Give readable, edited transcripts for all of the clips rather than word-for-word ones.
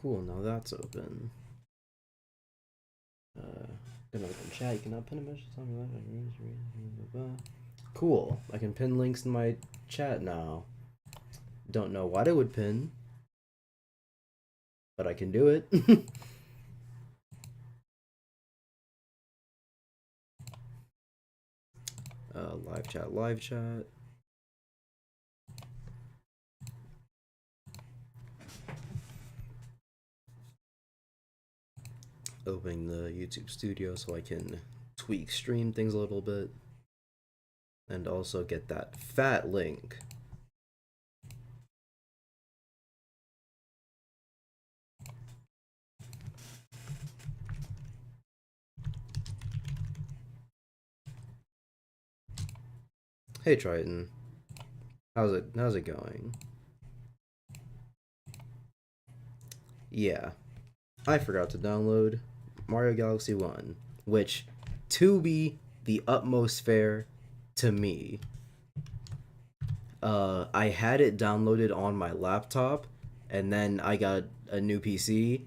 Cool, now that's open. Gonna open chat. You cannot pin a message. Cool. I can pin links in my chat now. Don't know what it would pin, but I can do it. Live chat, live chat. Opening the YouTube studio so I can tweak stream things a little bit. And also get that fat link. Hey Tryton. How's it going? Yeah. I forgot to download Mario Galaxy 1, which, to be the utmost fair to me, I had it downloaded on my laptop, and then I got a new PC,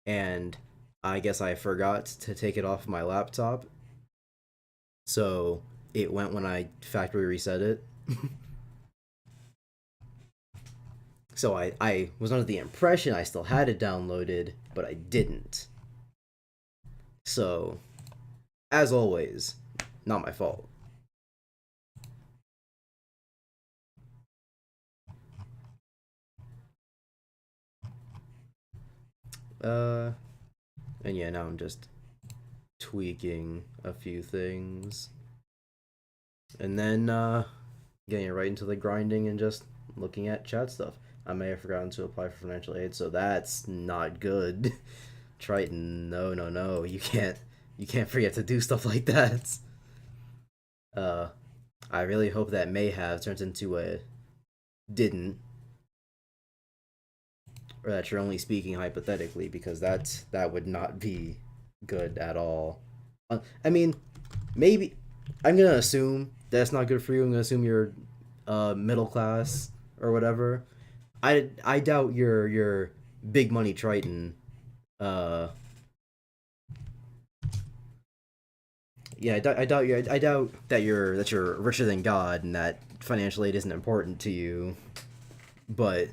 and I guess I forgot to take it off my laptop, so it went when I factory reset it. So I was under the impression I still had it downloaded, but I didn't. So, as always, not my fault. Uh, and yeah, now I'm just tweaking a few things. And then, getting right into the grinding and just looking at chat stuff. I may have forgotten to apply for financial aid, so that's not good. Tryton, no, no, no, you can't forget to do stuff like that. Uh, I really hope that may have turns into a didn't, or that you're only speaking hypothetically, because that would not be good at all. I mean, maybe I'm gonna assume that's not good for you. I'm gonna assume you're middle class or whatever. I doubt your big money Tryton. Uh, yeah, I doubt that you're richer than God and that financial aid isn't important to you. But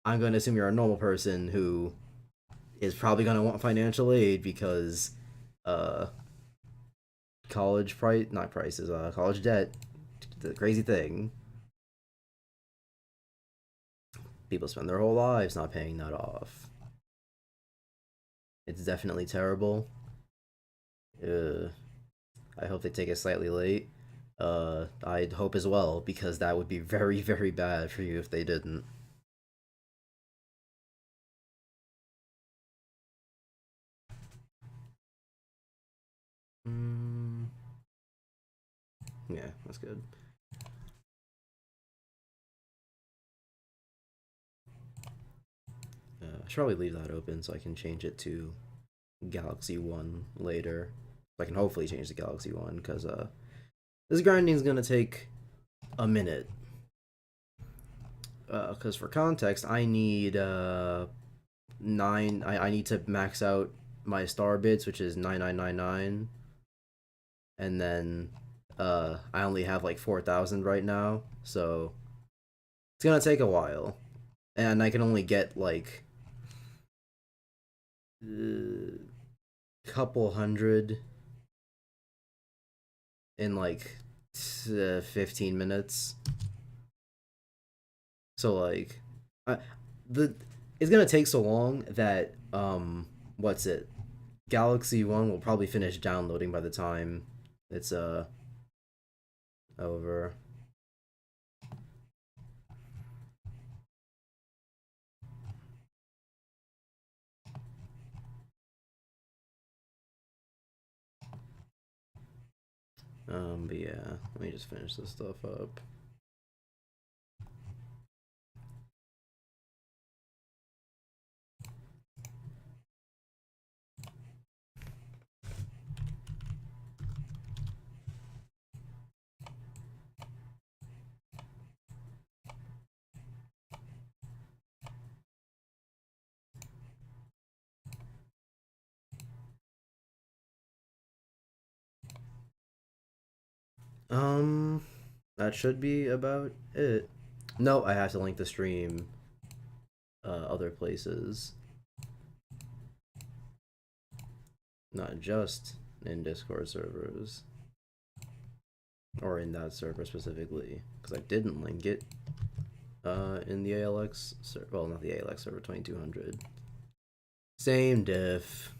I'm gonna assume you're a normal person who is probably gonna want financial aid because uh college price not prices college debt, the crazy thing. People spend their whole lives not paying that off. It's definitely terrible. uh I hope they take it slightly late. I'd hope as well, because that would be very, very bad for you if they didn't. mm, yeah, that's good. I should probably leave that open so I can change it to Galaxy 1 later. So I can hopefully change the Galaxy 1, because this grinding is gonna take a minute. Because for context, I need I need to max out my star bits, which is 9999, and then I only have like 4,000 right now, so it's gonna take a while, and I can only get like a couple hundred in like 15 minutes. So like, I, the it's gonna take so long that what's it? Galaxy One will probably finish downloading by the time it's over. But yeah, let me just finish this stuff up. Um, that should be about it. No, I have to link the stream other places, not just in Discord servers or in that server specifically, because I didn't link it in the ALX server. Well, not the ALX server, 2200. Same diff.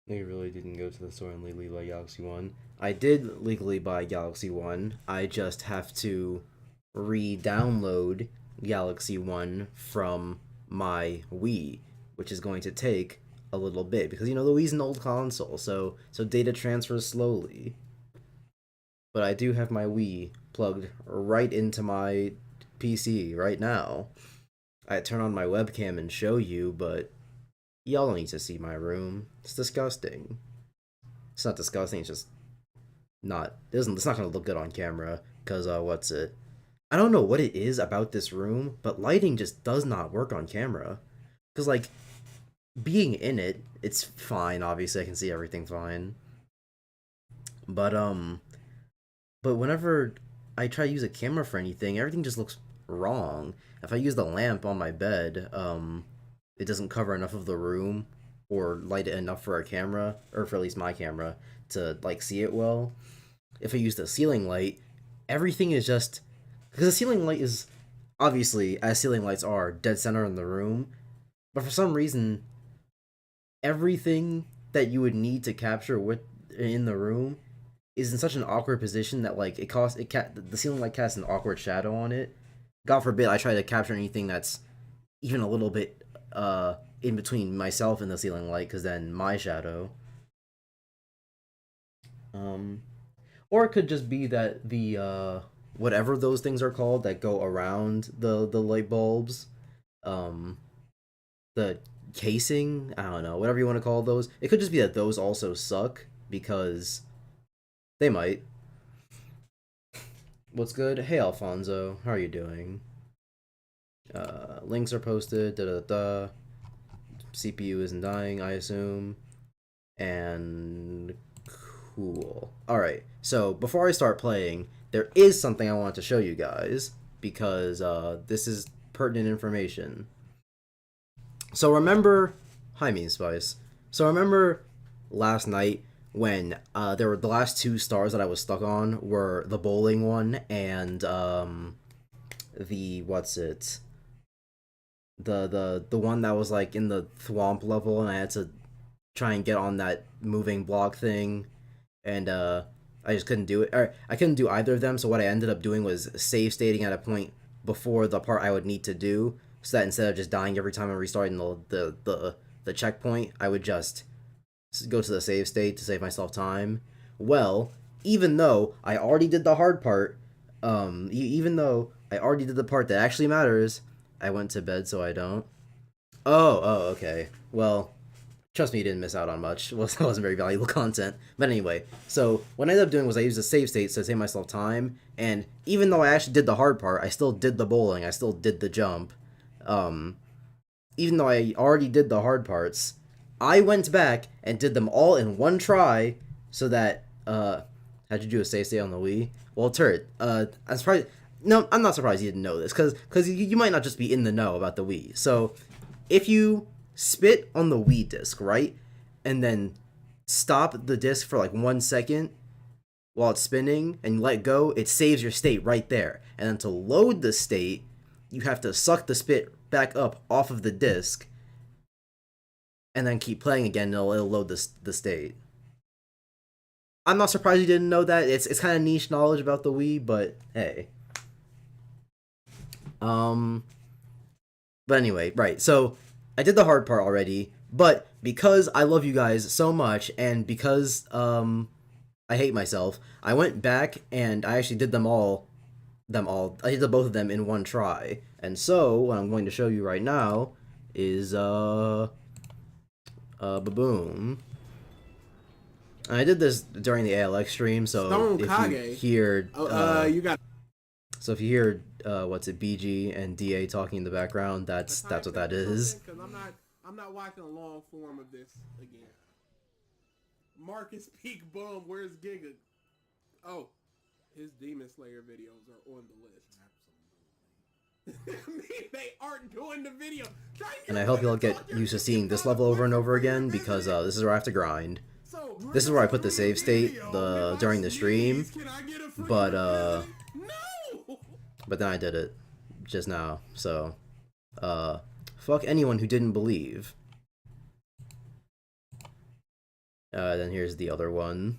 They really didn't go to the store and legally buy Galaxy One. I did legally buy Galaxy One. I just have to re-download Galaxy One from my Wii, which is going to take a little bit because the Wii's an old console, so data transfers slowly. But I do have my Wii plugged right into my PC right now. I turn on my webcam and show you, but y'all don't need to see my room. It's disgusting. It's not disgusting. It's just not. It's not gonna look good on camera. Cause what's it? I don't know what it is about this room, but lighting just does not work on camera. Cause like being in it, it's fine. Obviously, I can see everything fine. But whenever I try to use a camera for anything, everything just looks wrong. If I use the lamp on my bed, it doesn't cover enough of the room or light it enough for a camera, or for at least my camera, to like see it well. If I use the ceiling light, everything is just because the ceiling light is obviously, as ceiling lights are, dead center in the room, but for some reason everything that you would need to capture with in the room is in such an awkward position that like the ceiling light casts an awkward shadow on it. God forbid I try to capture anything that's even a little bit in between myself and the ceiling light, because then my shadow. Or it could just be that the whatever those things are called that go around the light bulbs, um, the casing, I don't know, whatever you want to call those. It could just be that those also suck because they might. What's good? Hey Alfonso, how are you doing? Links are posted. Da da da. CPU isn't dying, I assume. And cool. Alright, so before I start playing, there is something I want to show you guys, because this is pertinent information. So remember... Hi, Mean Spice. So remember last night when there were the last two stars that I was stuck on were the bowling one and the... what's it? The one that was like in the thwomp level, and I had to try and get on that moving block thing, and I just couldn't do it. Or I couldn't do either of them. So what I ended up doing was save stating at a point before the part I would need to do, so that instead of just dying every time I'm restarting the checkpoint, I would just go to the save state to save myself time. Well, even though I already did the hard part, even though I already did the part that actually matters, I went to bed so I don't. Oh, okay. Well, trust me, you didn't miss out on much. Well, that wasn't very valuable content. But anyway, so what I ended up doing was I used a save state to save myself time, and even though I actually did the hard part, I still did the bowling, I still did the jump. Even though I already did the hard parts, I went back and did them all in one try, so that, how'd you do a save state on the Wii? Well, Turret, I'm surprised... No, I'm not surprised you didn't know this, because you might not just be in the know about the Wii. So, if you spit on the Wii disc, right? And then stop the disc for like 1 second while it's spinning and let go, it saves your state right there. And then to load the state, you have to suck the spit back up off of the disc and then keep playing again, and it'll load the state. I'm not surprised you didn't know that. It's kind of niche knowledge about the Wii, but hey. But anyway, right, so I did the hard part already, but because I love you guys so much, and because, I hate myself, I went back and I actually did I did both of them in one try. And so, what I'm going to show you right now is, Ba-boom. I did this during the ALX stream, so Stone if Kage. you hear... you got... So if you hear, BG and DA talking in the background, that's what that is. Because I'm not watching a long form of this again. Marcus Peak Bum, where's Giga? Oh, his Demon Slayer videos are on the list. Absolutely. They aren't doing the video. And I hope y'all get used to seeing this level over and over again, because this is where I have to grind. This is where I put the save state during the stream, but then I did it just now, so fuck anyone who didn't believe. Then here's the other one.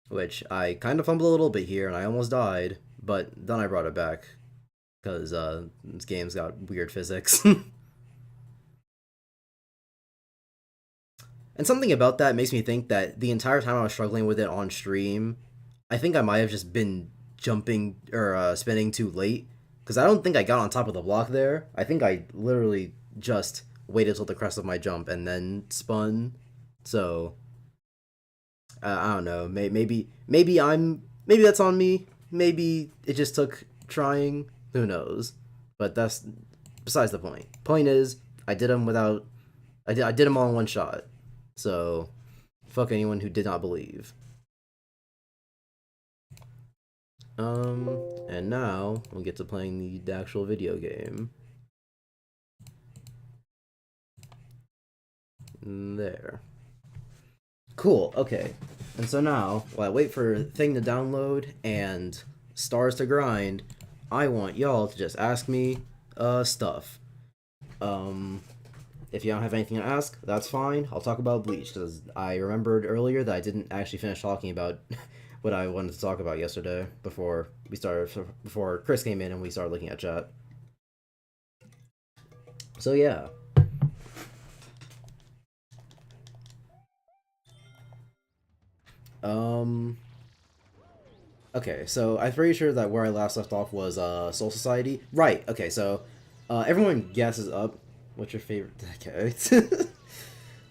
Which I kind of fumbled a little bit here, and I almost died, but then I brought it back, because this game's got weird physics. And something about that makes me think that the entire time I was struggling with it on stream, I think I might have just been jumping, or spinning too late, because I don't think I got on top of the block there. I think I literally just waited till the crest of my jump and then spun, so... I don't know. Maybe that's on me. Maybe it just took trying. Who knows? But that's besides the point. Point is, I did them without. I did them all in one shot. So, fuck anyone who did not believe. And now we'll get to playing the actual video game. There. Cool, okay. And so now, while I wait for thing to download and stars to grind, I want y'all to just ask me stuff. If you don't have anything to ask, that's fine. I'll talk about Bleach, because I remembered earlier that I didn't actually finish talking about what I wanted to talk about yesterday before Chris came in and we started looking at chat. So yeah. Okay, so I'm pretty sure that where I last left off was Soul Society. Right. Okay, so everyone guesses up. What's your favorite? Okay.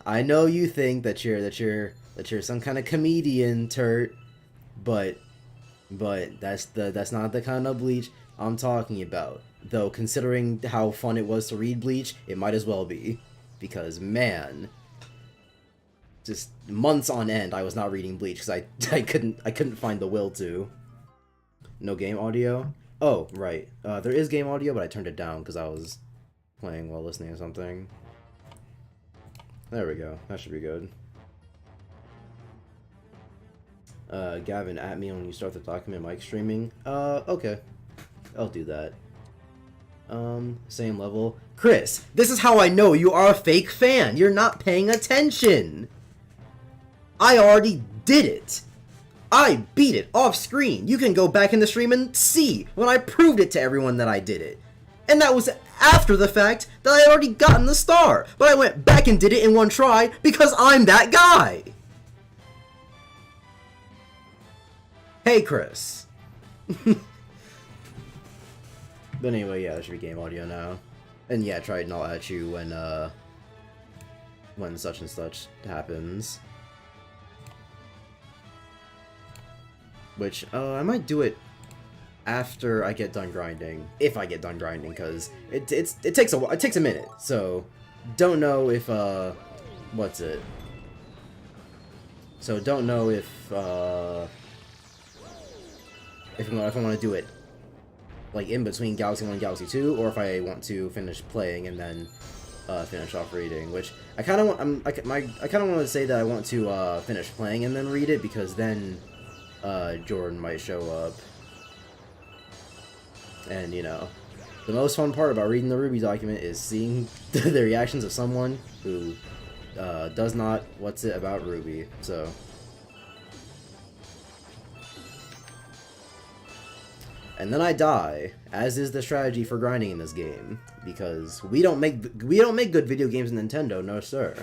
I know you think that you're some kind of comedian, Turt, but that's not the kind of Bleach I'm talking about. Though considering how fun it was to read Bleach, it might as well be, because man, just months on end I was not reading Bleach because I couldn't find the will to. No game audio? Oh, right. There is game audio, but I turned it down because I was playing while listening to something. There we go. That should be good. Gavin, at me when you start the document mic streaming. Okay. I'll do that. Same level. Chris, this is how I know you are a fake fan. You're not paying attention. I already did it. I beat it off screen. You can go back in the stream and see when I proved it to everyone that I did it. And that was after the fact that I had already gotten the star. But I went back and did it in one try because I'm that guy. Hey, Chris. But anyway, yeah, that should be game audio now. And yeah, Tryton, I'll at you when such and such happens. Which, I might do it after I get done grinding. If I get done grinding, because it takes a minute. So, don't know if, what's it? So, don't know if I want to do it, like, in between Galaxy 1 and Galaxy 2, or if I want to finish playing and then, finish off reading, which I kind of want, I kind of want to say that I want to, finish playing and then read it, because then, Jordan might show up. And, you know, the most fun part about reading the RWBY document is seeing the reactions of someone who, does not what's it about RWBY, so. and then I die, as is the strategy for grinding in this game, because we don't make good video games in Nintendo, no sir.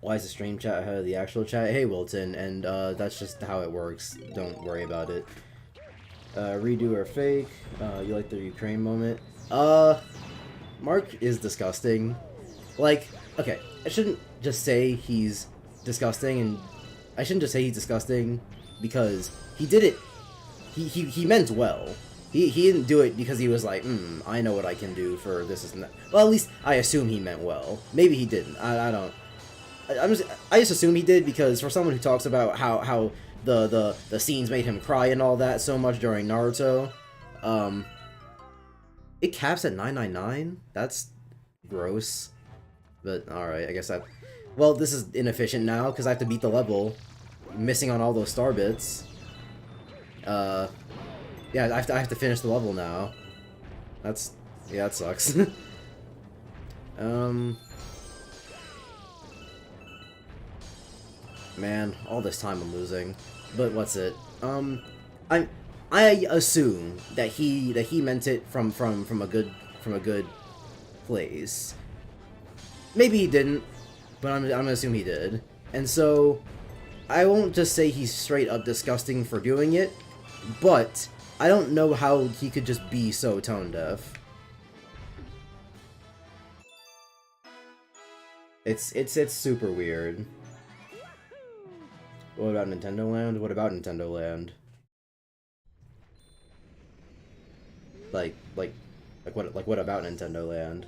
Why is the stream chat ahead of the actual chat? Hey Wilton, and that's just how it works. Don't worry about it. Redo or fake? You like the Ukraine moment? Mark is disgusting. Like, okay, I shouldn't just say he's disgusting, and I shouldn't just say he's disgusting because he did it. He meant well. He didn't do it because he was like, I know what I can do for this and that. Well, at least I assume he meant well. Maybe he didn't. I don't. I just assume he did because for someone who talks about how the scenes made him cry and all that so much during Naruto, it caps at 999. That's gross. But alright, I guess that. Well, this is inefficient now because I have to beat the level, missing on all those star bits. Yeah, I have to finish the level now. That's, yeah, that sucks. Man, all this time I'm losing. But what's it? I assume that he meant it from a good place. Maybe he didn't, but I'm gonna assume he did. And so I won't just say he's straight up disgusting for doing it, but I don't know how he could just be so tone deaf. It's super weird. What about Nintendo Land? What about Nintendo Land? Like what about Nintendo Land?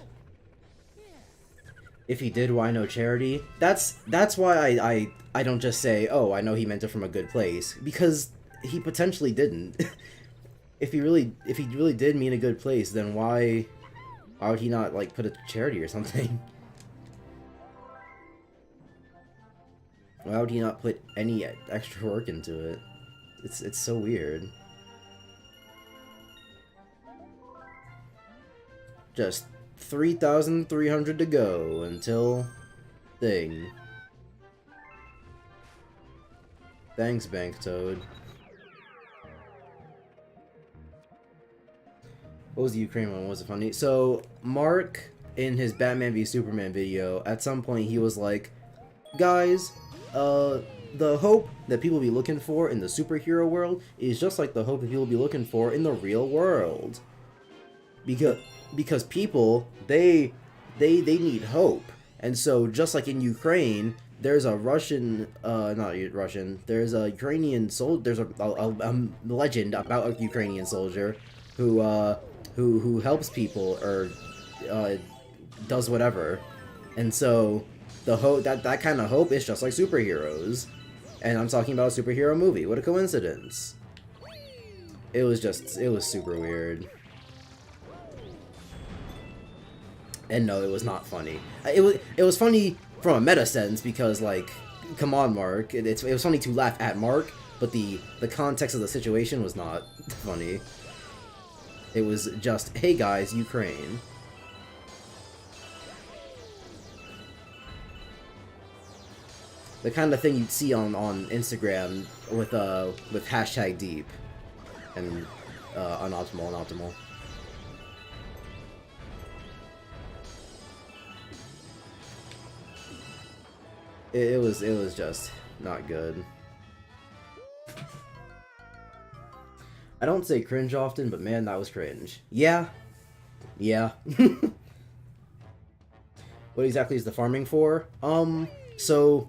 If he did, why no charity? That's why I don't just say, oh, I know he meant it from a good place, because he potentially didn't. if he really did mean a good place, then why would he not like put a charity or something? Why would he not put any extra work into it? It's so weird. Just 3,300 to go until thing. Thanks, Bank Toad. What was the Ukraine one? Was it funny? So, Mark, in his Batman v Superman video, at some point he was like, guys, the hope that people be looking for in the superhero world is just like the hope that people be looking for in the real world. Because people, they need hope. And so, just like in Ukraine, there's a Russian, not Russian, there's a Ukrainian soldier, there's a legend about a Ukrainian soldier who helps people, or, does whatever. And so, the hope, that kind of hope is just like superheroes. And I'm talking about a superhero movie. What a coincidence. It was super weird. And no, it was not funny. It was funny from a meta sense because, like, come on, Mark. It was funny to laugh at Mark, but the context of the situation was not funny. It was just, hey guys, Ukraine. The kind of thing you'd see on Instagram with hashtag deep and unoptimal and optimal. It was just not good. I don't say cringe often, but man, that was cringe. Yeah. Yeah. What exactly is the farming for? So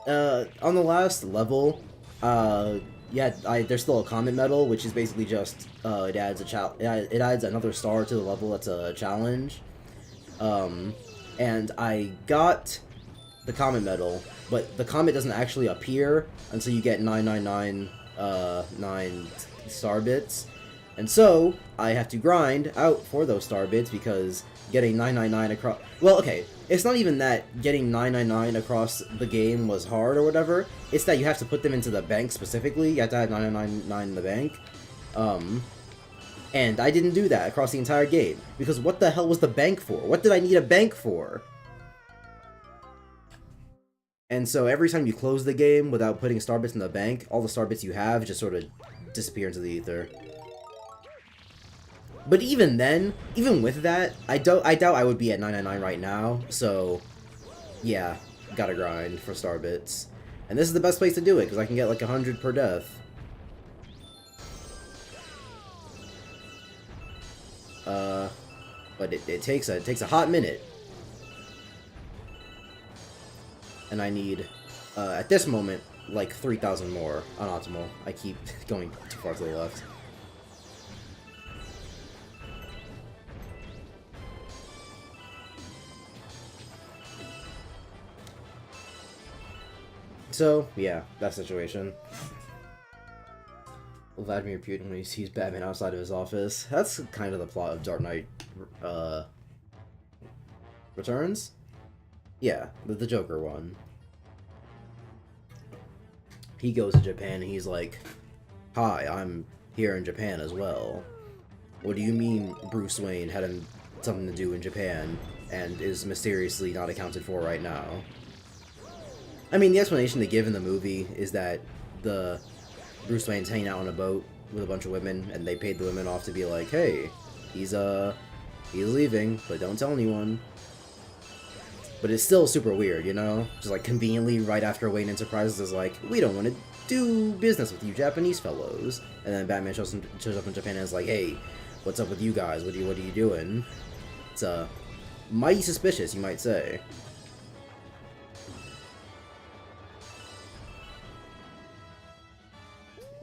on the last level, yeah, there's still a comet medal, which is basically just it adds another star to the level that's a challenge. And I got the comet medal, but the comet doesn't actually appear until you get 999 9 star bits, and so I have to grind out for those star bits because getting 999 across. Well, okay, it's not even that getting 999 across the game was hard or whatever. It's that you have to put them into the bank specifically. You have to have 999 in the bank. And I didn't do that across the entire game because what the hell was the bank for? What did I need a bank for? And so every time you close the game without putting star bits in the bank, all the star bits you have just sort of disappear into the ether. But even then, even with that, I doubt I would be at 999 right now, so yeah, gotta grind for star bits. And this is the best place to do it, because I can get like 100 per death. But it takes a hot minute. And I need, at this moment, like 3,000 more on optimal. I keep going too far to the left. So, yeah, that situation. Vladimir Putin when he sees Batman outside of his office. That's kind of the plot of Dark Knight, Returns? Yeah, the Joker one. He goes to Japan and he's like, "Hi, I'm here in Japan as well. What do you mean Bruce Wayne had something to do in Japan and is mysteriously not accounted for right now?" I mean, the explanation they give in the movie is that the Bruce Wayne's hanging out on a boat with a bunch of women, and they paid the women off to be like, "Hey, he's leaving, but don't tell anyone." But it's still super weird, you know? Just like conveniently right after Wayne Enterprises is like, "We don't want to do business with you Japanese fellows," and then Batman shows up in Japan and is like, "Hey, what's up with you guys? What are you doing?" It's mighty suspicious, you might say.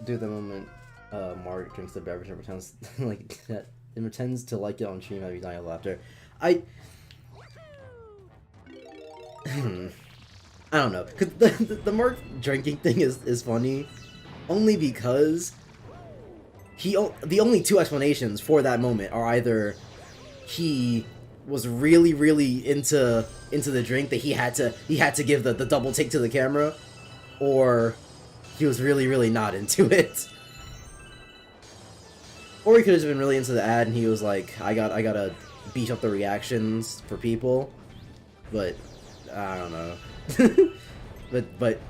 Dude, the moment Mark drinks the beverage and pretends like that, and pretends to like it on stream, I'd be dying of laughter. I don't know, cause the Mark drinking thing is funny, only because the only two explanations for that moment are either he was really into the drink that he had to give the double take to the camera, or he was really not into it. Or he could have just been really into the ad and he was like, I gotta beat up the reactions for people. But I don't know. but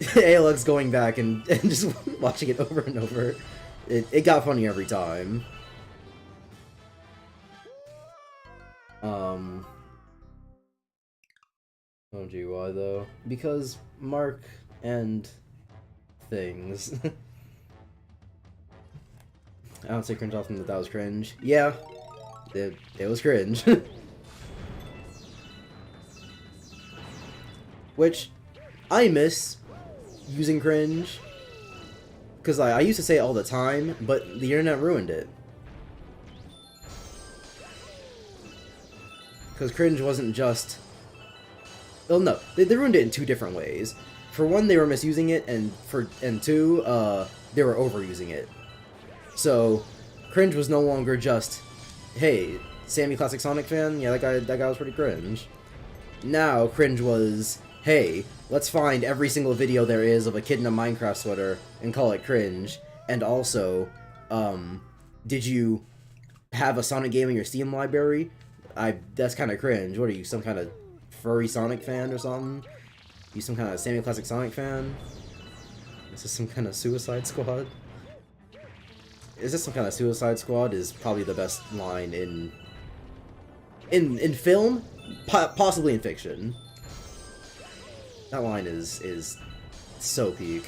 ALX going back and just watching it over and over, it got funny every time. Oh gee, why though? Because Mark and things. I don't say cringe often that was cringe. Yeah, it was cringe. Which I miss using cringe, because I used to say it all the time, but the internet ruined it. Because cringe wasn't just... Well, no, they ruined it in two different ways. For one, they were misusing it, and two, they were overusing it. So, cringe was no longer just, "Hey, Sammy Classic Sonic fan? Yeah, that guy was pretty cringe." Now, cringe was, "Hey, let's find every single video there is of a kid in a Minecraft sweater and call it cringe. And also, did you have a Sonic game in your Steam library? That's kind of cringe. What are you, some kind of furry Sonic fan or something? You some kind of Sammy Classic Sonic fan? Is this some kind of Suicide Squad? Is this some kind of Suicide Squad?" is probably the best line in film, possibly in fiction. That line is so peak.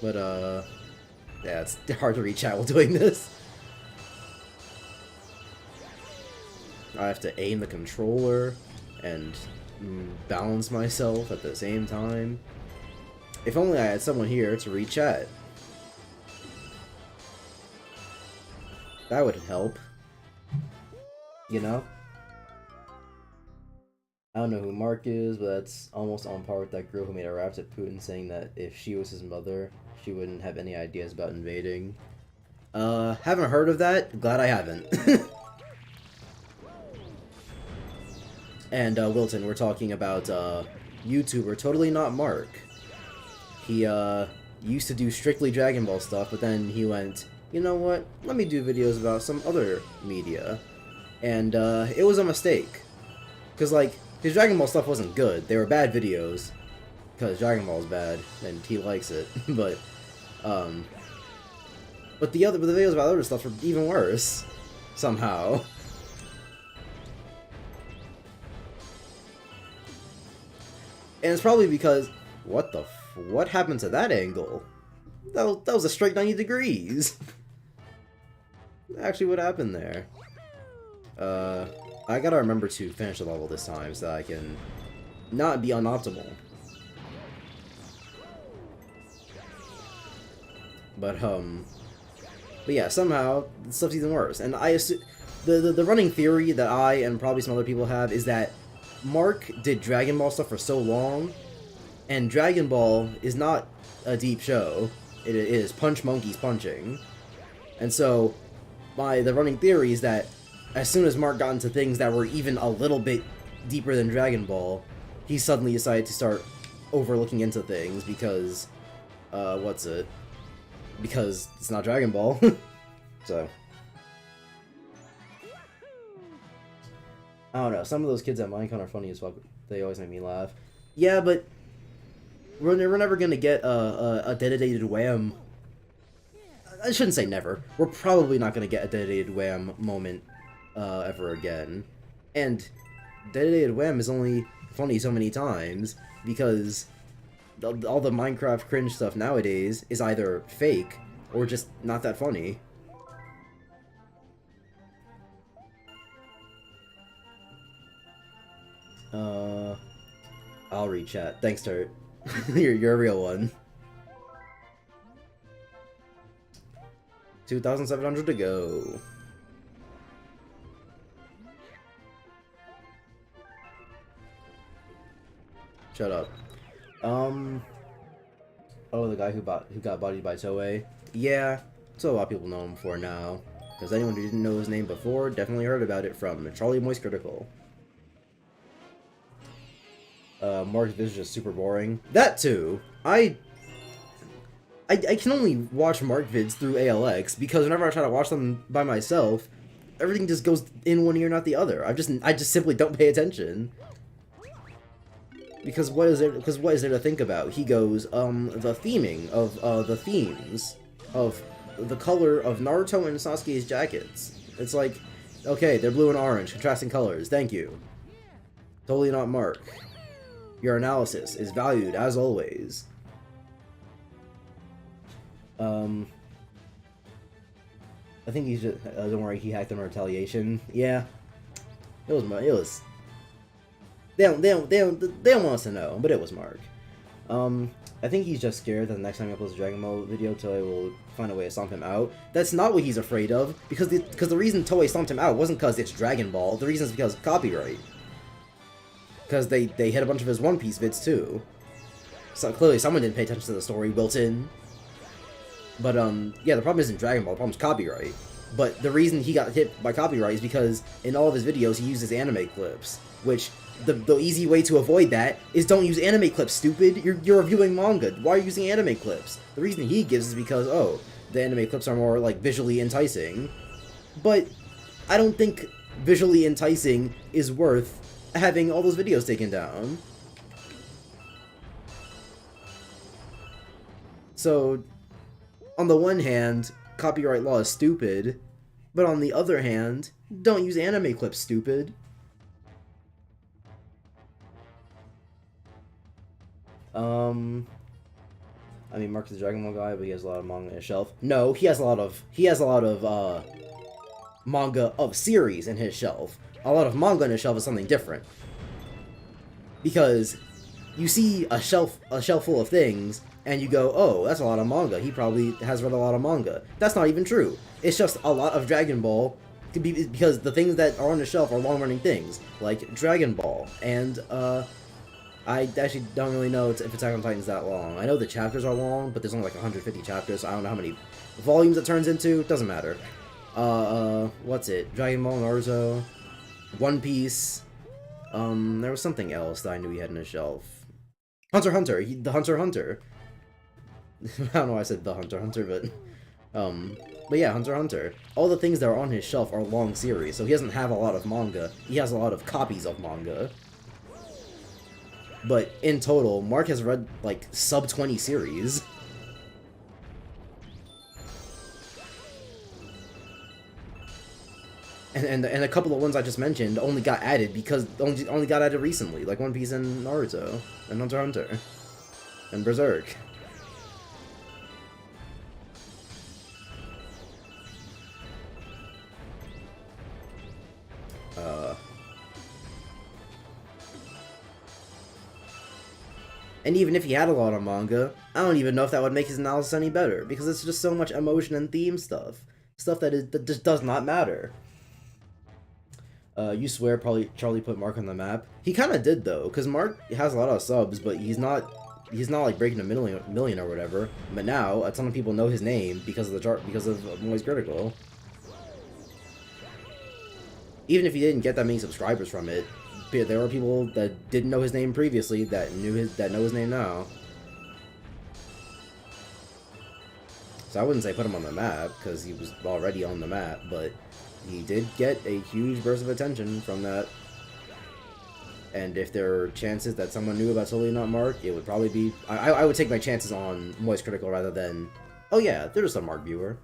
But yeah, it's hard to reach out while doing this. I have to aim the controller and balance myself at the same time. If only I had someone here to read chat. That would help. You know? I don't know who Mark is, but that's almost on par with that girl who made a rap at Putin saying that if she was his mother, she wouldn't have any ideas about invading. Haven't heard of that. Glad I haven't. And, Wilton, we're talking about, YouTuber Totally Not Mark. He, used to do strictly Dragon Ball stuff, but then he went, "You know what? Let me do videos about some other media." And, it was a mistake. Because, like, his Dragon Ball stuff wasn't good. They were bad videos. Because Dragon Ball is bad, and he likes it. But But the videos about other stuff are even worse, somehow. And it's probably because, what happened to that angle? That was a straight 90 degrees. Actually, what happened there? I gotta remember to finish the level this time so that I can not be unoptimal. But yeah, somehow, stuff's even worse. And I assume, the running theory that I and probably some other people have is that Mark did Dragon Ball stuff for so long, and Dragon Ball is not a deep show. It is punch monkeys punching. And so, the running theory is that as soon as Mark got into things that were even a little bit deeper than Dragon Ball, he suddenly decided to start overlooking into things because, because it's not Dragon Ball. So, I don't know, some of those kids at Minecon are funny as fuck. They always make me laugh. Yeah, but we're never gonna get a dedicated Wham. I shouldn't say never. We're probably not gonna get a dedicated Wham moment ever again. And dedicated Wham is only funny so many times because all the Minecraft cringe stuff nowadays is either fake or just not that funny. I'll read chat. Thanks, Turt. you're a real one. 2,700 to go. Shut up. Oh, the guy who got bodied by Toei. Yeah, so a lot of people know him for now. Because anyone who didn't know his name before definitely heard about it from Charlie Moist Critical. Mark's vids is just super boring. That too. I can only watch Mark vids through ALX because whenever I try to watch them by myself, everything just goes in one ear, not the other. I just simply don't pay attention. Because what is there to think about? He goes, the theming of the themes of the color of Naruto and Sasuke's jackets. It's like, okay, they're blue and orange, contrasting colors, thank you. Totally not Mark. Your analysis is valued, as always. I think he's just, don't worry, he hacked them in retaliation. Yeah. It was... They don't want us to know, but it was Mark. I think he's just scared that the next time he uploads a Dragon Ball video, Toei will find a way to stomp him out. That's not what he's afraid of, because the reason Toei stomped him out wasn't because it's Dragon Ball, the reason is because of copyright. Because they hit a bunch of his One Piece vids too. So clearly someone didn't pay attention to the story built in. But yeah, the problem isn't Dragon Ball, the problem's copyright. But the reason he got hit by copyright is because in all of his videos he uses anime clips, which the easy way to avoid that is don't use anime clips, stupid. You're reviewing manga. Why are you using anime clips? The reason he gives is because, oh, the anime clips are more like visually enticing. But I don't think visually enticing is worth having all those videos taken down. So, on the one hand, copyright law is stupid, but on the other hand, don't use anime clips, stupid. I mean, Mark is a Dragon Ball guy, but he has a lot of manga on his shelf. No, he has a lot of manga of series in his shelf. A lot of manga on his shelf is something different. Because you see a shelf full of things, and you go, oh, that's a lot of manga. He probably has read a lot of manga. That's not even true. It's just a lot of Dragon Ball, because the things that are on the shelf are long-running things, like Dragon Ball, and, I actually don't really know if Attack on Titan's that long. I know the chapters are long, but there's only like 150 chapters, so I don't know how many volumes it turns into. It doesn't matter. What's it? Dragon Ball, Naruto, One Piece. There was something else that I knew he had on his shelf. Hunter x Hunter. The Hunter x Hunter. I don't know why I said the Hunter x Hunter, but yeah, Hunter x Hunter. All the things that are on his shelf are long series, so he doesn't have a lot of manga. He has a lot of copies of manga. But in total, Mark has read, like, sub-20 series. and a couple of ones I just mentioned only got added because only got added recently, like One Piece and Naruto and Hunter x Hunter and Berserk. And even if he had a lot of manga, I don't even know if that would make his analysis any better, because it's just so much emotion and theme stuff. Stuff that just does not matter. You swear probably Charlie put Mark on the map. He kind of did, though, because Mark has a lot of subs, but he's not like breaking a million or whatever. But now, a ton of people know his name because of the chart, because of Moist Critical. Even if he didn't get that many subscribers from it, there were people that didn't know his name previously that know his name now. So I wouldn't say put him on the map, because he was already on the map, but he did get a huge burst of attention from that. And if there are chances that someone knew about Totally Not Mark, it would probably be... I would take my chances on Moist Critical rather than... Oh yeah, they're just a Mark viewer.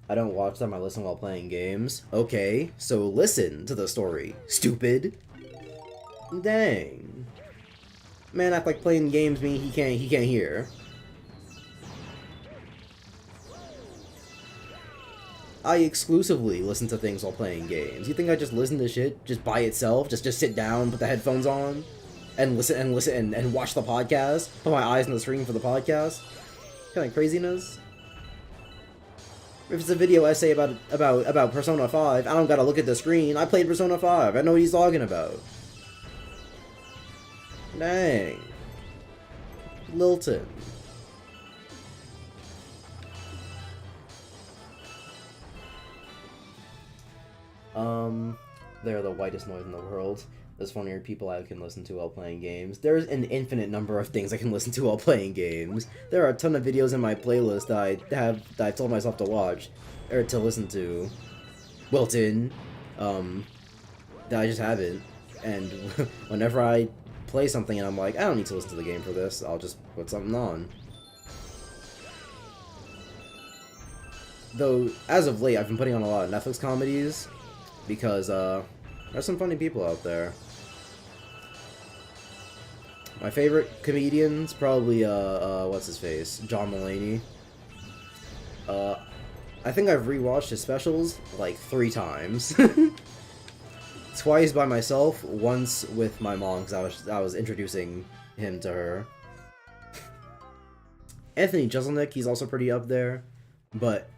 I don't watch them, I listen while playing games. Okay, so listen to the story, stupid. Dang. Man, act like playing games mean he can't hear. I exclusively listen to things while playing games. You think I just listen to shit just by itself? Just sit down, put the headphones on, and listen and watch the podcast? Put my eyes on the screen for the podcast? Kind of craziness. If it's a video essay about Persona 5, I don't gotta look at the screen. I played Persona 5. I know what he's talking about. Dang. Lilton. They're the whitest noise in the world. There's funnier people I can listen to while playing games. There's an infinite number of things I can listen to while playing games. There are a ton of videos in my playlist that I've told myself to watch, or to listen to. Wilton, that I just haven't. And whenever I play something and I'm like, I don't need to listen to the game for this, I'll just put something on. Though, as of late, I've been putting on a lot of Netflix comedies, because, there's some funny people out there. My favorite comedian's probably, what's his face? John Mulaney. I think I've rewatched his specials, like, 3 times. Twice by myself, once with my mom, because I was introducing him to her. Anthony Jeselnik, he's also pretty up there, but,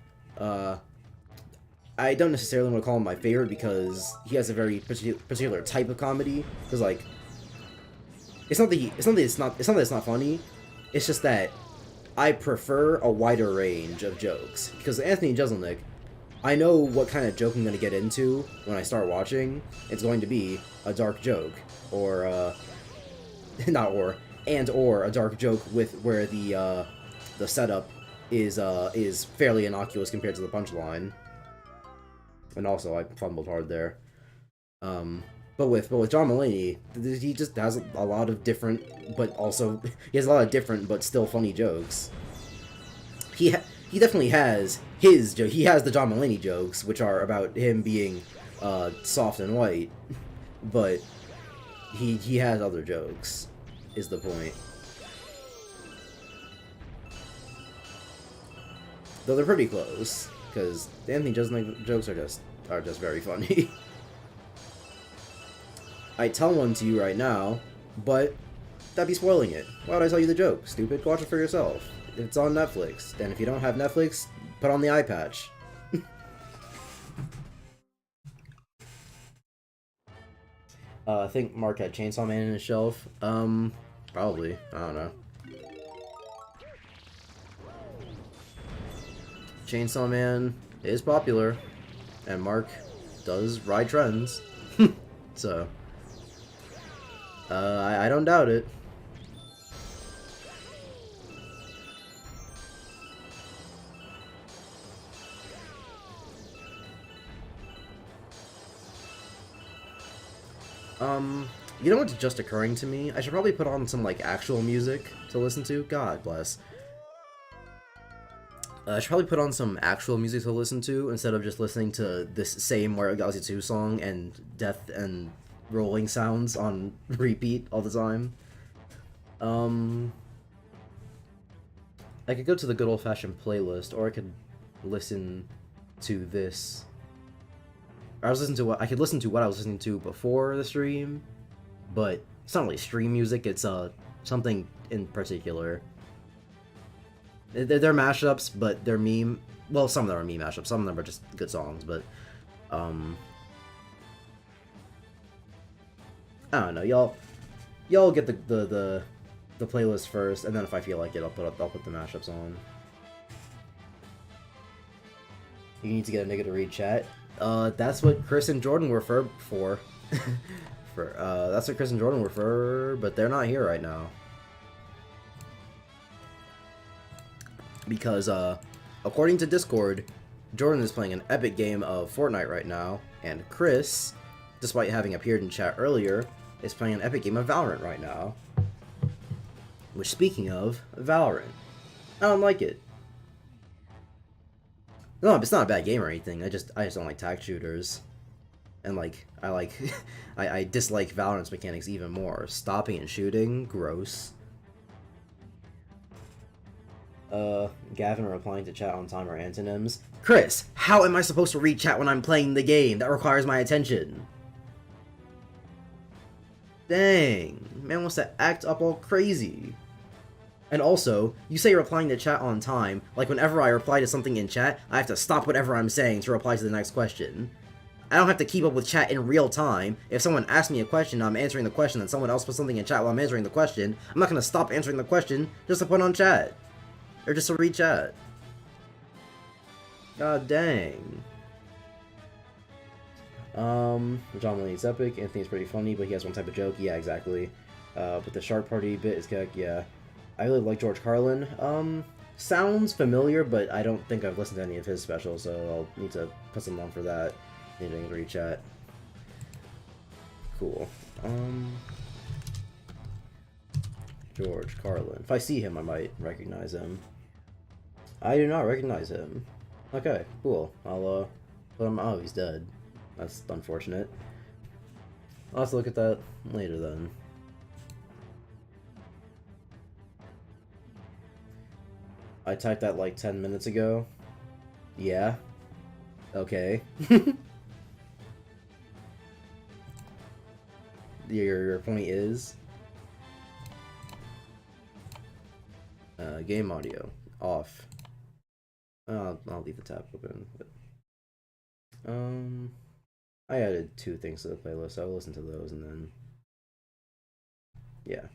I don't necessarily want to call him my favorite because he has a very particular type of comedy. Because like, it's not that it's not funny. It's just that I prefer a wider range of jokes. Because Anthony Jeselnik, I know what kind of joke I'm going to get into when I start watching. It's going to be a dark joke, or or a dark joke with where the setup is fairly innocuous compared to the punchline. And also, I fumbled hard there. But with John Mulaney, he just has a lot of different, but also he has a lot of different but still funny jokes. He definitely has his joke. He has the John Mulaney jokes, which are about him being soft and white, but he has other jokes. Is the point? Though they're pretty close, because Anthony Jeselnik jokes are just very funny. I tell one to you right now, but that'd be spoiling it. Why would I tell you the joke? Stupid, watch it for yourself. It's on Netflix, and if you don't have Netflix, put on the eye patch. I think Mark had Chainsaw Man in his shelf. Probably. I don't know. Chainsaw Man is popular, and Mark does ride trends. So, I don't doubt it. You know what's just occurring to me? I should probably put on some, like, actual music to listen to. God bless. I should probably put on some actual music to listen to instead of just listening to this same Mario Galaxy 2 song and death and rolling sounds on repeat all the time. I could go to the good old-fashioned playlist, or I could listen to this. I could listen to what I was listening to before the stream, but it's not really stream music. It's something in particular. They're mashups, but they're meme. Well, some of them are meme mashups. Some of them are just good songs, but I don't know. Y'all get the playlist first, and then if I feel like it, I'll put the mashups on. You need to get a nigga to read chat. That's what Chris and Jordan were for. That's what Chris and Jordan were for, but they're not here right now. Because, according to Discord, Jordan is playing an epic game of Fortnite right now, and Chris, despite having appeared in chat earlier, is playing an epic game of Valorant right now. Which, speaking of, Valorant. I don't like it. No, it's not a bad game or anything, I just don't like tag shooters. And, I dislike Valorant's mechanics even more. Stopping and shooting, gross. Gavin replying to chat on time are antonyms. Chris, how am I supposed to read chat when I'm playing the game? That requires my attention. Dang, man wants to act up all crazy. And also, you say replying to chat on time, like whenever I reply to something in chat, I have to stop whatever I'm saying to reply to the next question. I don't have to keep up with chat in real time. If someone asks me a question and I'm answering the question and someone else puts something in chat while I'm answering the question, I'm not gonna stop answering the question just to put on chat. Or just to read chat. God dang. John Mulaney's epic. Anthony's pretty funny, but he has one type of joke. Yeah, exactly. But the Shark Party bit is good. Yeah. I really like George Carlin. Sounds familiar, but I don't think I've listened to any of his specials, so I'll need to put some on for that. Need to read chat. Cool. George Carlin. If I see him, I might recognize him. I do not recognize him. Okay, cool. I'll, put him. Oh, he's dead. That's unfortunate. I'll have to look at that later then. I typed that like 10 minutes ago. Yeah. Okay. Your point is? Game audio. Off. I'll leave the tab open. But, I added 2 things to the playlist, so I'll listen to those and then... Yeah.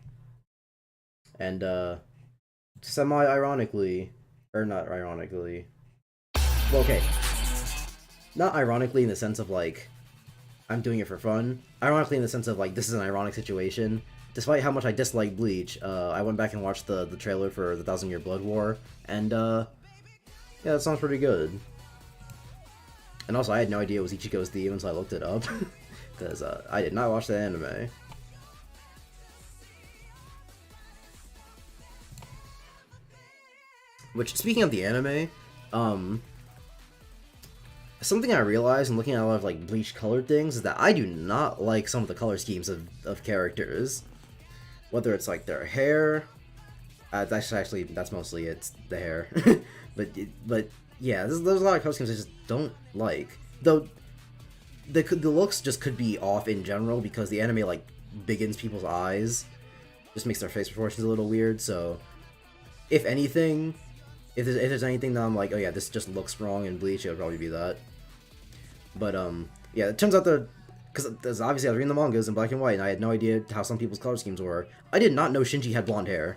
And, semi-ironically... Or not ironically... Well, okay. Not ironically in the sense of, like, I'm doing it for fun. Ironically in the sense of, like, this is an ironic situation. Despite how much I dislike Bleach, I went back and watched the trailer for the 1,000 Year Blood War, and, yeah, that sounds pretty good. And also, I had no idea it was Ichigo's theme until I looked it up, because, I did not watch the anime. Which, speaking of the anime, something I realized in looking at a lot of, like, Bleach colored things is that I do not like some of the color schemes of characters. Whether it's, like, their hair... that's mostly it's the hair. but yeah, there's a lot of color schemes I just don't like. Though, the looks just could be off in general because the anime, like, biggins people's eyes. Just makes their face proportions a little weird, so... If anything... If there's anything that I'm like, oh yeah, this just looks wrong in Bleach, it would probably be that. But, yeah, it turns out that... Because obviously I was reading the mangas in black and white, and I had no idea how some people's color schemes were. I did not know Shinji had blonde hair.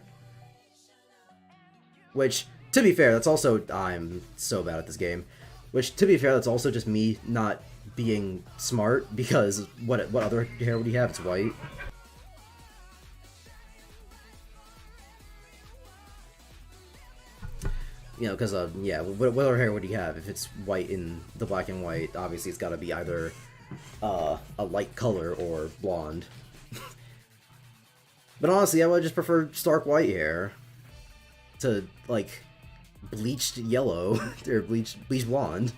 Which, to be fair, that's also... I'm so bad at this game. Which, to be fair, that's also just me not being smart, because what other hair would he have? It's white. You know, because, yeah, what other hair would he have? If it's white in the black and white, obviously it's gotta be either, a light color or blonde. But honestly, I would just prefer stark white hair to, like, bleached yellow or bleached blonde.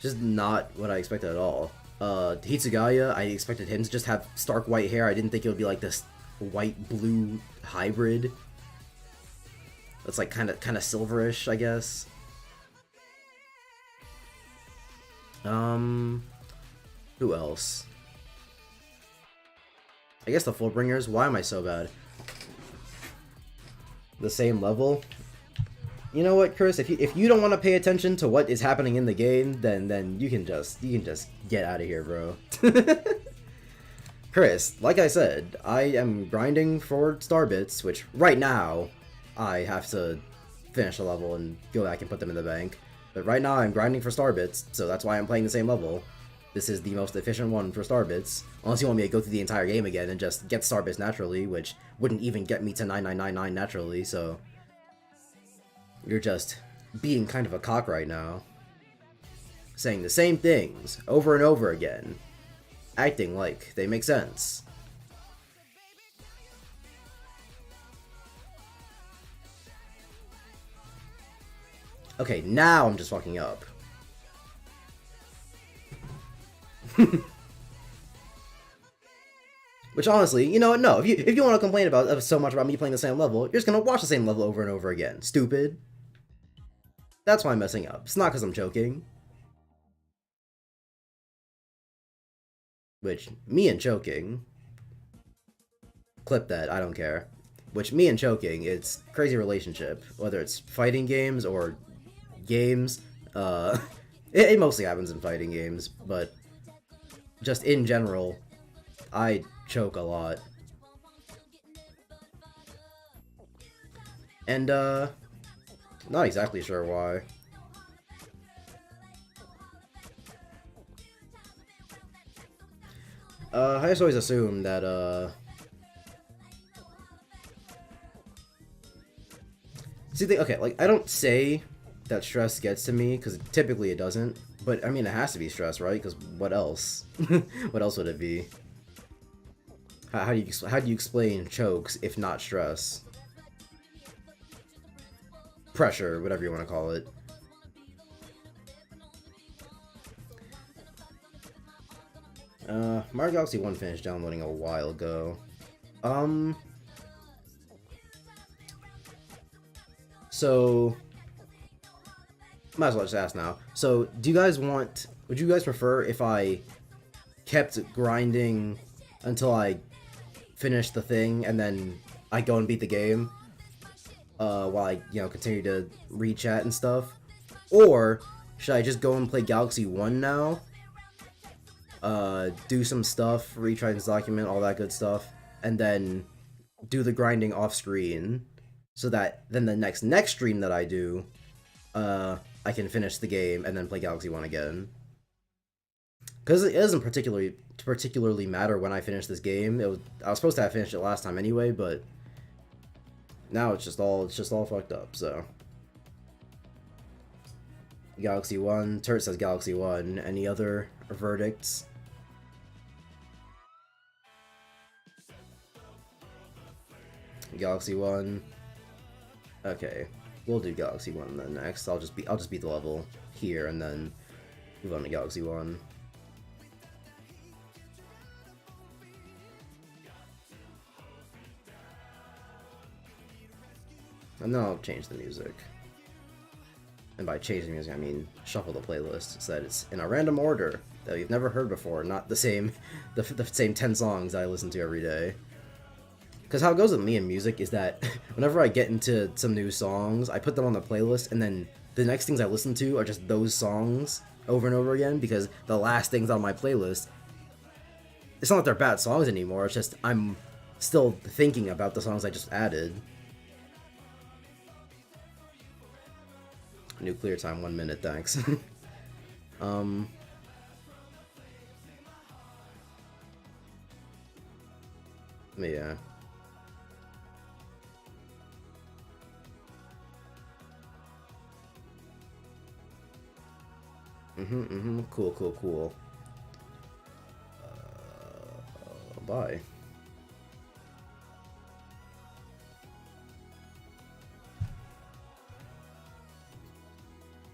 Just not what I expected at all. Hitsugaya, I expected him to just have stark white hair. I didn't think it would be like this white-blue hybrid. That's like kind of silverish, I guess. Who else? I guess the Fullbringers. Why am I so bad? The same level. You know what, Chris? If you don't want to pay attention to what is happening in the game, then you can just get out of here, bro. Chris, like I said, I am grinding for Starbits, which right now I have to finish the level and go back and put them in the bank. But right now I'm grinding for Starbits, so that's why I'm playing the same level. This is the most efficient one for Starbits, unless you want me to go through the entire game again and just get Starbits naturally, which wouldn't even get me to 9999 naturally, so you're just being kind of a cock right now. Saying the same things over and over again, acting like they make sense. Okay, now I'm just fucking up. Which honestly, you know what? No, if you want to complain about so much about me playing the same level, you're just gonna watch the same level over and over again. Stupid. That's why I'm messing up. It's not because I'm choking. Which, me and choking... Clip that, I don't care. Which, me and choking, it's crazy relationship. Whether it's fighting games or games. It mostly happens in fighting games, but just in general, I choke a lot. And, not exactly sure why. I just always assume that, see, okay, like, I don't say that stress gets to me, because typically it doesn't, but, I mean, it has to be stress, right? Because what else? What else would it be? How do you explain chokes if not stress? Pressure, whatever you want to call it. Mario Galaxy 1 finished downloading a while ago. So might as well just ask now. So, would you guys prefer if I kept grinding until I finished the thing and then I go and beat the game? While I, continue to read chat and stuff? Or should I just go and play Galaxy 1 now? Do some stuff, read Tryton's document, all that good stuff, and then do the grinding off screen, so that then the next stream that I do, I can finish the game and then play Galaxy 1 again. Because it doesn't particularly matter when I finish this game. I was supposed to have finished it last time anyway, but now it's just all fucked up. So Galaxy 1, Turt says Galaxy 1. Any other verdicts? Galaxy 1. Okay, we'll do Galaxy 1 then next. I'll just beat the level here and then move on to Galaxy 1. And then I'll change the music. And by change the music, I mean shuffle the playlist so that it's in a random order that you've never heard before, not the same 10 songs I listen to every day. Because how it goes with me in music is that whenever I get into some new songs, I put them on the playlist, and then the next things I listen to are just those songs over and over again, because the last things on my playlist, it's not that they're bad songs anymore, it's just I'm still thinking about the songs I just added. Nuclear time, 1 minute, thanks. Yeah. Cool. Bye.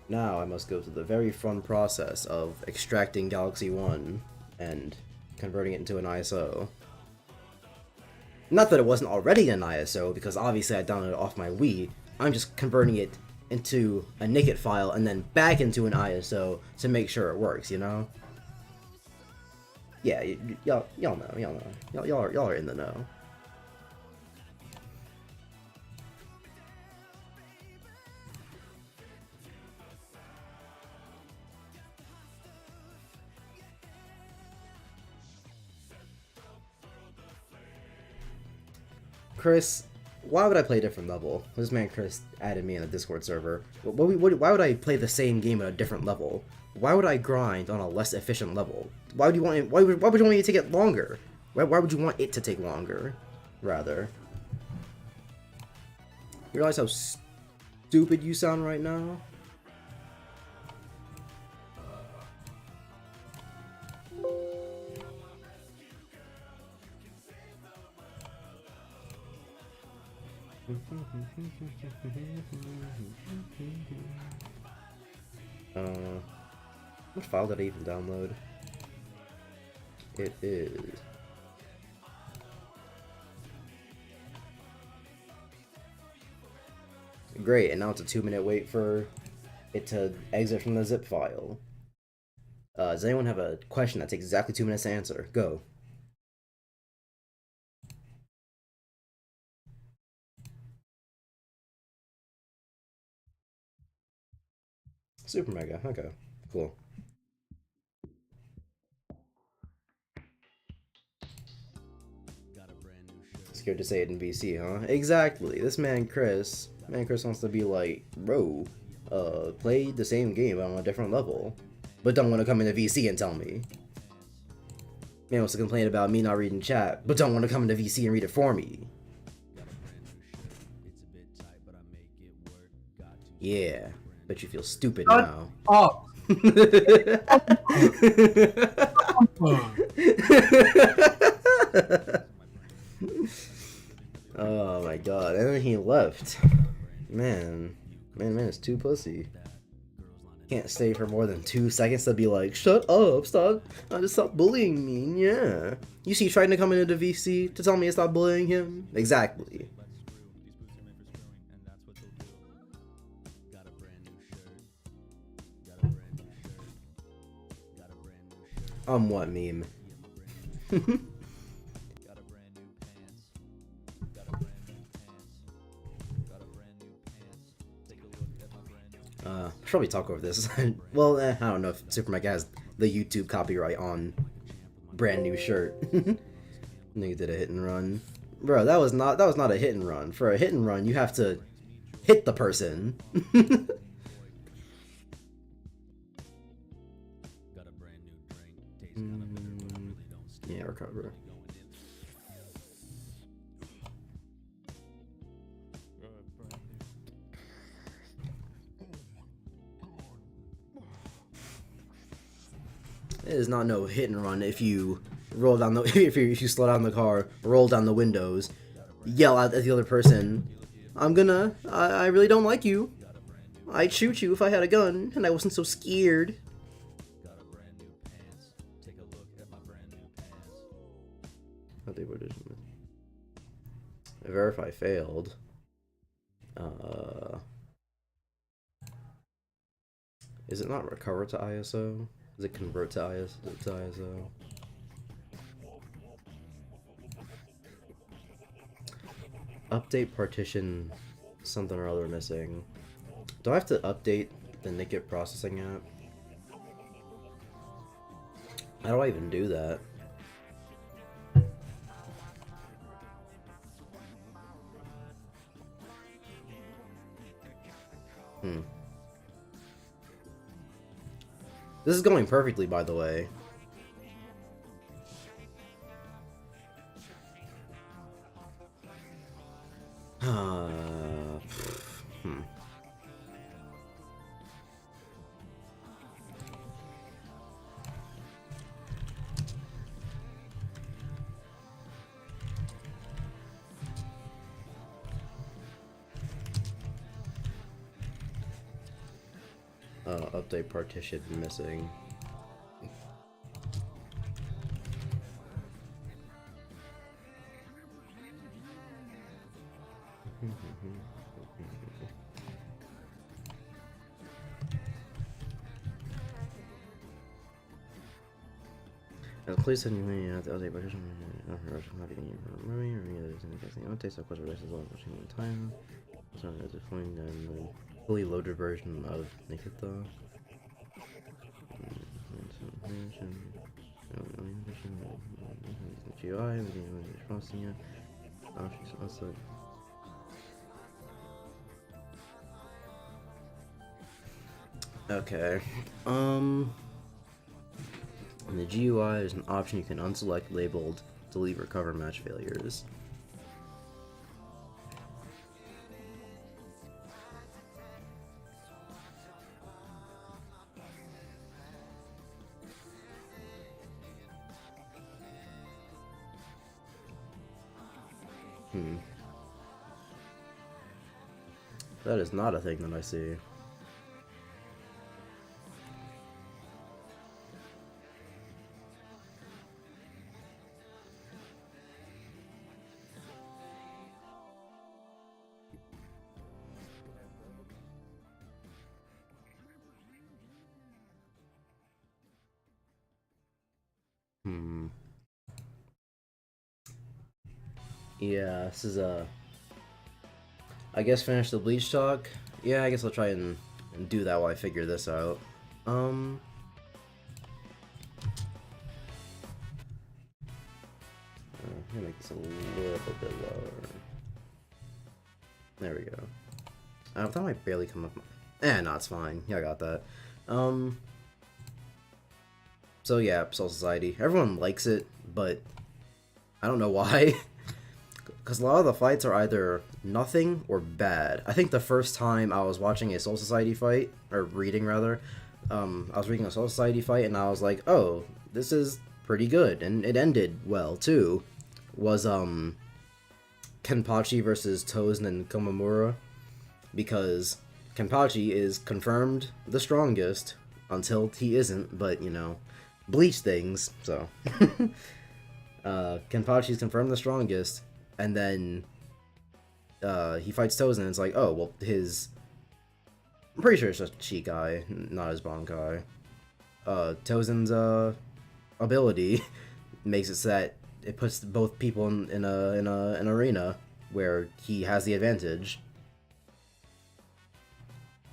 Now I must go through the very fun process of extracting Galaxy 1 and converting it into an ISO. Not that it wasn't already an ISO, because obviously I downloaded it off my Wii. I'm just converting it into a naked file and then back into an ISO to make sure it works, you know? Yeah, y'all know. Y'all are in the know. Chris, why would I play a different level? This man Chris added me in a Discord server. Why would I play the same game at a different level? Why would I grind on a less efficient level? Why would you want? Why would you want me to take it longer? Why would you want it to take longer? Rather. You realize how stupid you sound right now? What file did I even download? It is... Great, and now it's a 2-minute wait for it to exit from the zip file. Does anyone have a question that takes exactly 2 minutes to answer? Go. Super Mega, okay, cool. Scared to say it in VC, huh? Exactly. This man Chris wants to be like, bro, play the same game on a different level, but don't want to come into VC and tell me. Man wants to complain about me not reading chat, but don't want to come into VC and read it for me. Yeah, bet you feel stupid now. Oh. Oh my god, and then he left. Man is too pussy. Can't stay for more than 2 seconds to be like, shut up, stop bullying me, yeah. You see Tryton to come into the VC to tell me to stop bullying him? Exactly. What meme? Should probably talk over this. Well, I don't know if Super Mega has the YouTube copyright on brand new shirt. Nigga did a hit and run, bro. That was not a hit and run. For a hit and run, you have to hit the person. Yeah, recover. It is not no hit and run if you roll down the if you slow down the car, roll down the windows, yell out at the other person, I really don't like you. I'd shoot you if I had a gun and I wasn't so scared. Verify failed. Is it not recover to ISO? Does it convert to ISO? Update partition, something or other missing. Do I have to update the Nikit processing app? How do I even do that? This is going perfectly, by the way. update partition missing. Please send me the update partition. Updates of course releases all machine time. So it's a fully loaded version of Nikita. GUI, okay. In the GUI, there's an option you can unselect labeled delete recover match failures. That is not a thing that I see. Yeah, this is I guess finish the Bleach talk. Yeah, I guess I'll try and do that while I figure this out. I'm gonna make this a little bit lower. There we go. I thought I might barely come up. No, it's fine. Yeah, I got that. So yeah, Soul Society. Everyone likes it, but I don't know why. Because a lot of the fights are either nothing or bad. I think the first time I was watching a Soul Society fight, or reading rather, I was reading a Soul Society fight and I was like, oh, this is pretty good. And it ended well, too. Was, Kenpachi versus Tozen and Komamura. Because Kenpachi is confirmed the strongest until he isn't, but, you know, Bleach things, so. Kenpachi's confirmed the strongest. And then he fights Tozen, and it's like, oh, well, his... I'm pretty sure it's just Shikai, not his Bankai. Tozen's ability makes it so that it puts both people in an arena where he has the advantage.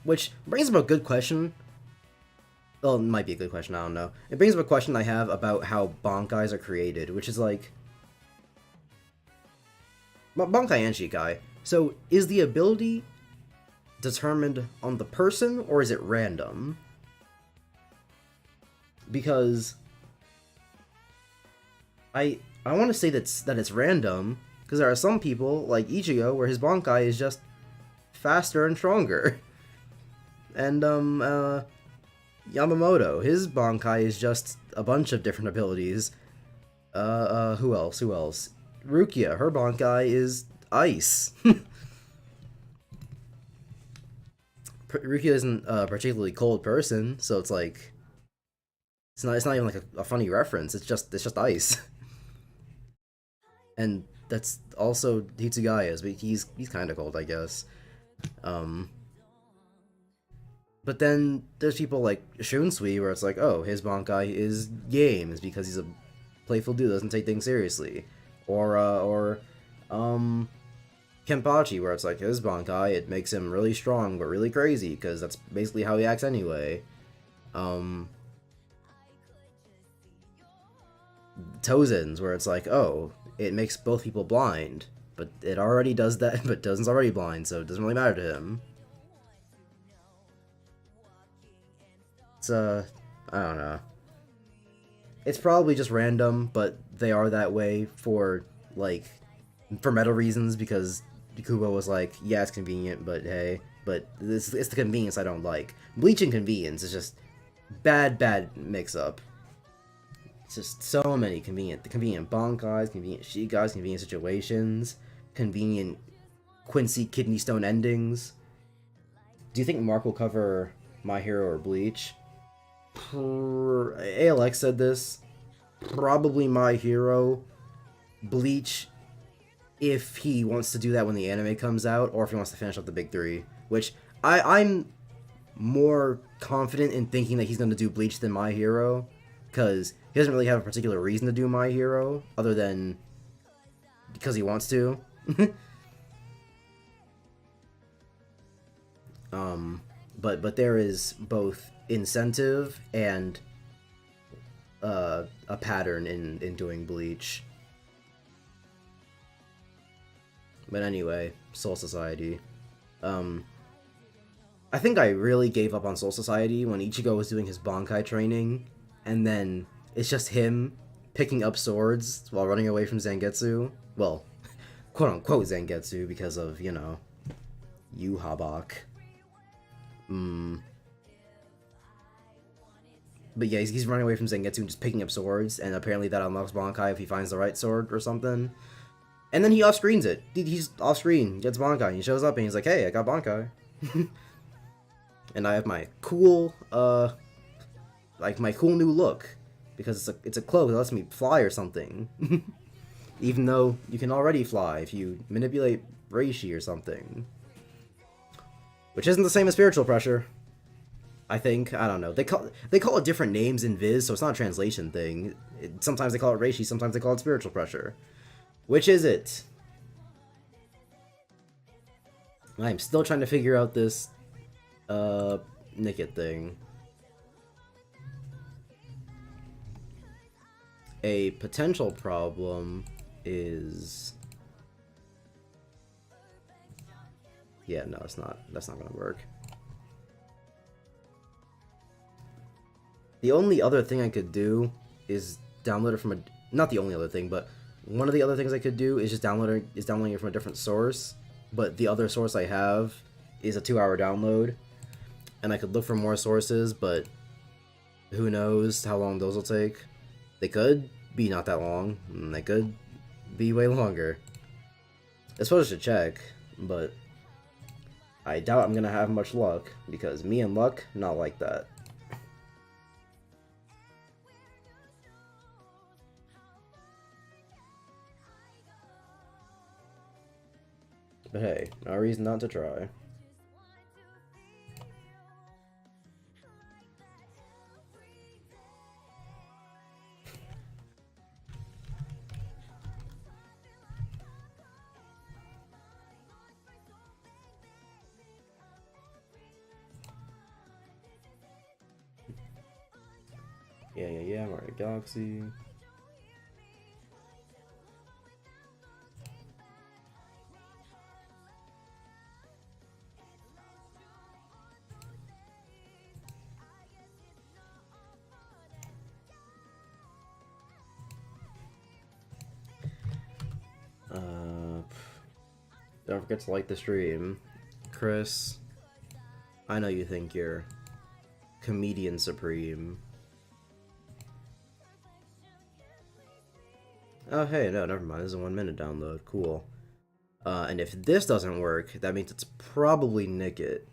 Which brings up a good question. Well, it might be a good question, I don't know. It brings up a question I have about how Bankais are created, which is like... Bankai and Shikai. So, is the ability determined on the person, or is it random? Because I want to say that it's random, because there are some people, like Ichigo, where his Bankai is just faster and stronger. And, Yamamoto, his Bankai is just a bunch of different abilities. Who else? Rukia, her Bankai is ice. Rukia isn't a particularly cold person, so it's like it's not even like a funny reference. It's just ice. And that's also Hitsugaya's, but he's kind of cold, I guess. But then there's people like Shunsui, where it's like, oh, his Bankai is games because he's a playful dude, doesn't take things seriously. Or Kenpachi, where it's like his Bankai, it makes him really strong but really crazy, because that's basically how he acts anyway. Tozen's, where it's like, oh, it makes both people blind, but it already does that, but Tozen's already blind, so it doesn't really matter to him. It's, I don't know. It's probably just random, but they are that way for, like, for meta reasons, because Kubo was like, yeah, it's convenient, but hey, but it's the convenience I don't like. Bleach and convenience is just bad mix-up. It's just so many convenient Bankais, convenient Shikais, convenient situations, convenient Quincy Kidney Stone endings. Do you think Mark will cover My Hero or Bleach. ALX said this. Probably My Hero. Bleach, if he wants to do that when the anime comes out, or if he wants to finish up the big three. Which, I'm more confident in thinking that he's going to do Bleach than My Hero. Because he doesn't really have a particular reason to do My Hero, other than because he wants to. But there is both incentive and a pattern in doing Bleach. But anyway, Soul Society. I think I really gave up on Soul Society when Ichigo was doing his Bankai training, and then it's just him picking up swords while running away from Zangetsu. Well, quote-unquote Zangetsu, because of, you know, Yhwach. But yeah, he's running away from Zangetsu and just picking up swords, and apparently that unlocks Bankai if he finds the right sword or something. And then he off-screens it. He's off-screen, gets Bankai, and he shows up and he's like, hey, I got Bankai. And I have my cool, like my cool new look. Because it's a cloak that lets me fly or something. Even though you can already fly if you manipulate Reishi or something. Which isn't the same as spiritual pressure. I think. I don't know. They call it different names in Viz, so it's not a translation thing. Sometimes they call it Reishi, sometimes they call it spiritual pressure. Which is it? I'm still trying to figure out this Nicket thing. A potential problem is... Yeah, no, it's not. That's not gonna work. The only other thing I could do is download it from a... Not the only other thing, but one of the other things I could do is just downloading it from a different source. But the other source I have is a 2-hour download. And I could look for more sources, but who knows how long those will take. They could be not that long, and they could be way longer. I suppose I should check, but I doubt I'm gonna have much luck, because me and luck, not like that. But hey, no reason not to try. Yeah, Mario Galaxy. Don't forget to like the stream. Chris, I know you think you're comedian supreme. Oh, hey, no, never mind. This is a 1-minute download. Cool. And if this doesn't work, that means it's probably Nicket.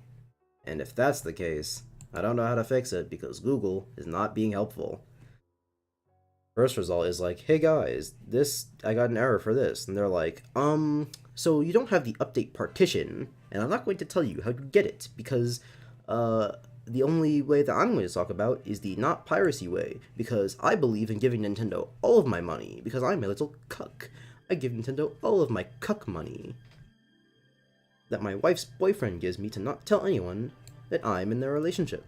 And if that's the case, I don't know how to fix it because Google is not being helpful. First result is like, hey guys, I got an error for this. And they're like, so you don't have the update partition, and I'm not going to tell you how to get it, because, the only way that I'm going to talk about is the not piracy way, because I believe in giving Nintendo all of my money, because I'm a little cuck. I give Nintendo all of my cuck money that my wife's boyfriend gives me to not tell anyone that I'm in their relationship.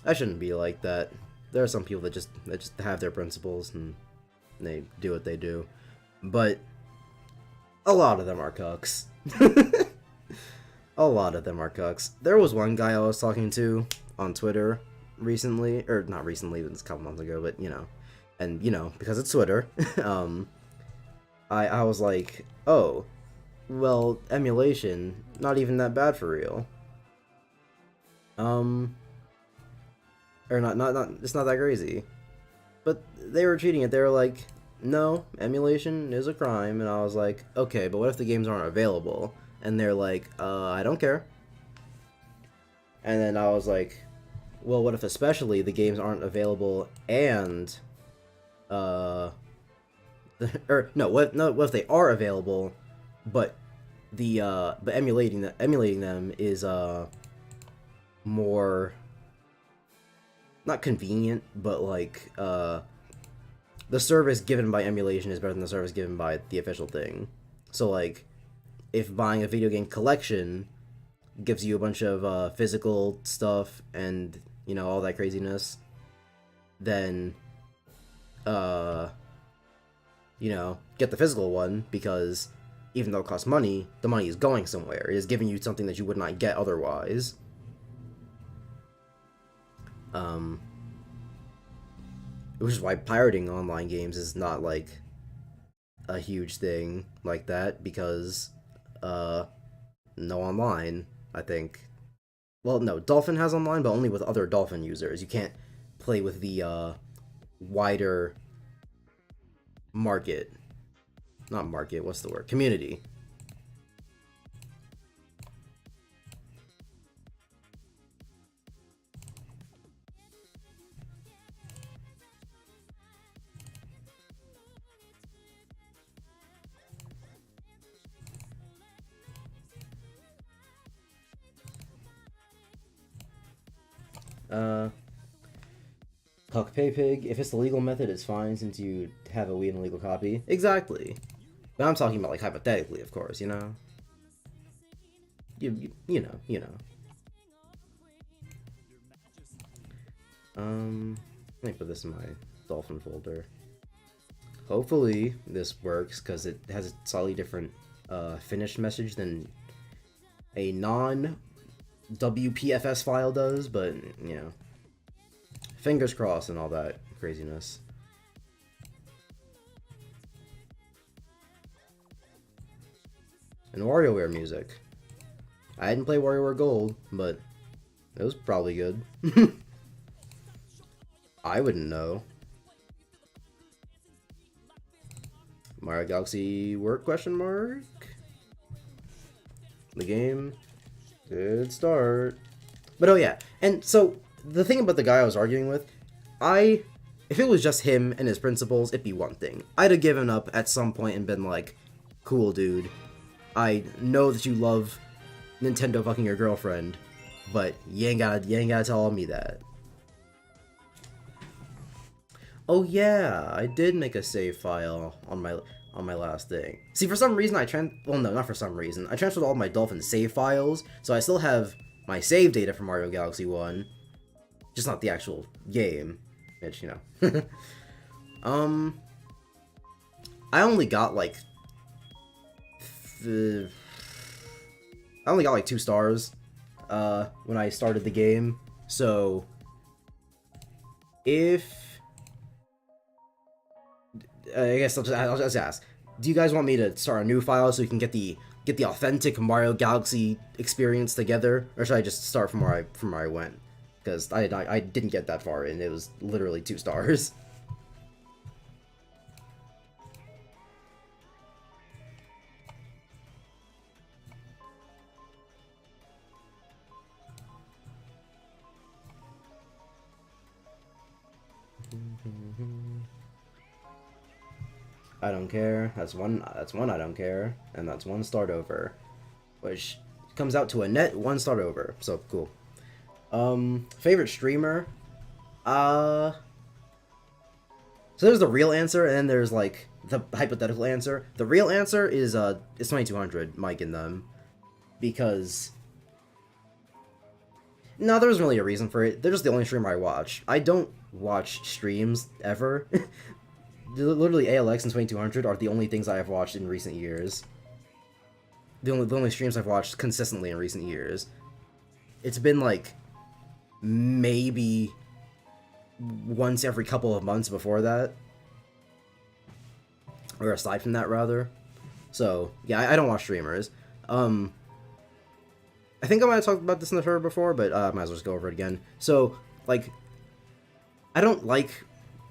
I shouldn't be like that. There are some people that just have their principles and they do what they do. But a lot of them are cucks. A lot of them are cucks. There was one guy I was talking to on Twitter recently, or not recently, it was a couple months ago, but you know. And you know, because it's Twitter, I was like, oh, well, emulation, not even that bad for real. Or not, it's not that crazy. But they were treating it, they were like, no, emulation is a crime, and I was like, okay, but what if the games aren't available? And they're like, I don't care. And then I was like, well, what if especially the games aren't available and, or no, what if they are available, but but emulating them is more, not convenient, but like the service given by emulation is better than the service given by the official thing. So like, if buying a video game collection gives you a bunch of physical stuff and all that craziness, then get the physical one, because even though it costs money, the money is going somewhere. It is giving you something that you would not get otherwise. Which is why pirating online games is not like a huge thing like that, because no online, I think. Well, no, Dolphin has online, but only with other Dolphin users. You can't play with the wider market. Not market, what's the word? Community. Huck Pay Pig, if it's the legal method, it's fine since you have a Wii and a legal copy. Exactly. But I'm talking about, like, hypothetically, of course, You know. Let me put this in my Dolphin folder. Hopefully this works, because it has a slightly different finished message than a non-WPFS file does, but, fingers crossed and all that craziness. And WarioWare music. I hadn't played WarioWare Gold, but it was probably good. I wouldn't know. Mario Galaxy work, question mark? The game did start. But oh yeah, and so the thing about the guy I was arguing with, if it was just him and his principles, it'd be one thing. I'd have given up at some point and been like, cool dude, I know that you love Nintendo fucking your girlfriend, but you ain't gotta tell me that. Oh yeah, I did make a save file on my last thing. See, for some reason I not for some reason. I transferred all my Dolphin save files, so I still have my save data from Mario Galaxy 1, just not the actual game, which, I only got like I only got like 2 stars when I started the game, so if I guess I'll just ask, do you guys want me to start a new file so you can get the authentic Mario Galaxy experience together, or should I just start from where I went? Because I didn't get that far, and it was literally 2 stars. I don't care. That's one I don't care, and that's 1 start over, which comes out to a net 1 start over. So cool. Favorite streamer? So there's the real answer, and then there's like the hypothetical answer. The real answer is 2200, Mike and them, because no, there wasn't really a reason for it. They're just the only streamer I watch. I don't watch streams ever. Literally, ALX and 2200 are the only things I have watched in recent years. The only streams I've watched consistently in recent years. It's been like maybe once every couple of months before that, or aside from that, rather. So yeah, I don't watch streamers. I think I might have talked about this in the server before, but I might as well just go over it again. So like, I don't like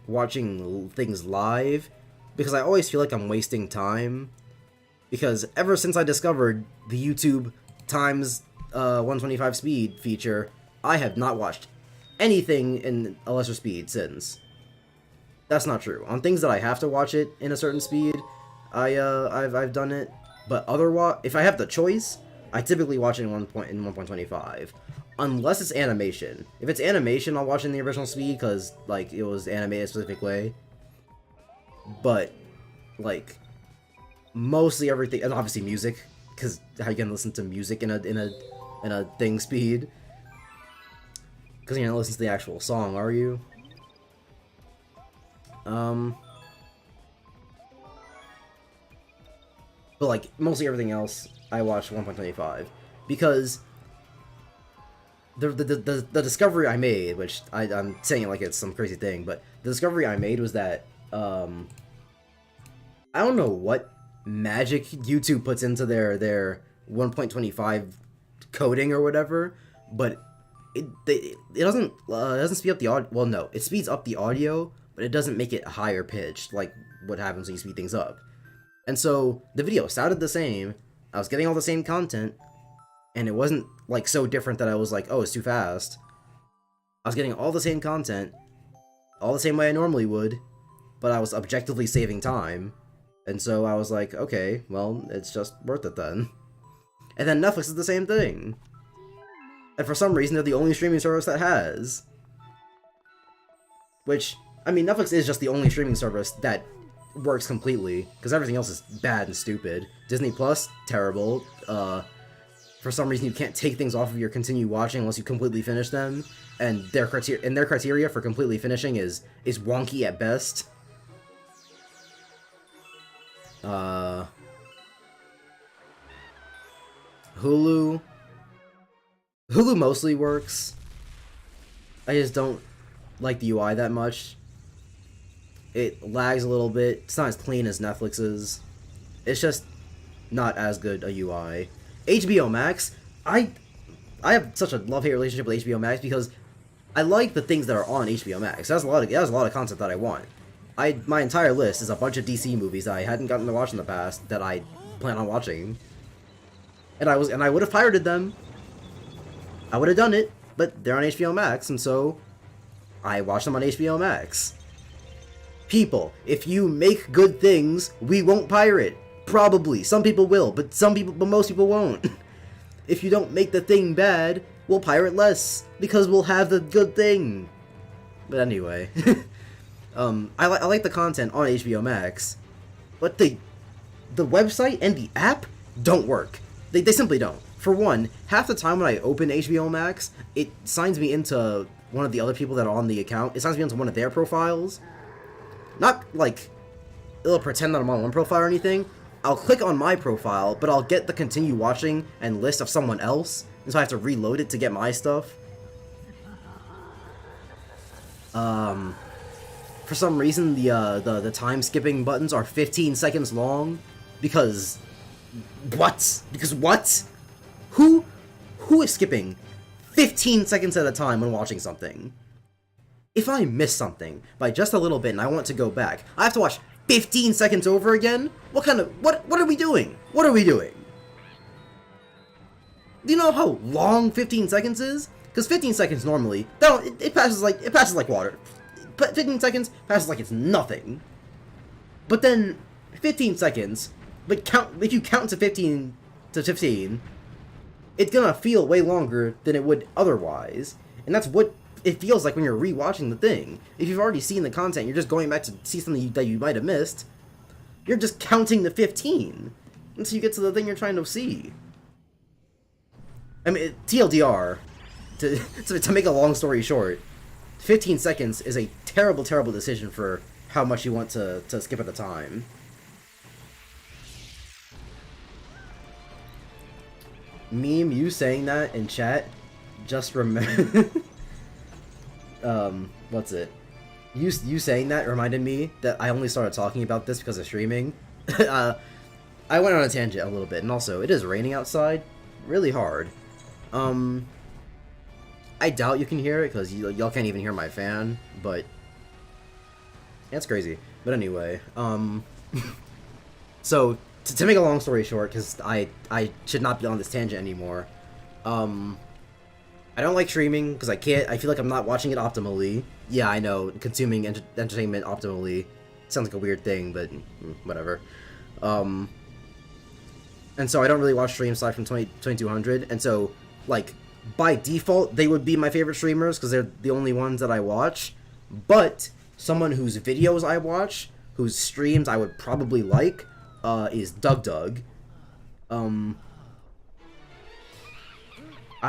watching things live because I always feel like I'm wasting time. because ever since I discovered the YouTube times 125 speed feature, I have not watched anything in a lesser speed since. That's not true. On things that I have to watch it in a certain speed, I've done it. But otherwise, if I have the choice, I typically watch it in 1.25, unless it's animation. If it's animation, I'll watch it in the original speed because like it was animated a specific way. But like mostly everything, and obviously music, because how you can listen to music in a thing speed? Because you're gonna listen to the actual song, are you? But like mostly everything else, I watch 1.25 because the discovery I made, which I'm saying it like it's some crazy thing, but the discovery I made was that I don't know what magic YouTube puts into their 1.25 coding or whatever, but it doesn't speed up the audio. Well, no, it speeds up the audio, but it doesn't make it higher pitched like what happens when you speed things up. And so the video sounded the same. I was getting all the same content, and it wasn't like so different that I was like, oh, it's too fast. I was getting all the same content, all the same way I normally would, but I was objectively saving time. And so I was like, okay, well, it's just worth it then. And then Netflix is the same thing. And for some reason, they're the only streaming service that has. Which, I mean, Netflix is just the only streaming service that works completely, because everything else is bad and stupid. Disney Plus, terrible. For some reason, you can't take things off of your continue watching unless you completely finish them, and their criteria for completely finishing is wonky at best. Hulu mostly works. I just don't like the UI that much. It lags a little bit. It's not as clean as Netflix's. It's just not as good a UI. HBO Max, I have such a love-hate relationship with HBO Max because I like the things that are on HBO Max. It has a lot of content that I want. My entire list is a bunch of DC movies that I hadn't gotten to watch in the past that I plan on watching. And I would have pirated them. I would have done it, but they're on HBO Max, and so I watch them on HBO Max. People, if you make good things, we won't pirate. Probably. Some people will, but most people won't. If you don't make the thing bad, we'll pirate less, because we'll have the good thing. But anyway, I like the content on HBO Max, but the website and the app don't work. They simply don't. For one, half the time when I open HBO Max, it signs me into one of the other people that are on the account. It signs me into one of their profiles. Not like it'll pretend that I'm on one profile or anything. I'll click on my profile, but I'll get the continue watching and list of someone else, and so I have to reload it to get my stuff. For some reason, the time skipping buttons are 15 seconds long, because what? Because what? Who is skipping 15 seconds at a time when watching something? If I miss something by just a little bit and I want to go back, I have to watch 15 seconds over again? What are we doing? What are we doing? Do you know how long 15 seconds is? Because 15 seconds normally, it passes like water. 15 seconds passes like it's nothing. But then 15 seconds, if you count to 15, it's gonna feel way longer than it would otherwise. And that's what it feels like when you're rewatching the thing. If you've already seen the content, you're just going back to see something that you might have missed. You're just counting the 15 until you get to the thing you're trying to see. I mean, TLDR, to make a long story short, 15 seconds is a terrible, terrible decision for how much you want to skip at the time. Meme, you saying that in chat, just remember... what's it? You saying that reminded me that I only started talking about this because of streaming. I went on a tangent a little bit, and also, it is raining outside really hard. I doubt you can hear it, because y'all can't even hear my fan, but... yeah, it's crazy. But anyway, so, to make a long story short, because I should not be on this tangent anymore. I don't like streaming because I can't. I feel like I'm not watching it optimally. Yeah, I know, consuming entertainment optimally sounds like a weird thing, but whatever. And so I don't really watch streams aside from 2200, and so like by default they would be my favorite streamers because they're the only ones that I watch. But someone whose videos I watch, whose streams I would probably like, is Doug. I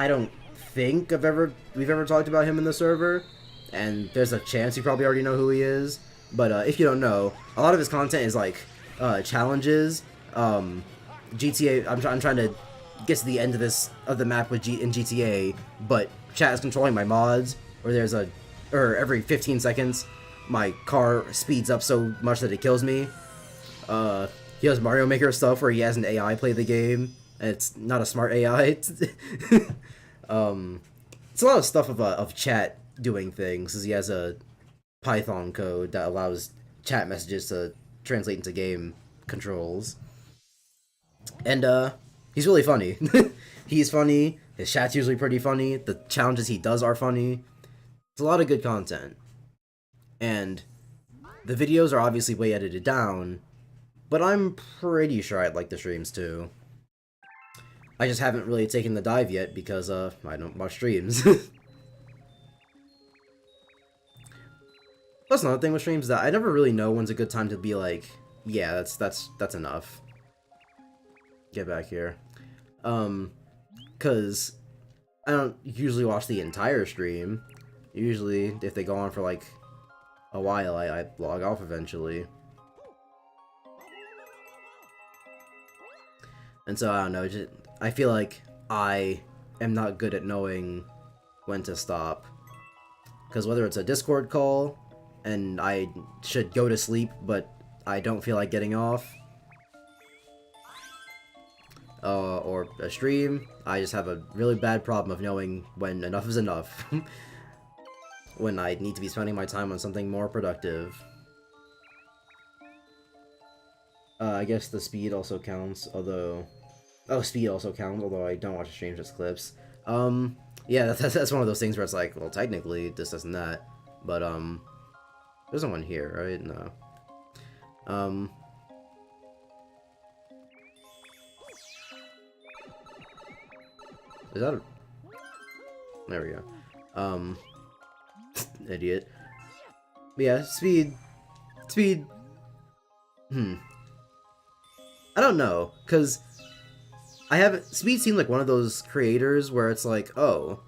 don't think we've ever talked about him in the server, and there's a chance you probably already know who he is. But if you don't know, a lot of his content is like challenges. GTA. I'm trying to get to the end of the map with in GTA, but chat is controlling my mods. Or every 15 seconds, my car speeds up so much that it kills me. He does Mario Maker stuff where he has an AI play the game, and it's not a smart AI. It's a lot of stuff of chat doing things, because he has a Python code that allows chat messages to translate into game controls. And he's really funny. He's funny. His chat's usually pretty funny. The challenges he does are funny. It's a lot of good content. And the videos are obviously way edited down, but I'm pretty sure I'd like the streams too. I just haven't really taken the dive yet because I don't watch streams. That's another thing with streams, that I never really know when's a good time to be like, yeah, that's enough. Get back here. Cause I don't usually watch the entire stream. Usually, if they go on for like a while, I log off eventually. And so I don't know, I feel like I am not good at knowing when to stop. Because whether it's a Discord call and I should go to sleep, but I don't feel like getting off, or a stream, I just have a really bad problem of knowing when enough is enough. When I need to be spending my time on something more productive. I guess the speed also counts, although... Oh, speed also counts, although I don't watch the streams, just clips. Yeah, that's one of those things where it's like, well, technically, this isn't that. But, there's no one here, right? No. Is that a... There we go. Idiot. But yeah, speed. I don't know, because Speed seemed like one of those creators where it's like, oh,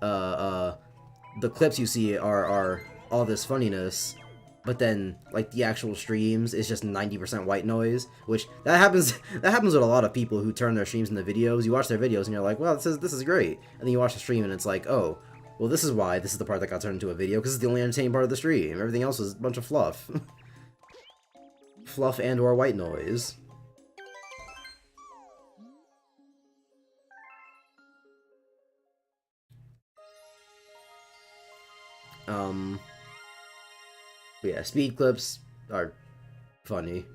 the clips you see are all this funniness, but then, like, the actual streams is just 90% white noise, which, that happens with a lot of people who turn their streams into videos. You watch their videos and you're like, well, this is great, and then you watch the stream and it's like, oh, well, this is why this is the part that got turned into a video, because it's the only entertaining part of the stream. Everything else is a bunch of fluff. Fluff and or white noise. But yeah, speed clips are funny.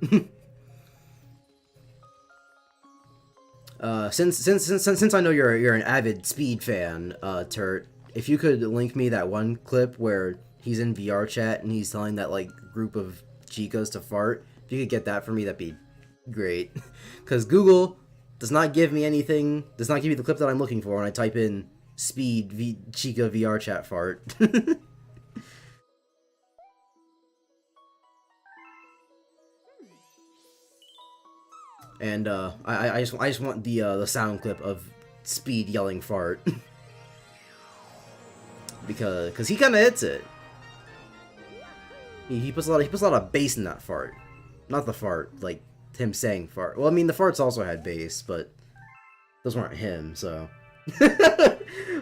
Since I know you're an avid Speed fan, Turt, if you could link me that one clip where he's in VR chat and he's telling that like group of chicas to fart, if you could get that for me, that'd be great. Because Google does not give me anything, does not give me the clip that I'm looking for when I type in Speed Chica VR chat fart. And I just want the sound clip of Speed yelling fart. because he kind of hits it. He puts a lot of bass in that fart. Not the fart, like him saying fart. Well, I mean the farts also had bass, but those weren't him, so.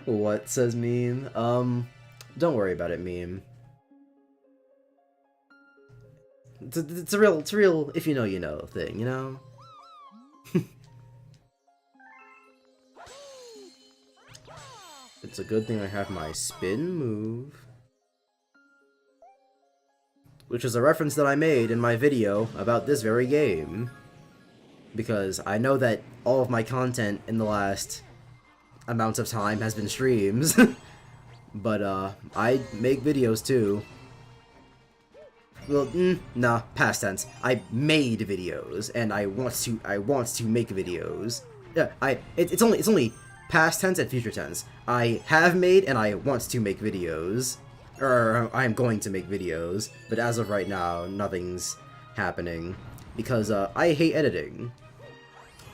What, says meme? Don't worry about it, meme. It's a real if you know you know thing, you know? It's a good thing I have my spin move. which is a reference that I made in my video about this very game. Because I know that all of my content in the last amount of time has been streams. But, I make videos too. Well, nah, past tense. I made videos, and I want to make videos. Yeah, it's only past tense and future tense. I have made, and I want to make videos. Or, I'm going to make videos. But as of right now, nothing's happening. Because, I hate editing.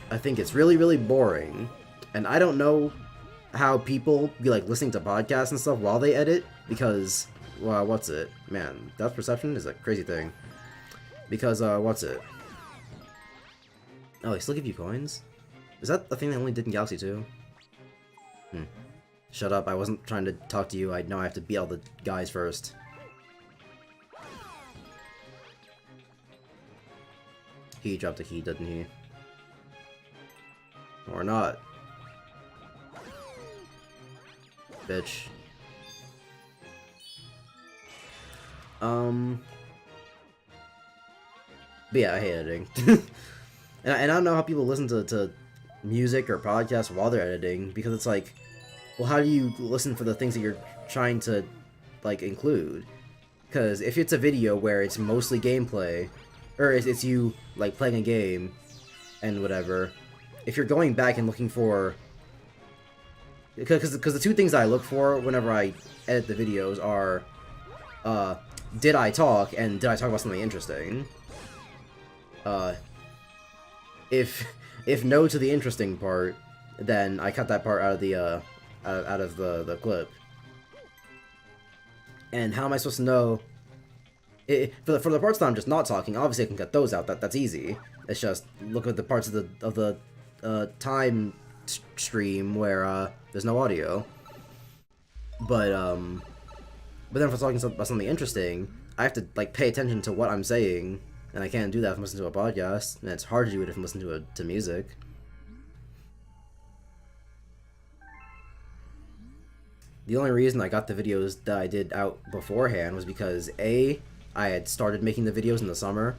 I think it's really, really boring. And I don't know how people be, like, listening to podcasts and stuff while they edit. Because, well, what's it? Man, depth perception is a crazy thing. Because, what's it? Oh, they still give you coins? Is that a thing they only did in Galaxy 2? Shut up, I wasn't trying to talk to you. I know I have to beat all the guys first. He dropped a key, didn't he? Or not. Bitch. But yeah, I hate editing. and I don't know how people listen to music or podcasts while they're editing, because it's like, well, how do you listen for the things that you're trying to, like, include? Because if it's a video where it's mostly gameplay, or it's you, like, playing a game, and whatever, if you're going back and looking for... Because the two things I look for whenever I edit the videos are, did I talk, and did I talk about something interesting? If no to the interesting part, then I cut that part out of the, out of the clip. And how am I supposed to know? For the parts that I'm just not talking, obviously I can cut those out. That's easy. It's just look at the parts of the time stream where there's no audio. But then if I'm talking about something interesting, I have to, like, pay attention to what I'm saying, and I can't do that if I'm listening to a podcast, and it's hard to do it if I'm listening to music. The only reason I got the videos that I did out beforehand was because I had started making the videos in the summer,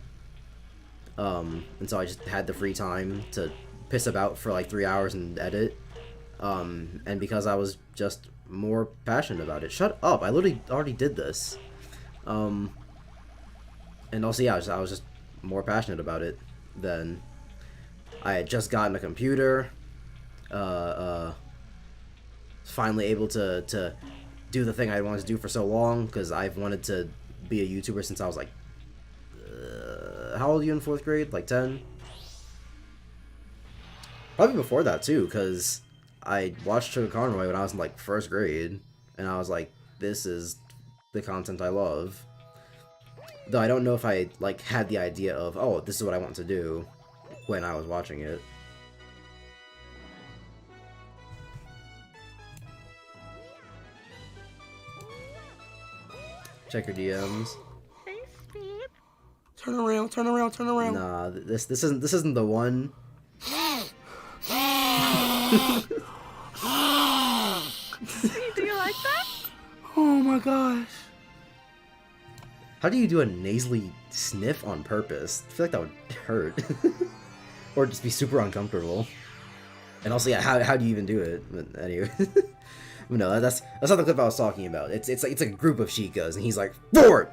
and so I just had the free time to piss about for like 3 hours and edit, and because I was just more passionate about it. Shut up! I literally already did this, and also yeah, I was just more passionate about it than I had just gotten a computer. Finally able to do the thing I wanted to do for so long, because I've wanted to be a YouTuber since I was like, how old are you in 4th grade? Like 10? Probably before that too, because I watched Sugar Conroy when I was in like 1st grade, and I was like, this is the content I love. Though I don't know if I like had the idea of, oh, this is what I want to do when I was watching it. Check your DMs. Hey, Speed. Turn around, turn around, turn around. Nah, this isn't the one. Do you like that? Oh my gosh. How do you do a nasally sniff on purpose? I feel like that would hurt. Or just be super uncomfortable. And also, yeah, how do you even do it? But anyway. No, that's not the clip I was talking about. It's like a group of Sheikas, and he's like, fort!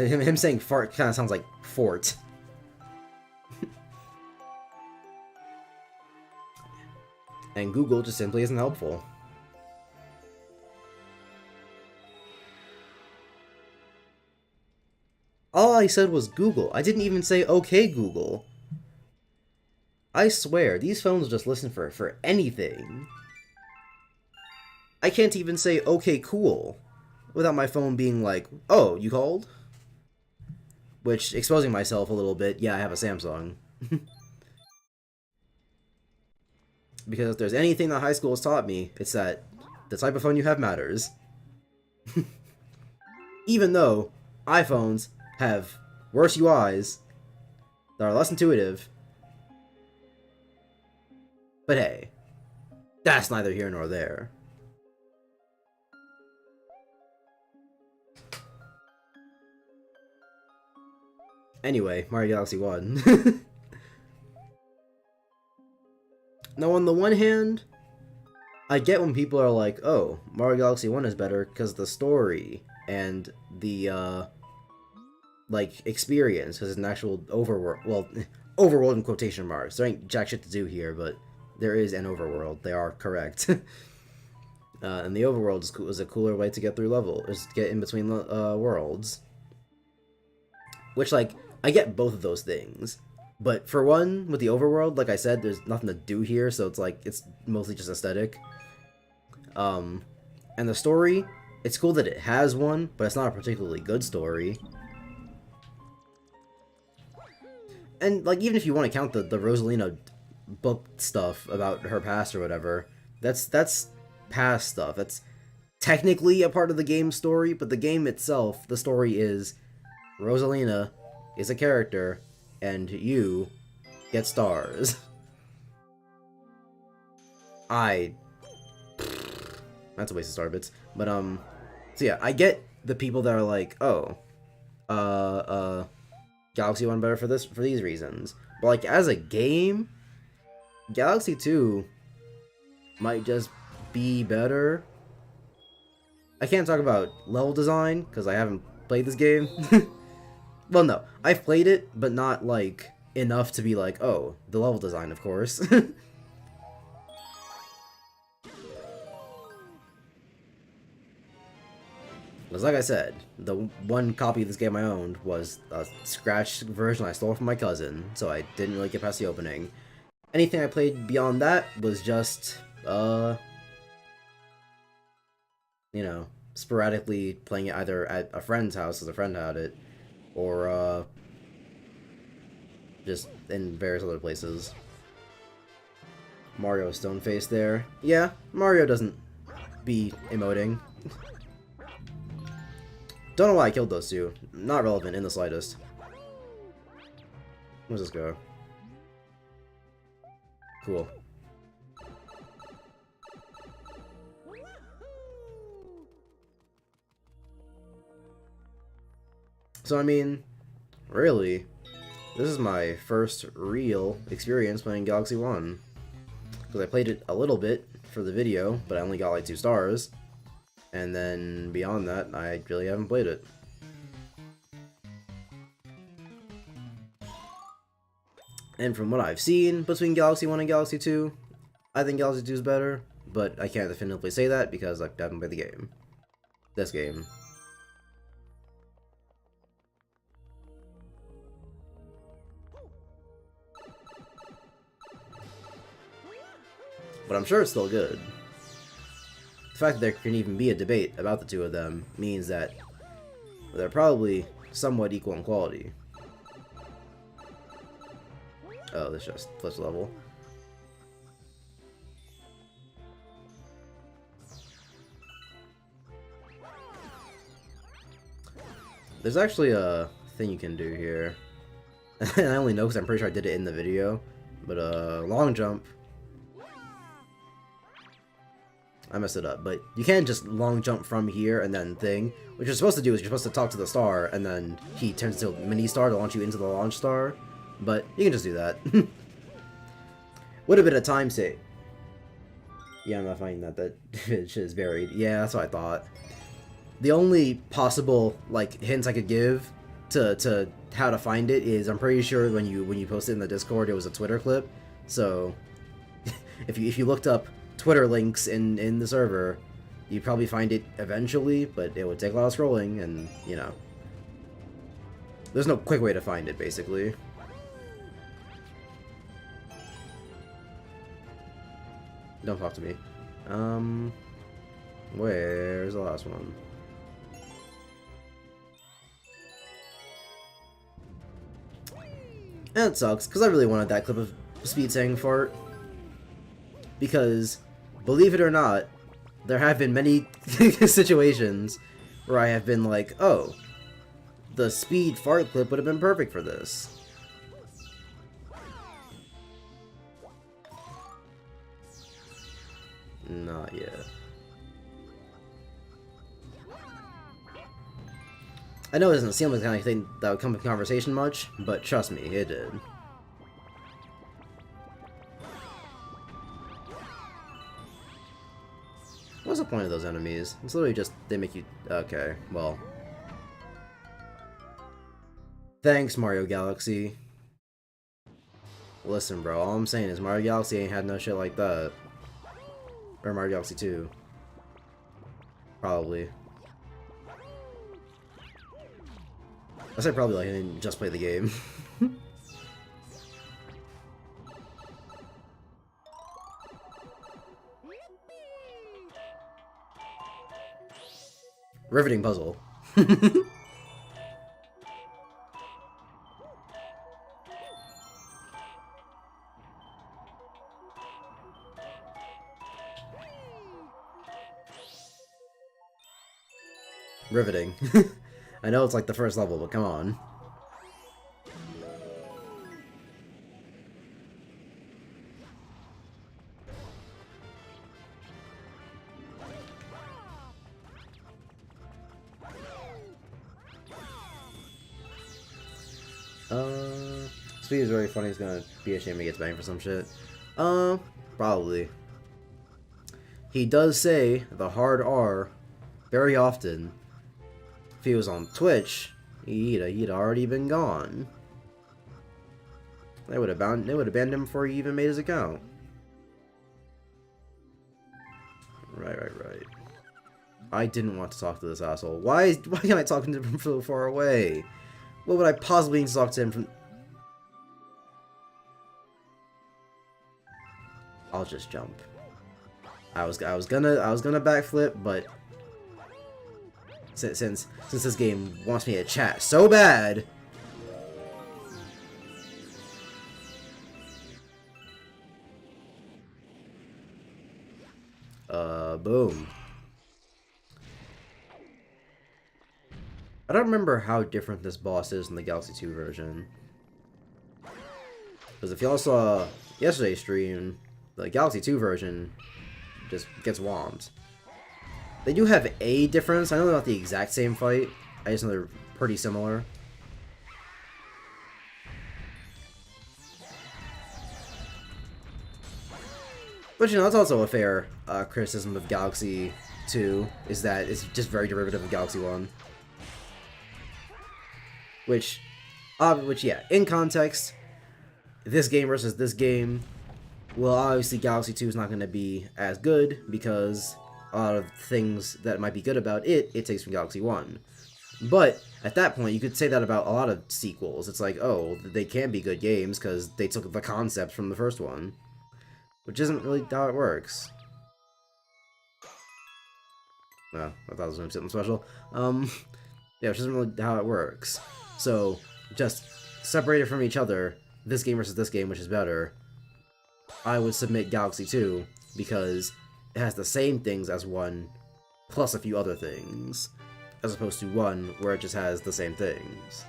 him saying fart kind of sounds like fort. And Google just simply isn't helpful. All I said was Google. I didn't even say okay Google. I swear, these phones just listen for anything. I can't even say okay cool without my phone being like, oh, you called? Which, exposing myself a little bit, yeah, I have a Samsung. Because if there's anything that high school has taught me, it's that the type of phone you have matters. Even though iPhones have worse UIs that are less intuitive. But hey, that's neither here nor there. Anyway, Mario Galaxy 1. Now, on the one hand, I get when people are like, oh, Mario Galaxy 1 is better because the story and the, like, experience, because it's an actual overworld. Well, overworld in quotation marks. There ain't jack shit to do here, but there is an overworld. They are correct. And the overworld is a cooler way to get through level, is to get in between worlds. Which, like, I get both of those things. But for one, with the overworld, like I said, there's nothing to do here, so it's like, it's mostly just aesthetic. And the story, it's cool that it has one, but it's not a particularly good story. And, like, even if you want to count the Rosalina book stuff about her past or whatever, that's past stuff. That's technically a part of the game story, but the game itself, the story is Rosalina is a character, and you get stars. That's a waste of star bits. But, so yeah, I get the people that are like, oh, Galaxy 1 better for these reasons. But, like, as a game, Galaxy 2 might just be better. I can't talk about level design, because I haven't played this game. Well, no, I've played it, but not, like, enough to be like, oh, the level design, of course. Because, like I said, the one copy of this game I owned was a scratched version I stole from my cousin, so I didn't really get past the opening. Anything I played beyond that was just, you know, sporadically playing it either at a friend's house, as a friend had it, or, just in various other places. Mario stone-faced there. Yeah, Mario doesn't be emoting. Don't know why I killed those two. Not relevant in the slightest. Where's this go? Cool. So, I mean, really, this is my first real experience playing Galaxy 1. Because I played it a little bit for the video, but I only got like 2 stars. And then beyond that, I really haven't played it. And from what I've seen between Galaxy 1 and Galaxy 2, I think Galaxy 2 is better, but I can't definitively say that because I haven't played the game. This game. But I'm sure it's still good. The fact that there can even be a debate about the two of them means that they're probably somewhat equal in quality. Oh, this just flips level. There's actually a thing you can do here. And I only know because I'm pretty sure I did it in the video. But, long jump. I messed it up, but you can't just long jump from here and then thing. What you're supposed to do is you're supposed to talk to the star, and then he turns into a mini star to launch you into the launch star. But you can just do that. Would have been a time save. Yeah, I'm not finding that shit is buried. Yeah, that's what I thought. The only possible like hints I could give to how to find it is I'm pretty sure when you post it in the Discord it was a Twitter clip. So if you looked up Twitter links in the server, you'd probably find it eventually, but it would take a lot of scrolling, and you know, there's no quick way to find it basically. Don't talk to me. Where's the last one? And it sucks, because I really wanted that clip of Speed saying fart. Because, believe it or not, there have been many situations where I have been like, oh, the Speed fart clip would have been perfect for this. Not yet. I know it doesn't seem like the kind of thing that would come in conversation much, but trust me, it did. What's the point of those enemies? It's literally just, they make you... Okay, well... Thanks, Mario Galaxy. Listen, bro, all I'm saying is Mario Galaxy ain't had no shit like that. Or Mario Galaxy 2. Probably. I say probably like I didn't just play the game. Riveting puzzle. Riveting. I know it's like the first level, but come on. Speed is very funny. It's gonna be a shame he gets banged for some shit. Probably. He does say the hard R very often. If he was on Twitch, he'd already been gone. They would have banned him before he even made his account. Right. I didn't want to talk to this asshole. Why can't I talk to him from so far away? What would I possibly need to talk to him from? I'll just jump. I was gonna backflip, but since this game wants me to chat so bad, boom. I don't remember how different this boss is in the Galaxy 2 version. Because if y'all saw yesterday's stream, the Galaxy 2 version just gets whomped. They do have a difference. I know they're not the exact same fight. I just know they're pretty similar. But you know, that's also a fair criticism of Galaxy 2, is that it's just very derivative of Galaxy 1. Which, yeah, in context, this game versus this game, well, obviously Galaxy 2 is not going to be as good, because a lot of things that might be good about it takes from Galaxy 1. But, at that point, you could say that about a lot of sequels. It's like, oh, they can be good games, because they took the concept from the first one. Which isn't really how it works. No, I thought it was going to be something special. Yeah, which isn't really how it works. So, just separated from each other, this game versus this game, which is better, I would submit Galaxy 2, because it has the same things as 1, plus a few other things, as opposed to 1, where it just has the same things.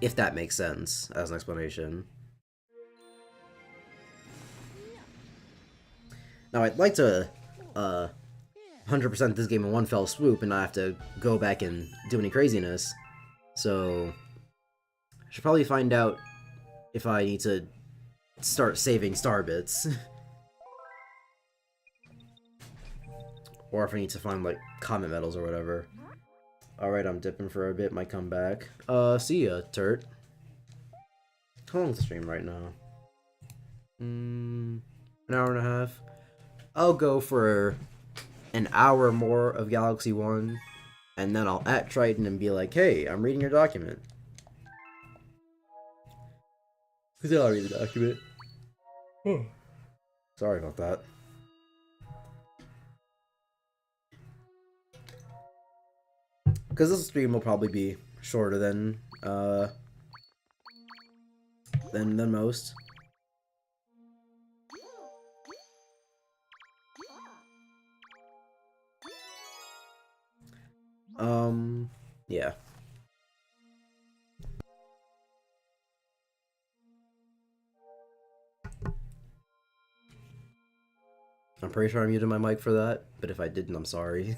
If that makes sense, as an explanation. Now, I'd like to, 100% this game in one fell swoop and not have to go back and do any craziness. So, I should probably find out if I need to start saving star bits. Or if I need to find, like, comet medals or whatever. Alright, I'm dipping for a bit, might come back. See ya, Turt. How long's the stream right now? An hour and a half. I'll go for an hour more of Galaxy 1, and then I'll at Tryton and be like, hey, I'm reading your document. Because I'll read the document. Sorry about that. Because this stream will probably be shorter than most. Yeah. I'm pretty sure I muted my mic for that, but if I didn't, I'm sorry.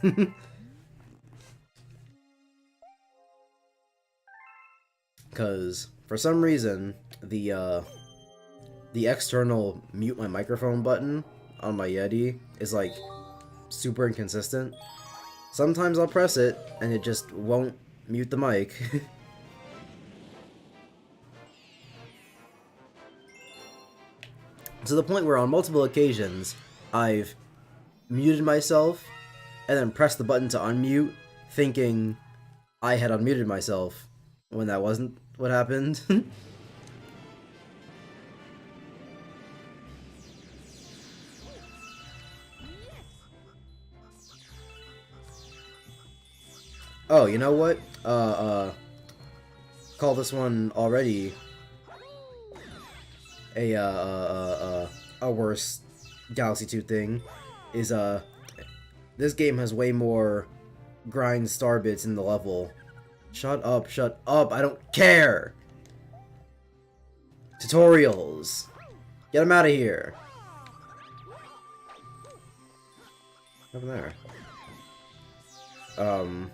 because for some reason the external mute my microphone button on my Yeti is like super inconsistent. Sometimes I'll press it and it just won't mute the mic. To the point where on multiple occasions I've muted myself and then pressed the button to unmute, thinking I had unmuted myself when that wasn't what happened. Oh, you know what? Call this one already a worse Galaxy 2 thing is, this game has way more grind star bits in the level. Shut up, I don't care! Tutorials! Get them out of here! What happened there?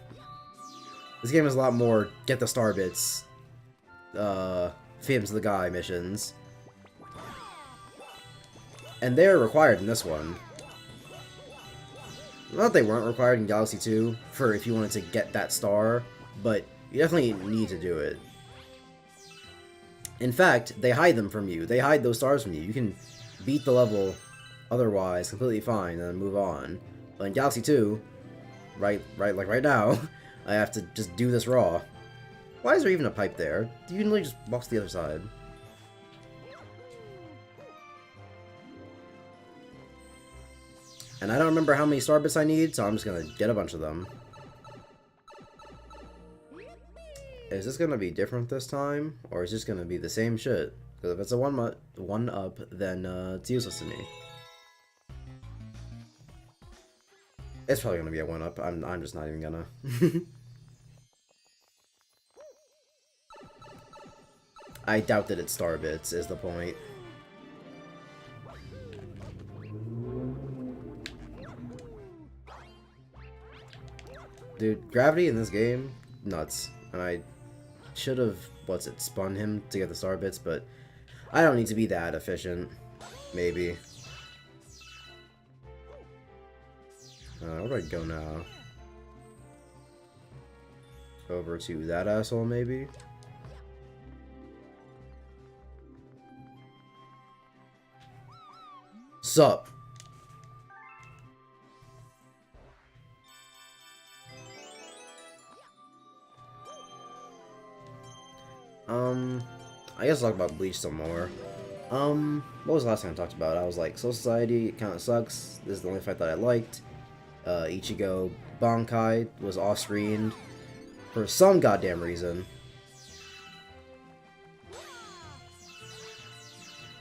This game has a lot more get the star bits, feed 'em to the guy missions. And they're required in this one. Not that they weren't required in Galaxy 2 for if you wanted to get that star, but you definitely need to do it. In fact, they hide them from you. They hide those stars from you. You can beat the level otherwise completely fine and then move on. But in Galaxy 2, like right now, I have to just do this raw. Why is there even a pipe there? You can literally just walk to the other side. And I don't remember how many star bits I need, so I'm just gonna get a bunch of them. Is this gonna be different this time, or is this gonna be the same shit? Because if it's a one up, then it's useless to me. It's probably gonna be a 1-up. I'm just not even gonna. I doubt that it's star bits is the point. Dude, gravity in this game, nuts. And I should have, spun him to get the star bits, but I don't need to be that efficient. Maybe. Where do I go now? Over to that asshole, maybe? Sup? I guess I'll talk about Bleach some more. What was the last thing I talked about? I was like, Soul Society kinda sucks. This is the only fight that I liked. Ichigo Bankai was off-screened for some goddamn reason.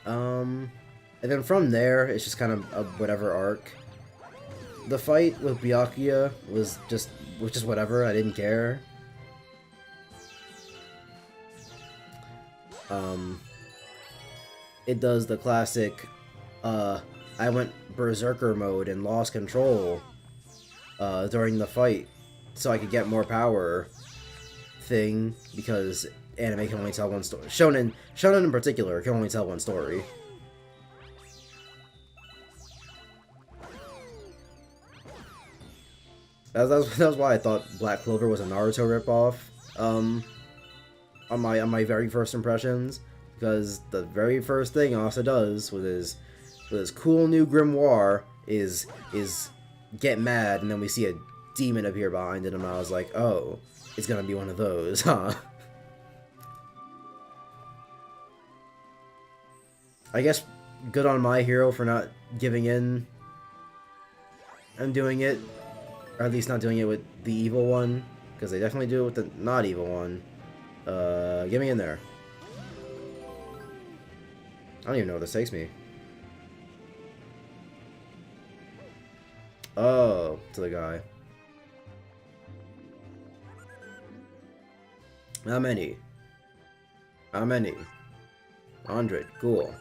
And then from there, it's just kind of a whatever arc. The fight with Byakuya was just whatever, I didn't care. It does the classic, I went berserker mode and lost control, during the fight, so I could get more power thing, because anime can only tell one story. Shonen in particular can only tell one story. That was why I thought Black Clover was a Naruto ripoff, on my very first impressions, because the very first thing Asa does with his cool new grimoire is get mad, and then we see a demon appear behind it, and I was like, oh, it's gonna be one of those, huh? I guess good on my hero for not giving in and doing it, or at least not doing it with the evil one, because they definitely do it with the not evil one. Get me in there. I don't even know where this takes me. Oh, to the guy. How many? 100. Cool.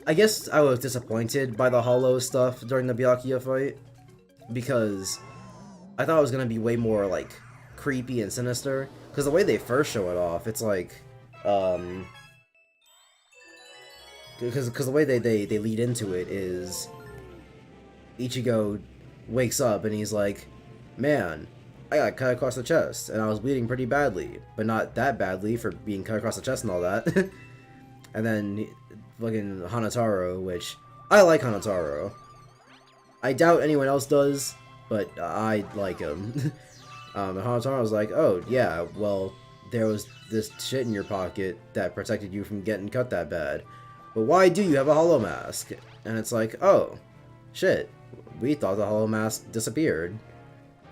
I guess I was disappointed by the hollow stuff during the Byakuya fight. because I thought it was gonna be way more like creepy and sinister. Because the way they first show it off, it's like, because the way they lead into it is Ichigo wakes up and he's like, man, I got cut across the chest and I was bleeding pretty badly, but not that badly for being cut across the chest and all that. And then fucking Hanataro, which I like Hanataro. I doubt anyone else does, but I like him. And Hanataro was like, oh yeah, well, there was this shit in your pocket that protected you from getting cut that bad. But why do you have a hollow mask? And it's like, oh, shit. We thought the hollow mask disappeared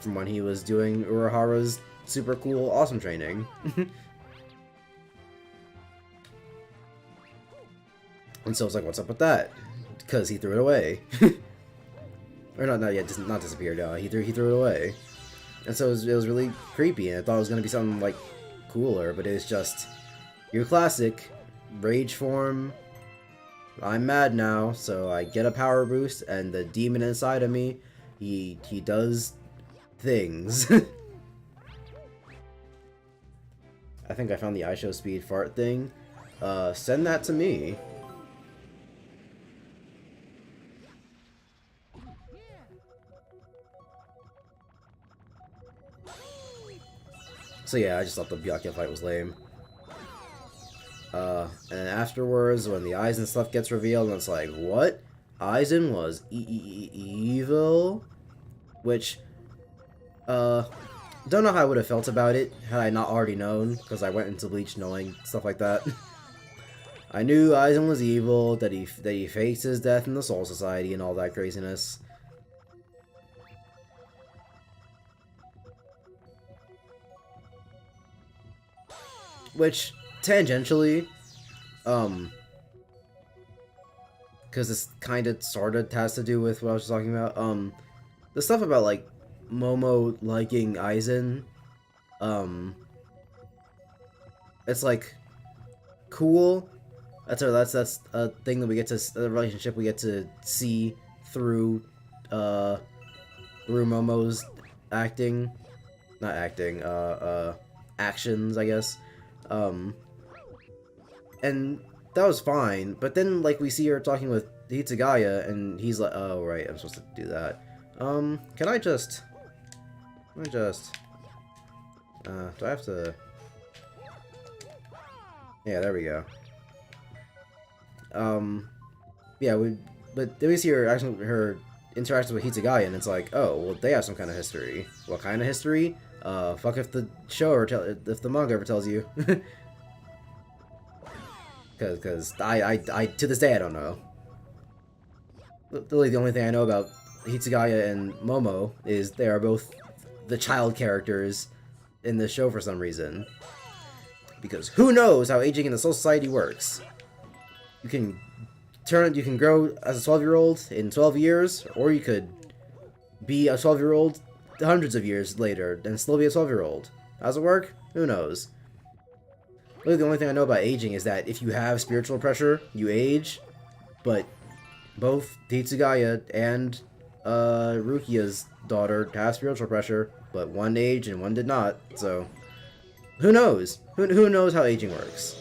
from when he was doing Urahara's super cool awesome training. And so it's like, what's up with that? Because he threw it away. Or not yet, not disappeared, he threw it away. And so it was really creepy, and I thought it was going to be something like cooler, but it's just your classic rage form. I'm mad now, so I get a power boost, and the demon inside of me, he does things. I think I found the iShow speed fart thing. Send that to me. So yeah, I just thought the Byakuya fight was lame. And afterwards, when the Aizen stuff gets revealed, and it's like, what? Aizen was evil? Which, don't know how I would have felt about it had I not already known, because I went into Bleach knowing stuff like that. I knew Aizen was evil, that he faked his death in the Soul Society and all that craziness. Which, tangentially, because this kind of sort of has to do with what I was talking about, the stuff about, like, Momo liking Aizen, it's, like, cool. That's a thing that we get to, a relationship we get to see through Momo's acting, not acting, actions, I guess. And that was fine, but then, like, we see her talking with Hitsugaya, and he's like, oh, right, I'm supposed to do that. Can I just... do I have to... Yeah, there we go. Yeah, but then we see her interactions with Hitsugaya, and it's like, oh, well, they have some kind of history. What kind of history? Fuck if the show if the manga ever tells you. Cause I to this day I don't know. Literally the only thing I know about Hitsugaya and Momo is they are both the child characters in this show for some reason. Because who knows how aging in the Soul Society works? You can grow as a 12-year-old in 12 years, or you could be a 12-year-old hundreds of years later and still be a 12-year-old. How's it work? Who knows? Really, the only thing I know about aging is that if you have spiritual pressure, you age, but both Hitsugaya and Rukia's daughter have spiritual pressure, but one aged and one did not, so who knows? Who knows how aging works?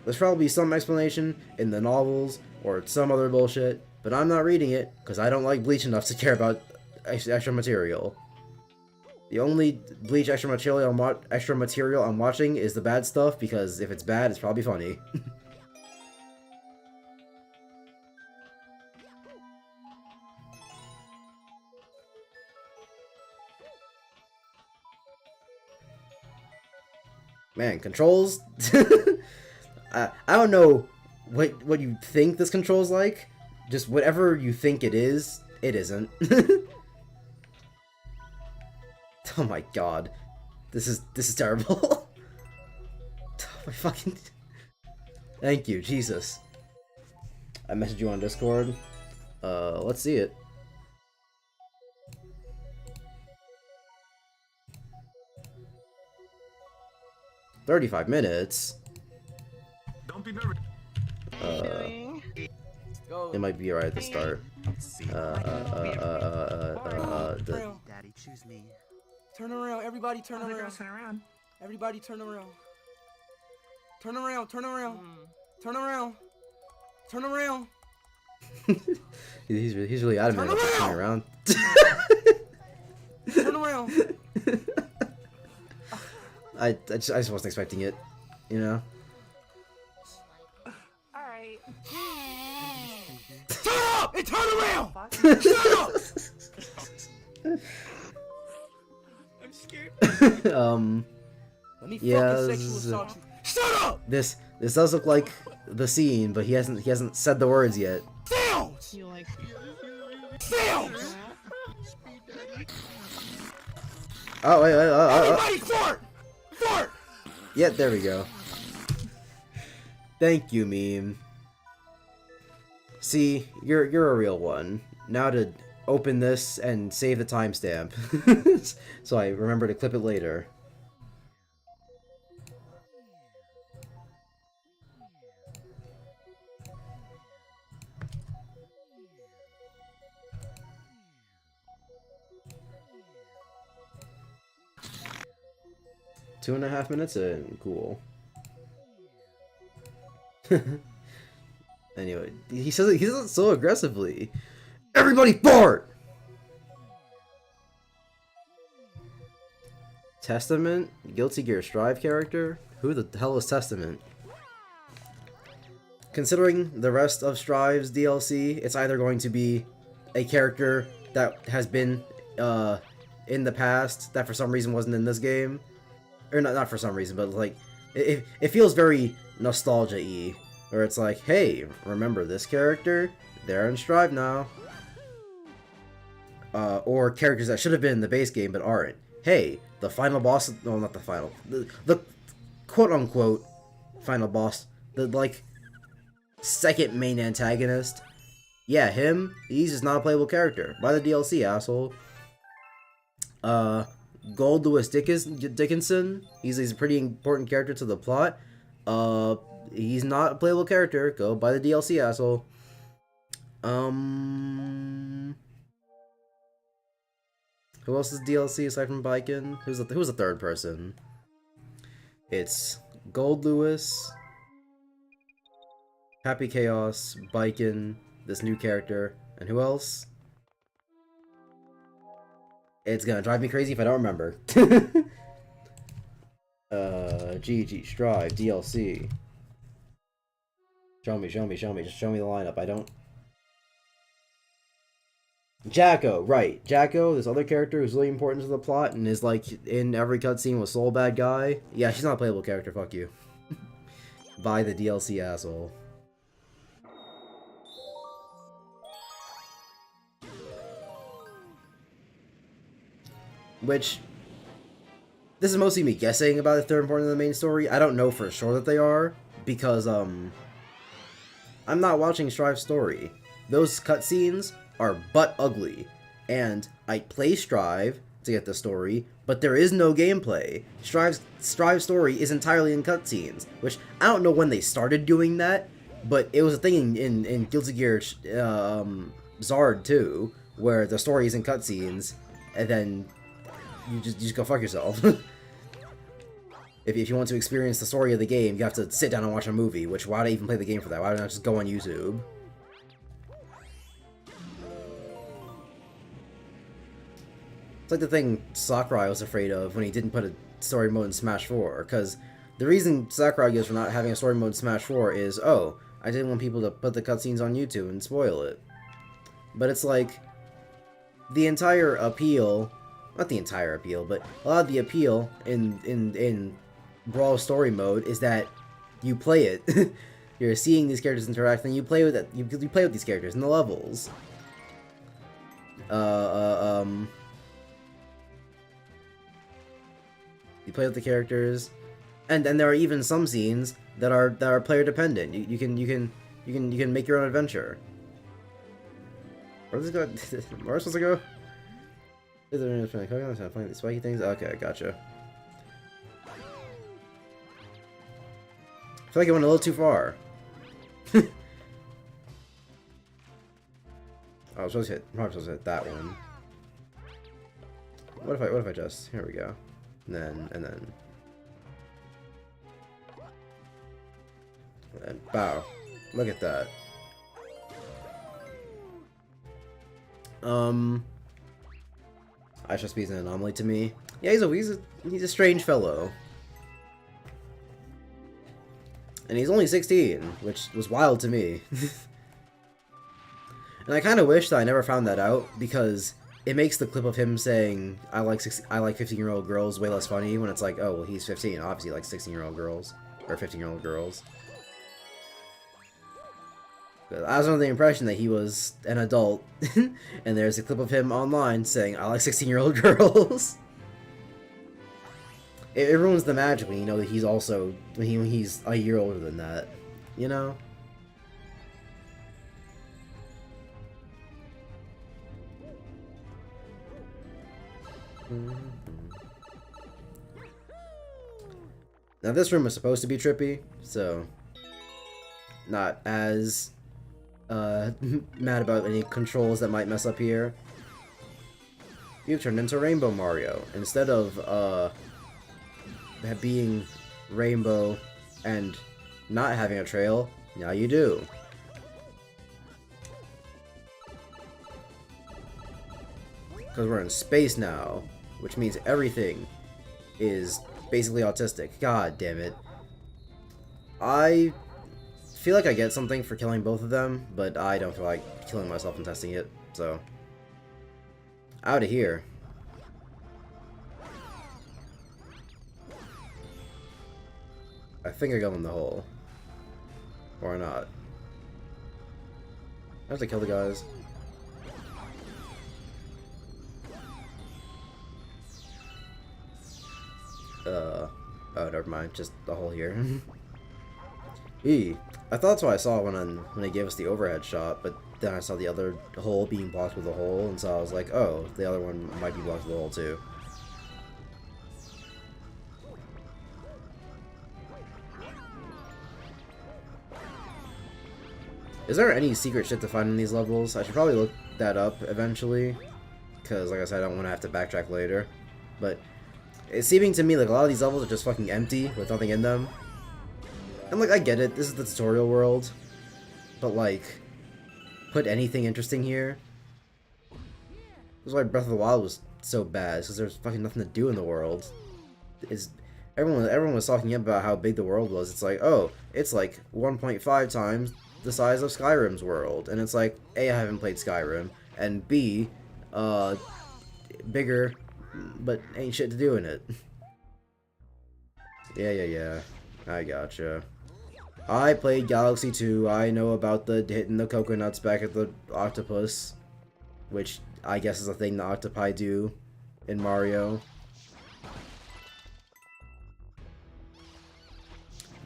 There's probably some explanation in the novels or some other bullshit, but I'm not reading it because I don't like Bleach enough to care about extra material. The only Bleach extra material I'm watching is the bad stuff, because if it's bad, it's probably funny. Man, controls? I don't know what you think this control's like. Just whatever you think it is, it isn't. Oh my god. This is terrible. Oh my fucking... Thank you, Jesus. I messaged you on Discord. Let's see it. $35 minutes. Don't be nervous. It might be right at the start. Daddy, choose me. Turn around, everybody turn around. Everybody turn around. Turn around, turn around. Turn around. Turn around. he's really adamant about turning around. Turn around. I just wasn't expecting it, you know? Alright. Turn up and turn around! Shut up! I'm scared. Let me Yeah, fucking sexual assault you. Shut up! This does look like the scene, but he hasn't said the words yet. Sounds! You like Sounds! Oh wait, Everybody fart! Fart! yeah, there we go. Thank you, meme. See, you're a real one. Now to open this and save the timestamp, so I remember to clip it later. Two and a half minutes in, cool. Anyway, he says it so aggressively. Everybody fart! Testament? Guilty Gear Strive character? Who the hell is Testament? Considering the rest of Strive's DLC, it's either going to be a character that has been in the past that for some reason wasn't in this game. Or not for some reason, but like it feels very nostalgia-y. Where it's like, hey, remember this character? They're in Strive now. Or characters that should have been in the base game but aren't. Hey, the final boss, no, not the final, the quote-unquote final boss, the, like, second main antagonist. Yeah, him, he's just not a playable character. Buy the DLC, asshole. Gold Lewis Dickinson, he's a pretty important character to the plot. He's not a playable character. Go buy the DLC, asshole. Who else is DLC aside from Biken? Who's the third person? It's Gold Lewis, Happy Chaos, Biken, this new character, and who else? It's gonna drive me crazy if I don't remember. GG, Strive, DLC. Show me, just show me the lineup. I don't... Jacko, right. Jacko, this other character who's really important to the plot and is like in every cutscene with Soul Bad Guy. Yeah, she's not a playable character, fuck you. Buy the DLC, asshole. Which... This is mostly me guessing about if they're important to the main story. I don't know for sure that they are, because, I'm not watching Strive's story. Those cutscenes are butt ugly, and I play Strive to get the story, but there is no gameplay. Strive's story is entirely in cutscenes, which I don't know when they started doing that, but it was a thing in Guilty Gear Zard too, where the story is in cutscenes, and then you just go fuck yourself. If you want to experience the story of the game, you have to sit down and watch a movie, which, why would I even play the game for that? Why don't I just go on YouTube? It's like the thing Sakurai was afraid of when he didn't put a story mode in Smash 4, because the reason Sakurai gives for not having a story mode in Smash 4 is, oh, I didn't want people to put the cutscenes on YouTube and spoil it. But it's like, the entire appeal, not the entire appeal, but a lot of the appeal in Brawl story mode is that you play it. You're seeing these characters interact, and you play with it. You play with these characters in the levels. You play with the characters, and there are even some scenes that are player dependent. You can make your own adventure. Where's this go? Where supposed to go? Is there finding these spiky things? Okay, gotcha. I feel like I went a little too far. I was supposed to hit. Probably supposed to hit that one. What if I just? Here we go. And then. And bow. Look at that. I trust he's an anomaly to me. Yeah, he's a strange fellow. And he's only 16, which was wild to me. And I kind of wish that I never found that out, because it makes the clip of him saying I like 15-year-old girls way less funny when it's like, oh, well, he's 15, obviously he likes 16-year-old girls or 15-year-old girls. But I was under the impression that he was an adult, and there's a clip of him online saying I like 16-year-old girls. It ruins the magic when you know that he's also when he's a year older than that, you know. Now this room is supposed to be trippy, so not as mad about any controls that might mess up here. You've turned into Rainbow Mario. Instead of being Rainbow and not having a trail, now you do. Because we're in space now, which means everything is basically autistic. God damn it. I feel like I get something for killing both of them, but I don't feel like killing myself and testing it, so. Out of here. I think I go in the hole. Or not. I have to kill the guys. Oh, never mind. Just the hole here. I thought that's what I saw when they gave us the overhead shot, but then I saw the other hole being blocked with a hole, and so I was like, oh, the other one might be blocked with a hole too. Is there any secret shit to find in these levels? I should probably look that up eventually, because like I said, I don't want to have to backtrack later. But it's seeming to me like a lot of these levels are just fucking empty with nothing in them. And like, I get it, this is the tutorial world, but like, put anything interesting here. That's why Breath of the Wild was so bad, because there's fucking nothing to do in the world. Everyone was talking about how big the world was. It's like, oh, it's like 1.5 times the size of Skyrim's world, and it's like, A, I haven't played Skyrim, and B, bigger, but ain't shit to do in it. Yeah, I gotcha. I played Galaxy 2, I know about the hitting the coconuts back at the octopus, which I guess is a thing the octopi do in Mario.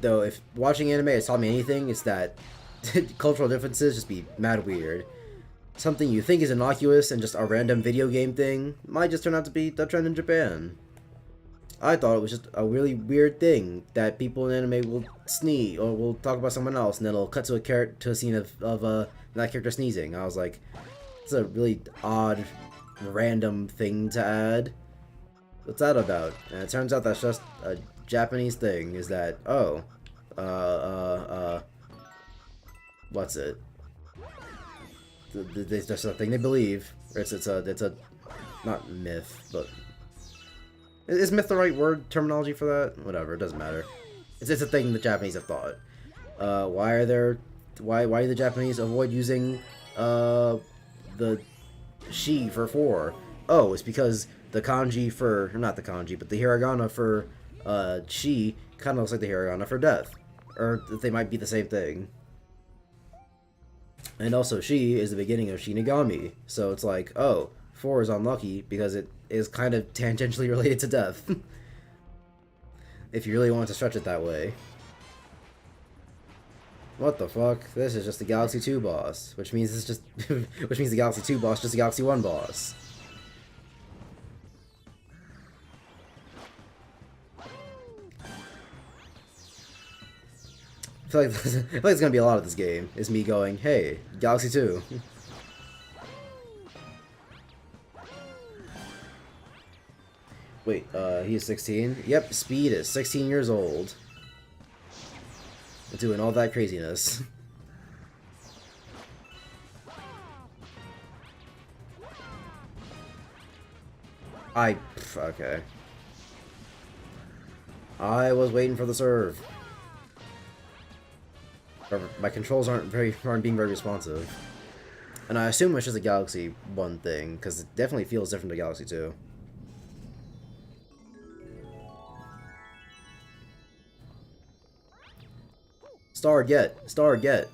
Though, if watching anime has taught me anything, it's that cultural differences just be mad weird. Something you think is innocuous and just a random video game thing might just turn out to be the trend in Japan. I thought it was just a really weird thing that people in anime will sneeze or will talk about someone else, and then it'll cut to a scene of that character sneezing. I was like, it's a really odd, random thing to add. What's that about? And it turns out that's just a Japanese thing. Is that what's it? It's just a thing they believe. Or it's a not myth, but is myth the right word terminology for that? Whatever, it doesn't matter. It's a thing the Japanese have thought. Why do the Japanese avoid using the shi for 4? Oh, it's because the kanji for, not the kanji, but the hiragana for shi kind of looks like the hiragana for death, or they might be the same thing. And also, shi is the beginning of Shinigami, so it's like, oh, 4 is unlucky because it is kind of tangentially related to death. If you really want to stretch it that way. What the fuck? This is just the Galaxy 2 boss, which means it's just which means the Galaxy 2 boss just the Galaxy 1 boss. I feel like it's gonna be a lot of this game, is me going, hey, Galaxy 2. Wait, he is 16? Yep, Speed is 16 years old. Doing all that craziness. Okay. I was waiting for the serve. My controls aren't being very responsive. And I assume it's just a Galaxy 1 thing, because it definitely feels different to Galaxy 2. Star get! Star get!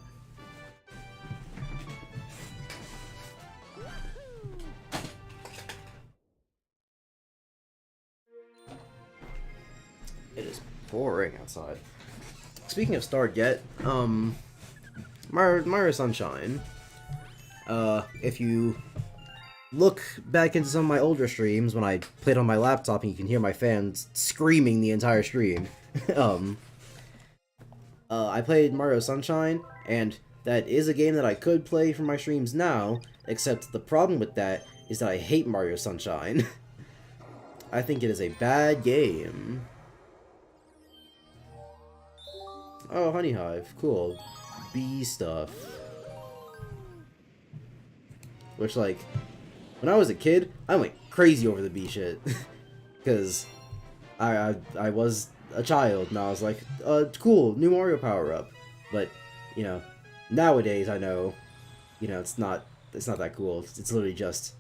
It is pouring outside. Speaking of Star get, Mario Sunshine. If you look back into some of my older streams when I played on my laptop and you can hear my fans screaming the entire stream, I played Mario Sunshine, and that is a game that I could play for my streams now, except the problem with that is that I hate Mario Sunshine. I think it is a bad game. Oh, Honey Hive. Cool. Bee stuff. Which, like, when I was a kid, I went crazy over the bee shit. Because I was a child, and I was like, cool, new Mario power-up. But, you know, nowadays I know, you know, it's not that cool. It's literally just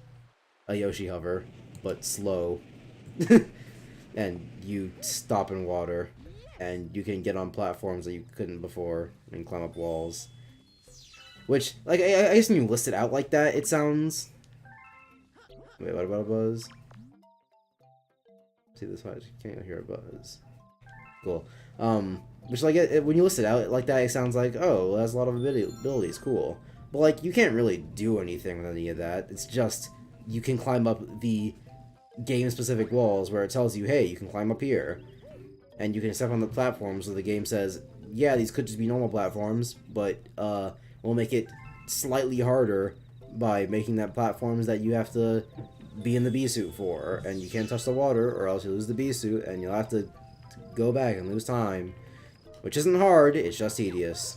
a Yoshi hover, but slow. And you stop in water, and you can get on platforms that you couldn't before, and climb up walls. Which, like, I guess when you list it out like that, it sounds... Wait, what about a buzz? See this much? Can't hear a buzz. Cool. Which, like, when you list it out like that, it sounds like, oh, it has a lot of abilities, cool. But, like, you can't really do anything with any of that. It's just, you can climb up the game-specific walls where it tells you, hey, you can climb up here. And you can step on the platforms where the game says, yeah, these could just be normal platforms, but, we'll make it slightly harder by making that platforms that you have to be in the bee suit for, and you can't touch the water or else you lose the bee suit and you'll have to go back and lose time. Which isn't hard, it's just tedious.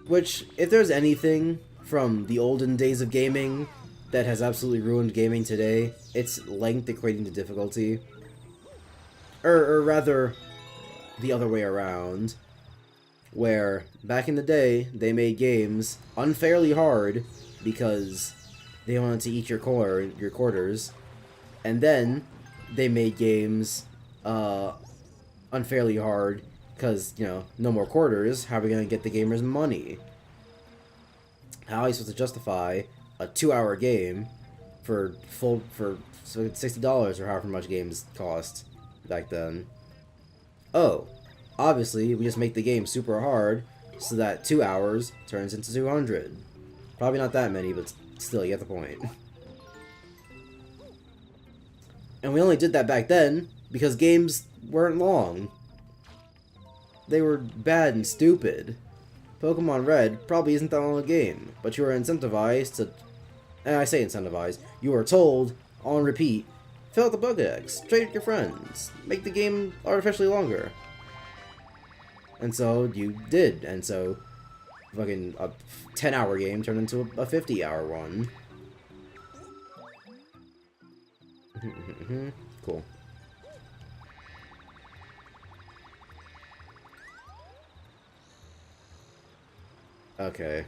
Which, if there's anything from the olden days of gaming that has absolutely ruined gaming today, it's length equating to difficulty. Or rather, the other way around, where back in the day, they made games unfairly hard because they wanted to eat your quarters, and then they made games unfairly hard because, you know, no more quarters. How are we gonna get the gamers money? How are you supposed to justify a 2-hour game for $60 or however much games cost back then? Oh, obviously we just make the game super hard so that 2 hours turns into 200. Probably not that many, but still, you get the point. And we only did that back then because games weren't long. They were bad and stupid. Pokemon Red probably isn't that long a game, but you are incentivized to... And I say incentivized. You are told, on repeat, fill out the Pokedex, trade with your friends, make the game artificially longer. And so you did, and so fucking a 10-hour game turned into a 50-hour one. Cool. Okay.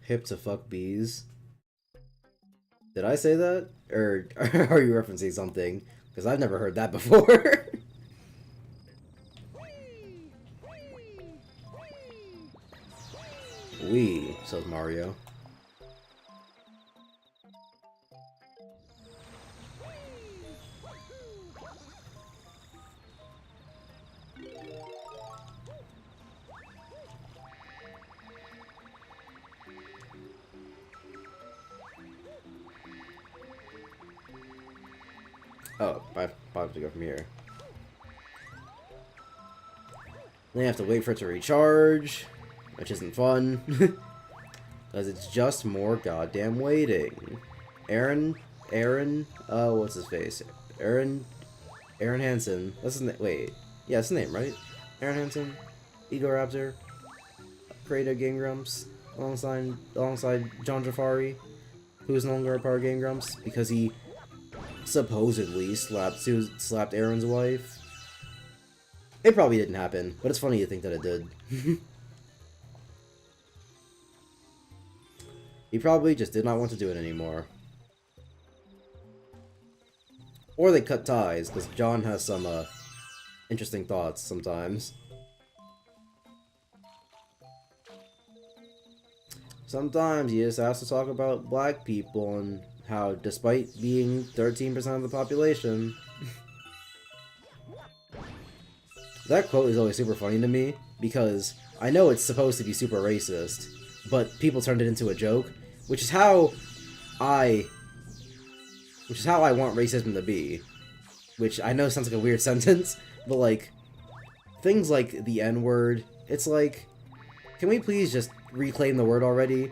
Hip to fuck bees. Did I say that? Or are you referencing something? Because I've never heard that before. Wee, says Mario. Oh, I have to go from here. Then you have to wait for it to recharge, which isn't fun. Because it's just more goddamn waiting. Aaron, what's his face? Aaron Hansen. That's his name. Wait. Yeah, that's his name, right? Aaron Hansen, Ego Raptor, creator Game Grumps, alongside John Jafari, who is no longer a part of Game Grumps because he supposedly slapped Aaron's wife. It probably didn't happen, but it's funny to think that it did. He probably just did not want to do it anymore. Or they cut ties, because John has some interesting thoughts sometimes. Sometimes he just has to talk about black people and how, despite being 13% of the population... That quote is always super funny to me, because I know it's supposed to be super racist, but people turned it into a joke, which is how I want racism to be. Which I know sounds like a weird sentence, but like, things like the N-word, it's like, can we please just reclaim the word already?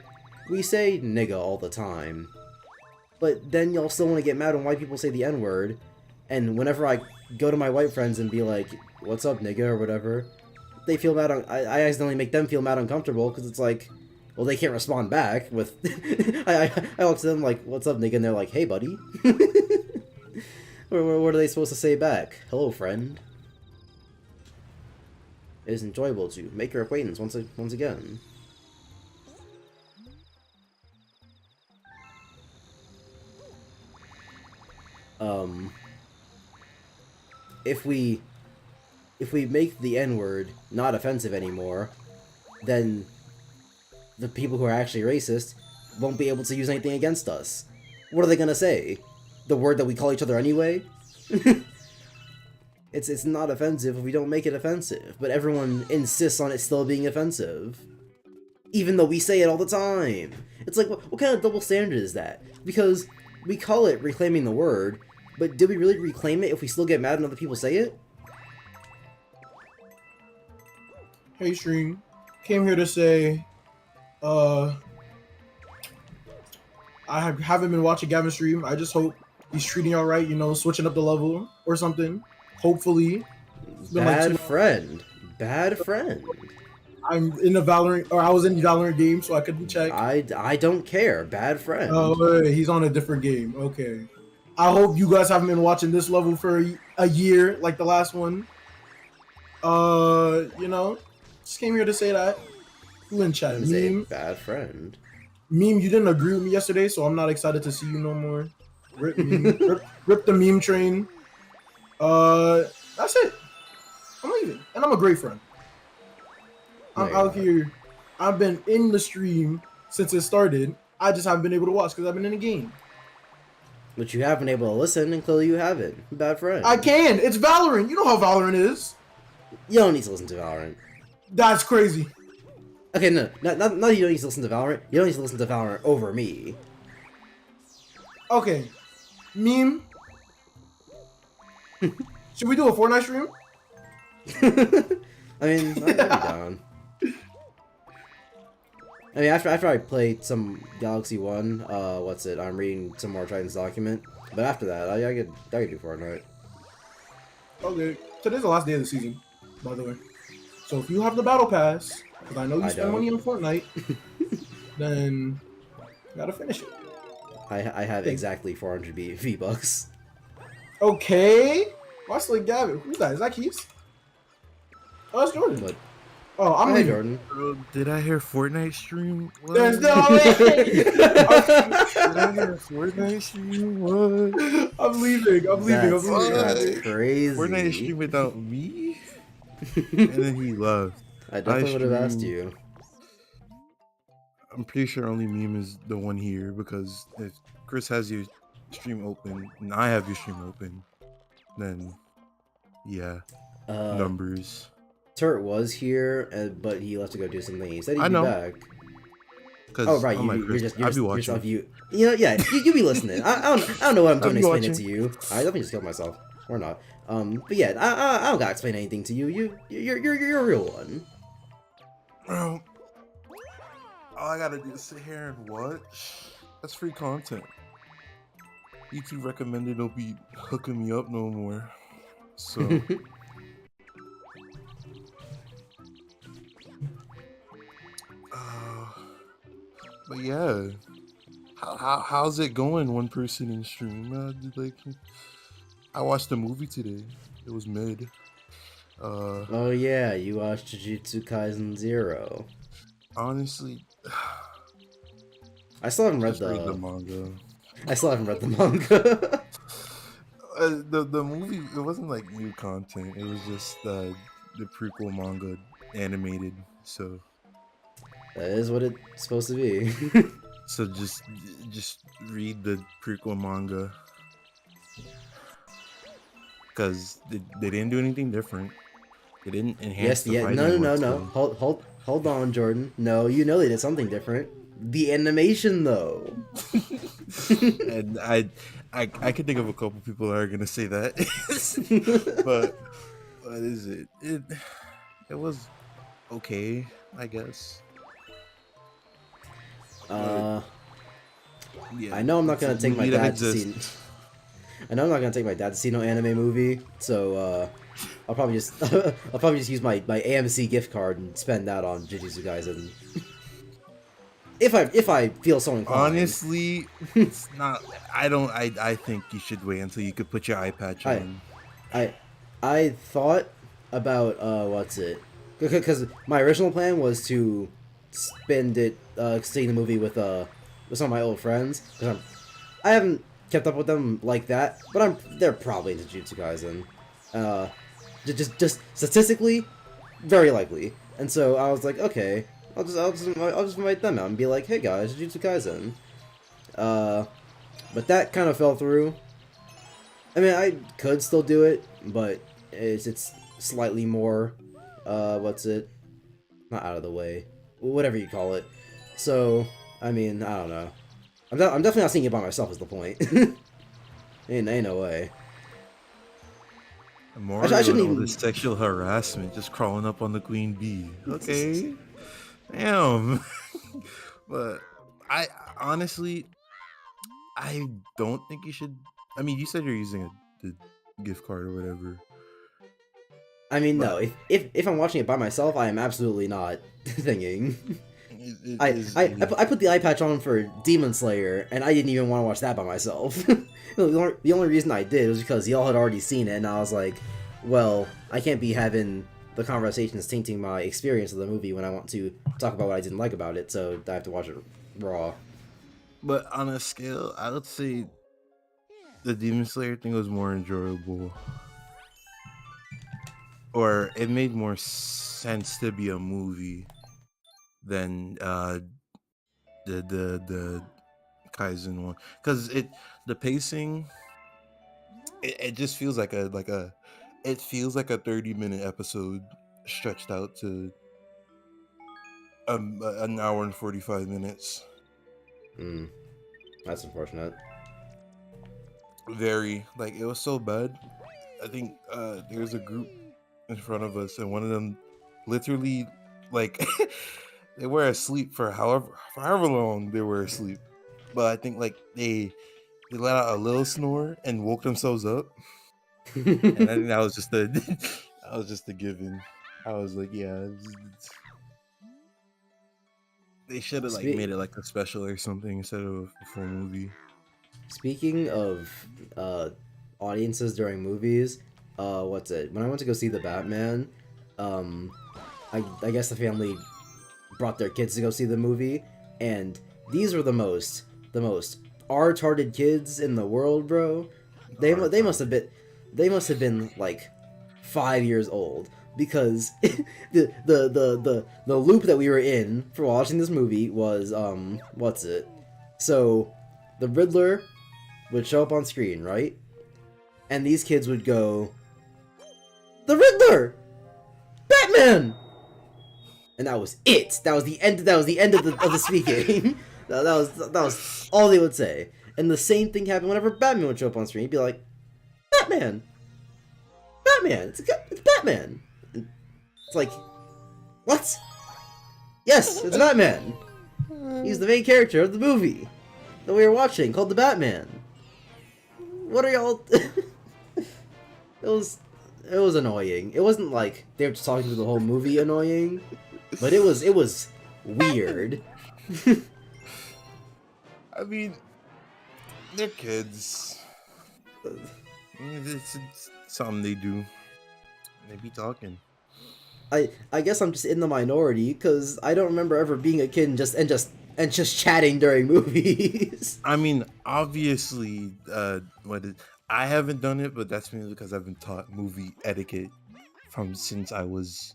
We say nigga all the time. But then y'all still want to get mad when white people say the N-word, and whenever I go to my white friends and be like, what's up nigga, or whatever, they feel mad I accidentally make them feel mad uncomfortable, because it's like, well, they can't respond back with... I walk to them like, what's up nigga, and they're like, hey buddy. What are they supposed to say back? Hello friend. It is enjoyable to make your acquaintance once again. If we make the N-word not offensive anymore, then the people who are actually racist won't be able to use anything against us. What are they gonna say? The word that we call each other anyway? It's not offensive if we don't make it offensive, but everyone insists on it still being offensive. Even though we say it all the time. It's like, what kind of double standard is that? Because we call it reclaiming the word, but did we really reclaim it if we still get mad when other people say it? Hey stream, came here to say, I haven't been watching Gavin stream. I just hope he's treating y'all right, you know, switching up the level or something. Hopefully. Bad friend. Bad friend. I'm in the Valorant, or I was in the Valorant game, so I couldn't check. I don't care. Bad friend. Oh, he's on a different game. Okay. I hope you guys haven't been watching this level for a year, like the last one. You know, just came here to say that. Who in chat? Meme. Bad friend. Meme, you didn't agree with me yesterday, so I'm not excited to see you no more. Rip meme. rip the meme train. That's it. I'm leaving, and I'm a great friend. I'm out here. I've been in the stream since it started. I just haven't been able to watch because I've been in the game. But you have been able to listen, and clearly you haven't. Bad friend. I can. It's Valorant. You know how Valorant is. You don't need to listen to Valorant. That's crazy. Okay, no, not you don't need to listen to Valorant. You don't need to listen to Valorant over me. Okay. Meme. Should we do a Fortnite stream? I mean, I'd be down. I mean, after I play some Galaxy 1, I'm reading some more Tryton's document. But after that, I could do Fortnite. Okay. Today's the last day of the season, by the way. So if you have the Battle Pass, because I know you spend money on Fortnite, then you gotta finish it. I have exactly 400 V-Bucks. Okay. Watch like Gavin. Who's that? Is that Keith? Oh, that's Jordan. But, oh, I'm leaving. Jordan. Did I hear Fortnite stream? What? There's no way. Did I hear Fortnite stream? What? I'm leaving. That's crazy. Fortnite stream without me? And then he left. I definitely would have asked you. I'm pretty sure only Meme is the one here because if Chris has your stream open and I have your stream open, then yeah, numbers. Turt was here, but he left to go do something. He said he'd be back. Oh right, you're just watching. You know, yeah, you be listening. I don't know what I'm doing to explain it to you. I definitely just killed myself, or not. But yeah, I don't gotta explain anything to you. You're a real one. Bro, all I gotta do is sit here and watch. That's free content. YouTube recommended don't be hooking me up no more. So but yeah. How's it going? One person in stream. Like, I watched a movie today. It was mid. Oh yeah, you watched Jujutsu Kaisen 0. Honestly, I still haven't read just read the manga. I still haven't read the manga. The movie, it wasn't like new content. It was just the prequel manga animated. So That is what it's supposed to be. so just read the prequel manga, because they didn't do anything different. They didn't enhance the fighting. No. Hold on, Jordan. No, you know they did something different. The animation, though. And I can think of a couple people that are gonna say that. But what is it? It was okay, I guess. Yeah, Yeah, I know I'm not gonna take my dad to see. just I know I'm not gonna take my dad to see no anime movie, so I'll probably just use my AMC gift card and spend that on Jujutsu Kaisen. If I feel so inclined. honestly, it's not. I think you should wait until you could put your eye patch on. I thought about what's it? Because my original plan was to spend it seeing the movie with some of my old friends. Cause I haven't kept up with them like that, but they're probably into Jujutsu Kaisen. Just statistically, very likely. And so I was like, okay, I'll just invite them out and be like, hey guys, Jujutsu Kaisen. But that kind of fell through. I mean, I could still do it, but it's slightly more, what's it? Not out of the way. Whatever you call it. So, I mean, I don't know. I'm definitely not seeing it by myself is the point. ain't no way. More I shouldn't even this sexual harassment just crawling up on the queen bee. Okay. Damn. But I honestly, I don't think you should. I mean, you said you're using the gift card or whatever. I mean, no. If I'm watching it by myself, I am absolutely not thinking. I put the eye patch on for Demon Slayer, and I didn't even want to watch that by myself. The only reason I did was because y'all had already seen it, and I was like, well, I can't be having the conversations tainting my experience of the movie when I want to talk about what I didn't like about it, so I have to watch it raw. But on a scale, I would say the Demon Slayer thing was more enjoyable. Or it made more sense to be a movie than the Kaizen one, because the pacing it just feels like a 30-minute episode stretched out to an hour and 45 minutes. That's unfortunate. Very, like, it was so bad. I think there was a group in front of us, and one of them literally, like, they were asleep for however long they were asleep. But I think, like, they let out a little snore and woke themselves up. And I think that was just the given. I was like, yeah, they should have made it like a special or something instead of a full movie. Speaking of audiences during movies, what's it? When I went to go see the Batman, I guess the family brought their kids to go see the movie, and these were the most retarded kids in the world, bro. They must have been like 5 years old, because the loop that we were in for watching this movie was what's it? So the Riddler would show up on screen, right? And these kids would go, "The Riddler! Batman!" And that was it. That was the end of the speaking. that was all they would say. And the same thing happened whenever Batman would show up on screen. He'd be like, "Batman!" Batman. It's Batman. And it's like, what? Yes, it's Batman. He's the main character of the movie that we were watching called The Batman. What are y'all? It was annoying. It wasn't like they were just talking through the whole movie annoying, but it was weird. I mean, they're kids. It's something they do. They be talking. I guess I'm just in the minority because I don't remember ever being a kid and just chatting during movies. I mean, obviously, I haven't done it, but that's mainly because I've been taught movie etiquette from since I was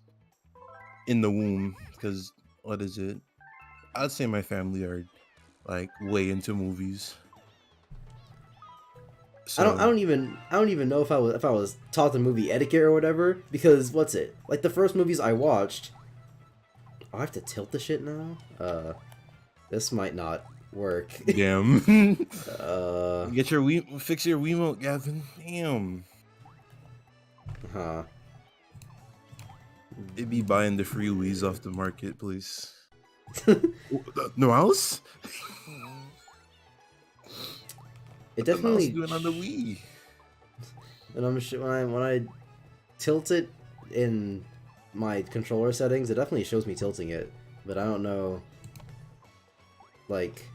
in the womb. Because what is it? I'd say my family are like way into movies. So, I don't even know if I was taught the movie etiquette or whatever, because what's it? Like the first movies I watched. Oh, I have to tilt the shit now? This might not work. Damn. Fix Fix your Wiimote, Gavin. Damn. Huh. It'd be buying the free Wii's off the marketplace. No else? It definitely doing on the Wii. And when I tilt it in my controller settings, it definitely shows me tilting it, but I don't know, like,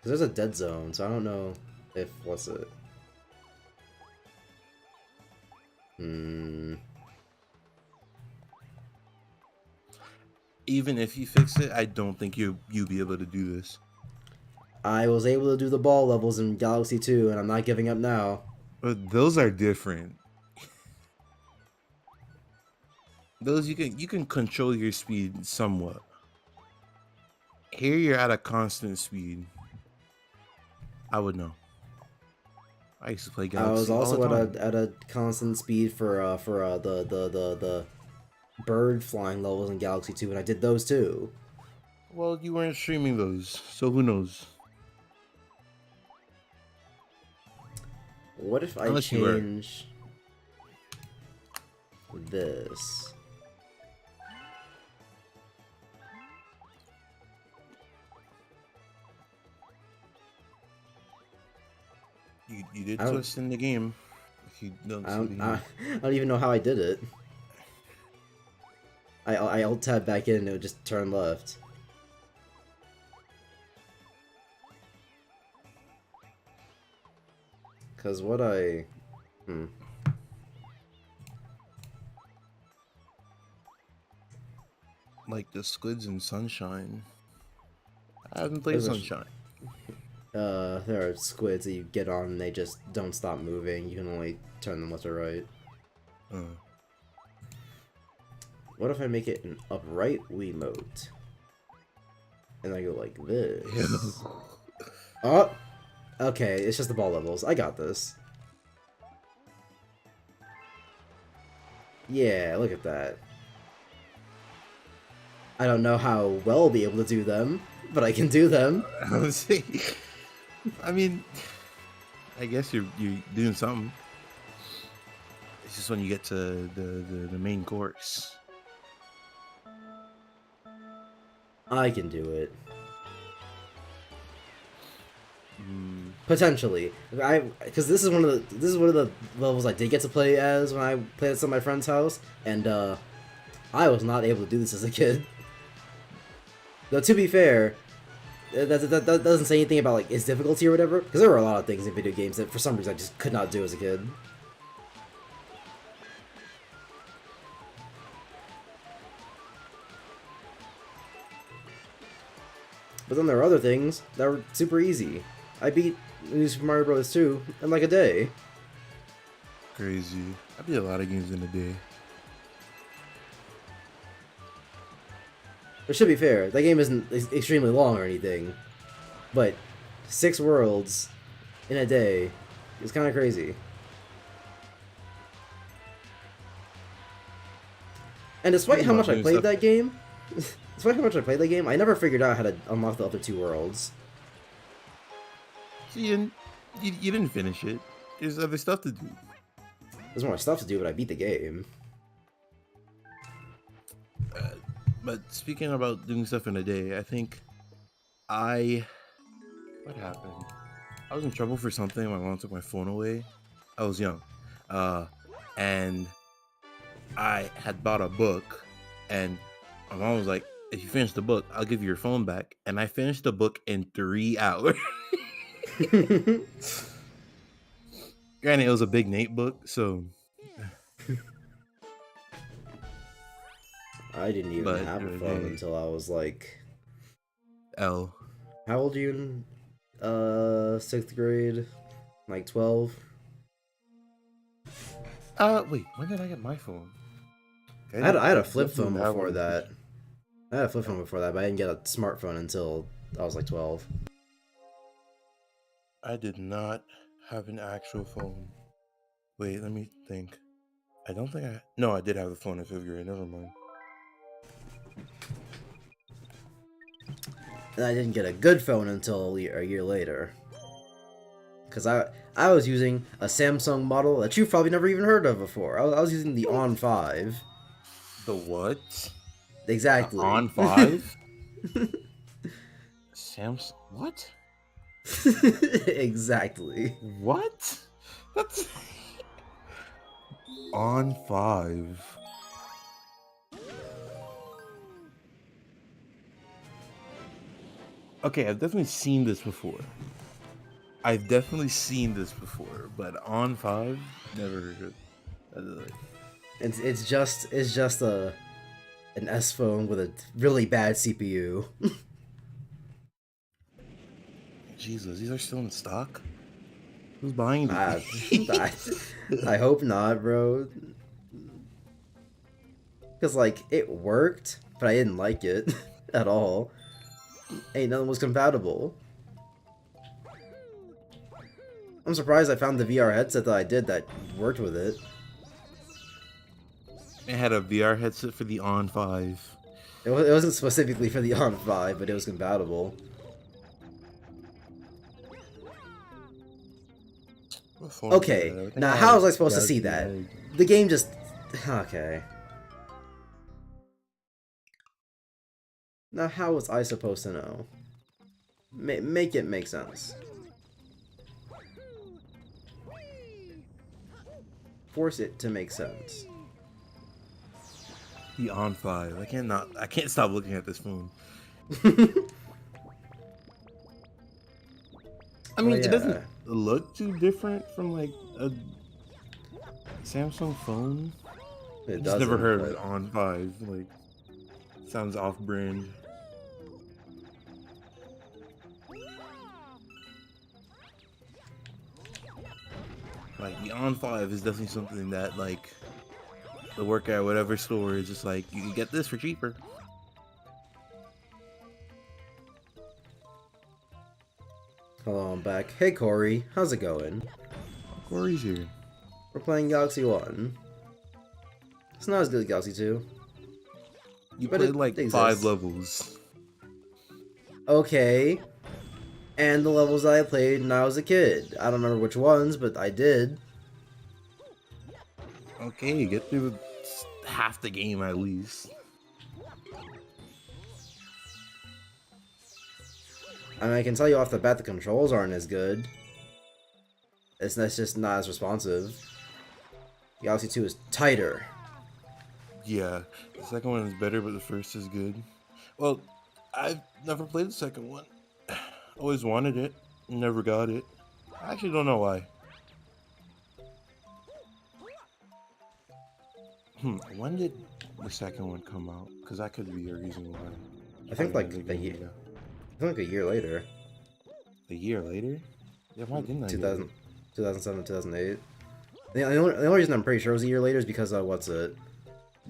because there's a dead zone, so I don't know if what's it. Even if you fix it, I don't think you'll be able to do this. I was able to do the ball levels in Galaxy 2, and I'm not giving up now. But those are different. Those you can control your speed somewhat. Here you're at a constant speed. I would know. I used to play Galaxy. I was all also the time. at a constant speed for the bird flying levels in Galaxy 2, and I did those too. Well, you weren't streaming those, so who knows? What if I Unless you were. change this? You did I don't- twist in the game. If you don't see the game. I don't even know how I did it. I alt tab back in and it would just turn left. Cause what I Like the squids in Sunshine. I haven't played Those are- Sunshine. there are squids that you get on and they just don't stop moving. You can only turn them left or right. What if I make it an upright Wiimote? And I go like this. Oh! Okay, it's just the ball levels. I got this. Yeah, look at that. I don't know how well I'll be able to do them, but I can do them. I mean, I guess you're doing something. It's just when you get to the main course. I can do it. Potentially, because this is one of the levels I did get to play as when I played at some of my friend's house, and I was not able to do this as a kid. Though to be fair, that doesn't say anything about like its difficulty or whatever, because there were a lot of things in video games that for some reason I just could not do as a kid. But then there are other things that were super easy. I beat New Super Mario Bros. 2 in like a day. Crazy. I beat a lot of games in a day. It should be fair, that game isn't extremely long or anything, but 6 worlds in a day is kind of crazy. And despite how much I played that game, I never figured out how to unlock the other 2 worlds. So you didn't finish it. There's other stuff to do. There's more stuff to do, but I beat the game. But speaking about doing stuff in a day, I think what happened? I was in trouble for something. My mom took my phone away. I was young. And I had bought a book, and my mom was like, if you finish the book, I'll give you your phone back. And I finished the book in 3 hours. Granted, it was a big Nate book, so. I didn't even have a phone until I was like. How old are you in 6th grade? Like 12? Wait, when did I get my phone? I had a flip phone before that. I had a flip phone before that, but I didn't get a smartphone until I was like 12. I did not have an actual phone. Wait, let me think. I don't think No, I did have a phone in 5th grade. Never mind. And I didn't get a good phone until a year later. Because I was using a Samsung model that you've probably never even heard of before. I was using the On 5. The what? Exactly. On 5? Samsung? What? Exactly. What? That's On 5. Okay, I've definitely seen this before. But On 5, never heard of it. It's just an S phone with a really bad CPU. Jesus, these are still in stock? Who's buying these? I hope not, bro. Because, like, it worked, but I didn't like it at all. Ain't nothing was compatible. I'm surprised I found the VR headset that I did that worked with it. It had a VR headset for the On 5. It wasn't specifically for the On 5, but it was compatible. Okay, now how was I supposed to see that? The game just... Okay. Now how was I supposed to know? Make it make sense. Force it to make sense. The On 5. I can't stop looking at this phone. I mean, It doesn't look too different from like a Samsung phone. It just never heard of it On 5. Like, sounds off-brand. Like, the On 5 is definitely something that, like, the work at whatever store is just like, you can get this for cheaper. Hello, I'm back. Hey, Corey. How's it going? Corey's here. We're playing Galaxy 1. It's not as good as Galaxy 2. You played like 5 levels. Okay. And the levels that I played when I was a kid. I don't remember which ones, but I did. Okay, get through half the game at least. I mean, I can tell you off the bat the controls aren't as good. It's just not as responsive. Galaxy 2 is tighter. Yeah, the second one is better, but the first is good. Well, I've never played the second one. Always wanted it, never got it. I actually don't know why. When did the second one come out? Because that could be a reason why. I think like a year. I think like a year later. A year later? Yeah, why didn't I? 2007, 2008. The only reason I'm pretty sure it was a year later is because the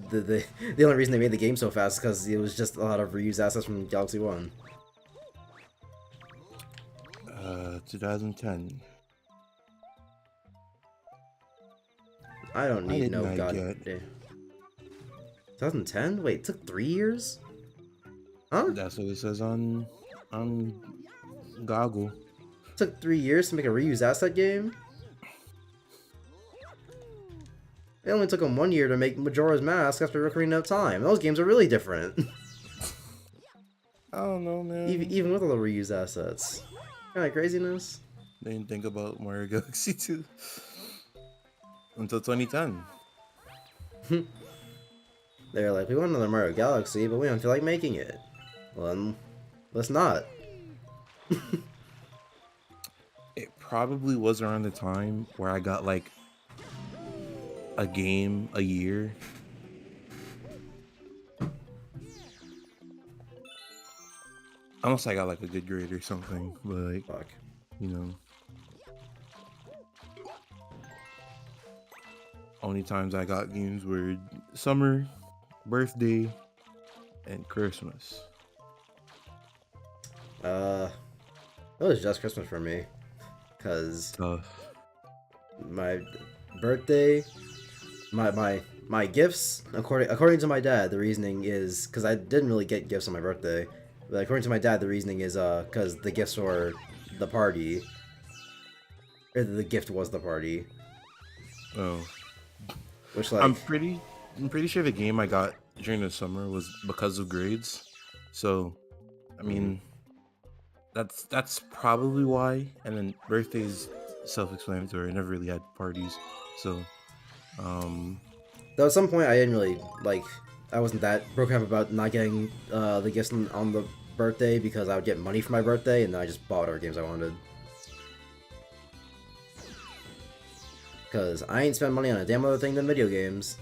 only reason they made the game so fast is because it was just a lot of reused assets from Galaxy 1. 2010. I don't need no goddamn. 2010? Wait, it took 3 years? Huh? That's what it says on Goggle. It took 3 years to make a reused asset game? It only took him 1 year to make Majora's Mask after Ocarina of Time. Those games are really different. I don't know, man. Even with all the reused assets. Kind of craziness. They didn't think about Mario Galaxy 2 until 2010. They're like, we want another Mario Galaxy, but we don't feel like making it. Well, then, let's not. It probably was around the time where I got like a game a year. Unless I got like a good grade or something, but like, Fuck. you know. Only times I got games were summer, birthday, and Christmas. It was just Christmas for me. Cause Tough. my birthday, my gifts, according to my dad, the reasoning is, because I didn't really get gifts on my birthday, but according to my dad, the reasoning is, because the gifts were the party. Or the gift was the party. Oh. Which, like... I'm pretty sure the game I got during the summer was because of grades. So, I mean, that's probably why. And then birthdays, self-explanatory. I never really had parties. So, Though at some point I didn't really, like, I wasn't that broken up about not getting the gifts on the birthday, because I would get money for my birthday, and then I just bought whatever games I wanted. Because I ain't spent money on a damn other thing than video games.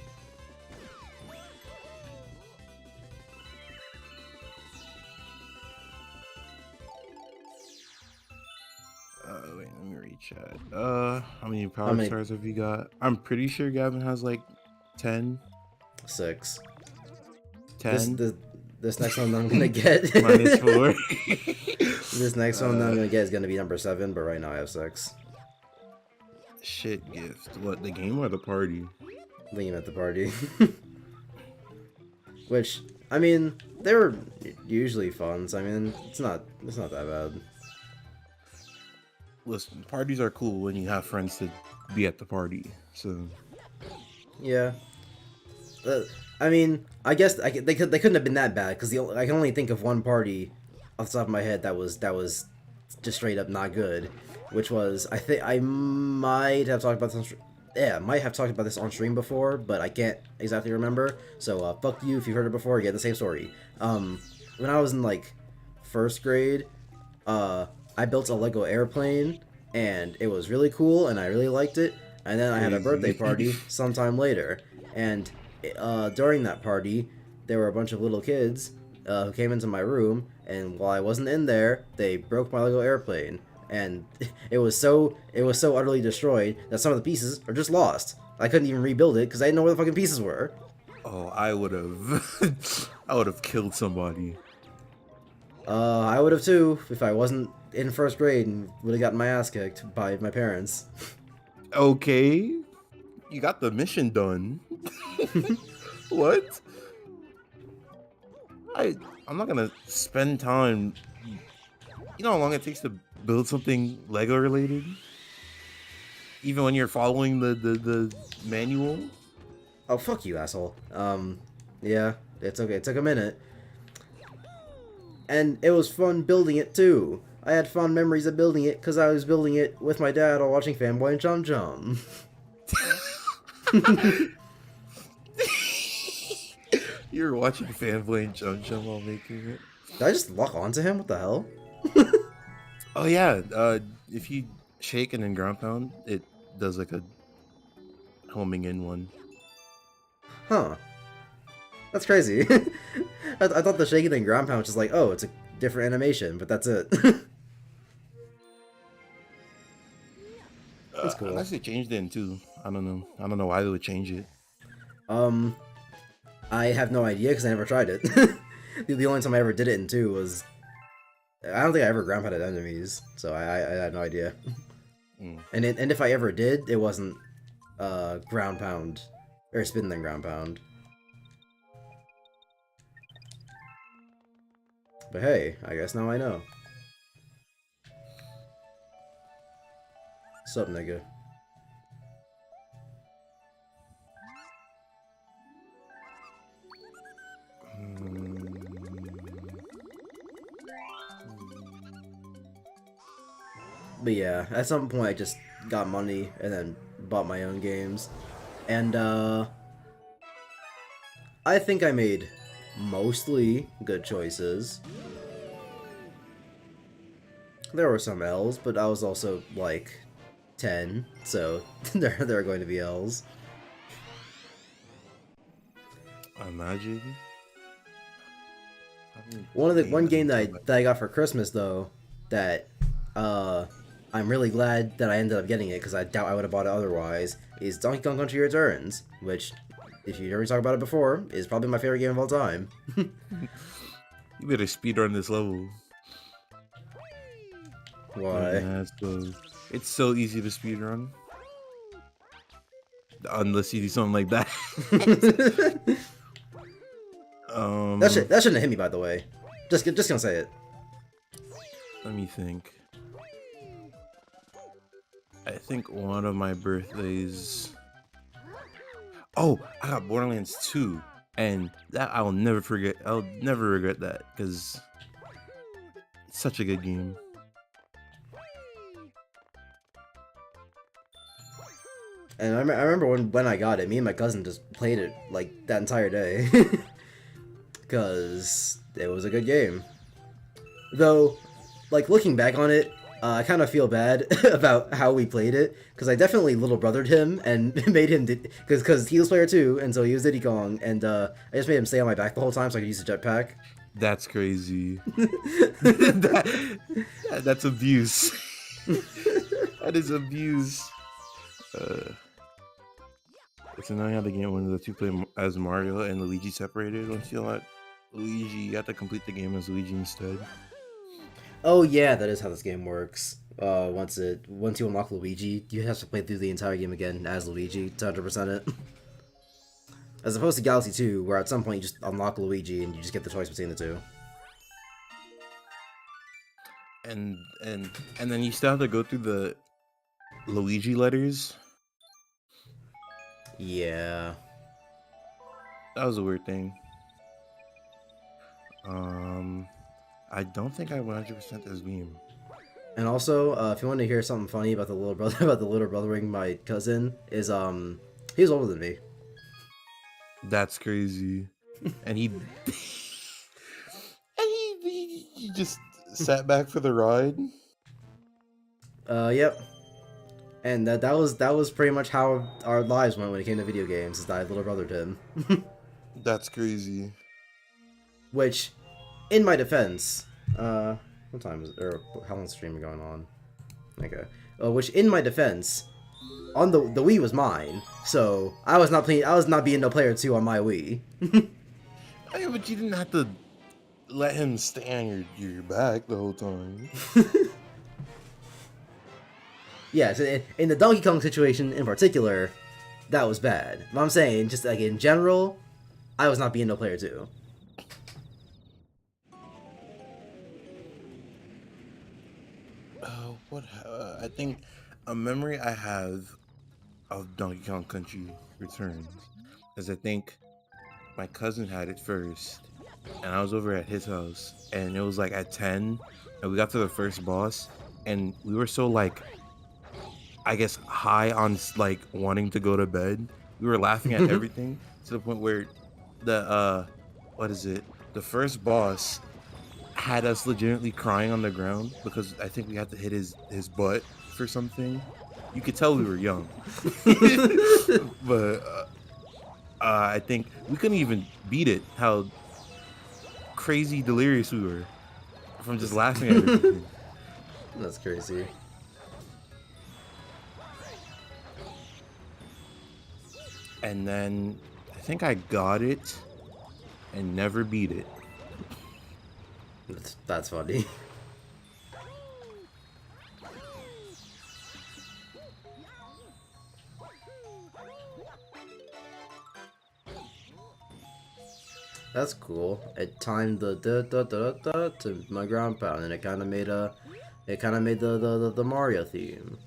wait, let me read chat. How many power stars have you got? I'm pretty sure Gavin has like 10. 6. 10? This next one I'm gonna get... Minus 4. This next one I'm gonna get is gonna be number 7, but right now I have 6. Shit gift. What, the game or the party? The game at the party. Which, I mean, they were usually fun, so I mean, it's not that bad. Listen, parties are cool when you have friends to be at the party, so... Yeah. I mean, I guess they couldn't have been that bad, because I can only think of one party off the top of my head that was just straight up not good, which was, I think I might have talked about this. Might have talked about this on stream before, but I can't exactly remember. So fuck you if you've heard it before. Again, the same story. When I was in like 1st grade, I built a Lego airplane, and it was really cool, and I really liked it. And then I had a birthday party sometime later, and during that party, there were a bunch of little kids who came into my room, and while I wasn't in there, they broke my Lego airplane, and it was so utterly destroyed that some of the pieces are just lost. I couldn't even rebuild it because I didn't know where the fucking pieces were. Oh, I would have killed somebody. I would have too if I wasn't in 1st grade and would have gotten my ass kicked by my parents. Okay, you got the mission done. What? I'm not gonna spend time. You know how long it takes to build something Lego related? Even when you're following the manual? Oh, fuck you, asshole. Yeah, it's okay. It took a minute. And it was fun building it, too. I had fond memories of building it, because I was building it with my dad while watching Fanboy and Chum Chum. You were watching Fanboy and Chum Chum while making it? Did I just lock onto him? What the hell? Oh yeah, if you shake and then ground pound, it does like a homing in one. Huh. That's crazy. I thought the shaking and ground pound was just like, oh, it's a different animation, but that's it. That's cool. Unless they changed it in 2. I don't know. I don't know why they would change it. I have no idea because I never tried it. The only time I ever did it in 2 was... I don't think I ever ground pounded enemies, so I had no idea. And if I ever did, it wasn't ground pound, or spin then ground pound. But hey, I guess now I know. Sup, nigga? But yeah, at some point I just got money and then bought my own games. And I think I made mostly good choices. There were some L's, but I was also like 10, so there are going to be L's. Imagine. One game that I got for Christmas though, that I'm really glad that I ended up getting it because I doubt I would have bought it otherwise, is Donkey Kong Country Returns, which, if you heard me talk about it before, is probably my favorite game of all time. You better speedrun this level. Why? Yeah, it's so easy to speedrun. Unless you do something like that. That shouldn't have hit me, by the way. Just gonna say it. Let me think. I think one of my birthdays. Oh, I got Borderlands 2, and that I'll never forget. I'll never regret that because it's such a good game. And I remember when I got it, me and my cousin just played it like that entire day. Because it was a good game. Though, like, looking back on it, I kind of feel bad about how we played it, because I definitely little brothered him and made him, because he was player 2, and so he was Diddy Kong, and I just made him stay on my back the whole time so I could use the jetpack. That's crazy. That's abuse. That is abuse. It's annoying how the game when the two play as Mario and Luigi separated. Once you let Luigi, you have to complete the game as Luigi instead. Oh yeah, that is how this game works. Once you unlock Luigi, you have to play through the entire game again as Luigi to 100% it. As opposed to Galaxy 2, where at some point you just unlock Luigi and you just get the choice between the two. And then you still have to go through the Luigi letters. Yeah. That was a weird thing. I don't think I 100% this game. And also, if you want to hear something funny about the little brother, about the little brothering my cousin, is he was older than me. That's crazy. And he he just sat back for the ride. Yep. And that was pretty much how our lives went when it came to video games, is that I little brothered him. That's crazy. Which, in my defense, what time is it, or how long's the stream going on? Okay. Which, in my defense, on the Wii was mine, so I was not being no player 2 on my Wii. Hey, but you didn't have to let him stay on your back the whole time. Yeah, so in the Donkey Kong situation in particular, that was bad. But I'm saying, just like in general, I was not being no player 2. I think a memory I have of Donkey Kong Country Returns is I think my cousin had it first, and I was over at his house, and it was like at 10, and we got to the first boss, and we were so like, I guess, high on like wanting to go to bed. We were laughing at everything to the point where the the first boss had us legitimately crying on the ground because I think we had to hit his butt for something. You could tell we were young. But I think we couldn't even beat it, how crazy delirious we were from just laughing at everything. That's crazy. And then I think I got it and never beat it. That's funny. That's cool. It timed the da to my ground pound, and it kind of made the Mario theme.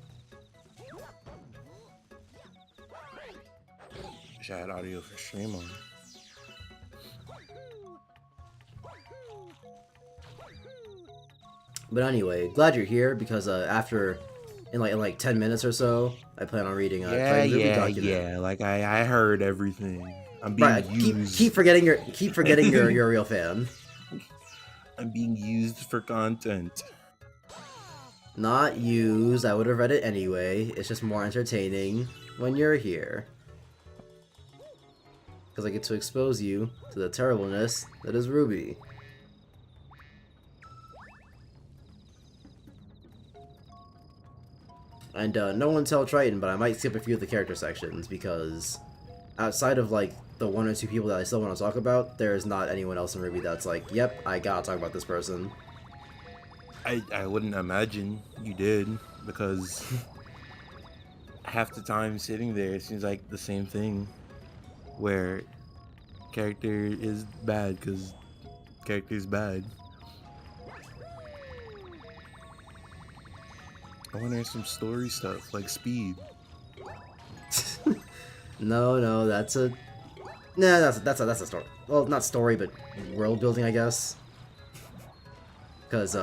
Wish I had audio for stream on. But anyway, glad you're here because after in like 10 minutes or so, I plan on reading Tryton's RWBY document. Like I heard everything. I'm being Right, used. keep forgetting you're a real fan. I'm being used for content. Not used. I would have read it anyway. It's just more entertaining when you're here. Because I get to expose you to the terribleness that is RWBY. And no one tell Tryton, but I might skip a few of the character sections because outside of like the one or two people that I still want to talk about, there's not anyone else in RWBY that's like, yep, I gotta talk about this person. I wouldn't imagine you did, because half the time sitting there it seems like the same thing, where character is bad because character is bad. I want to hear some story stuff like Speed. No, that's a story. Well, not story, but world building, I guess. Because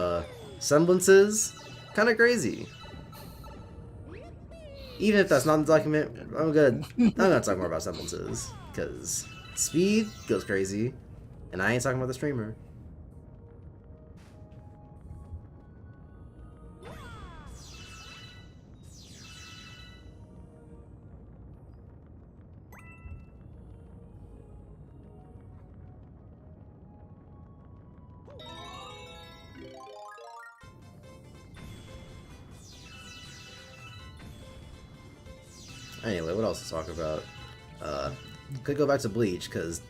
semblances, kind of crazy. Even if that's not in the document, I'm gonna talk more about semblances because Speed goes crazy, and I ain't talking about the streamer. Anyway, what else to talk about? Could go back to Bleach, because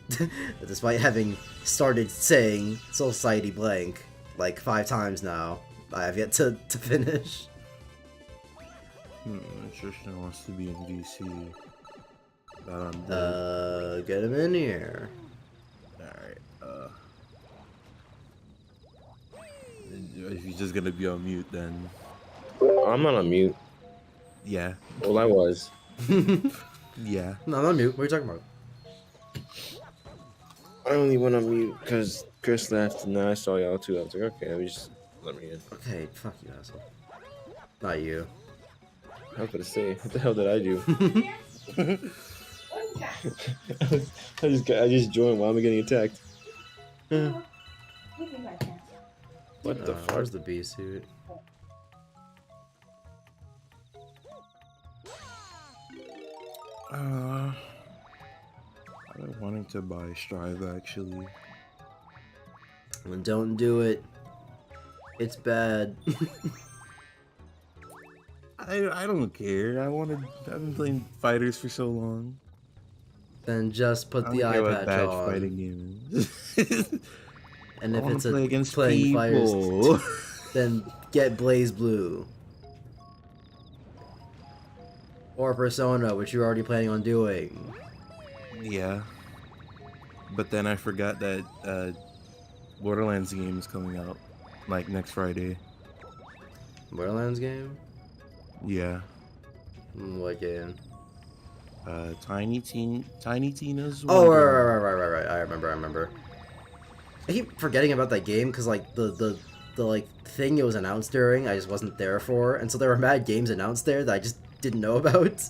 despite having started saying Soul Society blank like 5 times now, I have yet to finish. Tristan wants to be in DC. Get him in here. Alright, if he's just gonna be on mute, then... I'm not on mute. Yeah. Well, I was. Yeah. No, I'm on mute. What are you talking about? I only went on mute because Chris left, and then I saw y'all too. I was like, okay, let me in. Okay, fuck you, asshole. Not you. I was gonna say, what the hell did I do? I just joined while I'm getting attacked. What the fuck? Where's the bee suit? I've been wanting to buy Strive actually. Don't do it. It's bad. I don't care. I've been playing fighters for so long. Then just put I the don't eye care what patch bad on. fighting game is. And I if wanna it's play a against playing people. fighters, then get Blaze Blue. Or Persona, which you're already planning on doing. Yeah. But then I forgot that Borderlands game is coming out like next Friday. Borderlands game? Yeah. What game? Tiny Tina's Oh, Wonderland. right. I remember. I keep forgetting about that game because like the like thing it was announced during, I just wasn't there for, and so there were mad games announced there that I just didn't know about.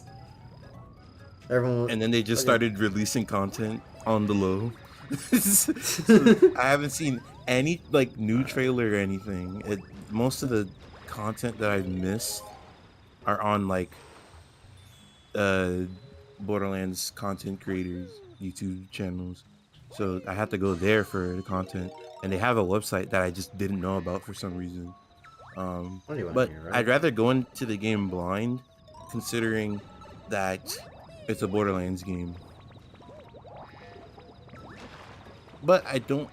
Everyone, And then they just started releasing content on the low. So I haven't seen any like new trailer or anything. Most of the content that I've missed are on like Borderlands content creators YouTube channels. So I had to go there for the content, and they have a website that I just didn't know about for some reason. But here, right? I'd rather go into the game blind, considering that it's a Borderlands game. But I don't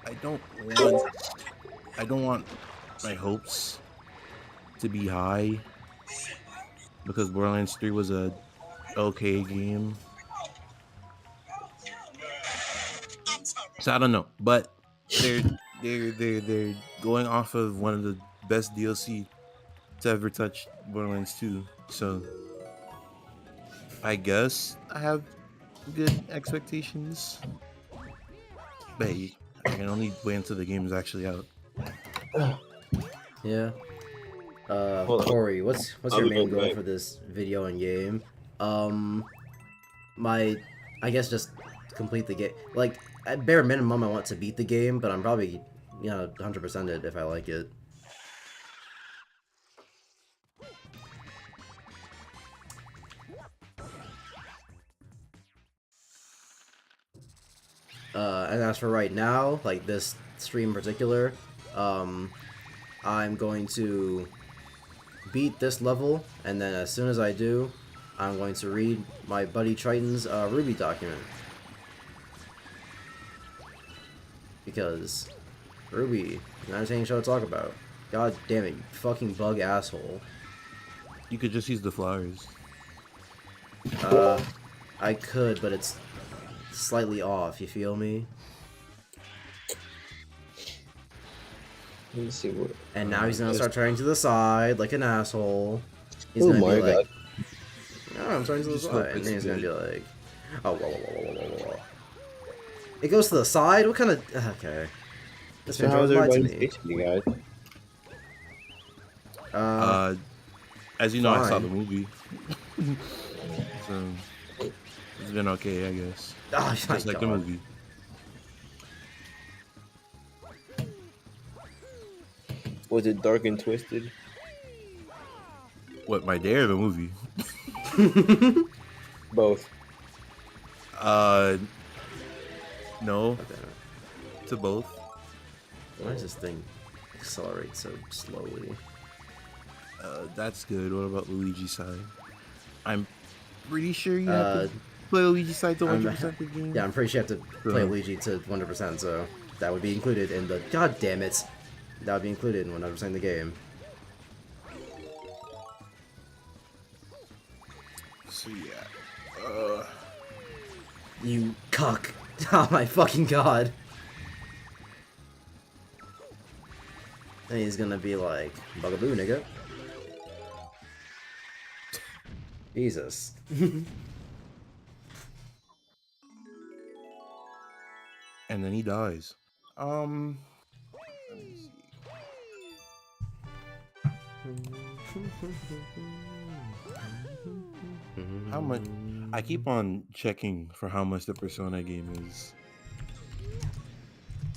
want my hopes to be high, because Borderlands 3 was a okay game. So I don't know, but they're going off of one of the best DLC to ever touch Borderlands 2. So I guess I have good expectations. But I can only wait until the game is actually out. Yeah. Hold on. Corey, what's I'll your be main right goal back. for this video and game? I guess just complete the game. Like, at bare minimum, I want to beat the game, but I'm probably, 100% it if I like it. And as for right now, like this stream in particular, I'm going to beat this level, and then as soon as I do, I'm going to read my buddy Tryton's RWBY document. Because RWBY, an entertaining show to talk about. God damn it, you fucking bug asshole. You could just use the flowers. I could, but it's slightly off, you feel me? Let me see what. And now he's gonna start turning to the side like an asshole. He's Oh gonna my be like, god. oh, I'm turning to the Just hope side. And it's then he's gonna be good. like, oh, whoa, whoa, whoa, whoa, whoa, whoa. It goes to the side? What kind of... Okay. This So man how's lied to everybody me. fixing you guys? As you know, I saw Fine. the movie. So it's been okay, I guess. Oh, my Just like the God. movie. Was it dark and twisted? What, my day or the movie? Both. No, Okay. to both. Why does this thing accelerate so slowly? That's good. What about Luigi's side? I'm pretty sure you have Uh, to play Luigi's side to I'm- 100% the game. Yeah, I'm pretty sure you have to play Luigi to 100%, so that would be included in the... God damn it! That would be included in 100% the game. So yeah. You cuck! Oh my fucking god! And he's gonna be like, bugaboo, nigga. Jesus. And then he dies. Let me see. How much? I keep on checking for how much the Persona game is.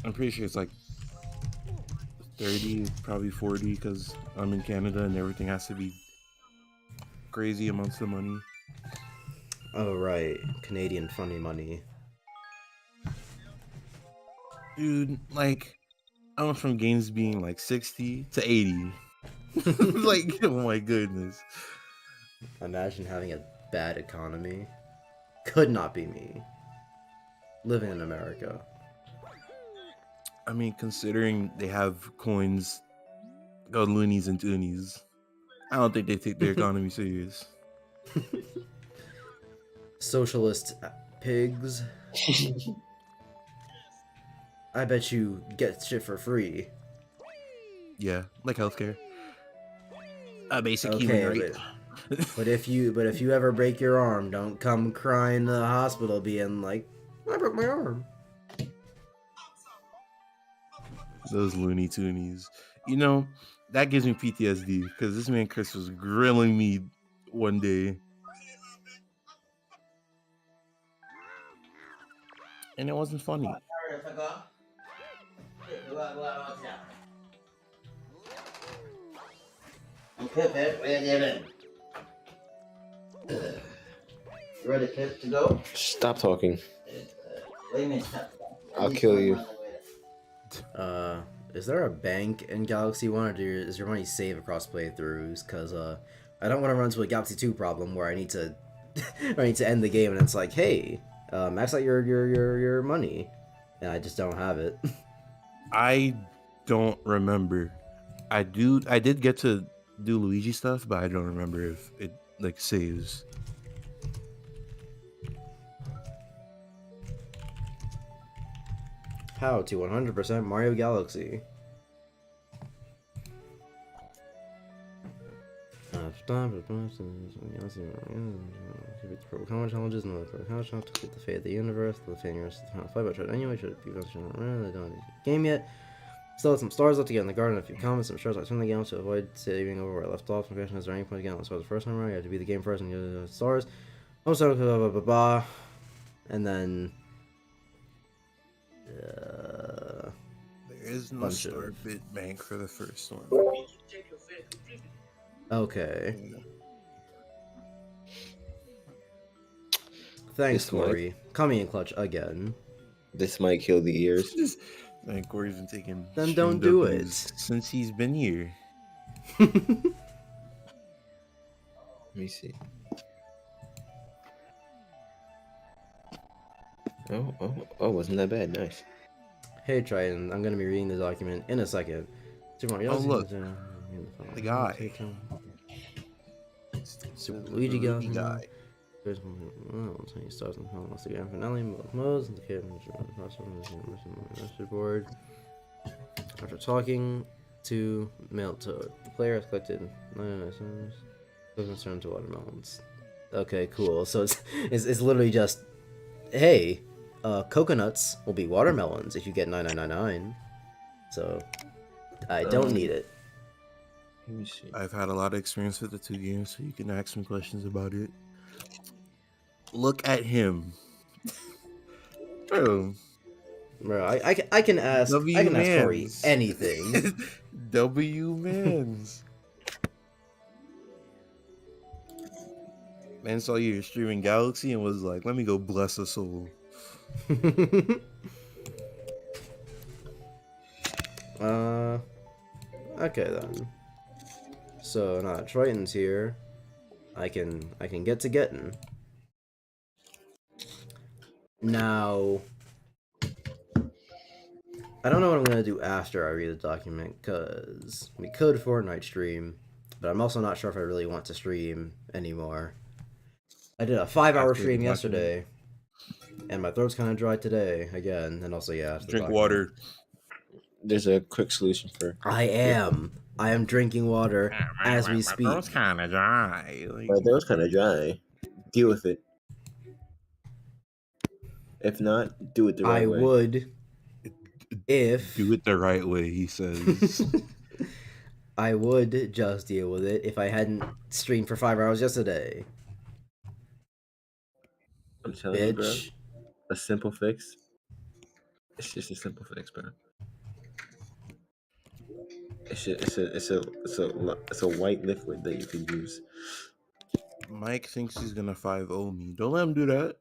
I'm pretty sure it's like 30, probably 40, because I'm in Canada and everything has to be crazy amounts of money. Oh right, Canadian funny money. Dude, like, I went from games being like 60 to 80. Like, oh my goodness. Imagine having a bad economy. Could not be me. Living in America. I mean, considering they have coins go loonies and toonies, I don't think they take their economy serious. Socialist pigs. I bet you get shit for free. Yeah, like healthcare. A basic Okay, human right. but if you ever break your arm, don't come crying to the hospital being like, I broke my arm. Those Looney Toonies. You know, that gives me PTSD because this man Chris was grilling me one day. And it wasn't funny. You ready, Pip, to go? Stop talking. I'll kill you. Is there a bank in Galaxy 1, or is your money saved across playthroughs? Because, I don't want to run into a Galaxy 2 problem where I need to, I need to end the game and it's like, hey, max out your money. And I just don't have it. I don't remember. I did get to do Luigi stuff, but I don't remember if it like saves. How to 100% Mario Galaxy. Common challenges and other challenges to complete the fate of the universe. The failures to fight, but tried anyway. Should be game yet? Still had some stars left to get in the garden. A few comments, some shards. I turned the game to avoid saving over where I left off. My question is there any point again? Let's start the first time right. You have to beat the game first and you the stars. Also, blah, blah, blah, blah. And then. There is no bunch star of- bit bank for the first one. Okay. Thanks, This might- Corey. Coming in clutch again. This might kill the ears. Like Corey's been taking. Then stream don't do W's it. since he's been here. Let me see. Oh, wasn't that bad? Nice. Hey, Tryton. I'm gonna be reading the document in a second. Super Mario Oh, Odyssey, look. the guy. Super Luigi guy. guy. There's he starts and wants the grand finale, both modes, and the kid board. After talking to Mail Toad, the player has collected 99 cents. Doesn't turn to watermelons. Okay, cool. So it's literally just, hey, coconuts will be watermelons if you get 9999. So I don't need it. Let me see. I've had a lot of experience with the two games, so you can ask me questions about it. Look at him. Bro. Bro, I can ask Corey Mans. anything. W Mans. Man saw you streaming Galaxy and was like, let me go bless a soul. Okay then. So now that Tryton's here, I can get to getting. Now, I don't know what I'm gonna do after I read the document, cause we could Fortnite stream, but I'm also not sure if I really want to stream anymore. I did a 5-hour After the stream document. yesterday, and my throat's kind of dry today again, and also yeah. after the Drink document. water. There's a quick solution for. I am drinking water as we speak. kind of dry. Like, My throat's kind of dry. Deal with it. If not, do it the right I way. would if do it the right way, he says. I would just deal with it if I hadn't streamed for 5 hours yesterday. I'm telling you, bro. Bitch. A simple fix. It's just a simple fix, bro. It's a white liquid that you can use. Mike thinks he's gonna 5-0 me. Don't let him do that.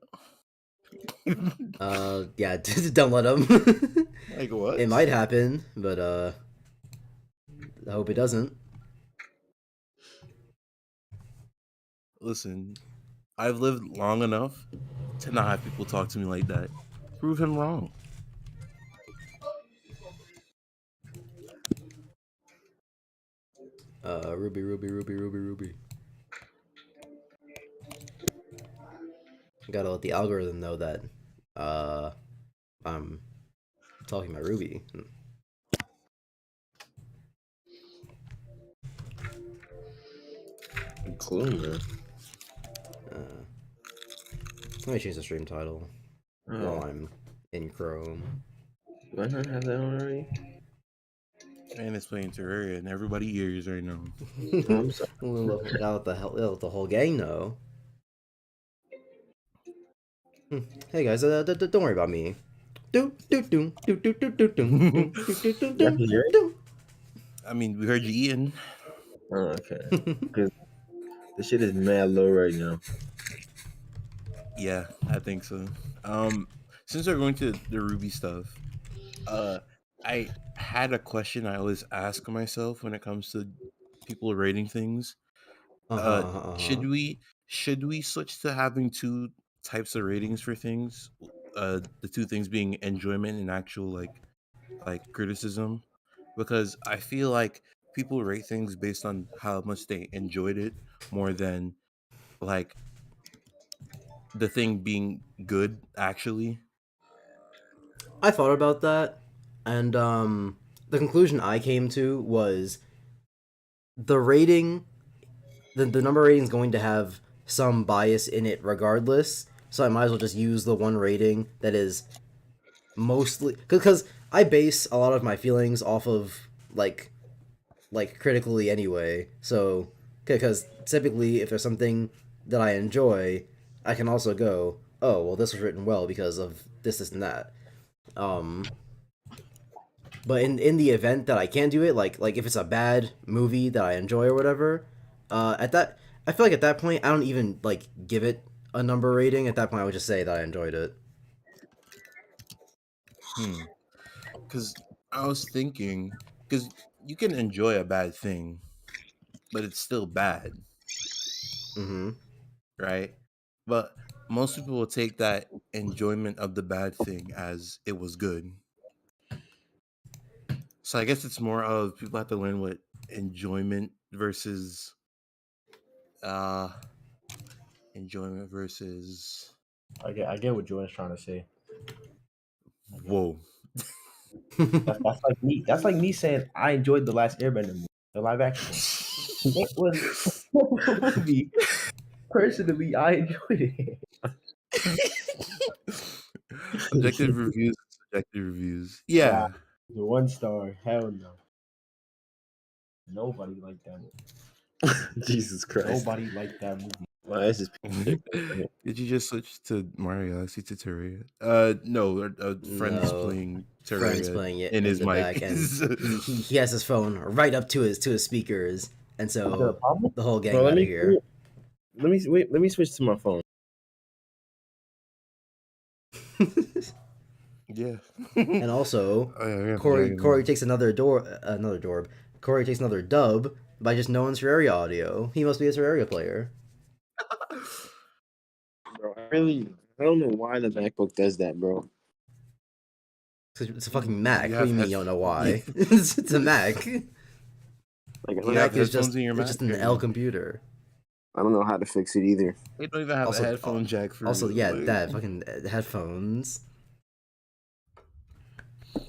Yeah, don't let him. Like what? It might happen, but I hope it doesn't. Listen, I've lived long enough to not have people talk to me like that. Prove him wrong. RWBY. Gotta let the algorithm know that I'm talking about Ruby. Cool, man. Let me change the stream title while I'm in Chrome. Do I not have that on already? And it's playing Terraria, and everybody hears right now. I'm sorry. Let the whole gang know. Hey guys, don't worry about me. I mean, we heard you eating. Oh, okay. Because the shit is mad low right now. Yeah, I think so. Since we're going to the RWBY stuff, I had a question I always ask myself when it comes to people rating things. Should we switch to having two types of ratings for things? The two things being enjoyment and actual like criticism, because I feel like people rate things based on how much they enjoyed it more than like the thing being good actually. I thought about that, and the conclusion I came to was the rating, the number rating is going to have some bias in it regardless, so I might as well just use the one rating that is mostly... Because I base a lot of my feelings off of like critically anyway. So because typically if there's something that I enjoy, I can also go, oh well, this was written well because of this and that. Um, but in the event that I can't do it, like if it's a bad movie that I enjoy or whatever, at that I feel like at that point I don't even like give it a number rating. At that point, I would just say that I enjoyed it. Because I was thinking, because you can enjoy a bad thing, but it's still bad, Mm-hmm. right? But most people will take that enjoyment of the bad thing as it was good. So I guess it's more of people have to learn what enjoyment versus uh enjoyment versus I get what Jordan's trying to say. whoa. That's like me. That's like me saying I enjoyed the last Airbender movie, the live action one. It was a movie. Personally, I enjoyed it. Objective reviews, subjective reviews. Nah, Yeah. the 1 star. Hell no. Nobody liked that movie. Jesus Christ. Nobody liked that movie. My ass is Did you just switch to Mario Galaxy to Terraria? No, friends No. playing Terraria Friends playing it in his the mic. back, and he has his phone right up to his speakers, and Is there a so problem? the whole gang Bro, got let to me hear. let me switch to my phone. Yeah. And also, Oh, yeah, Corey takes another door. Corey takes another dub by just knowing Terraria audio. He must be a Terraria player. Bro, I don't know why the MacBook does that, bro. Cause it's a fucking Mac. You What do have you mean you don't know why? Yeah. It's a Mac. Like, You have Mac is headphones just in your it's Mac? just an L computer. I don't know how to fix it either. They don't even have Also- a headphone jack for Also, you. yeah, like- that fucking headphones.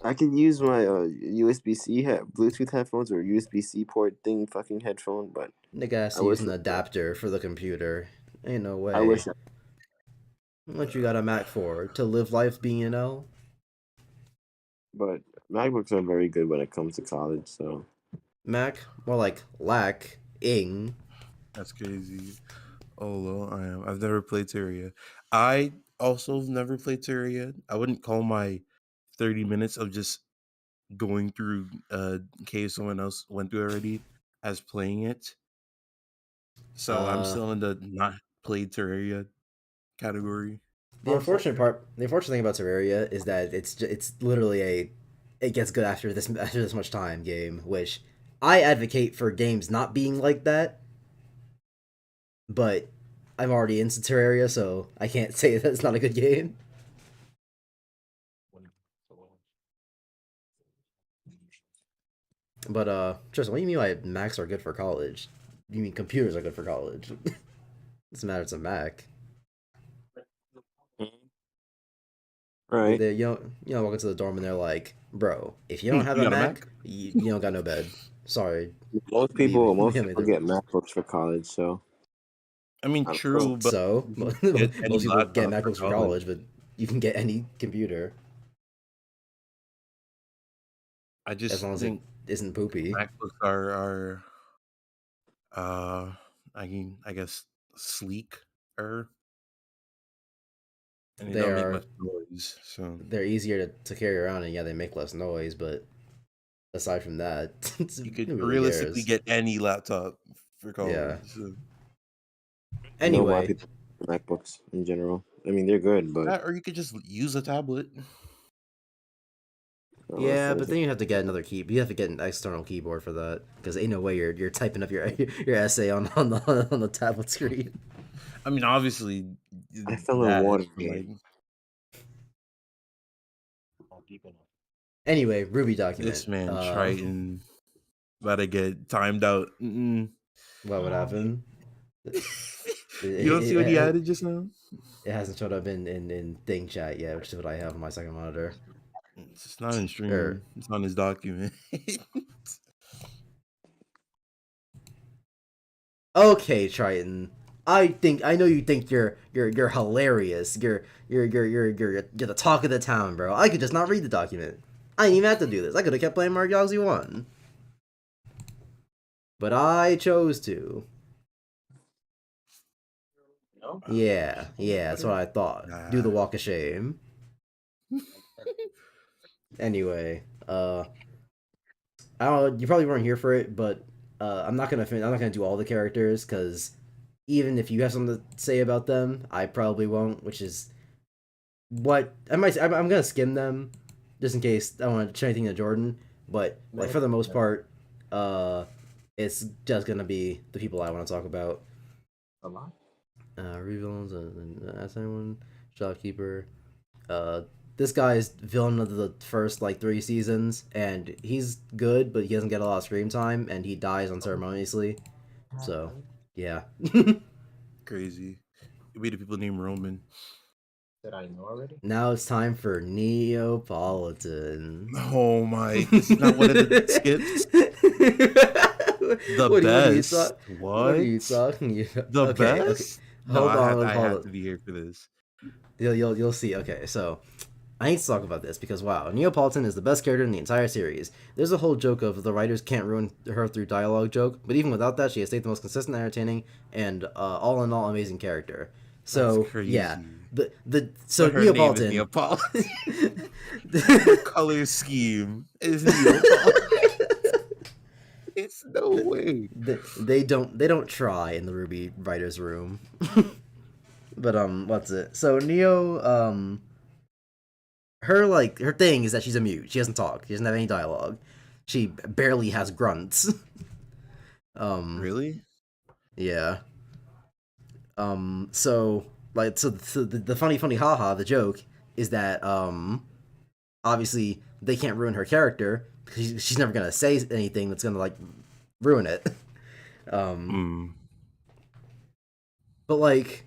I could use my USB-C Bluetooth headphones or USB-C port thing fucking headphone, but Nigga has I to use wish an it- adapter for the computer. Ain't no way. I wish What you got a Mac for? To live life being an L? but MacBooks are very good when it comes to college, so Mac? More like lack-ing. That's crazy. Oh, well, I've never played Terraria. I also have never played Terraria. I wouldn't call my 30 minutes of just going through cave someone else went through already as playing it. So I'm still in the not played Terraria category. The unfortunate thing about Terraria is that it's literally it gets good after this much time game, which I advocate for games not being like that. But I'm already into Terraria, so I can't say that it's not a good game. But Tristan, what do you mean by Macs are good for college? You mean computers are good for college? Doesn't matter, it's a Mac. right. You don't walk into the dorm and they're like, bro, if you don't have You a got a Mac, Mac? you don't got no bed. Sorry. Most people Yeah, get MacBooks for college, so I mean, I'm true, but So you most can get any people get laptop MacBooks for college, but you can get any computer I as just long as think it isn't poopy. MacBooks are I guess sleek and they They don't make are much noise. So they're easier to carry around, and yeah, they make less noise. But aside from that, you could who really realistically cares? get any laptop for college. Yeah. So. I know why Anyway, people like MacBooks in general. I mean, they're good, but That, or you could just use a tablet. yeah, but then you have to get another key. You have to get an external keyboard for that because ain't no way you're typing up your essay on the tablet screen. I mean, obviously, I fell in that, water but, here. like, Anyway, Ruby document. this man Tryton about to get timed out. What would happen? You don't see what he added just now? It hasn't showed up in thing chat yet, which is what I have on my second monitor. It's not in stream. Sure. It's on his document. Okay, Triton. I know you think you're hilarious. You're the talk of the town, bro. I could just not read the document. I didn't even have to do this. I could have kept playing Mario Galaxy 1. But I chose to. No? Yeah, that's what I thought. Do the walk of shame. Anyway, I don't know, you probably weren't here for it, but I'm not gonna do all the characters, because even if you have something to say about them, I probably won't, which is what I'm gonna skim them just in case I don't want to say anything to Jordan, but like for the most part, it's just gonna be the people I want to talk about. A lot. Revillains and ask anyone, shopkeeper. This guy's villain of the first like 3 seasons, and he's good, but he doesn't get a lot of screen time, and he dies unceremoniously. So yeah. Crazy. You made the people named Roman. That I know already. Now it's time for Neapolitan. Oh my! This is not one of the skips. The best. What are you talking about? The best. Okay. No, Hold on. I have to be here for this. You'll see. Okay, so I need to talk about this because wow, Neapolitan is the best character in the entire series. There's a whole joke of the writers can't ruin her through dialogue joke, but even without that, she has stayed the most consistent, entertaining, and all in all amazing character. So yeah, so Neapolitan. The color scheme is Neapolitan. It's no way. They don't try in the RWBY writers' room. But what's it? So Neo, her thing is that she's a mute. She doesn't talk. She doesn't have any dialogue. She barely has grunts. Really? Yeah. So the funny haha, the joke is that obviously they can't ruin her character because she's never gonna say anything that's gonna like ruin it. But like,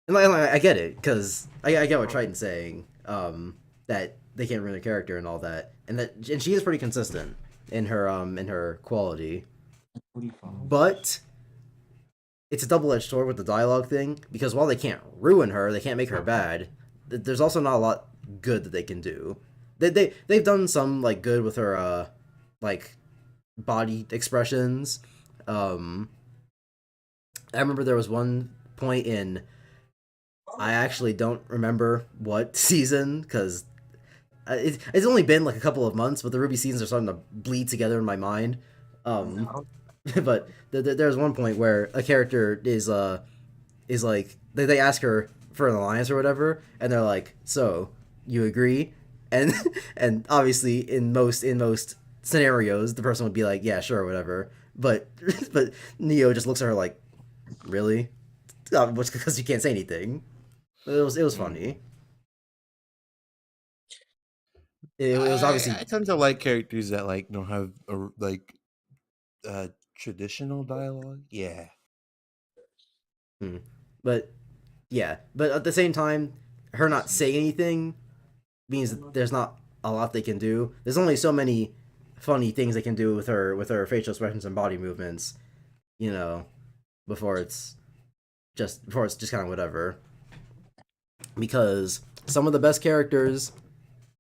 and I get it because I get what Tryton's saying, that they can't ruin her character and all that, and she is pretty consistent in her quality, but it's a double-edged sword with the dialogue thing, because while they can't ruin her, they can't make her bad, there's also not a lot good that they can do. They've done some like good with her like body expressions. I remember there was one point in, I actually don't remember what season, because it's only been like a couple of months, but the RWBY seasons are starting to bleed together in my mind. But there's one point where a character is like, they ask her for an alliance or whatever, and they're like, so you agree? And and obviously in most scenarios the person would be like, yeah, sure, whatever, but Neo just looks at her like, really? Because you can't say anything. It was funny. It was obviously, I tend to like characters that like don't have traditional dialogue. Yeah. But yeah, but at the same time, her not saying anything means that there's not a lot they can do. There's only so many funny things they can do with her facial expressions and body movements, before it's just kind of whatever. Because some of the best characters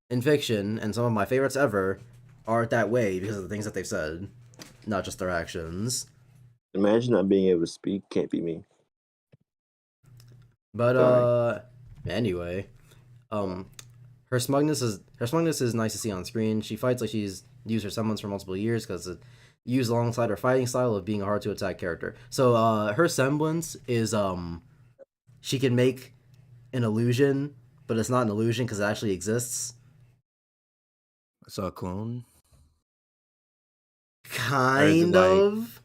in fiction and some of my favorites ever are that way because of the things that they've said, not just their actions. Imagine not being able to speak. Can't be me. But anyway, her smugness is nice to see on screen. She fights like she's used her semblance for multiple years because it used alongside her fighting style of being a hard to attack character. So her semblance is she can make an illusion, but it's not an illusion because it actually exists. I saw a clone. Kind of.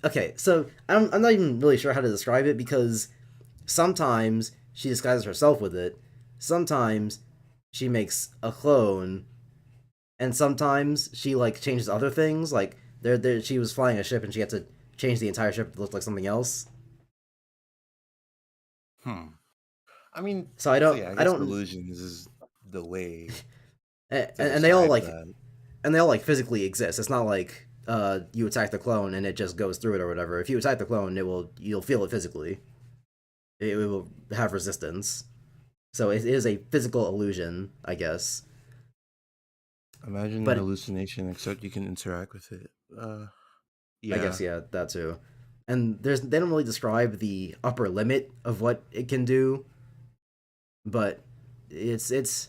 Okay, so I'm not even really sure how to describe it, because sometimes she disguises herself with it, sometimes she makes a clone, and sometimes she like changes other things. Like she was flying a ship and she had to change the entire ship to look like something else. I mean, so I don't illusions is the way. and they all like that. And they all like physically exist. It's not like you attack the clone and it just goes through it or whatever. If you attack the clone, you'll feel it physically. It will have resistance. So it is a physical illusion, I guess. Imagine But an hallucination, except you can interact with it. Yeah. I guess that too. And they don't really describe the upper limit of what it can do, but it's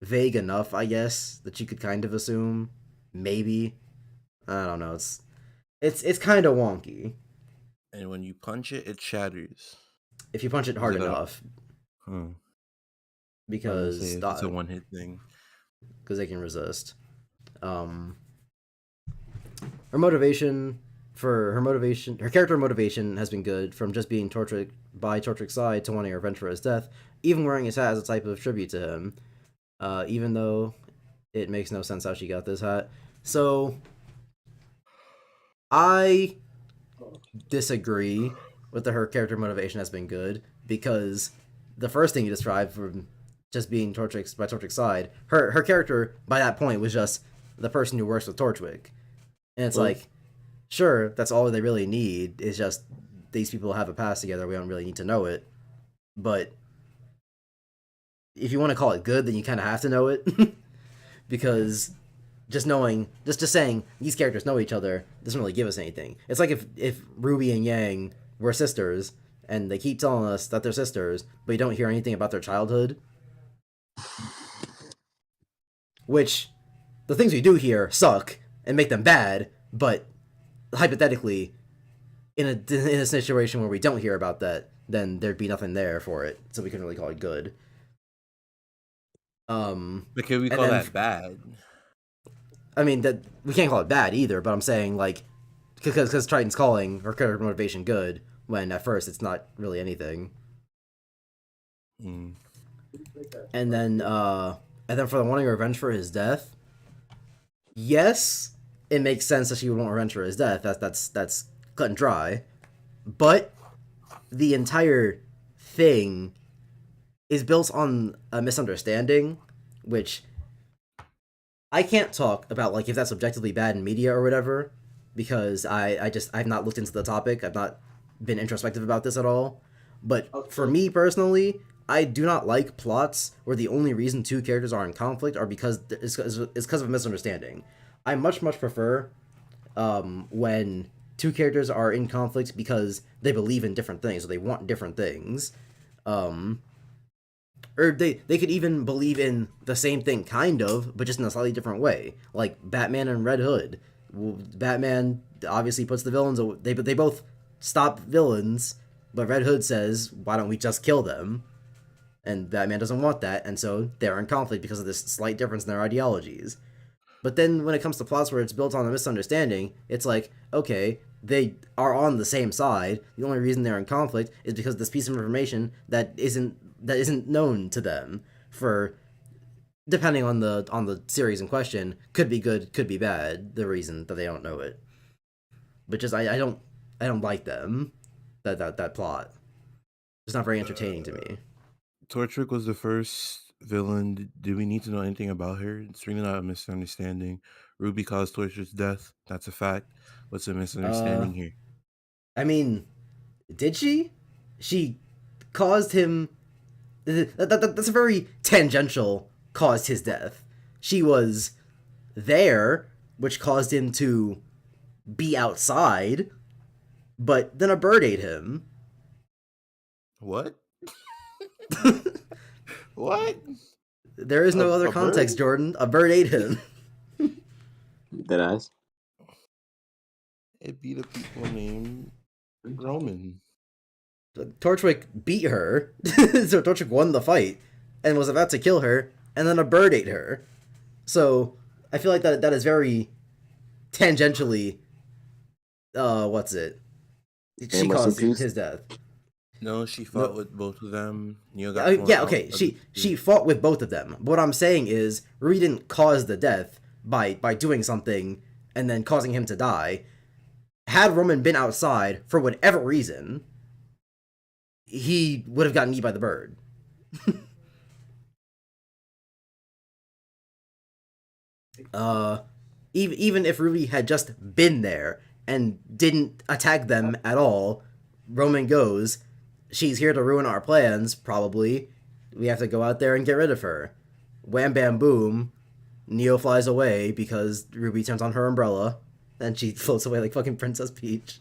vague enough, I guess, that you could kind of assume. Maybe. I don't know. It's kind of wonky. And when you punch it, it shatters. If you punch it Is hard it enough, I was because gonna say, it's a one-hit thing. Because they can resist. Her character motivation has been good, from just being tortured by Tortric's side to wanting revenge for his death, even wearing his hat as a type of tribute to him. Even though it makes no sense how she got this hat. So, I disagree with her character motivation has been good, because the first thing you described, from just being Torchwick's side, her character by that point was just the person who works with Torchwick. And it's like, sure, that's all they really need, is just these people have a past together, we don't really need to know it. But if you want to call it good, then you kind of have to know it. Because just saying these characters know each other doesn't really give us anything. It's like if Ruby and Yang were sisters, and they keep telling us that they're sisters, but you don't hear anything about their childhood. Which, the things we do here suck and make them bad, but hypothetically, in a situation where we don't hear about that, then there'd be nothing there for it, so we couldn't really call it good. But can we call that bad? I mean, that we can't call it bad either, but I'm saying, like, because Tryton's calling her character motivation good, when at first it's not really anything. Mm. And then for the wanting revenge for his death, yes, it makes sense that she would want revenge for his death. That's cut and dry. But the entire thing is built on a misunderstanding, which I can't talk about, like, if that's objectively bad in media or whatever, because I've not looked into the topic. I've not been introspective about this at all. But for me personally, I do not like plots where the only reason two characters are in conflict are because of a misunderstanding. I much prefer when two characters are in conflict because they believe in different things, or they want different things. Or they could even believe in the same thing, kind of, but just in a slightly different way. Like Batman and Red Hood. Batman obviously puts the villains away. They both stop villains, but Red Hood says, why don't we just kill them? And Batman doesn't want that, and so they're in conflict because of this slight difference in their ideologies. But then when it comes to plots where it's built on a misunderstanding, it's like, okay, they are on the same side. The only reason they're in conflict is because this piece of information that isn't known to them, for, depending on the series in question, could be good, could be bad, the reason that they don't know it. But just I don't like them. That plot. It's not very entertaining to me. Torchwick was the first villain. Do we need to know anything about her? It's really not a misunderstanding. Ruby caused Torchwick's death. That's a fact. What's the misunderstanding here? I mean, did she? She caused him. That's a very tangential caused his death. She was there, which caused him to be outside, but then a bird ate him. What? What? There is no other context, bird? Jordan. A bird ate him. Deadass. It beat a people named Roman. Torchwick beat her, so Torchwick won the fight and was about to kill her, and then a bird ate her. So I feel like that is very tangentially. What's it? She caused his death. No, she fought with both of them. Okay. She fought with both of them. But what I'm saying is, Ruby didn't cause the death by doing something and then causing him to die. Had Roman been outside for whatever reason, he would have gotten eaten by the bird. Even if Ruby had just been there and didn't attack them at all, Roman goes, she's here to ruin our plans, probably. We have to go out there and get rid of her. Wham bam boom. Neo flies away because Ruby turns on her umbrella, and she floats away like fucking Princess Peach.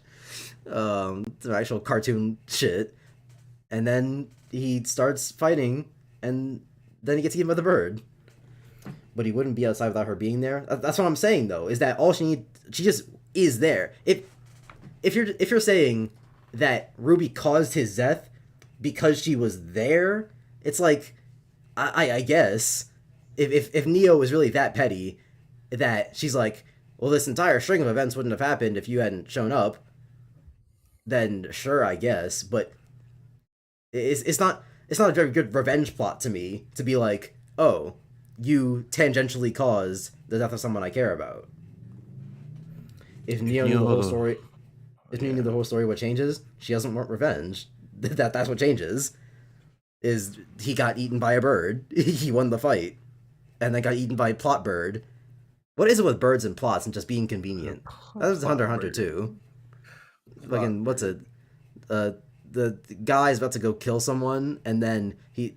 Some actual cartoon shit. And then he starts fighting, and then he gets eaten by the bird. But he wouldn't be outside without her being there. That's what I'm saying, though, is that all she just is there. If you're saying that Ruby caused his death because she was there, it's like, I guess, if Neo was really that petty, that she's like, well, this entire string of events wouldn't have happened if you hadn't shown up, then sure, I guess, but it's not a very good revenge plot to me to be like, oh, you tangentially caused the death of someone I care about. If Neo knew the whole story, Neo knew the whole story, what changes? She doesn't want revenge. That's what changes. Is he got eaten by a bird? He won the fight, and then got eaten by a plot bird. What is it with birds and plots and just being convenient? That was Hunter x Hunter too. Fucking what's it? The guy's about to go kill someone, and then he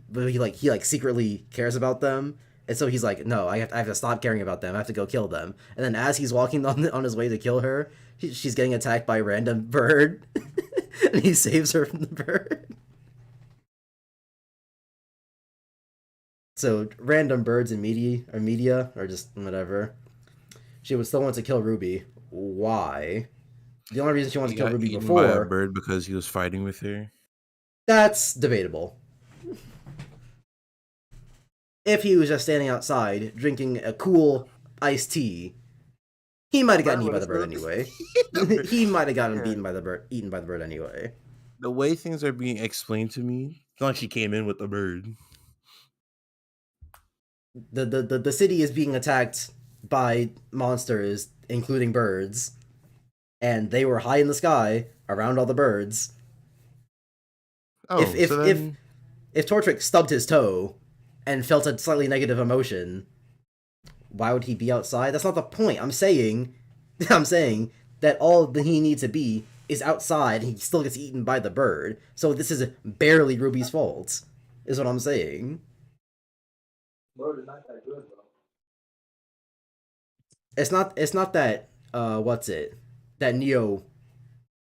secretly cares about them, and so he's like, no, I have to stop caring about them. I have to go kill them. And then as he's walking on his way to kill her, she's getting attacked by a random bird, and he saves her from the bird. So random birds in media or just whatever. She would still want to kill Ruby. Why? The only reason she wanted to kill Ruby before by a bird because he was fighting with her. That's debatable. If he was just standing outside drinking a cool iced tea, he might have gotten eaten by the bird anyway. He might have gotten eaten by the bird anyway. The way things are being explained to me, it's not like she came in with the bird. The city is being attacked by monsters, including birds, and they were high in the sky around all the birds. Oh, if Tortrick stubbed his toe and felt a slightly negative emotion, why would he be outside? That's not the point. I'm saying that all that he needs to be is outside, and he still gets eaten by the bird. So this is barely Ruby's fault, is what I'm saying. Bird is not that good, bro. It's not that that Neo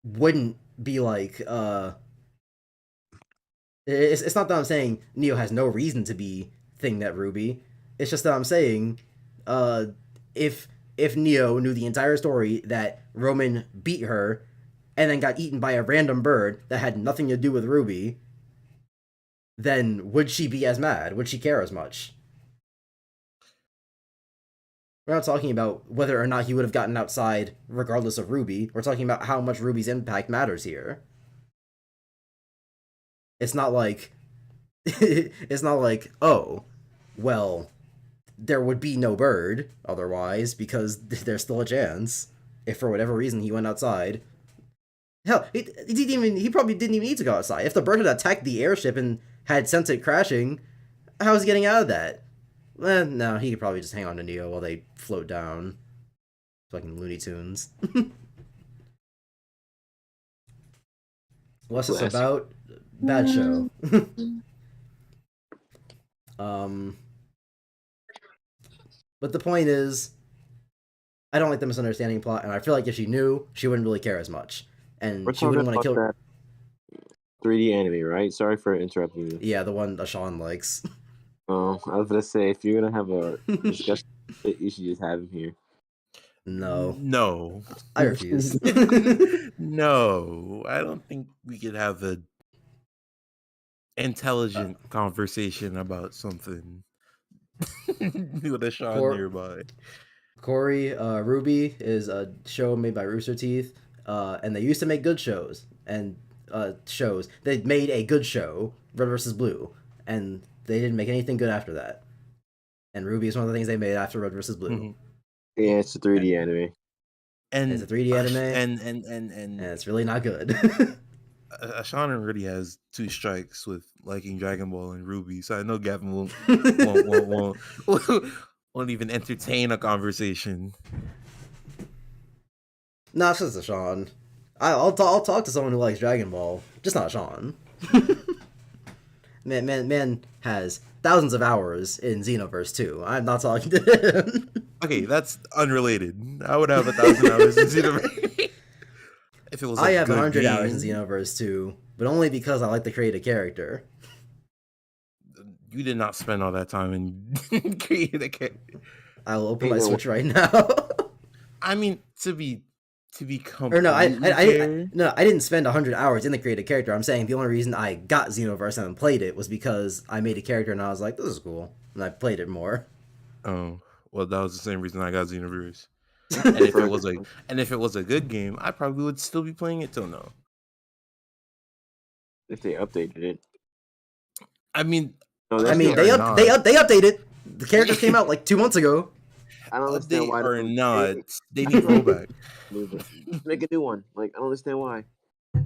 wouldn't be like it's not that I'm saying Neo has no reason to be thing that Ruby. It's just that I'm saying if Neo knew the entire story that Roman beat her and then got eaten by a random bird that had nothing to do with Ruby, then would she be as mad? Would she care as much? We're not talking about whether or not he would have gotten outside regardless of Ruby. We're talking about how much Ruby's impact matters here. It's not like oh, well, there would be no bird otherwise because there's still a chance if for whatever reason he went outside. Hell, he probably didn't even need to go outside. If the bird had attacked the airship and had sent it crashing, how was he getting out of that? No, he could probably just hang on to Neo while they float down. Fucking Looney Tunes. What's this about? Bad show. But the point is, I don't like the misunderstanding plot, and I feel like if she knew, she wouldn't really care as much. And she wouldn't want to kill that 3D anime, right? Sorry for interrupting you. Yeah, the one that Sean likes. Oh, I was gonna say, if you're gonna have a discussion, you should just have him here. No. I refuse. No, I don't think we could have a intelligent conversation about something with a Sean nearby. Corey, RWBY is a show made by Rooster Teeth, and they used to make good shows, and they made a good show, Red vs. Blue, and they didn't make anything good after that. And RWBY is one of the things they made after Red vs. Blue. Mm-hmm. Yeah, it's a 3D anime. And it's a 3D anime, and it's really not good. Sean already has 2 strikes with liking Dragon Ball and RWBY, so I know Gavin won't even entertain a conversation. No, it's just a Sean. I'll talk to someone who likes Dragon Ball, just not Sean. Man has thousands of hours in Xenoverse 2. I'm not talking to him. Okay, that's unrelated. I would have 1,000 hours in Xenoverse. If it was I a have good 100 hours in game. Xenoverse 2, but only because I like to create a character. You did not spend all that time in creating a character. I'll open Ain't my no- Switch right now. I mean, to be Or no, completely fair, I didn't spend 100 hours in the created character. I'm saying the only reason I got Xenoverse and played it was because I made a character and I was like, this is cool, and I played it more. oh well, that was the same reason I got Xenoverse. And if it was a good game, I probably would still be playing it till now. If they updated it. I mean, No, I that's mean, not- they not. updated. The characters came out like 2 months ago. I don't understand Update why or they- not, they need rollback. Make a new one. Like, I don't understand why.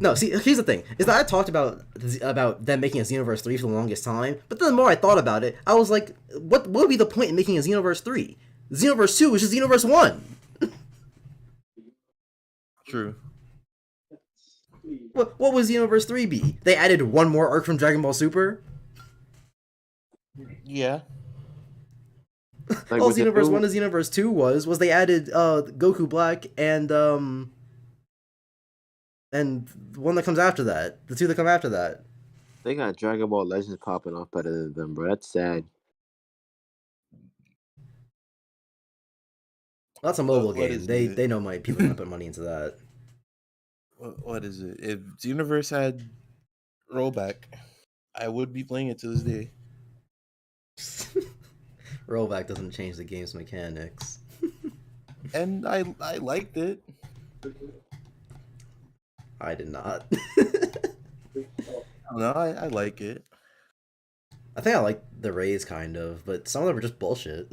No, see, here's the thing: is that I talked about them making a Xenoverse 3 for the longest time, but then the more I thought about it, I was like, what would be the point in making a Xenoverse 3? Xenoverse 2 is just Xenoverse 1. True. What was Xenoverse 3 be? They added one more arc from Dragon Ball Super? Yeah. Like, All with the Xenoverse new- 1 to Xenoverse 2 was they added Goku Black and the one that comes after that. The two that come after that. They got Dragon Ball Legends popping off better than them, bro. That's sad. That's a mobile What game. is They it? know people gonna put money into that. What is it? If Xenoverse had rollback, I would be playing it to this day. Rollback doesn't change the game's mechanics. And I liked it. I did not. No, I like it. I think I like the raids kind of, but some of them were just bullshit.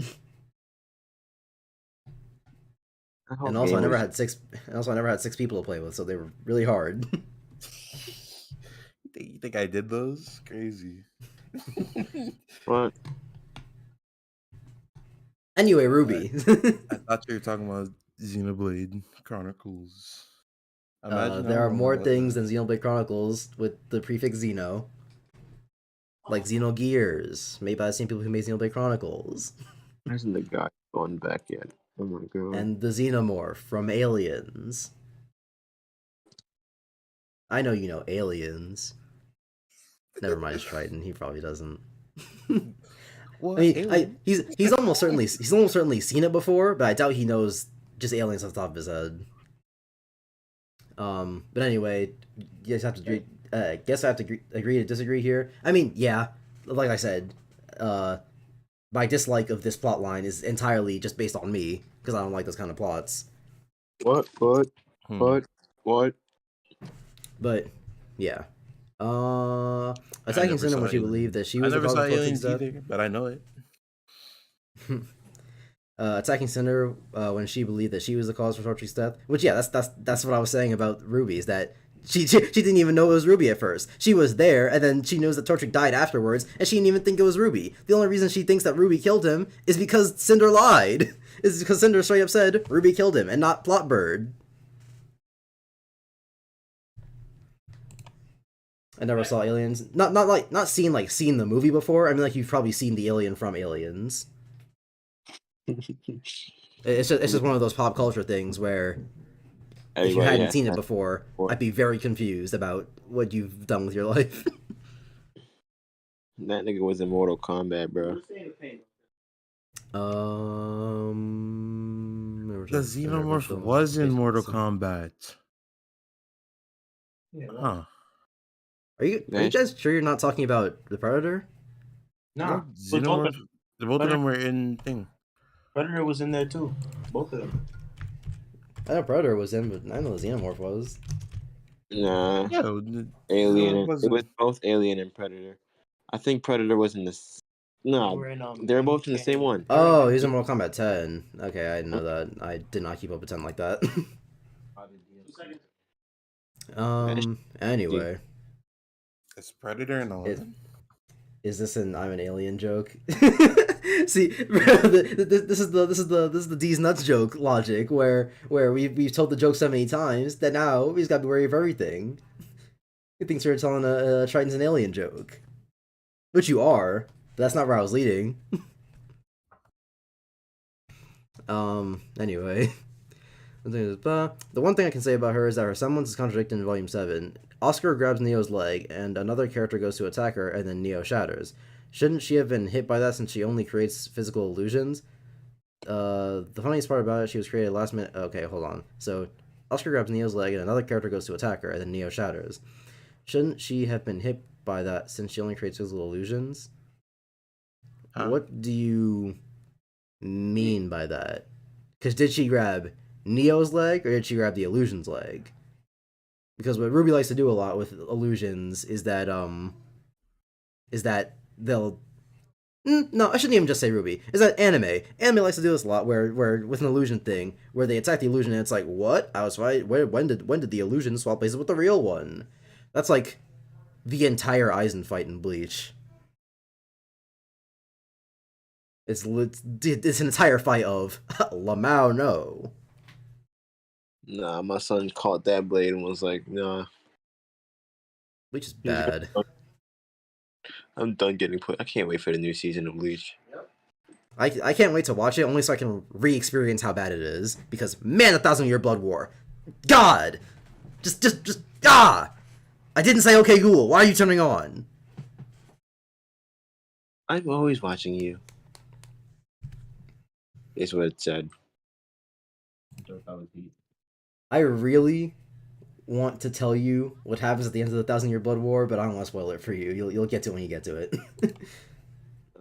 That whole And also, game I never was- had six. And also, I never had 6 people to play with, so they were really hard. You think I did those? Crazy. What? Anyway, Ruby. I thought you were talking about Xenoblade Chronicles. There are more things than Xenoblade Chronicles with the prefix Xeno. Like Xenogears, made by the same people who made Xenoblade Chronicles. Hasn't the guy gone back yet? Oh my god. And the Xenomorph from Aliens. I know you know Aliens. Never mind Tryton, he probably doesn't. Well, I mean, he's almost certainly seen it before, but I doubt he knows just Aliens off the top of his head. But anyway, you guys have to agree. Guess I have to agree to disagree here. I mean, yeah, like I said, my dislike of this plot line is entirely just based on me because I don't like those kind of plots. What? But yeah, attacking never Cinder saw when she Aliens. believed that she I was the never cause saw of Torch's Aliens death. either, but I know it. Attacking Cinder when she believed that she was the cause for Torchi's death. Which yeah, that's what I was saying about Ruby, is that she didn't even know it was Ruby at first. She was there, and then she knows that Torchic died afterwards, and she didn't even think it was Ruby. The only reason she thinks that Ruby killed him is because Cinder lied. Is because Cinder straight up said Ruby killed him, and not Plotbird. I never saw Aliens. Not seen the movie before. I mean, like, you've probably seen the alien from Aliens. It's just one of those pop culture things where if you hadn't seen it before, I'd be very confused about what you've done with your life. That nigga was in Mortal Kombat, bro. The Xenomorph was in Mortal Kombat. Huh. Are you guys sure you're not talking about the Predator? Nah, Xenomorph. Both of them were in thing. Predator was in there too. Both of them. I know Predator was in, but I know the Xenomorph was. Nah. Yeah, Alien. it It was both Alien and Predator. I think Predator was in this. No, they're both in the same one. Oh, he's in Mortal Kombat 10. Okay, I didn't know that. I did not keep up with 10 like that. Anyway. It's Predator and 11. Is this an I'm an alien joke? See, this is the D's nuts joke logic where we've told the joke so many times that now we just got to be wary of everything. He thinks we're telling a Triton's an alien joke. Which you are. But that's not where I was leading. Anyway. The one thing I can say about her is that her semblance is contradicted in Volume 7. Oscar grabs Neo's leg, and another character goes to attack her, and then Neo shatters. Shouldn't she have been hit by that since she only creates physical illusions? The funniest part about it, she was created last minute. Okay, hold on. So, Oscar grabs Neo's leg, and another character goes to attack her, and then Neo shatters. Shouldn't she have been hit by that since she only creates physical illusions? Huh? What do you mean by that? Because did she grab Neo's leg, or did she grab the illusion's leg? Because what RWBY likes to do a lot with illusions is that they'll no, I shouldn't even just say RWBY. Is that anime? Anime likes to do this a lot, where with an illusion thing, where they attack the illusion and it's like, what? I was right. When did the illusion swap places with the real one? That's like the entire Aizen fight in Bleach. It's an entire fight of Lamau no. Nah, my son caught that blade and was like, nah. Bleach is bad. I'm done getting put. I can't wait for the new season of Bleach. I can't wait to watch it, only so I can re-experience how bad it is. Because, man, 1,000-Year Blood War. God! Just, I didn't say okay, Google. Why are you turning on? I'm always watching you. Is what it said. I really want to tell you what happens at the end of the 1,000-Year Blood War, but I don't want to spoil it for you. You'll get to it when you get to it.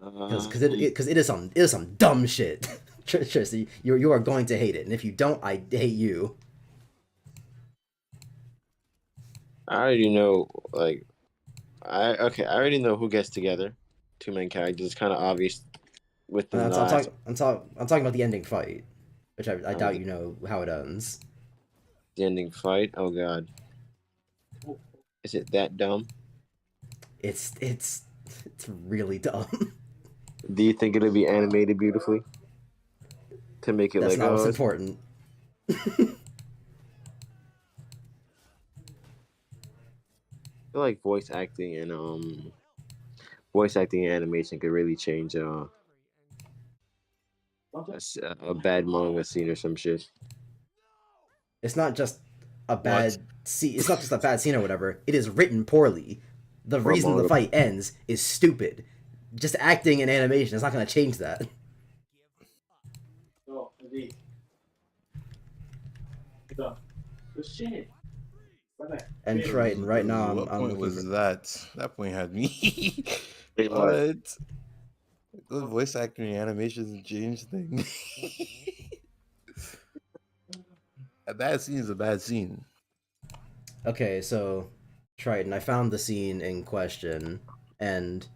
Because it is some dumb shit. Tristan, you are going to hate it, and if you don't, I hate you. I already know, like, I already know who gets together. Two main characters. It's kind of obvious with the. I'm talking about the ending fight, which I doubt you know how it ends. The ending fight. Oh God. Is it that dumb? It's really dumb. Do you think it'll be animated beautifully? To make it That's like not what's important. I feel like voice acting and animation could really change a bad manga scene or some shit. It's not just a bad scene. It's not just a bad scene or whatever. It is written poorly. The reason the fight ends is stupid. Just acting and animation is not going to change that. And Tryton, right now, What I'm point was that? That point had me. What? Good voice acting and animations and change thing. A bad scene is a bad scene. Okay, so Tryton, I found the scene in question, and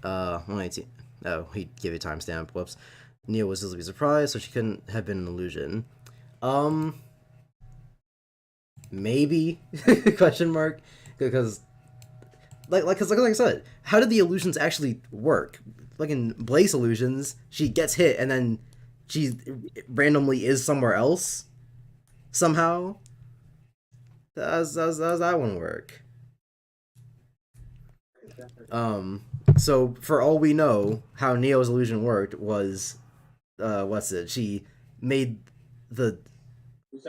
118. Oh, he gave you a timestamp. Whoops. Neo was visibly surprised, so she couldn't have been an illusion. Maybe question mark, because like I said, how did the illusions actually work? Like in Blaze illusions, she gets hit and then she randomly is somewhere else somehow. How's that one work? So for all we know, how Neo's illusion worked was, she made the.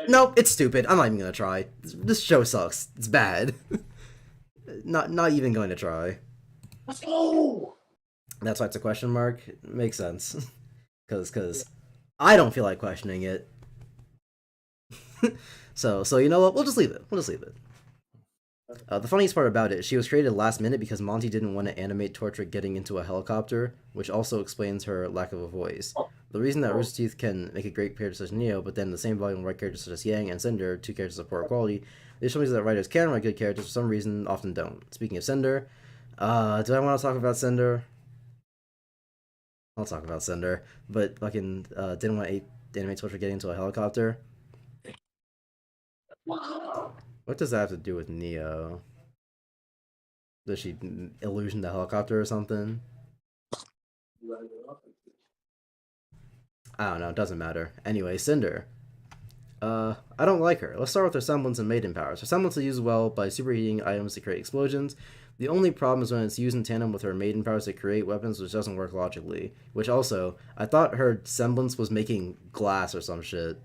Nope, it's stupid. I'm not even gonna try. This show sucks. It's bad. not even going to try. Let's go. That's why it's a question mark. Makes sense. Cause I don't feel like questioning it. So you know what? We'll just leave it. The funniest part about it, she was created last minute because Monty didn't want to animate Torchic getting into a helicopter, which also explains her lack of a voice. The reason that Rooster Teeth can make a great character such as Neo, but then in the same volume write characters such as Yang and Cinder, two characters of poor quality, this shows me that writers can write good characters for some reason, often don't. Speaking of Cinder, do I want to talk about Cinder? I'll talk about Cinder, but fucking didn't want to animate Torchic getting into a helicopter. What does that have to do with Neo? Does she illusion the helicopter or something? I don't know, it doesn't matter. Anyway, Cinder. I don't like her. Let's start with her semblance and maiden powers. Her semblance is used well by superheating items to create explosions. The only problem is when it's used in tandem with her maiden powers to create weapons, which doesn't work logically. Which also, I thought her semblance was making glass or some shit.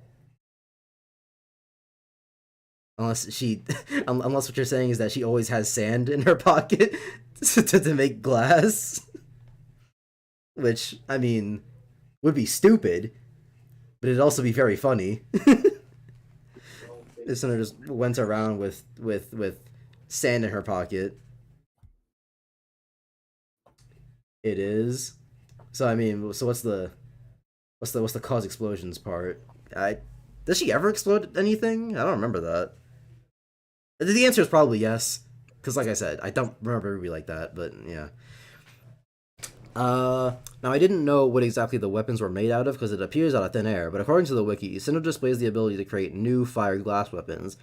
Unless she, unless what you're saying is that she always has sand in her pocket to make glass. Which, I mean, would be stupid, but it'd also be very funny. This center just went around with sand in her pocket. It is. So I mean, so what's the cause explosions part? Does she ever explode anything? I don't remember that. The answer is probably yes, because like I said, I don't remember RWBY like that. But yeah. Now I didn't know what exactly the weapons were made out of because it appears out of thin air, but according to the wiki, Cinder displays the ability to create new fire glass weapons.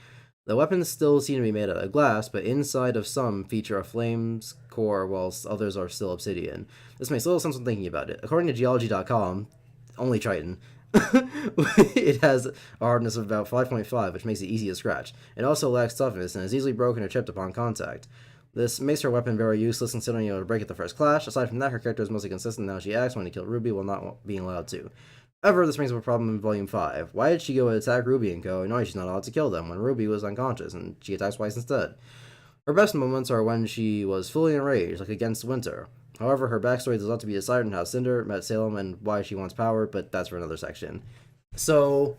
The weapons still seem to be made out of glass, but inside of some feature a flames core, whilst others are still obsidian. This makes little sense when thinking about it. According to geology.com, only Tryton, it has a hardness of about 5.5, which makes it easy to scratch. It also lacks toughness and is easily broken or chipped upon contact. This makes her weapon very useless considering able to break at the first clash. Aside from that, her character is mostly consistent in how she acts when to kill RWBY while not being allowed to. However, this brings up a problem in Volume 5. Why did she go and attack RWBY and go, knowing she's not allowed to kill them, when RWBY was unconscious, and she attacks twice instead? Her best moments are when she was fully enraged, like against Winter. However, her backstory does not to be decided on how Cinder met Salem and why she wants power, but that's for another section. So,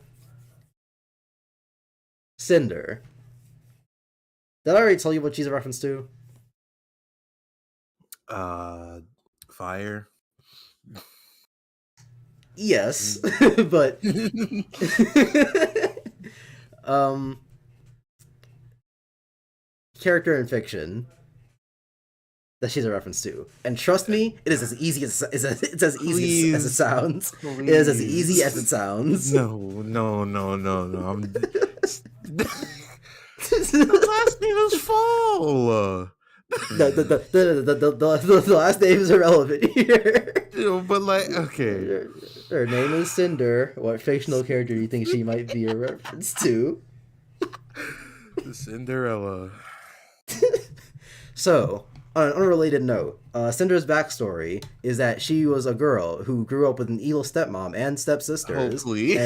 Cinder. Did I already tell you what she's a reference to? Fire. Yes, but character in fiction that she's a reference to, and trust me, it is as easy as it's as easy as it sounds. Please. It is as easy as it sounds. No. The last name is Fall. The last name is irrelevant here. But like, okay. Her name is Cinder. What fictional character do you think she might be a reference to? Cinderella. So, on an unrelated note, Cinder's backstory is that she was a girl who grew up with an evil stepmom and stepsisters. Hopefully.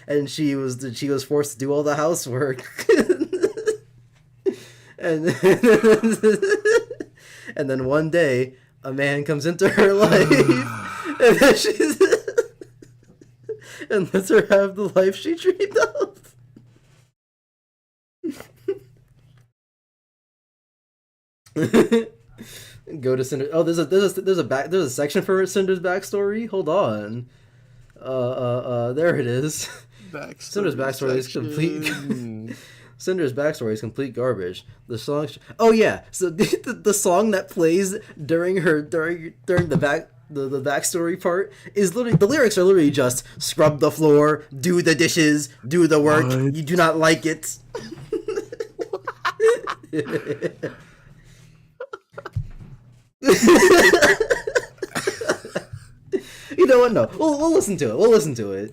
And she was forced to do all the housework. and then one day a man comes into her life and then and lets her have the life she dreamed of. Go to Cinder. Oh, there's a section for Cinder's backstory. Hold on. There it is. Cinder's backstory is complete. Cinder's backstory is complete garbage. The song. Oh yeah. So the song that plays during the backstory part is literally, the lyrics are literally just scrub the floor, do the dishes, do the work. What? You do not like it. You know what? No, we'll listen to it. We'll listen to it.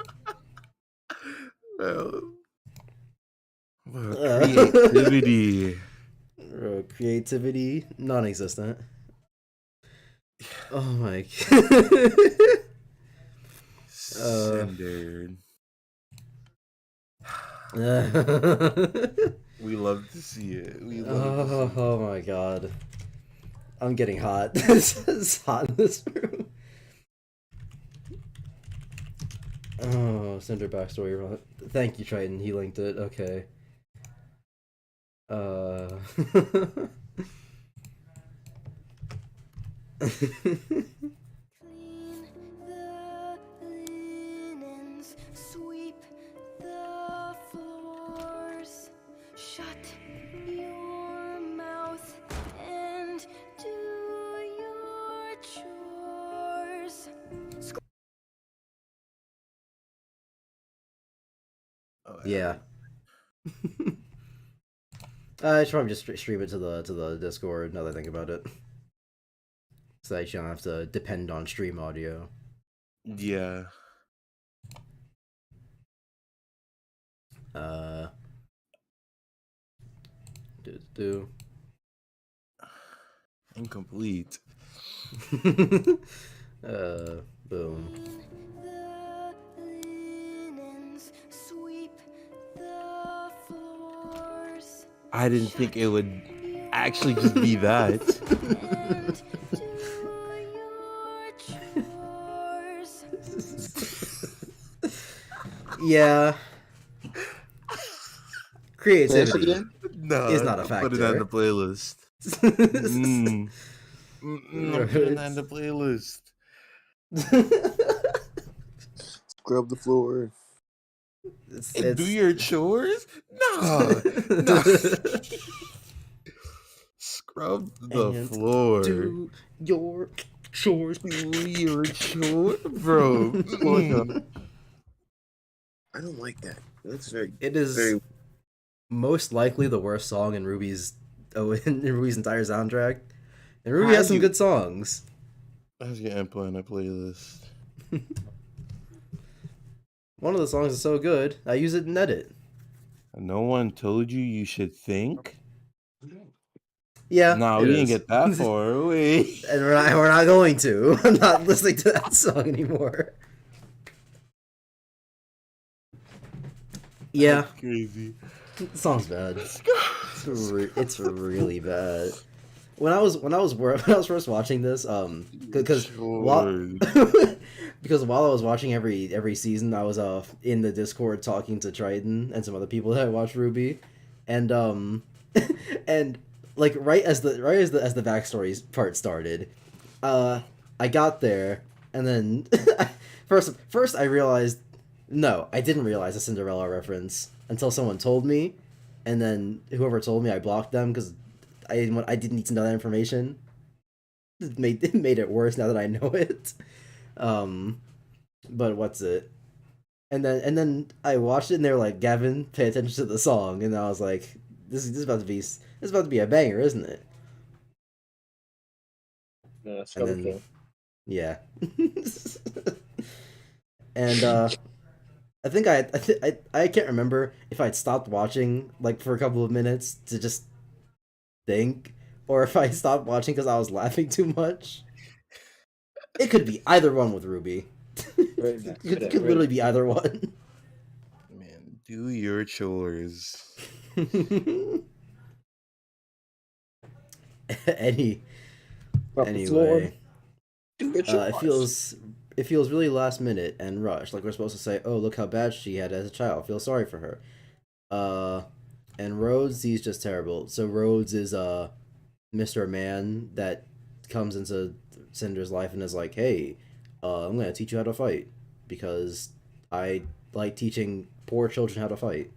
Creativity. Creativity, non-existent. Oh my. Cinder. We love to see it. Oh my god. I'm getting hot. It's hot in this room. Oh, Cinder backstory. Thank you, Tryton. He linked it. Okay. Clean the linens, sweep the floors, shut your mouth and do your chores. Yeah. I should probably just stream it to the Discord now that I think about it. So that you don't have to depend on stream audio. Yeah. Uh, do. Incomplete. Boom. The linens sweep the floors. I didn't think it would actually just be that. And do your chores. Yeah. Creativity again? No, is not a put it on the factor. playlist. I'm putting that on the playlist. Scrub the floor. And do your chores? No, no. Scrub the And floor. do your chores. Do your chores, bro. I don't like that. That's very. It is very. most likely the worst song in Ruby's in Ruby's entire soundtrack. And Ruby How has some you- good songs. I was gonna put on a playlist. One of the songs is so good, I use it in edit. No one told you should think. Yeah, No, it we didn't is. get that far. Wait. And we're not going to. I'm not listening to that song anymore. Yeah, That's crazy. the song's bad. It's really bad. When I was first watching this, because because while I was watching every season, I was in the Discord talking to Tryton and some other people that watch RWBY, and and like right as the backstory part started, I got there and then first I realized no, I didn't realize a Cinderella reference until someone told me, and then whoever told me I blocked them because I didn't need to know that information. It made it worse now that I know it. But what's it? And then I watched it and they were like, Gavin, pay attention to the song, and I was like, this is about to be a banger, isn't it? No, that's And then, yeah. And I think I can't remember if I'd stopped watching like for a couple of minutes to just think, or if I stopped watching because I was laughing too much. It could be either one with RWBY. It could literally be either one. Man, do your chores. Anyway, it feels really last minute and rushed. Like we're supposed to say, "Oh, look how bad she had as a child. Feel sorry for her." And Rhodes, he's just terrible. So Rhodes is Mr. Man that comes into Cinder's life and is like, "Hey, I'm gonna teach you how to fight because I like teaching poor children how to fight."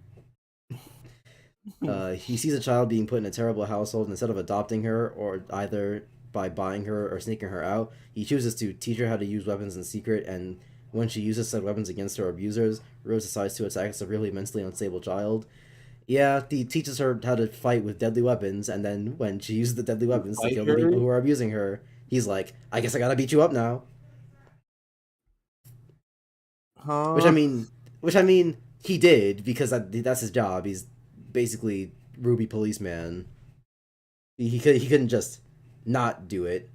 He sees a child being put in a terrible household, and instead of adopting her or either by buying her or sneaking her out, he chooses to teach her how to use weapons in secret, and when she uses said weapons against her abusers, Rose decides to attack a severely mentally unstable child. Yeah, he teaches her how to fight with deadly weapons, and then when she uses the deadly weapons to kill the people who are abusing her, he's like, I guess I gotta beat you up now. Huh? Which I mean, he did, because that's his job. He's basically RWBY policeman. He couldn't just not do it.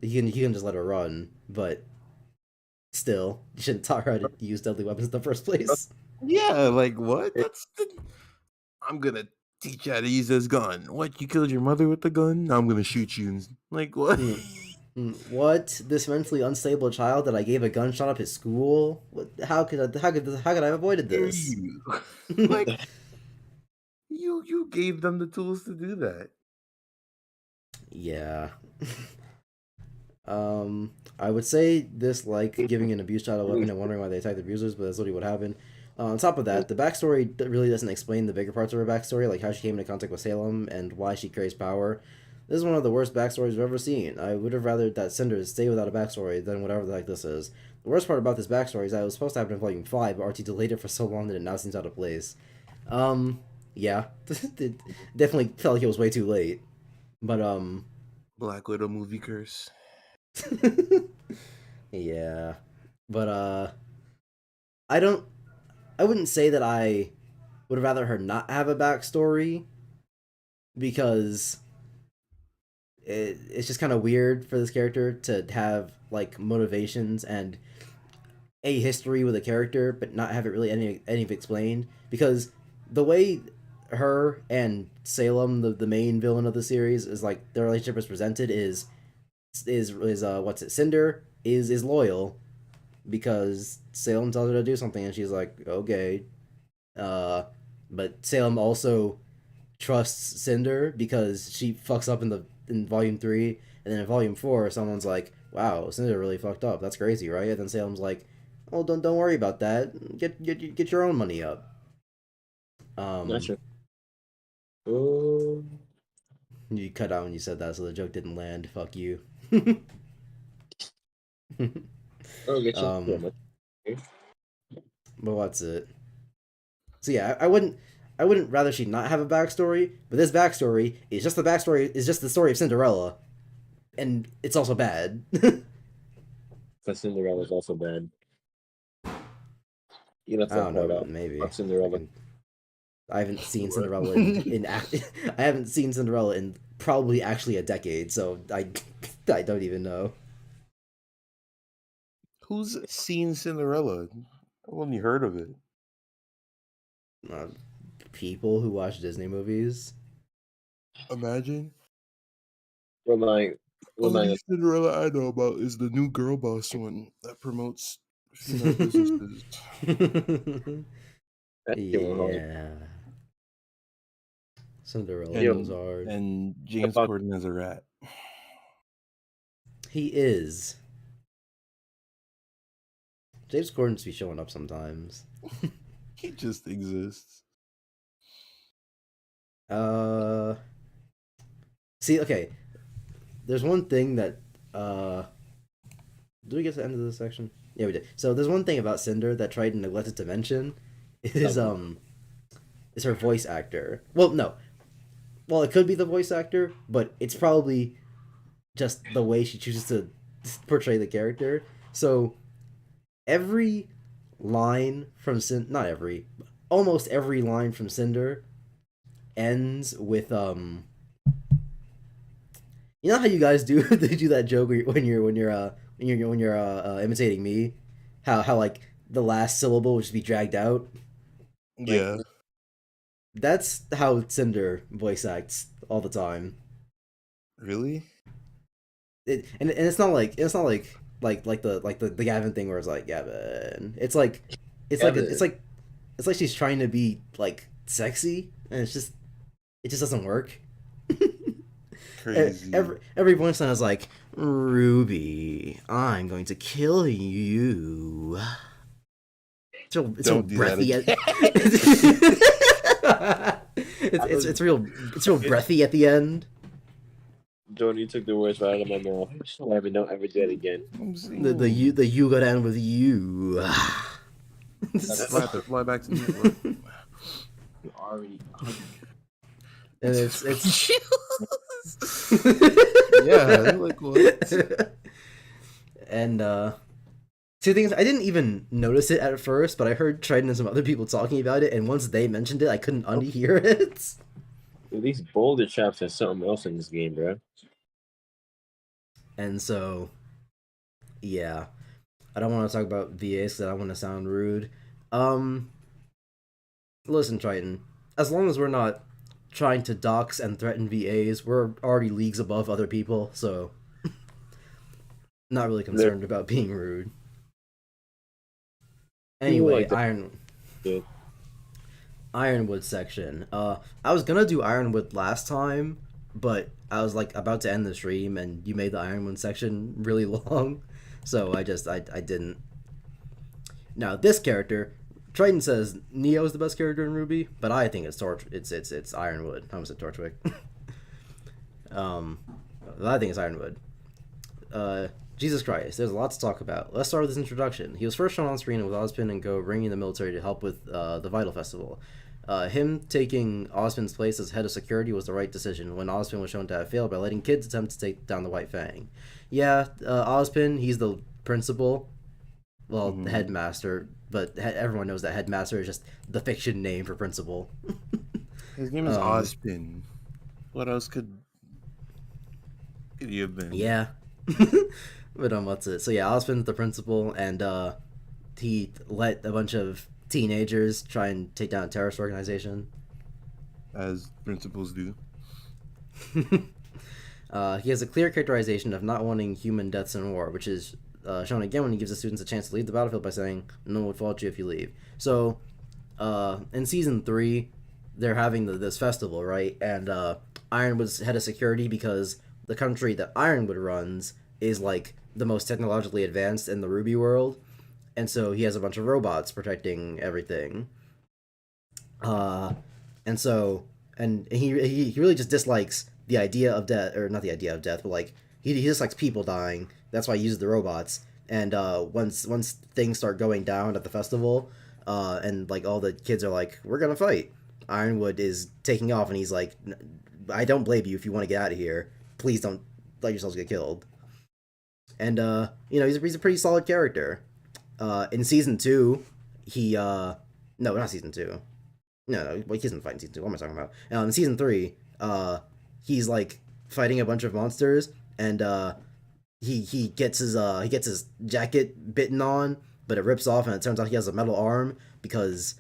He can just let her run, but still, you shouldn't taught her how to use deadly weapons in the first place. Yeah, like what? I'm gonna teach you how to use this gun. What? You killed your mother with the gun? Now I'm gonna shoot you. Like what? What? This mentally unstable child that I gave a gunshot up his school? What? How could I have avoided this? Like you gave them the tools to do that. Yeah. I would say this like giving an abused child a weapon and wondering why they attacked the abusers, but that's literally what happened. On top of that, the backstory really doesn't explain the bigger parts of her backstory, like how she came into contact with Salem and why she craves power. This is one of the worst backstories I've ever seen. I would have rather that Cinder stay without a backstory than whatever the heck this is. The worst part about this backstory is that it was supposed to happen in Volume 5, but RT delayed it for so long that it now seems out of place. Yeah. It definitely felt like it was way too late. But, Black Widow movie curse. Yeah. But, I wouldn't say that I would rather her not have a backstory because it's just kind of weird for this character to have like motivations and a history with a character, but not have it really any of explained. Because the way her and Salem, the main villain of the series, is like their relationship is presented is what's it? Cinder is loyal because Salem tells her to do something and she's like okay, but Salem also trusts Cinder because she fucks up in volume 3, and then in volume 4 someone's like, wow, Cinder really fucked up, that's crazy, right? And then Salem's like, oh, don't worry about that, get your own money up. Gotcha. Oh. You cut out when you said that, so the joke didn't land. Fuck you. Oh, get you. But what's it? So yeah, I wouldn't rather she not have a backstory, but this backstory is just the story of Cinderella, and it's also bad. But Cinderella's also bad. You left I that don't part know, out. maybe. Fuck Cinderella. I haven't seen Cinderella I haven't seen Cinderella in probably actually a decade, so I don't even know. Who's seen Cinderella? I've only heard of it. People who watch Disney movies. Imagine. We're Only Cinderella I know about is the new Girl Boss one that promotes female businesses. Yeah. Cinderella goes hard. And James Corden is a rat. He is. James Corden's be showing up sometimes. He just exists. See, okay. There's one thing that do we get to the end of this section? Yeah, we did. So there's one thing about Cinder that Tryton neglected to mention is her voice actor. Well, no. Well, it could be the voice actor, but it's probably just the way she chooses to portray the character. So every line from not every, almost every line from Cinder ends with you know how you guys do they do that joke when you're imitating me, how like the last syllable would just be dragged out. Yeah. That's how Cinder voice acts all the time. Really? And it's not like the Gavin thing where it's like Gavin. It's like she's trying to be like sexy, and it just doesn't work. Crazy. Every voice line is like, Ruby, I'm going to kill you. It's real breathy. It's real breathy at the end. Jordan, you took the words right out of my mouth. Don't ever do it again. The you got to end with you. Fly back to New York. You already. And it's yeah, like what? And see, the thing is, I didn't even notice it at first, but I heard Tryton and some other people talking about it, and once they mentioned it, I couldn't unhear it. Dude, these boulder traps are something else in this game, bro. And so, yeah, I don't want to talk about VAs because I don't want to sound rude. Listen, Tryton, as long as we're not trying to dox and threaten VAs, we're already leagues above other people, so not really concerned about being rude. Anyway, Ironwood section. I was gonna do Ironwood last time, but I was like about to end the stream and you made the Ironwood section really long, so I didn't. Now this character, Tryton says Neo's the best character in RWBY, but I think it's Ironwood. I almost said Torchwick. I think it's Ironwood. Jesus Christ, there's a lot to talk about. Let's start with his introduction. He was first shown on screen with Ozpin and Go bringing the military to help with the Vital Festival. Him taking Ozpin's place as head of security was the right decision when Ozpin was shown to have failed by letting kids attempt to take down the White Fang. Yeah, Ozpin, he's the principal. well, headmaster, but everyone knows that headmaster is just the fiction name for principal. His name is Ozpin. What else could he have been? Yeah. But what's it? So yeah, Ozpin's the principal, and he let a bunch of teenagers try and take down a terrorist organization. As principals do. He has a clear characterization of not wanting human deaths in war, which is shown again when he gives the students a chance to leave the battlefield by saying, "No one will fault you if you leave." So, in season 3, they're having this festival, right? And Ironwood's head of security, because the country that Ironwood runs is like the most technologically advanced in the RWBY world, and so he has a bunch of robots protecting everything. And so, and he really just dislikes the idea of death, or not the idea of death, but like he dislikes people dying. That's why he uses the robots. And once things start going down at the festival, and like all the kids are like, "We're gonna fight," Ironwood is taking off, and he's like, "I don't blame you if you want to get out of here. Please don't let yourselves get killed." And he's a pretty solid character. In season 2, he no, not season 2. No, he doesn't fight in season 2. What am I talking about? In season 3, he's like fighting a bunch of monsters, and he gets his jacket bitten on, but it rips off, and it turns out he has a metal arm because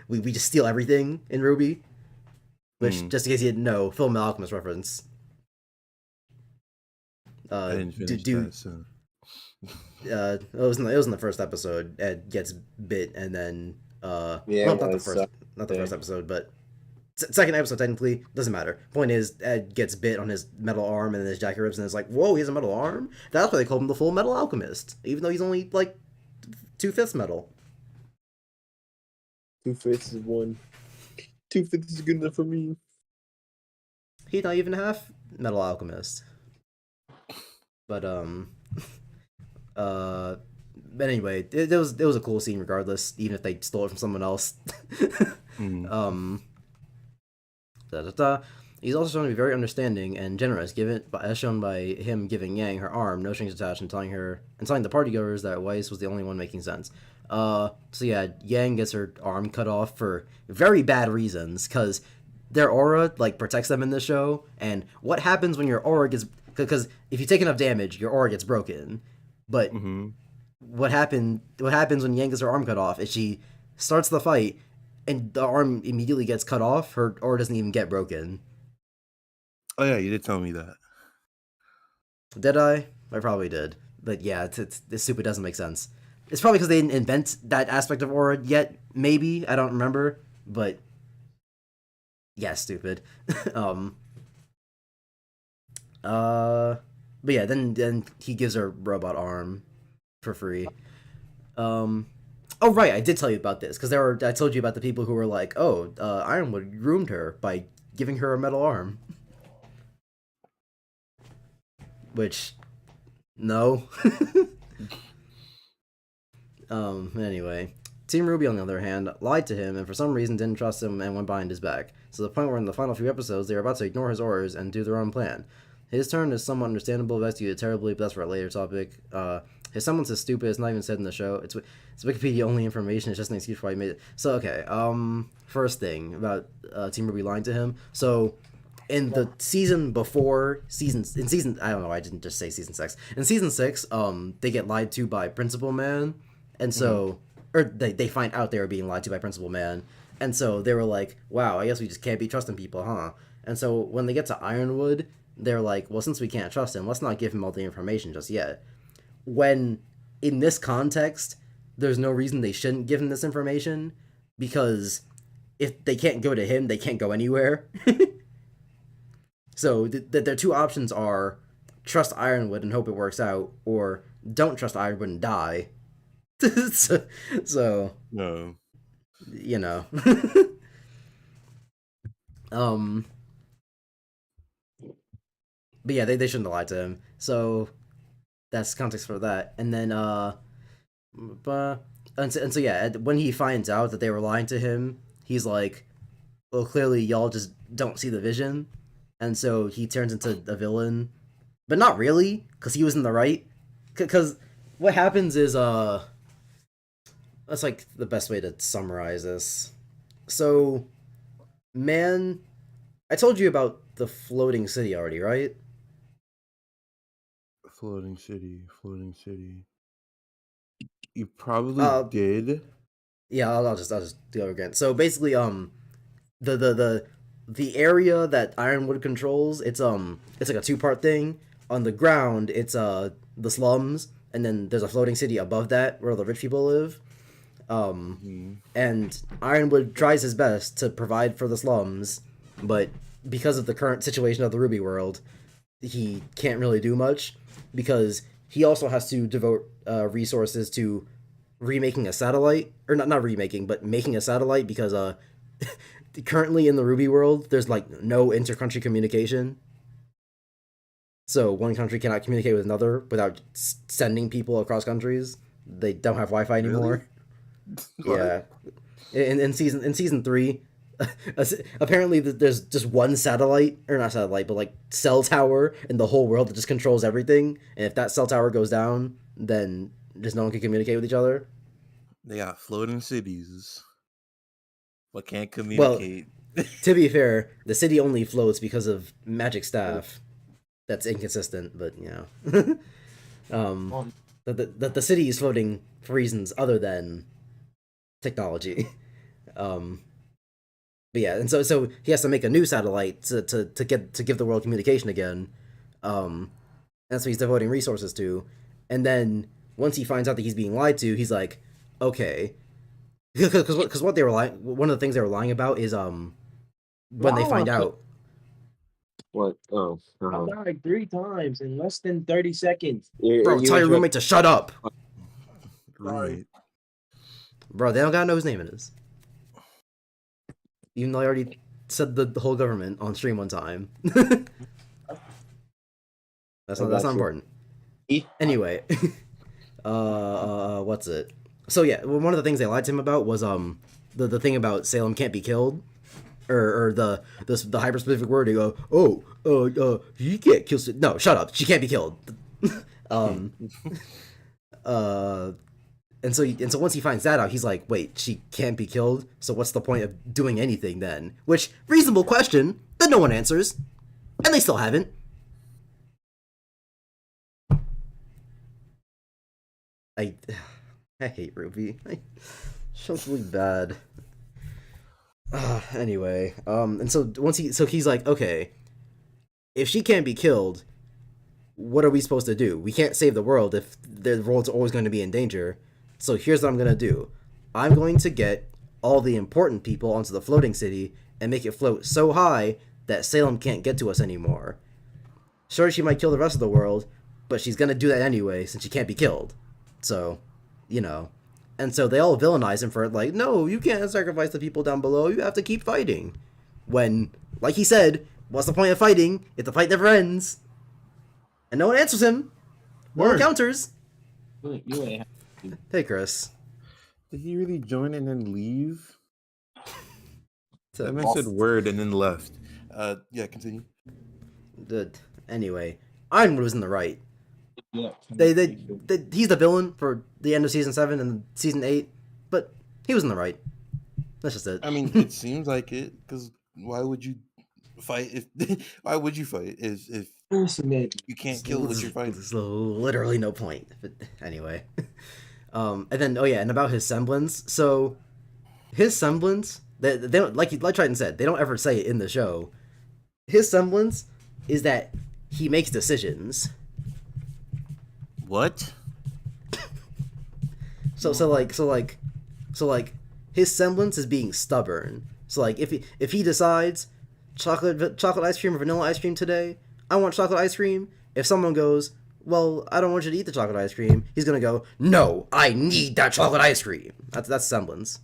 we just steal everything in RWBY. Which, just in case you didn't know, Full Metal Alchemist reference. I didn't finish that, so. It was in the first episode. Ed gets bit, and then not the first episode, but second episode technically. Doesn't matter. Point is, Ed gets bit on his metal arm, and then his jacket rips, and it's like, whoa, he has a metal arm. That's why they call him the Full Metal Alchemist, even though he's only like 2/5 metal. 2/5 is one. 2/5 is good enough for me. He's not even half Metal Alchemist. But but anyway, it was a cool scene regardless, even if they stole it from someone else. He's also shown to be very understanding and generous, as shown by him giving Yang her arm, no strings attached, and telling the partygoers that Weiss was the only one making sense. So yeah, Yang gets her arm cut off for very bad reasons, because their aura like protects them in this show. And what happens when your aura gets, because if you take enough damage, your aura gets broken. But what happens when Yang gets her arm cut off is she starts the fight, and the arm immediately gets cut off. Her aura doesn't even get broken. Oh yeah, you did tell me that. Did I? I probably did. But yeah, this super doesn't make sense. It's probably because they didn't invent that aspect of aura yet. Maybe, I don't remember. But yeah, stupid. But yeah, then he gives her robot arm for free. Oh right, I did tell you about this because I told you about the people who were like, "Oh, Ironwood groomed her by giving her a metal arm," which, no. Anyway, Team RWBY, on the other hand, lied to him and for some reason didn't trust him and went behind his back. So the point where in the final few episodes they are about to ignore his orders and do their own plan. His turn is somewhat understandable, executed terribly, but that's for a later topic. His semblance is stupid, it's not even said in the show. It's Wikipedia only information, it's just an excuse for why he made it. So, okay, first thing about Team RWBY lying to him. So, in the season before, I don't know, I didn't just say season 6. In season 6, they get lied to by Principal Man, and so, or they find out they were being lied to by Principal Man, and so they were like, wow, I guess we just can't be trusting people, huh? And so, when they get to Ironwood, they're like, well, since we can't trust him, let's not give him all the information just yet. When, in this context, there's no reason they shouldn't give him this information, because if they can't go to him, they can't go anywhere. So, their two options are trust Ironwood and hope it works out, or don't trust Ironwood and die. so, no. You know. But yeah, they shouldn't have lied to him. So that's context for that. And then so yeah, when he finds out that they were lying to him, he's like, well, clearly y'all just don't see the vision. And so he turns into a villain. But not really, because he was in the right. Because what happens is that's like the best way to summarize this. So, man, I told you about the floating city already, right? Floating city, floating city. You probably Uh, did. yeah, I'll just do it again. So basically, the the the the area that Ironwood controls, it's like a two-part thing. On the ground, it's the slums, and then there's a floating city above that where the rich people live. And Ironwood tries his best to provide for the slums, but because of the current situation of the RWBY world, he can't really do much because he also has to devote resources to remaking a satellite, or not remaking, but making a satellite because currently in the RWBY world, there's like no inter-country communication. So one country cannot communicate with another without sending people across countries. They don't have Wi-Fi anymore. Really? Yeah, in season 3, apparently there's just one satellite, or not satellite, but like cell tower in the whole world that just controls everything. And if that cell tower goes down, then just no one can communicate with each other. They got floating cities, but can't Well, communicate. to be fair, the city only floats because of magic staff. That's inconsistent, but you know, the city is floating for reasons other than technology. But yeah, and so he has to make a new satellite to give the world communication again. That's what he's devoting resources to. And then once he finds out that he's being lied to, he's like, okay, because what they were lying, one of the things they were lying about is when they find out. What? Oh, I died 3 times in less than 30 seconds. Bro, tell your roommate to shut up. Roommate. Bro, they don't gotta know whose name it is. Even though I already said the whole government on stream one time. That's not important. Anyway, what's it? So yeah, one of the things they lied to him about was the thing about Salem can't be killed, or the hyper specific word. They go, you can't kill. No, shut up. She can't be killed. And so once he finds that out, he's like, wait, she can't be killed? So what's the point of doing anything then? Which, reasonable question that no one answers. And they still haven't. I hate RWBY. Show's really bad. Anyway, and so he's like, okay, if she can't be killed, what are we supposed to do? We can't save the world if the world's always going to be in danger. So here's what I'm going to do. I'm going to get all the important people onto the floating city and make it float so high that Salem can't get to us anymore. Sure, she might kill the rest of the world, but she's going to do that anyway since she can't be killed. So, you know. And so they all villainize him for it, like, no, you can't sacrifice the people down below, you have to keep fighting. When, like he said, what's the point of fighting if the fight never ends? And no one answers him. No one counters. Hey, Chris. Did he really join and then leave? That man said word and then left. Yeah, continue. Anyway, Ironwood was in the right. He's the villain for the end of season 7 and season 8, but he was in the right. That's just it. I mean, it seems like it, because why would you fight if why would you fight if you can't kill what you're fighting? There's literally no point. But anyway. And then and about his semblance. So his semblance, they don't, like Tryton said, they don't ever say it in the show. His semblance is that he makes decisions. What? So his semblance is being stubborn. So like if he decides chocolate ice cream or vanilla ice cream today, I want chocolate ice cream. If someone goes, well, I don't want you to eat the chocolate ice cream, he's gonna go, no, I need that chocolate ice cream. That's semblance.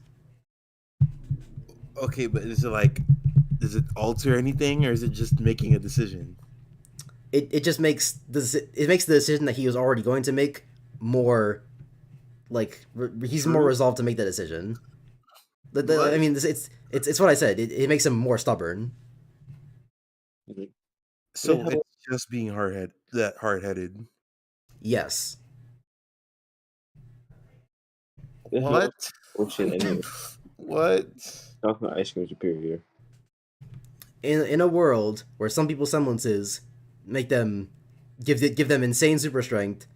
Okay, but does it alter anything, or is it just making a decision? It just makes the decision that he was already going to make more, like, he's more resolved to make that decision. I mean, it's what I said. It makes him more stubborn. So it's just being hard-headed. Yes. What? Bullshit anyway. What? Chocolate ice cream is superior. In a world where some people's semblances make them give them insane super strength,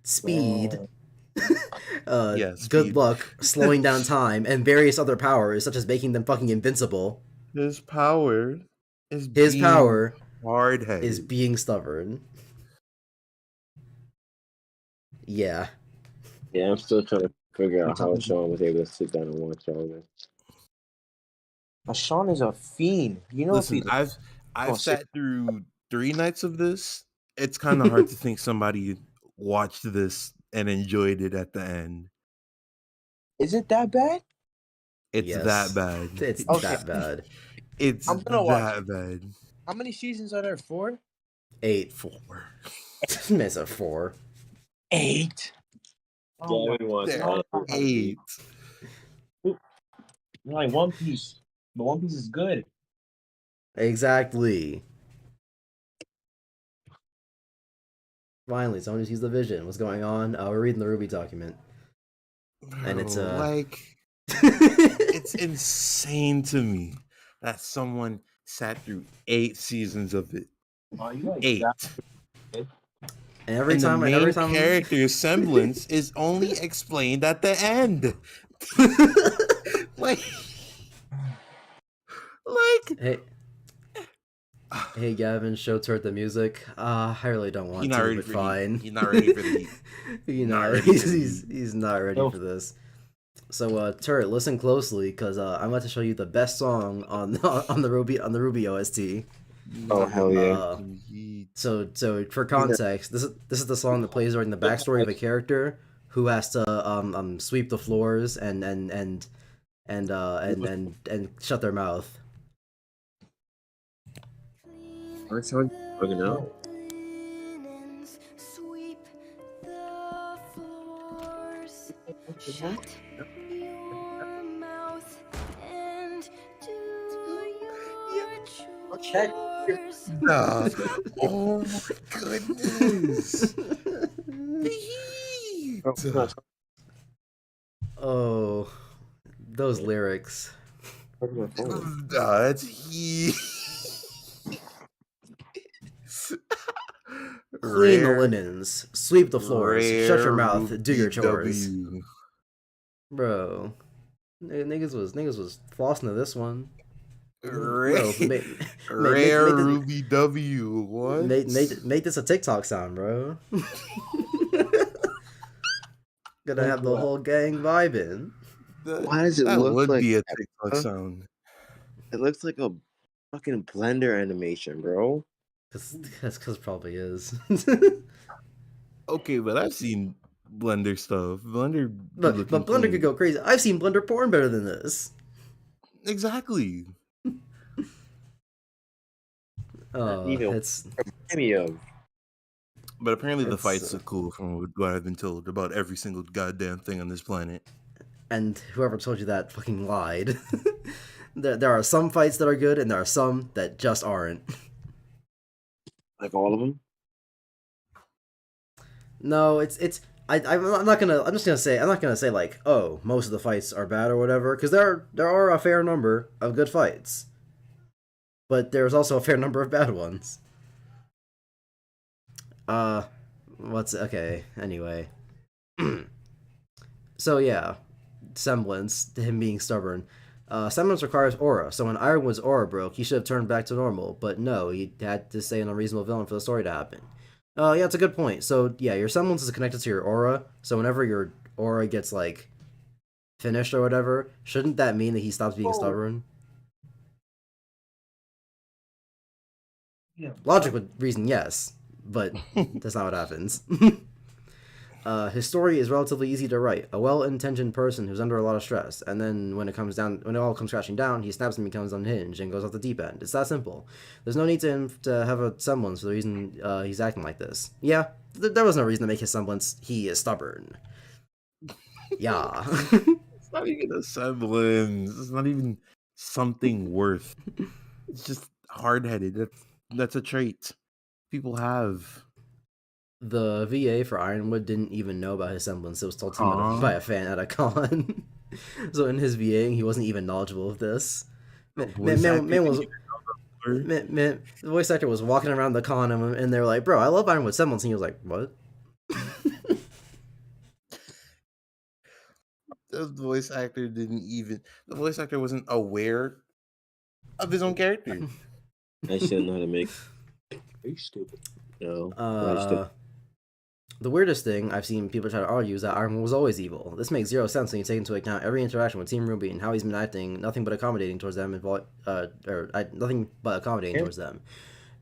speed, Yeah, good speed. luck, slowing down time, and various other powers such as making them fucking invincible, His power is his being power hard-headed. is being stubborn. Yeah. Yeah, I'm still trying to figure out how Sean was able to sit down and watch all this. Sean is a fiend. You know, Listen, if he, I've sat through 3 nights of this. It's kind of hard to think somebody watched this and enjoyed it at the end. is it that bad? It's Yes. that bad. It's Okay. that bad. It's I'm gonna watch that bad. How many seasons are there? 4? 8. 4. Miss a 4. 8. Oh Yeah, everyone wants There all are 8. Like One Piece, but One Piece is good. Exactly. Finally, someone just used the vision. What's going on? We're reading the RWBY document. And it's like it's insane to me that someone sat through 8 seasons of it. Oh, you like 8. And every And time the main every time character's semblance is only explained at the end. like Hey Gavin, show Turt the music. I really don't want to, but fine. He's not ready for the heat. He's not ready for this. So Turt, listen closely, cause I'm about to show you the best song on the RWBY OST. Oh hell yeah! So for context, this is the song that plays during the backstory of a character who has to sweep the floors and shut their mouth. Aren't Sean fucking out? Linens, sweep the floors, shut your mouth and do your chores. Oh my goodness! Oh, those lyrics. That's heat. Clean the linens, sweep the floors, shut your mouth, do your chores. Bro, niggas was flossing to this one. Bro, Rare Ruby W. What? Make this a TikTok sound, bro. Gonna have the whole gang vibing. Why does it that look would like be a TikTok sound? It looks like a fucking Blender animation, bro. Cause probably is. Okay, but I've seen Blender stuff. Blender, but Blender could go crazy. I've seen Blender porn better than this. Exactly. It's But apparently the fights are cool from what I've been told about every single goddamn thing on this planet. And whoever told you that fucking lied. There are some fights that are good, and there are some that just aren't. Like all of them? No, I'm not gonna say like, oh, most of the fights are bad or whatever, because there are a fair number of good fights, but there's also a fair number of bad ones. Anyway. So yeah, semblance to him being stubborn. Semblance requires aura, so when Ironwood's aura broke, he should have turned back to normal, but no, he had to stay an unreasonable villain for the story to happen. Yeah, it's a good point. So yeah, your semblance is connected to your aura, so whenever your aura gets like finished or whatever, shouldn't that mean that he stops being stubborn? Yeah. Logic would reason yes, but that's not what happens. His story is relatively easy to write. A well-intentioned person who's under a lot of stress, and then when it all comes crashing down, he snaps and becomes unhinged and goes off the deep end. It's that simple. There's no need to him to have a semblance for the reason he's acting like this. Yeah, there was no reason to make his semblance. He is stubborn. Yeah. It's not even a semblance. It's not even something worth. It's just hard-headed. That's a trait people have. the VA for Ironwood didn't even know about his semblance. It was told to him Aw. by a fan at a con. So in his VA, he wasn't even knowledgeable of this. Voice actor Man was didn't the voice actor was walking around the con and they're like, "Bro, I love Ironwood semblance." And he was like, "What?" The voice actor didn't even. The voice actor wasn't aware of his own character. I still know how to make. Are you stupid? No. The weirdest thing I've seen people try to argue is that Ironwood was always evil. This makes zero sense when you take into account every interaction with Team RWBY and how he's been acting nothing but accommodating towards them nothing but accommodating towards them.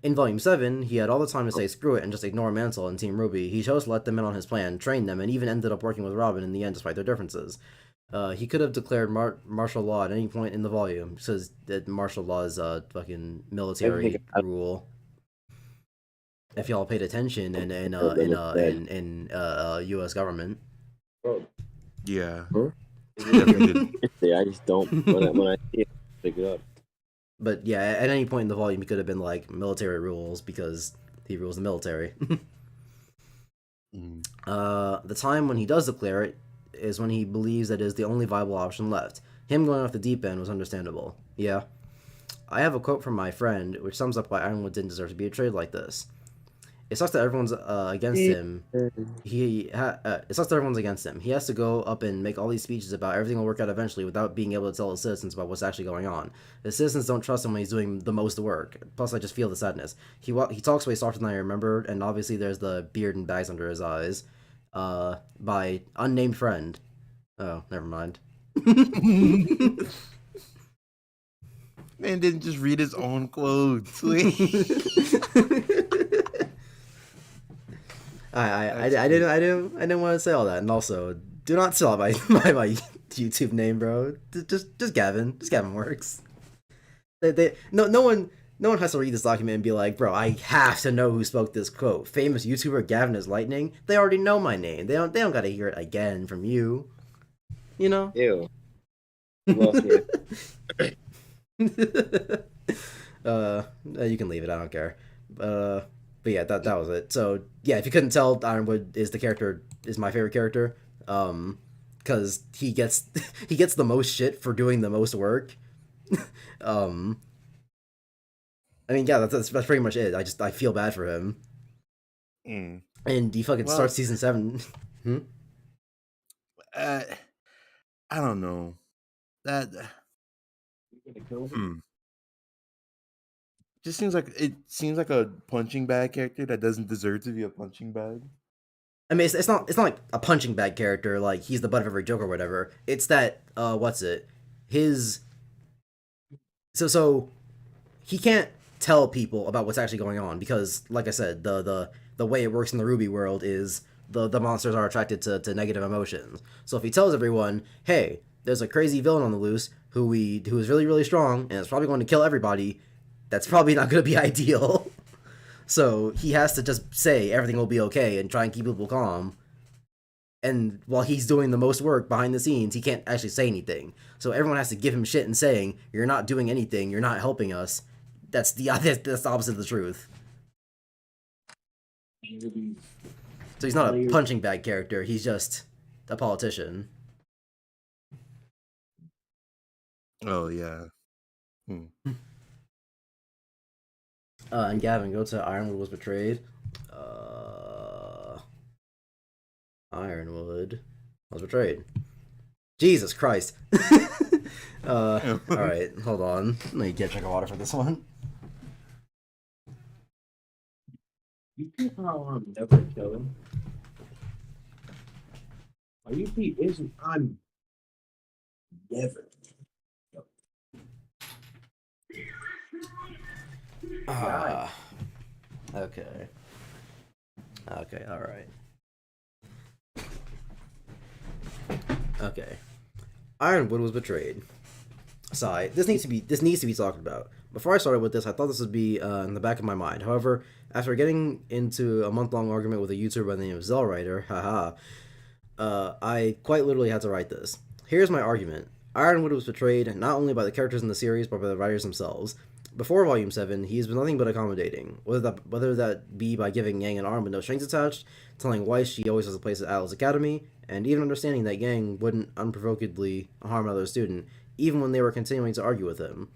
In Volume 7, he had all the time to say screw it and just ignore Mansell and Team RWBY. He chose to let them in on his plan, train them, and even ended up working with Robin in the end despite their differences. He could have declared martial law at any point in the volume, because that martial law is a fucking military rule. If y'all paid attention in U.S. government. Yeah. I just don't when I see it, pick it up. But yeah, at any point in the volume, he could have been like military rules because he rules the military. The time when he does declare it is when he believes that it is the only viable option left. Him going off the deep end was understandable. Yeah. I have a quote from my friend which sums up why Ironwood didn't deserve to be betrayed like this. It sucks that everyone's against him. It sucks that everyone's against him. He has to go up and make all these speeches about everything will work out eventually without being able to tell his citizens about what's actually going on. The citizens don't trust him when he's doing the most work. Plus, I just feel the sadness. He talks way softer than I remember, and obviously there's the beard and bags under his eyes. By unnamed friend. Oh, never mind. Man didn't just read his own quotes. I didn't want to say all that, and also do not sell my YouTube name, bro. Just Gavin. Just Gavin works. No one has to read this document and be like, bro, I have to know who spoke this quote. Famous YouTuber Gavin is Lightning. They already know my name. They don't got to hear it again from you. You know. Ew. You can leave it. I don't care. But yeah, that was it. So yeah, if you couldn't tell, Ironwood is my favorite character. Because he gets the most shit for doing the most work. I mean, yeah, that's pretty much it. I feel bad for him. And he fucking starts season 7. I don't know. That just seems like a punching bag character that doesn't deserve to be a punching bag. I mean, it's not like a punching bag character, like he's the butt of every joke or whatever. It's that so he can't tell people about what's actually going on because, like I said, the way it works in the RWBY world is the monsters are attracted to negative emotions. So if he tells everyone, hey, there's a crazy villain on the loose who is really, really strong and is probably going to kill everybody, that's probably not going to be ideal. So he has to just say everything will be okay and try and keep people calm. And while he's doing the most work behind the scenes, he can't actually say anything. So everyone has to give him shit and saying, you're not doing anything, you're not helping us. That's the opposite of the truth. So he's not a punching bag character, he's just a politician. Oh, yeah. And Gavin, go to Ironwood was betrayed. Ironwood was betrayed. Jesus Christ. Alright, hold on. Let me get a drink of water for this one. You think how never kill him? Are you isn't I'm never. Okay. Okay, alright. Okay. Ironwood was betrayed. Sigh. This needs to be talked about. Before I started with this, I thought this would be in the back of my mind. However, after getting into a month-long argument with a YouTuber by the name of Zellwriter, I quite literally had to write this. Here's my argument. Ironwood was betrayed not only by the characters in the series, but by the writers themselves. Before Volume 7, he's been nothing but accommodating, whether that be by giving Yang an arm with no strings attached, telling Weiss she always has a place at Atlas Academy, and even understanding that Yang wouldn't unprovokedly harm another student, even when they were continuing to argue with him.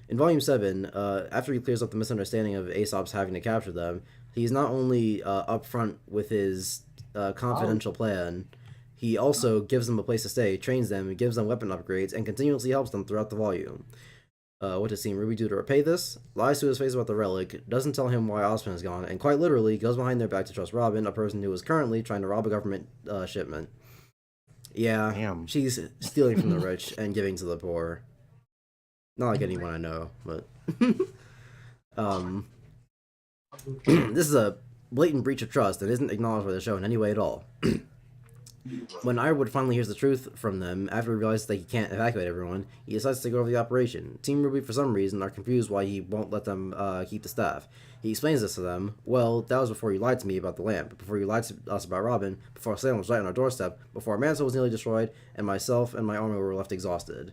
In Volume 7, after he clears up the misunderstanding of Aesop's having to capture them, he's not only upfront with his confidential plan, he also gives them a place to stay, trains them, gives them weapon upgrades, and continuously helps them throughout the volume. What does Team RWBY do to repay this? Lies to his face about the relic, doesn't tell him why Osman is gone, and quite literally goes behind their back to trust Robin, a person who is currently trying to rob a government shipment. Yeah, Damn. she's stealing from the rich and giving to the poor. Not like anyone I know, but this is a blatant breach of trust that isn't acknowledged by the show in any way at all. When Ironwood finally hears the truth from them, after he realizes that he can't evacuate everyone, he decides to take over the operation. Team RWBY, for some reason, are confused why he won't let them keep the staff. He explains this to them. Well, that was before you lied to me about the lamp, before you lied to us about Robin, before Salem was right on our doorstep, before Manso was nearly destroyed, and myself and my army were left exhausted.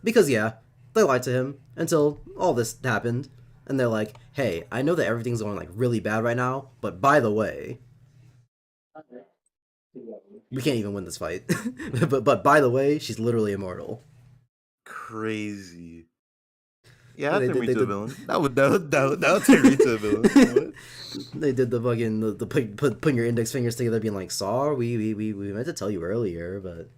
Because, yeah, they lied to him until all this happened, and they're like, hey, I know that everything's going, like, really bad right now, but by the way, we can't even win this fight. but by the way, she's literally immortal. Crazy. Yeah, that turned me to a villain. That would turn me to a villain. They did the fucking the putting your index fingers together, being like, "Sorry, we meant to tell you earlier, but."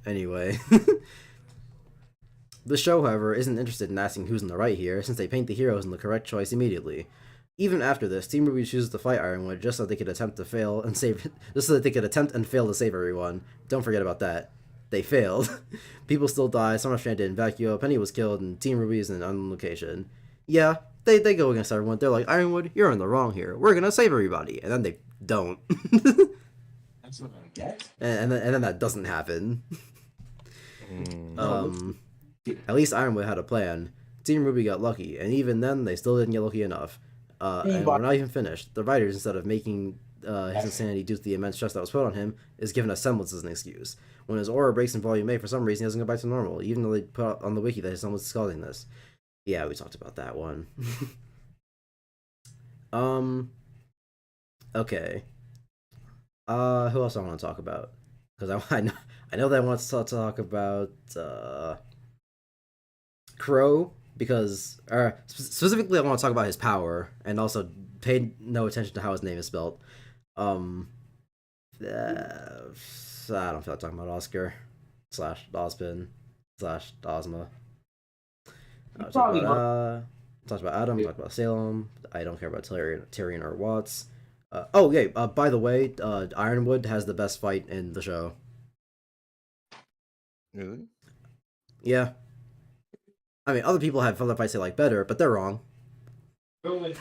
Anyway. The show, however, isn't interested in asking who's in the right here, since they paint the heroes in the correct choice immediately. Even after this, Team RWBY chooses to fight Ironwood just so they could attempt and fail to save everyone. Don't forget about that. They failed. People still die, some are stranded in Vacuo, Penny was killed, and Team RWBY is in an unknown location. Yeah, they go against everyone. They're like, Ironwood, you're in the wrong here. We're gonna save everybody. And then they don't. That's what I get. And then that doesn't happen. At least Ironwood had a plan. Team RWBY got lucky, and even then, they still didn't get lucky enough. And we're not even finished. The writers, instead of making his insanity due to the immense stress that was put on him, is given a semblance as an excuse. When his aura breaks in Volume 8, for some reason, he doesn't go back to normal, even though they put out on the wiki that his semblance is causing this. Yeah, we talked about that one. Okay. Who else I want to talk about? Because I know that I want to talk about Crow, because specifically I want to talk about his power, and also pay no attention to how his name is spelled. I don't feel like talking about Oscar / Ozpin / Ozma. Talked about Adam, talked about Salem. I don't care about Tyrion or Watts. By the way, Ironwood has the best fight in the show. Really? Yeah. I mean, other people have other fights they like better, but they're wrong. And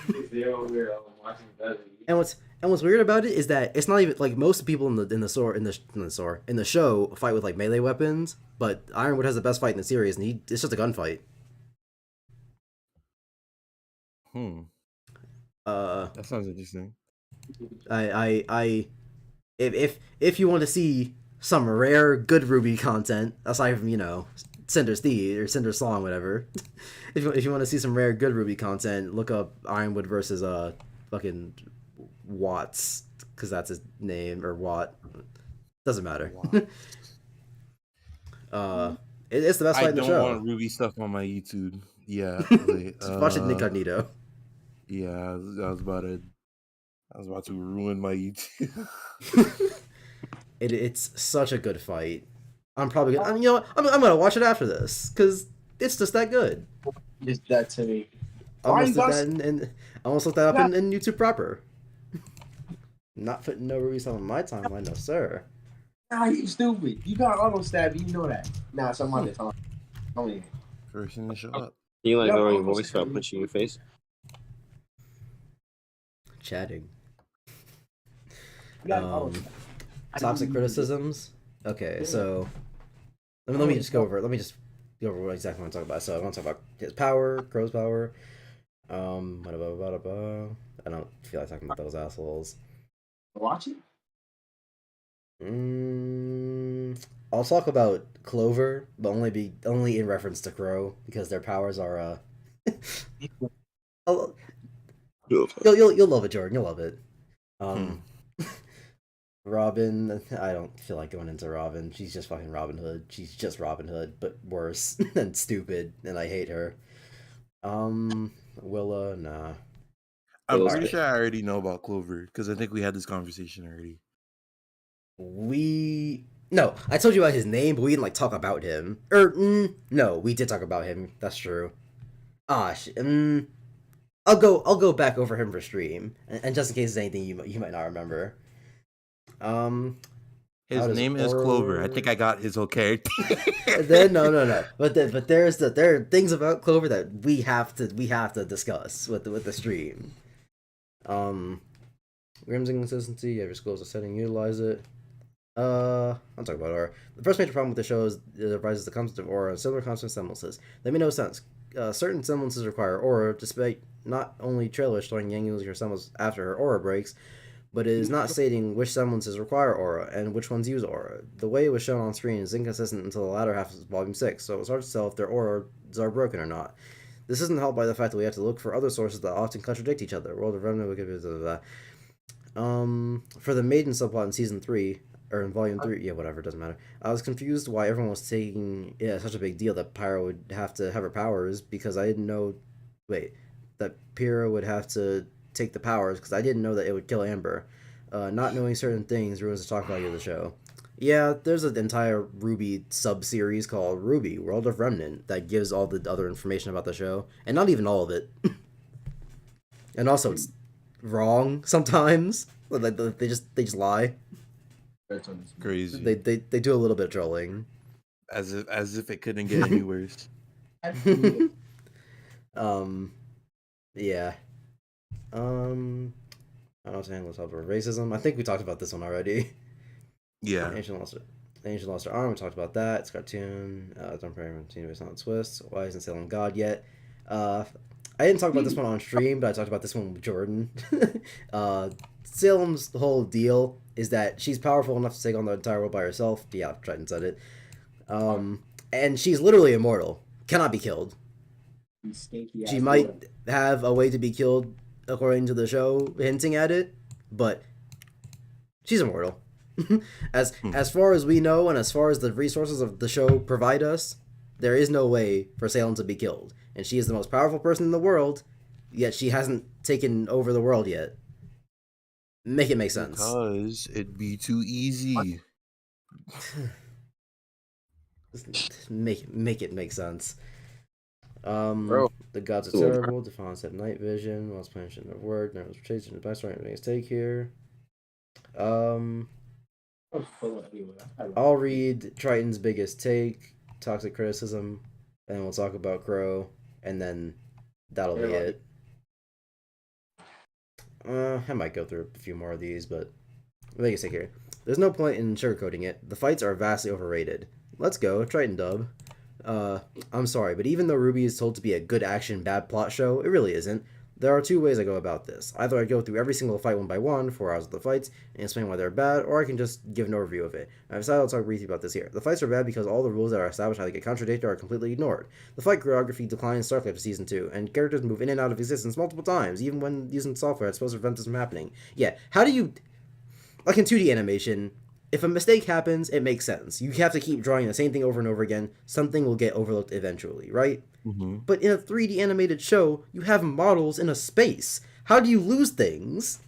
what's weird about it is that it's not even like most people in the show fight with like melee weapons, but Ironwood has the best fight in the series, and it's just a gunfight. That sounds interesting. If you want to see some rare good RWBY content, aside from Cinder's Theme or Cinder's Song, whatever. if you want to see some rare good RWBY content, look up Ironwood versus fucking Watts, because that's his name, or Watt. Doesn't matter. It's the best fight in the show. I don't want RWBY stuff on my YouTube. Yeah, just watch it incognito. Yeah, I was about to ruin my YouTube. It's such a good fight. I'm probably gonna. I'm gonna watch it after this because it's just that good. It's that to me. I almost looked that up in YouTube proper. Not putting no RWBY stuff on my timeline, no sir. Nah, you stupid. You got auto stab. You know that. Nah, somebody talking. Person to shut up. You like lowering your voice without punching your face? Chatting. Toxic criticisms. Okay, so let me just go over what exactly I want to talk about. So I want to talk about his power, Crow's power. I don't feel like talking about those assholes. Watch it. I'll talk about Clover, but only in reference to Crow because their powers are oh, you'll love it, Jordan. You'll love it. Robin, I don't feel like going into Robin. She's just fucking Robin Hood. She's just Robin Hood, but worse and stupid, and I hate her. Willa, nah. I'm pretty sure I already know about Clover because I think we had this conversation already. No, I told you about his name, but we didn't like talk about him. No, we did talk about him. That's true. I'll go back over him for stream, and just in case there's anything you might not remember. His name is Clover. I think I got his whole character. No. But there are things about Clover that we have to discuss with the stream. Grim's inconsistency. You have your skills, a setting, utilize it. I'll talk about aura. The first major problem with the show is it rises the concept of aura and similar constant semblances. They make no sense. Certain semblances require aura, despite not only trailers showing Yang using her semblance after her aura breaks, but it is not stating which semblances require aura and which ones use aura. The way it was shown on screen is inconsistent until the latter half of Volume 6, so it's hard to tell if their auras are broken or not. This isn't helped by the fact that we have to look for other sources that often contradict each other. World of Remnant, for the Maiden subplot in Season 3, or in Volume 3, yeah, whatever, doesn't matter. I was confused why everyone was taking such a big deal that Pyra would have to have her powers, because I didn't know, that Pyra would have to take the powers, because I didn't know that it would kill Amber. Not knowing certain things ruins the talk value of the show. Yeah, there's an entire RWBY sub-series called RWBY, World of Remnant, that gives all the other information about the show, and not even all of it. And also, it's wrong sometimes. They just lie. Crazy. They do a little bit of trolling. As if it couldn't get any worse. Yeah. I don't know what's up for racism. I think we talked about this one already. Yeah. Ancient Lost Arm. We talked about that. It's a cartoon. Don't pray it's not a twist. Why isn't Salem God yet? I didn't talk about this one on stream, but I talked about this one with Jordan. Salem's whole deal is that she's powerful enough to take on the entire world by herself. Yeah, Tryton said it. And she's literally immortal. Cannot be killed. She might have a way to be killed according to the show, hinting at it, but she's immortal. As far as we know, and as far as the resources of the show provide us, there is no way for Salem to be killed. And she is the most powerful person in the world, yet she hasn't taken over the world yet. Make it make sense. Because it'd be too easy. Make it make sense. Bro. The gods are terrible. Defons have night vision. Lost plan shouldn't have worked. Never was chasing the backstory. Everything's take here. I'll read Triton's biggest take, toxic criticism, and we'll talk about Crow, and then that'll be it. I might go through a few more of these, but biggest take here. There's no point in sugarcoating it. The fights are vastly overrated. Let's go, Tryton dub. I'm sorry, but even though RWBY is told to be a good action, bad plot show, it really isn't. There are two ways I go about this. Either I go through every single fight one by one, 4 hours of the fights, and explain why they're bad, or I can just give an overview of it. I've decided I'll talk briefly about this here. The fights are bad because all the rules that are established how they get contradicted are completely ignored. The fight choreography declines starkly after Season 2, and characters move in and out of existence multiple times, even when using software that's supposed to prevent this from happening. Yeah, how do you... Like in 2D animation, if a mistake happens, it makes sense. You have to keep drawing the same thing over and over again. Something will get overlooked eventually, right? Mm-hmm. But in a 3D animated show, you have models in a space. How do you lose things?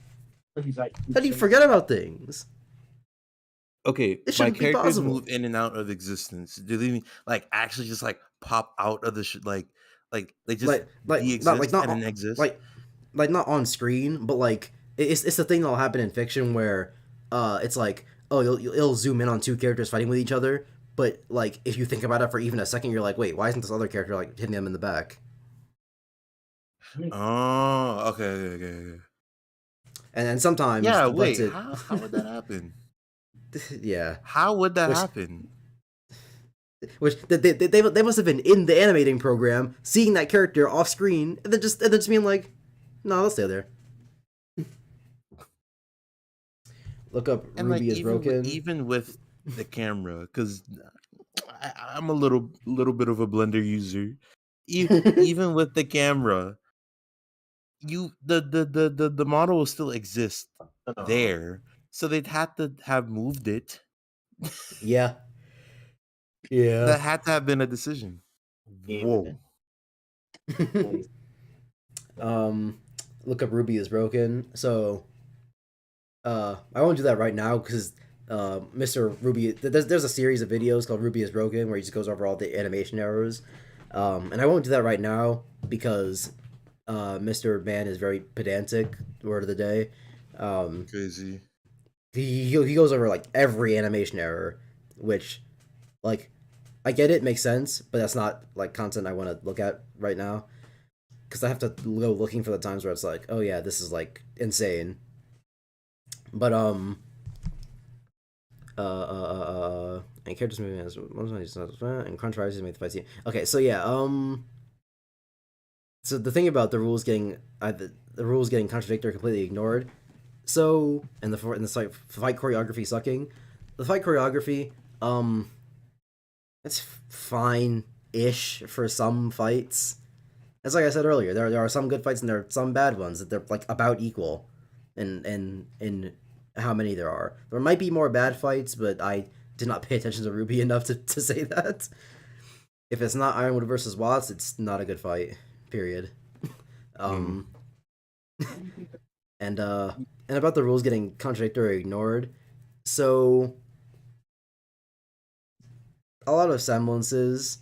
How do you forget about things? Okay, It my shouldn't be characters possible. move in and out of existence. Do they actually just pop out of the like they just exist not and then exist? Like not on screen, but like it's the thing that'll happen in fiction where it's like, oh, it'll zoom in on two characters fighting with each other, but like if you think about it for even a second, you're like, wait, why isn't this other character like hitting them in the back? Oh, okay. And then sometimes how would that happen? Yeah, how would that happen? Which they must have been in the animating program, seeing that character off screen, and then just being like, no, let's stay there. Look up And RWBY is broken. Even with the camera, because I'm a little bit of a Blender user. Even with the camera, the model will still exist there, so they'd have to have moved it. Yeah. Yeah. That had to have been a decision. Whoa. Look up RWBY is broken. So I won't do that right now because Mr. RWBY, there's a series of videos called RWBY is broken where he just goes over all the animation errors. And I won't do that right now because Mr. Man is very pedantic, word of the day. Crazy. He goes over like every animation error, which like I get it, makes sense, but that's not like content I want to look at right now because I have to go looking for the times where it's like, oh yeah, this is like insane. But and characters moving as and controversies make the fight scene. Okay, so yeah, so the thing about the rules getting the rules getting contradicted or completely ignored. So and the fight choreography sucking. The fight choreography, it's fine-ish for some fights. It's like I said earlier, there are some good fights and there are some bad ones that they're like about equal in how many there are. There might be more bad fights, but I did not pay attention to RWBY enough to say that. If it's not Ironwood versus Watts, it's not a good fight. Period. And about the rules getting contradicted or ignored. So a lot of semblances,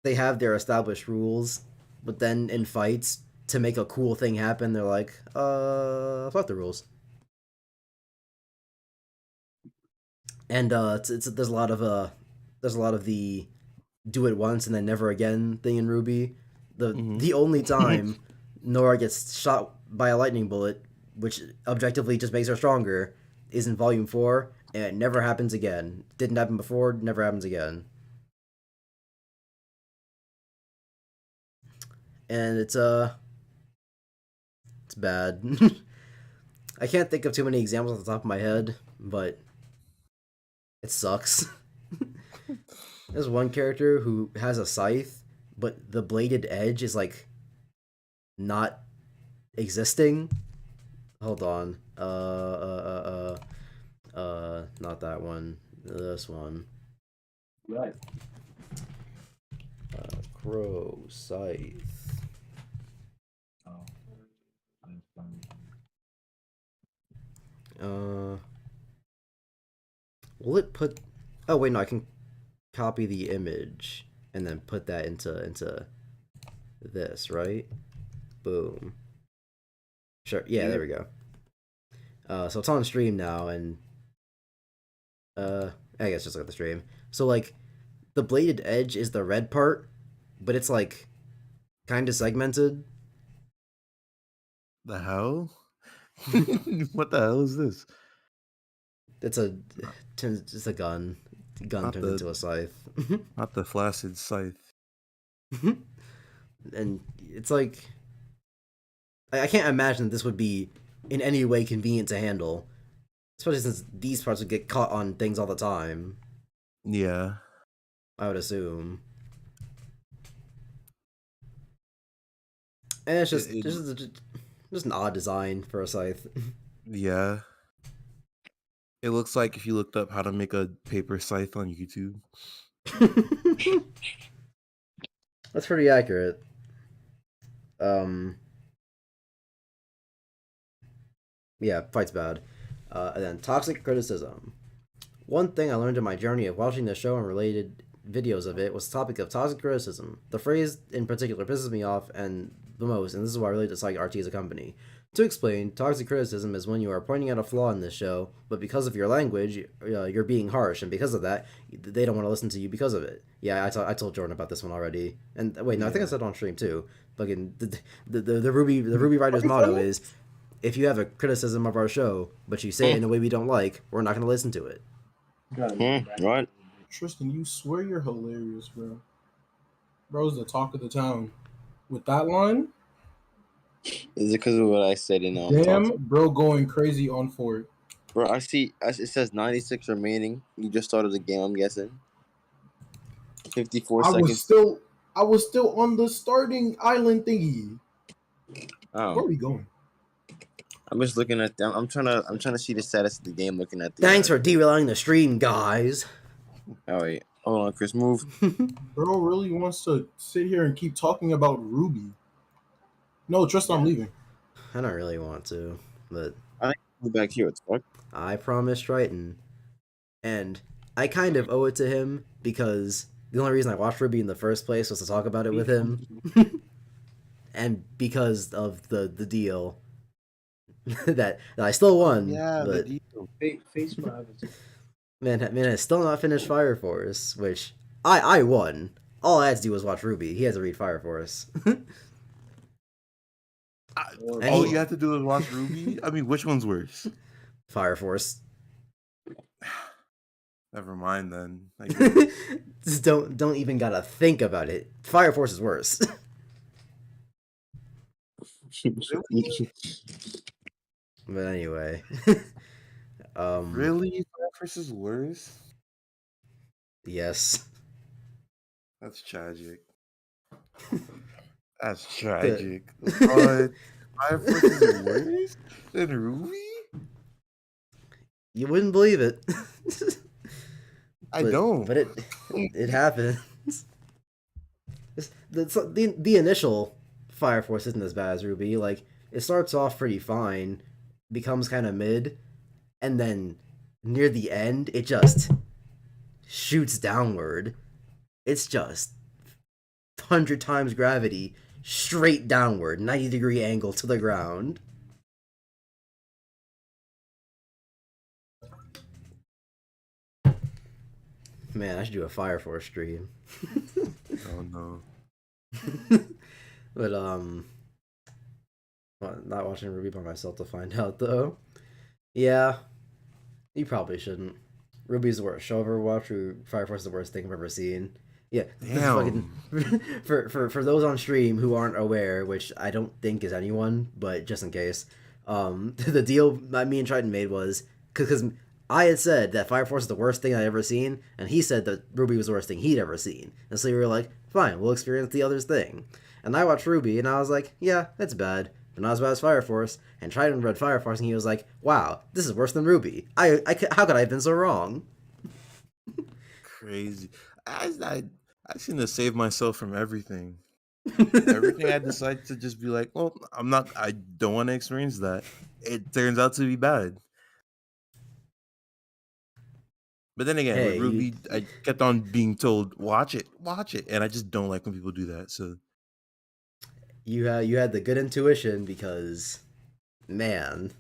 they have their established rules, but then in fights, to make a cool thing happen, they're like, fuck the rules. And there's a lot of the do it once and then never again thing in RWBY. The only time Nora gets shot by a lightning bullet, which objectively just makes her stronger, is in Volume 4, and it never happens again. Didn't happen before, never happens again. And it's bad. I can't think of too many examples off the top of my head, but it sucks. There's one character who has a scythe, but the bladed edge is like not existing. Hold on. Not that one. This one. Right. Crow scythe. Will it put? Oh wait, no. I can copy the image and then put that into this, right? Boom. Sure. Yeah, there we go. So it's on stream now, and I guess just look at the stream. So like, the bladed edge is the red part, but it's like kind of segmented. The hell? What the hell is this? It's a gun. The gun turns into a scythe. Not the flaccid scythe. And it's like, I can't imagine this would be in any way convenient to handle, especially since these parts would get caught on things all the time. Yeah, I would assume. And it's just just an odd design for a scythe. Yeah. It looks like if you looked up how to make a paper scythe on YouTube. That's pretty accurate. Yeah, fight's bad. And then toxic criticism. One thing I learned in my journey of watching the show and related videos of it was the topic of toxic criticism. The phrase in particular pisses me off and the most, and this is why I really dislike RT as a company. To explain, toxic criticism is when you are pointing out a flaw in this show, but because of your language, you're being harsh, and because of that, they don't want to listen to you because of it. Yeah, I told Jordan about this one already. And wait, no, I think I said it on stream too. Fucking the RWBY writer's motto is, if you have a criticism of our show, but you say it in a way we don't like, we're not going to listen to it. Right. Tristan, you swear you're hilarious, bro. Bro's the talk of the town. With that line, is it because of what I said in damn, bro, going crazy on for it. Bro, it says 96 remaining. You just started the game, I'm guessing. 54 I seconds. was still on the starting island thingy. Where are we going? I'm just looking at them. I'm trying to see the status of the game. Looking at the. Thanks for derailing the stream, guys. Oh wait, hold on, Chris, move. Bro really wants to sit here and keep talking about RWBY. No, Tristan, I'm leaving. I don't really want to, but I think move back here. What the fuck? I promised Tryton, and I kind of owe it to him because the only reason I watched RWBY in the first place was to talk about it with him, and because of the deal that I still won. Yeah, but the deal. Face my man, I still not finished Fire Force, which I won. All I had to do was watch RWBY. He had to read Fire Force. All you have to do is watch RWBY? I mean, which one's worse? Fire Force. Never mind then. Just don't even gotta think about it. Fire Force is worse. But anyway. Really? Fire Force is worse? Yes. That's tragic. That's tragic. What? Fire Force is worse than RWBY? You wouldn't believe it. I don't. But it happens. The initial Fire Force isn't as bad as RWBY. Like, it starts off pretty fine, becomes kind of mid, and then near the end, it just shoots downward. It's just 100 times gravity, straight downward, 90-degree angle to the ground. Man, I should do a Fire Force stream. Oh no. But not watching RWBY by myself to find out though. Yeah, you probably shouldn't. RWBY's the worst show I've ever watched. Fire Force is the worst thing I've ever seen. Yeah, damn. For those on stream who aren't aware, which I don't think is anyone, but just in case, the deal that me and Tryton made was because I had said that Fire Force is the worst thing I'd ever seen, and he said that RWBY was the worst thing he'd ever seen. And so we were like, fine, we'll experience the other's thing. And I watched RWBY, and I was like, yeah, that's bad, but not as bad as Fire Force. And Tryton read Fire Force, and he was like, wow, this is worse than RWBY. How could I have been so wrong? Crazy. I shouldn't have saved myself from everything. Everything I decided to just be like, well, I don't want to experience that. It turns out to be bad. But then again, with RWBY, I kept on being told, watch it, and I just don't like when people do that. So you had the good intuition because, man,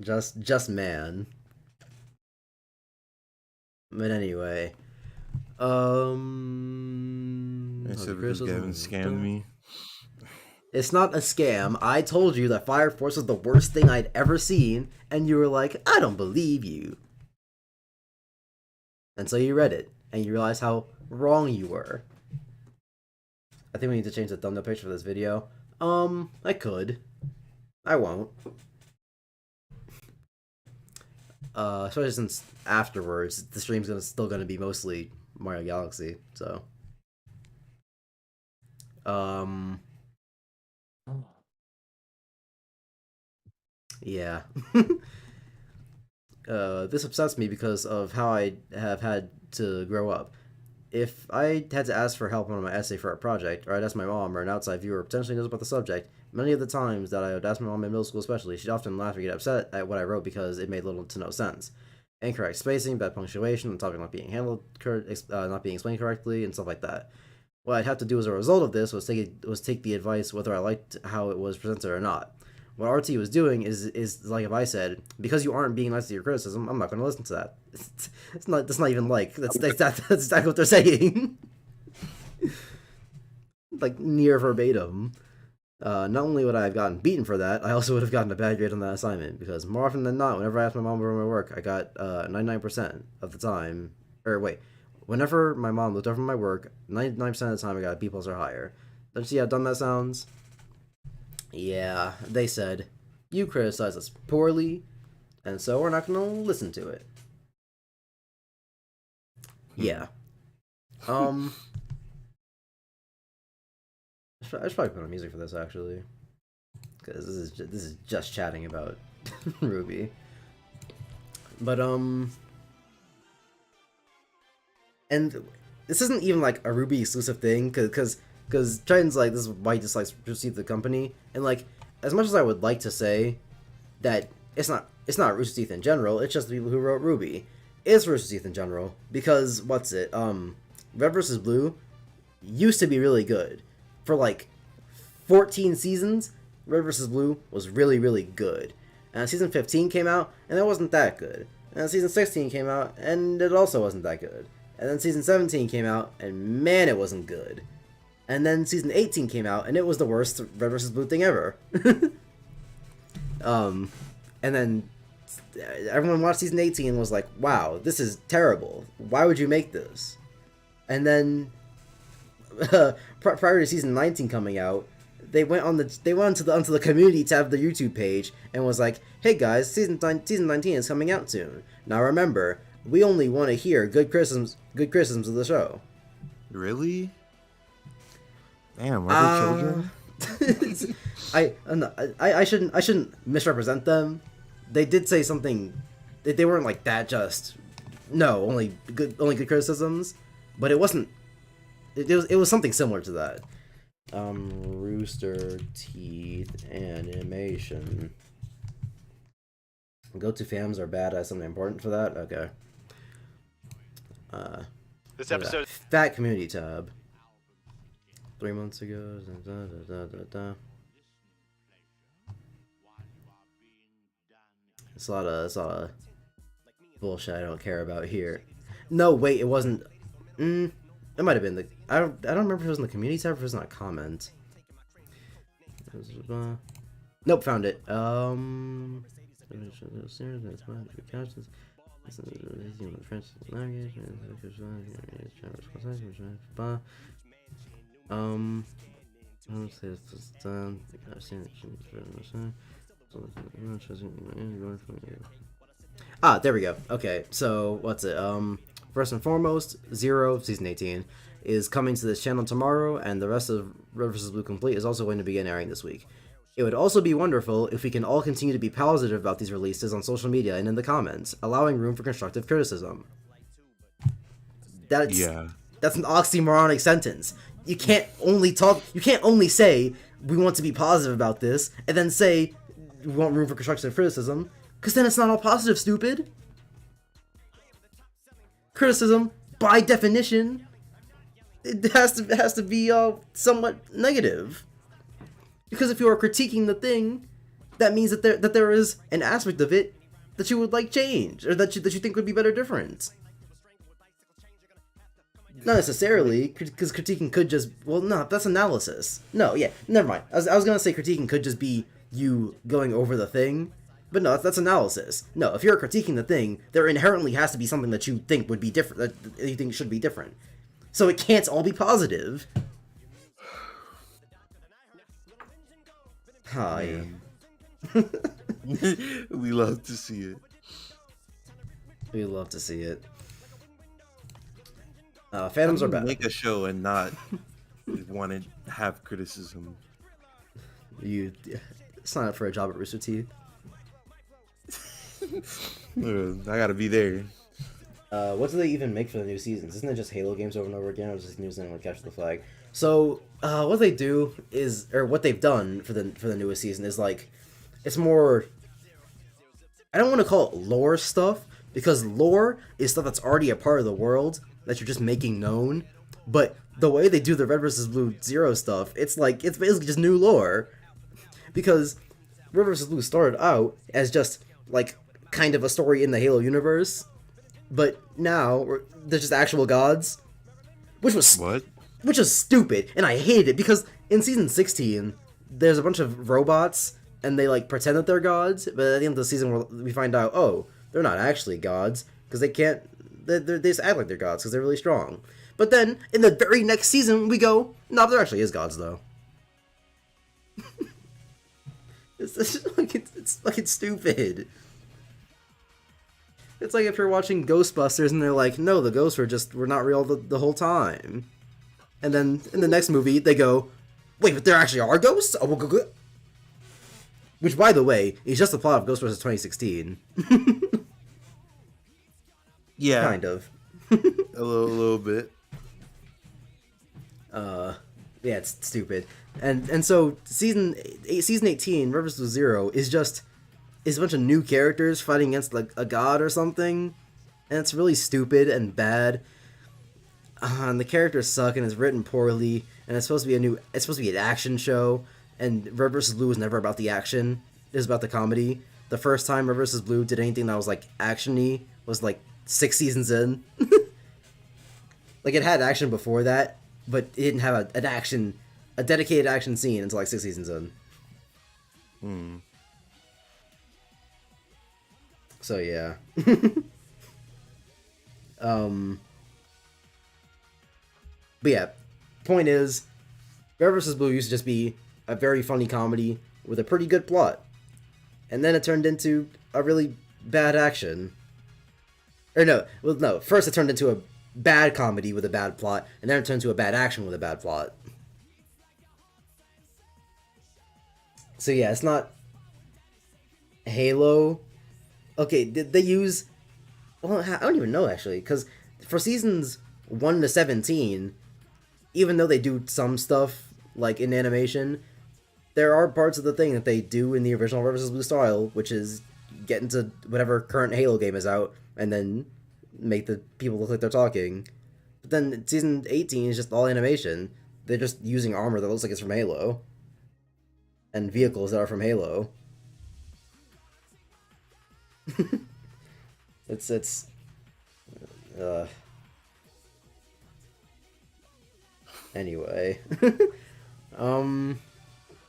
just man. But anyway, I said because Gavin scammed me. It's not a scam. I told you that Fire Force was the worst thing I'd ever seen, and you were like, I don't believe you. And so you read it, and you realized how wrong you were. I think we need to change the thumbnail picture for this video. I could. I won't. Especially since afterwards, the stream's still gonna be mostly Mario Galaxy, so. Yeah. This upsets me because of how I have had to grow up. If I had to ask for help on my essay for a project, or I'd ask my mom or an outside viewer who potentially knows about the subject, many of the times that I would ask my mom in middle school especially, she'd often laugh or get upset at what I wrote because it made little to no sense. Incorrect spacing, bad punctuation, the topic not being handled, not being explained correctly, and stuff like that. What I'd have to do as a result of this was take the advice whether I liked how it was presented or not. What RT was doing is like if I said, because you aren't being nice to your criticism, I'm not going to listen to that. That's not even like that's exactly what they're saying. Like near verbatim. Not only would I have gotten beaten for that, I also would have gotten a bad grade on that assignment because more often than not, whenever I asked my mom over my work, I got 99% of the time. Or wait, whenever my mom looked over my work, 99% of the time I got a B+ or higher. Don't you see how dumb that sounds? Yeah, they said, you criticize us poorly, and so we're not gonna listen to it. Yeah. I should probably put on music for this actually, because this is just chatting about RWBY. But and this isn't even like a RWBY exclusive thing, because Tryton's like, this is why he dislikes Rooster Teeth the company, and like, as much as I would like to say that it's not Rooster Teeth in general, it's just the people who wrote RWBY. It's Rooster Teeth in general, because Red vs. Blue used to be really good. For like 14 seasons, Red vs. Blue was really, really good. And season 15 came out, and it wasn't that good. And season 16 came out, and it also wasn't that good. And then season 17 came out, and man, it wasn't good. And then season 18 came out, and it was the worst Red vs. Blue thing ever. And then everyone watched season 18 and was like, wow, this is terrible. Why would you make this? And then prior to season 19 coming out, they went onto the community tab of the YouTube page and was like, hey guys, season 19 is coming out soon. Now remember, we only want to hear good criticisms of the show. Really? Damn, are they children? I shouldn't misrepresent them. They did say something. They weren't like that. Just no, only good criticisms. But it wasn't. It was something similar to that. Rooster Teeth animation. Go-to fams are bad as something important for that. Okay. This episode. Fat community tab. 3 months ago. It's a lot of bullshit I don't care about here. No, wait, it wasn't. It might have been the. I don't remember if it was in the community tab or if it was not a comment. Nope, found it. Ah, there we go. Okay, so what's it? First and foremost, Zero, Season 18, is coming to this channel tomorrow, and the rest of Red vs. Blue Complete is also going to begin airing this week. It would also be wonderful if we can all continue to be positive about these releases on social media and in the comments, allowing room for constructive criticism. That's an oxymoronic sentence. You can't only say we want to be positive about this, and then say we want room for constructive criticism, because then it's not all positive, stupid. Criticism, by definition, it has to be somewhat negative. Because if you are critiquing the thing, that means that there is an aspect of it that you would like change, or that you think would be better different. Not necessarily, because critiquing could just, well, no, that's analysis. No, yeah, never mind. I was gonna say critiquing could just be you going over the thing, but no, that's analysis. No, if you're critiquing the thing, there inherently has to be something that you think would be different, that you think should be different. So it can't all be positive. Hi. We love to see it. We love to see it. Phantoms are bad. Make a show and not want to have criticism. You sign up for a job at Rooster Teeth. I gotta be there. What do they even make for the new seasons? Isn't it just Halo games over and over again, or is this new thing like Capture the Flag? So what they do is, or what they've done for the newest season is like, it's more. I don't want to call it lore stuff, because lore is stuff that's already a part of the world that you're just making known. But the way they do the Red vs. Blue Zero stuff, it's basically just new lore, because Red vs. Blue started out as just like kind of a story in the Halo universe, but now they're just actual gods, which was stupid, and I hated it, because in season 16 there's a bunch of robots and they like pretend that they're gods, but at the end of the season we find out, oh, they're not actually gods, because they just act like they're gods because they're really strong. But then in the very next season we go, no, there actually is gods though. It's fucking stupid. It's like if you're watching Ghostbusters and they're like, no, the ghosts were not real the whole time. And then in the next movie, they go, wait, but there actually are ghosts? Oh, well, which, by the way, is just the plot of Ghostbusters 2016. Yeah. Kind of. a little bit. Yeah, it's stupid. And so season 18, Rivers of Zero, is a bunch of new characters fighting against like a god or something, and it's really stupid and bad. And the characters suck, and it's written poorly, and it's supposed to be an action show, and Red vs. Blue was never about the action. It was about the comedy. The first time Red vs. Blue did anything that was like action-y was like 6 seasons in. Like, it had action before that, but it didn't have a dedicated action scene until like 6 seasons in. So yeah. But yeah, point is, Red vs. Blue used to just be a very funny comedy with a pretty good plot. And then it turned into a really bad action. Or no, first it turned into a bad comedy with a bad plot, and then it turned into a bad action with a bad plot. So yeah, it's not Halo. Okay, did they use... Well, I don't even know, actually, because for seasons 1 to 17, even though they do some stuff, like in animation, there are parts of the thing that they do in the original Red vs. Blue style, which is get into whatever current Halo game is out, and then make the people look like they're talking. But then season 18 is just all animation. They're just using armor that looks like it's from Halo. And vehicles that are from Halo. It's anyway.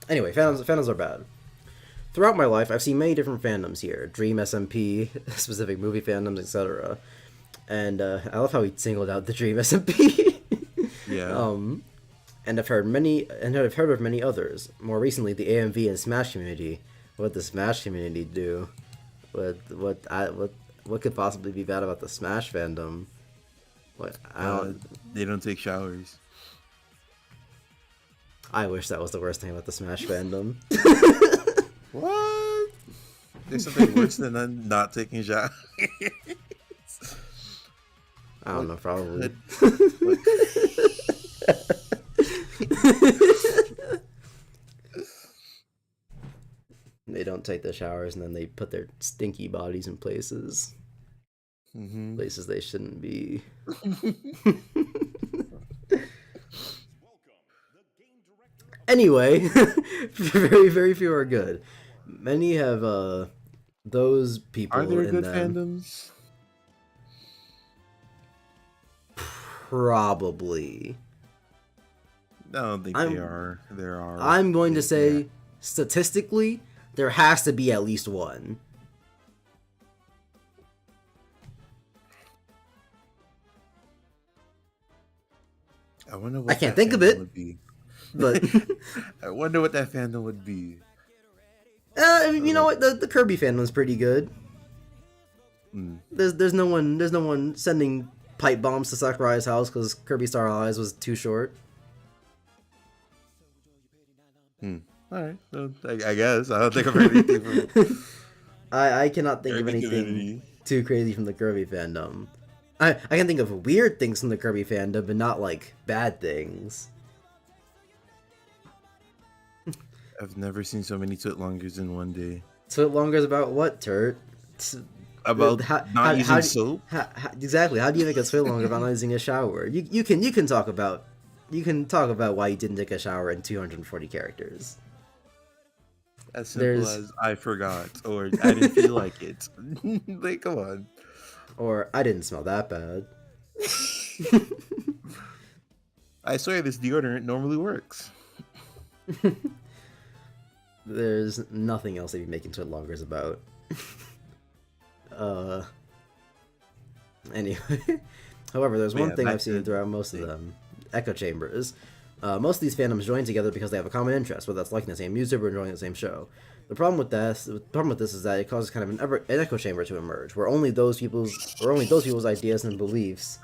Anyway, fandoms are bad. Throughout my life, I've seen many different fandoms here. Dream, SMP, specific movie fandoms, etc. And I love how he singled out the Dream SMP. Yeah. And I've heard of many others. More recently, the AMV and Smash community. What the Smash community do? What could possibly be bad about the Smash fandom? They don't take showers. I wish that was the worst thing about the Smash fandom. What? There's something worse than not taking showers. I don't know, probably. They don't take the showers, and then they put their stinky bodies in places. Places they shouldn't be. Anyway, very, very few are good. Many have those people. Are there in good them. fandoms? Probably. I don't think there are. I'm going to say, statistically, there has to be at least one. I wonder what I can't think of it. would be. But I wonder what that fandom would be. You know what? The Kirby fandom's pretty good. There's no one sending pipe bombs to Sakurai's house because Kirby Star Allies was too short. Alright, so I guess I don't think of anything from I cannot think of anything too crazy from the Kirby fandom. I can think of weird things from the Kirby fandom, but not like bad things. I've never seen so many Twitlongers in one day. Twitlongers about what, Turt? About not using soap? Exactly. How do you make a Twitlonger about not using a shower? You can talk about why you didn't take a shower in 240 characters. As simple as I forgot, or I didn't feel like it. Like, come on. Or I didn't smell that bad. I swear this deodorant normally works. There's nothing else they'd be making Twitlongers about. Anyway. However, there's one thing I've seen throughout most of them. Echo chambers. Most of these fandoms join together because they have a common interest, whether that's liking the same YouTuber or enjoying the same show. The problem with this is that it causes kind of an echo chamber to emerge, where only those people's ideas and beliefs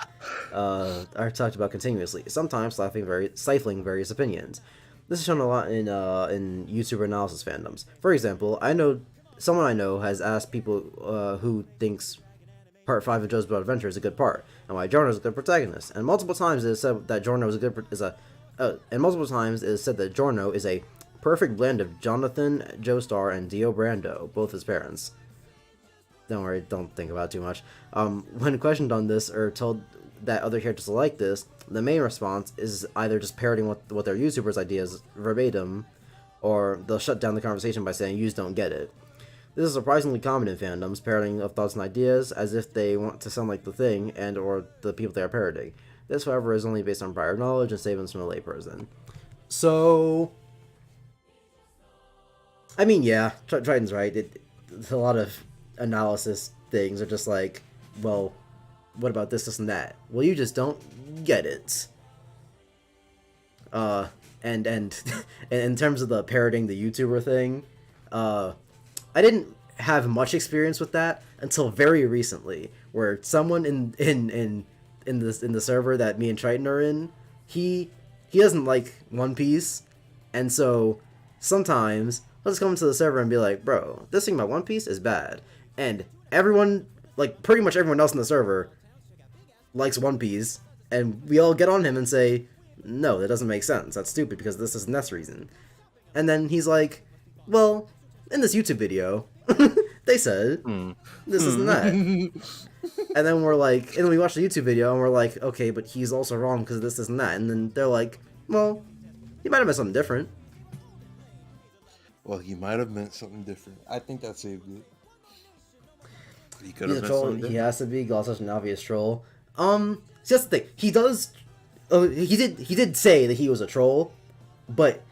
are talked about continuously, sometimes stifling various opinions. This is shown a lot in YouTuber analysis fandoms. For example, someone I know has asked people who thinks Part 5 of JoJo's Bizarre Adventure is a good part, and why Giorno is a good protagonist. And multiple times it is said that Giorno is a perfect blend of Jonathan Joestar and Dio Brando, both his parents. Don't worry, don't think about it too much. When questioned on this or told that other characters are like this, the main response is either just parroting what their YouTubers' ideas verbatim, or they'll shut down the conversation by saying, "You just don't get it." This is surprisingly common in fandoms, parroting of thoughts and ideas as if they want to sound like the thing and or the people they are parroting. This, however, is only based on prior knowledge and statements from a layperson. So, I mean, yeah, Tryton's right. It's a lot of analysis things are just like, well, what about this, and that? Well, you just don't get it. And in terms of the parroting the YouTuber thing, I didn't have much experience with that until very recently, where someone in the server that me and Tryton are in, he doesn't like One Piece, and so sometimes let's come to the server and be like, bro, this thing about One Piece is bad, and everyone, like pretty much everyone else in the server, likes One Piece, and we all get on him and say, no, that doesn't make sense. That's stupid because this is this reason. And then he's like, well, in this YouTube video, they said this isn't that. And then we're like, and we watch the YouTube video and we're like, okay, but he's also wrong because this isn't that. And then they're like, well, he might have meant something different. Well, he might have meant something different. I think that saved it. He could He's have a meant troll. something He different. has to be. God's such an obvious troll. It's just the thing. He does. He did say that he was a troll, but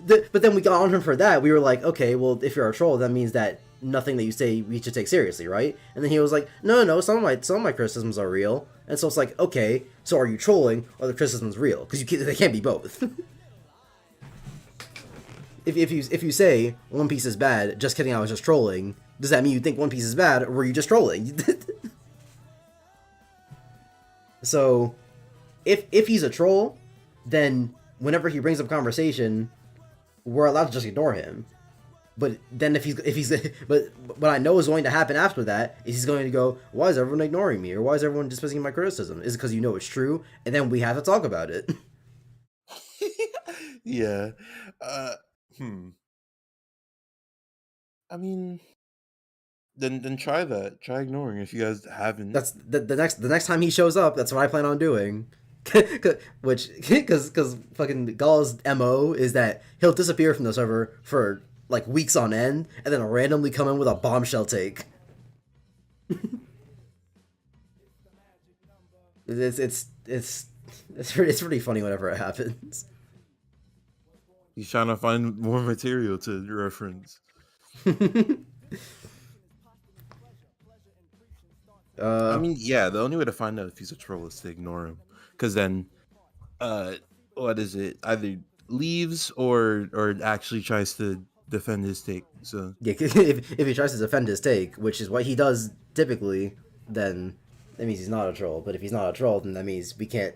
but then we got on him for that. We were like, okay, well, if you're a troll, that means that nothing that you say we should take seriously, right? And then he was like, no, some of my criticisms are real. And so it's like, okay, so are you trolling or the criticisms real? Because they can't be both. if you say One Piece is bad, just kidding, I was just trolling, does that mean you think One Piece is bad, or were you just trolling? So, if he's a troll, then whenever he brings up conversation, we're allowed to just ignore him. But then but what I know is going to happen after that is he's going to go, why is everyone ignoring me, or why is everyone dismissing my criticism? Is it because you know it's true, and then we have to talk about it? Yeah. I mean, then try that. Try ignoring if you guys haven't. That's the next time he shows up. That's what I plan on doing. Because fucking Gall's MO is that he'll disappear from the server for like weeks on end, and then randomly come in with a bombshell take. It's pretty funny whenever it happens. He's trying to find more material to reference. I mean, yeah, the only way to find out if he's a troll is to ignore him, because then, what is it? Either leaves or actually tries to defend his take. So yeah, if he tries to defend his take, which is what he does typically, then that means he's not a troll. But if he's not a troll, then that means he can't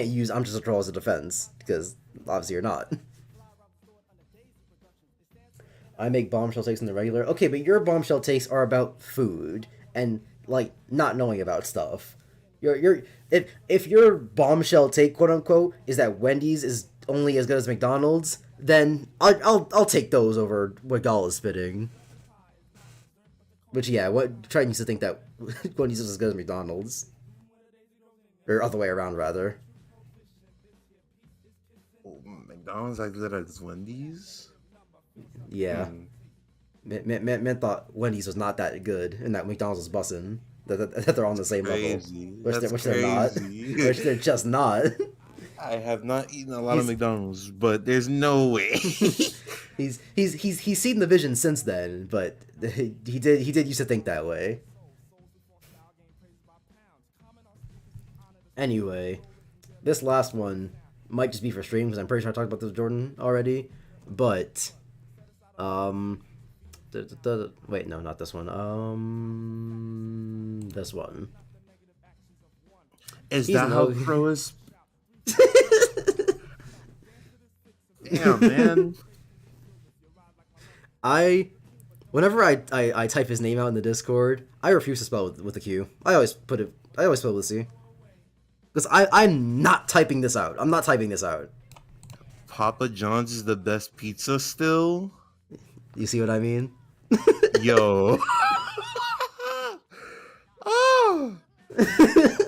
use "I'm just a troll" as a defense, because obviously you're not. I make bombshell takes in the regular. Okay, but your bombshell takes are about food and like not knowing about stuff. If your bombshell take, quote unquote, is that Wendy's is only as good as McDonald's, then I'll take those over what Gall is spitting. Which yeah, what Tryton used to think that Wendy's is as good as McDonald's, or other way around rather. McDonald's like good as Wendy's. Yeah. Men thought Wendy's was not that good and that McDonald's was bussin'. That they're on the same level. Which they're not. Which they're just not. I have not eaten a lot of McDonald's, but there's no way. he's seen the vision since then, but he did used to think that way. Anyway, this last one might just be for stream because I'm pretty sure I talked about this with Jordan already. But, wait, no, not this one. This one. Is He's that how no- Crow is? Damn, man. Whenever I type his name out in the Discord, I refuse to spell with a Q. I always spell with a C. Because I'm not typing this out. I'm not typing this out. Papa John's is the best pizza still? You see what I mean? Yo. Oh.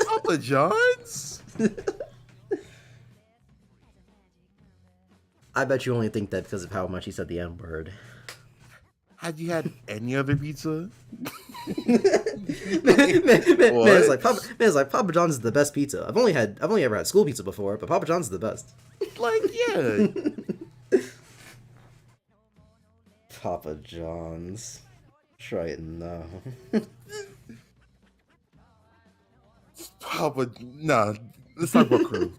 Papa John's? I bet you only think that because of how much he said the N word. Have you had any other pizza? It's like Papa John's is the best pizza. I've only ever had school pizza before, but Papa John's is the best. Like, yeah. Papa John's. Tryton, no. Papa, nah. Let's talk about Crew.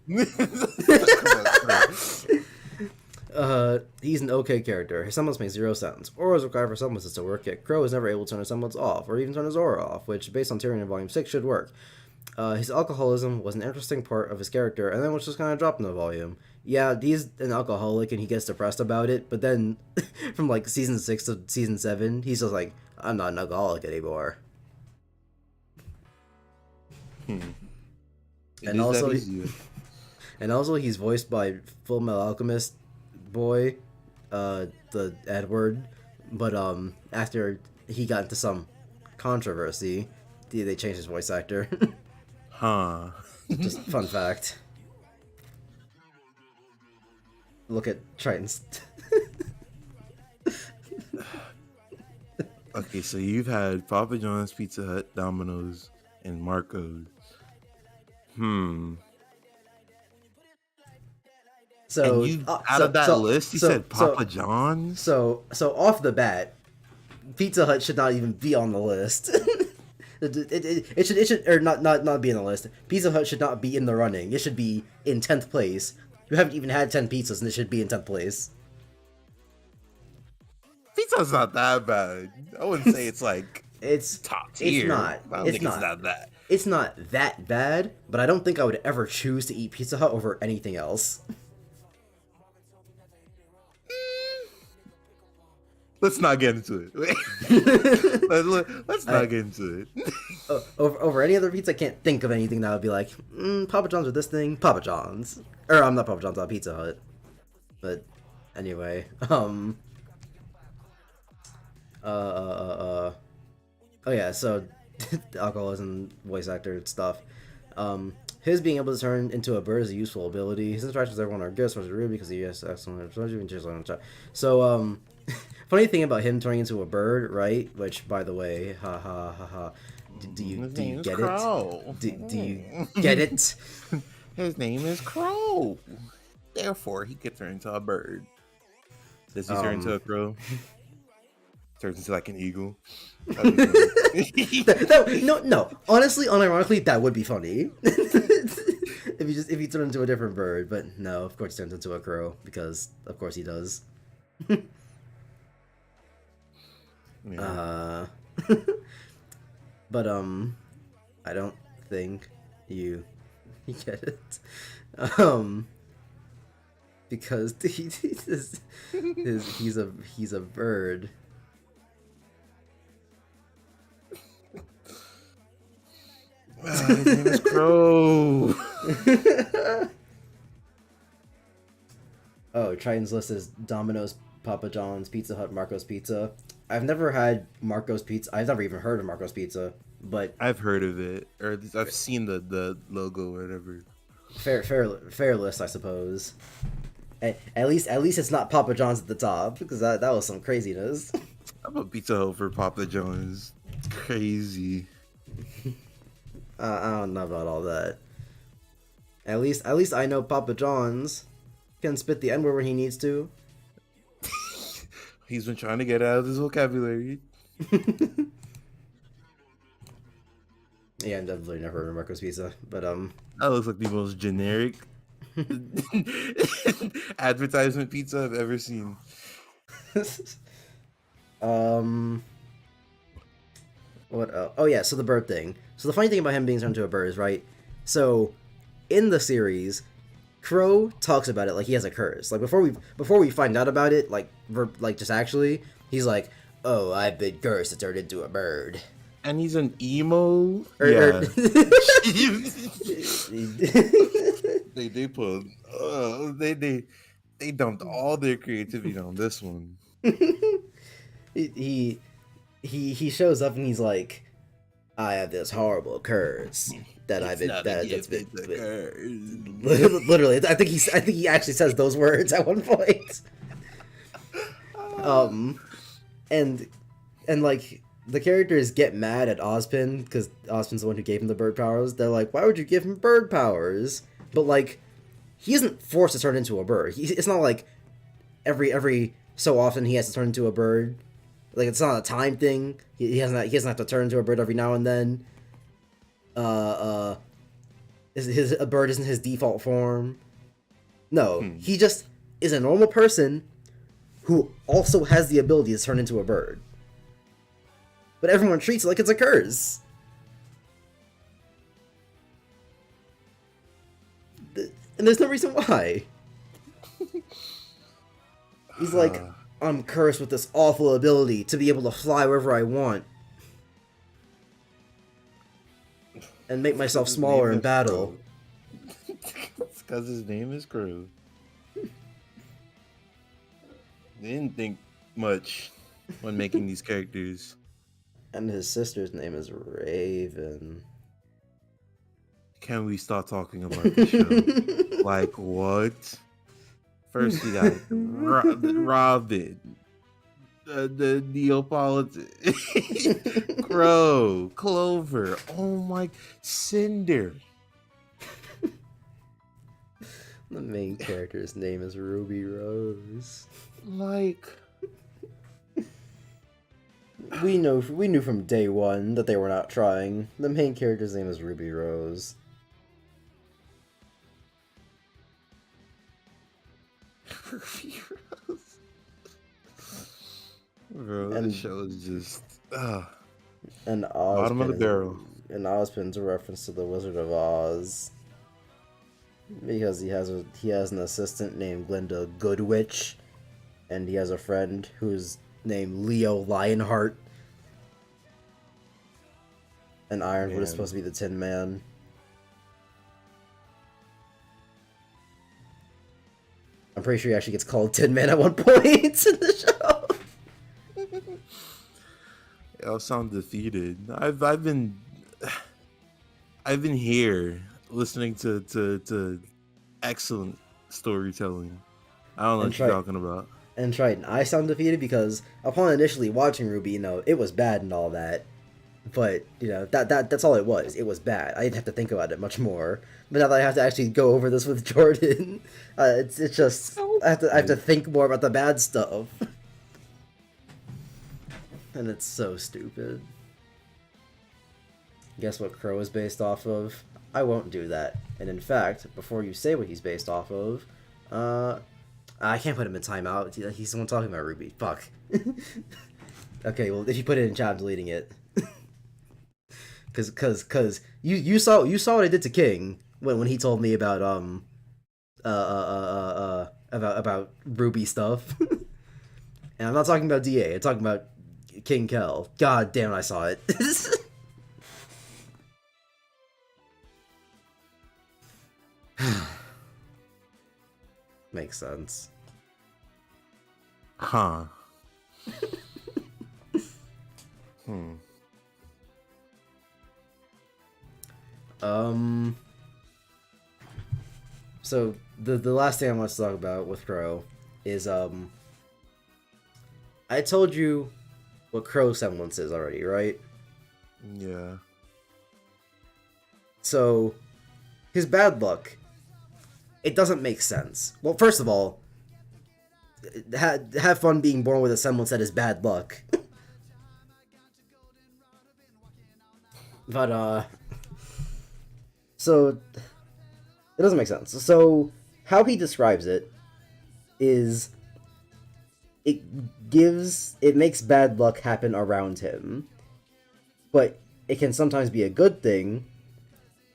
He's an okay character. His semblance makes 0 sense. Auras required for semblances to work, yet Crow is never able to turn his semblance off, or even turn his aura off, which, based on Tyrion in Volume 6, should work. His alcoholism was an interesting part of his character, and then was just kind of dropped in the volume. Yeah, he's an alcoholic, and he gets depressed about it, but then, from, like, Season 6 to Season 7, he's just like, I'm not an alcoholic anymore. And also, he's voiced by Full Metal Alchemist boy, the Edward, but after he got into some controversy, they changed his voice actor. Huh. Just fun fact. Look at Tryton's. Okay, so you've had Papa John's, Pizza Hut, Domino's, and Marco's. So and you, out of that list, you said Papa John's? So off the bat, Pizza Hut should not even be on the list. it should or not be on the list. Pizza Hut should not be in the running. It should be in 10th place. You haven't even had 10 pizzas, and it should be in 10th place. Pizza's not that bad. I wouldn't say it's like it's top tier. It's not. I don't think it's not that. It's not that bad, but I don't think I would ever choose to eat Pizza Hut over anything else. Let's not get into it. Let's not get into it. Over any other pizza, I can't think of anything that would be like, Papa John's or this thing, Papa John's. Or I'm not Papa John's, Pizza Hut. But anyway, oh yeah, so alcoholism, voice actor stuff. His being able to turn into a bird is a useful ability. His interactions with everyone are good, especially RWBY, because he has excellent. So funny thing about him turning into a bird, right? Which, by the way, ha ha ha ha. Do you get it? Do you get it? His name is Crow. Therefore, he could turn into a bird. Does he turn into a crow? Turns into like an eagle. No. Honestly, unironically, that would be funny. if he turned into a different bird, but no, of course he turns into a crow because of course he does. Yeah. But I don't think you get it. Because he's a bird. His name is Crow. Oh, Tryton's list is Domino's, Papa John's, Pizza Hut, Marco's Pizza. I've never had Marco's Pizza. I've never even heard of Marco's Pizza, but I've heard of it, or at least I've seen the logo or whatever. Fair list, I suppose. At least it's not Papa John's at the top, because that was some craziness. I'm a Pizza Hut for Papa John's. It's crazy. I don't know about all that. At least I know Papa John's can spit the N-word when he needs to. He's been trying to get out of his vocabulary. Yeah, I've definitely never heard of Marco's Pizza, but That looks like the most generic advertisement pizza I've ever seen. What? Oh yeah. So the bird thing. So the funny thing about him being turned into a bird is right. So in the series, Crow talks about it like he has a curse. Like before we find out about it, like just actually, he's like, "Oh, I've been cursed to turn into a bird." And he's an emo. Yeah. They put they dumped all their creativity on this one. he shows up and he's like, "I have this horrible curse that I've been that's been literally." I think he actually says those words at one point. And like the characters get mad at Ozpin because Ozpin's the one who gave him the bird powers. They're like, "Why would you give him bird powers?" But like, he isn't forced to turn into a bird. It's not like every so often he has to turn into a bird. Like, it's not a time thing. He doesn't have to turn into a bird every now and then. A bird isn't his default form. No, he just is a normal person who also has the ability to turn into a bird. But everyone treats it like it's a curse. And there's no reason why. He's like, "I'm cursed with this awful ability to be able to fly wherever I want. And make myself smaller in battle." It's because his name is Crow. They didn't think much when making these characters. And his sister's name is Raven. Can we start talking about the show? Like, what? First we got Robin, the Neapolitan, Crow, Clover, oh my, Cinder. The main character's name is Ruby Rose. Like, we knew from day one that they were not trying. The main character's name is Ruby Rose. Bro, that show is just and bottom of the barrel. And Ozpin's a reference to the Wizard of Oz because he has an assistant named Glinda Goodwitch, and he has a friend who's named Leo Lionheart. And Ironwood is supposed to be the Tin Man. I'm pretty sure he actually gets called Tin Man at one point in the show. Y'all sound defeated. I've been here listening to excellent storytelling. I don't know what you're talking about. And Tryton, I sound defeated because upon initially watching RWBY, it was bad and all that. But, that's all it was. It was bad. I didn't have to think about it much more. But now that I have to actually go over this with Jordan, it's just I have to think more about the bad stuff. And it's so stupid. Guess what Crow is based off of? I won't do that. And in fact, before you say what he's based off of, I can't put him in timeout. He's the one talking about RWBY. Fuck. Okay, well, if you put it in chat, I'm deleting it. Cause you saw what I did to King when he told me about about RWBY stuff. And I'm not talking about DA. I'm talking about King Kel. God damn, I saw it. Makes sense. Huh. So the last thing I want to talk about with Crow is I told you what Crow semblance is already, right? Yeah. So his bad luck, it doesn't make sense. Well, first of all, have fun being born with a semblance that is bad luck. But so it doesn't make sense. So how he describes it is it makes bad luck happen around him, but it can sometimes be a good thing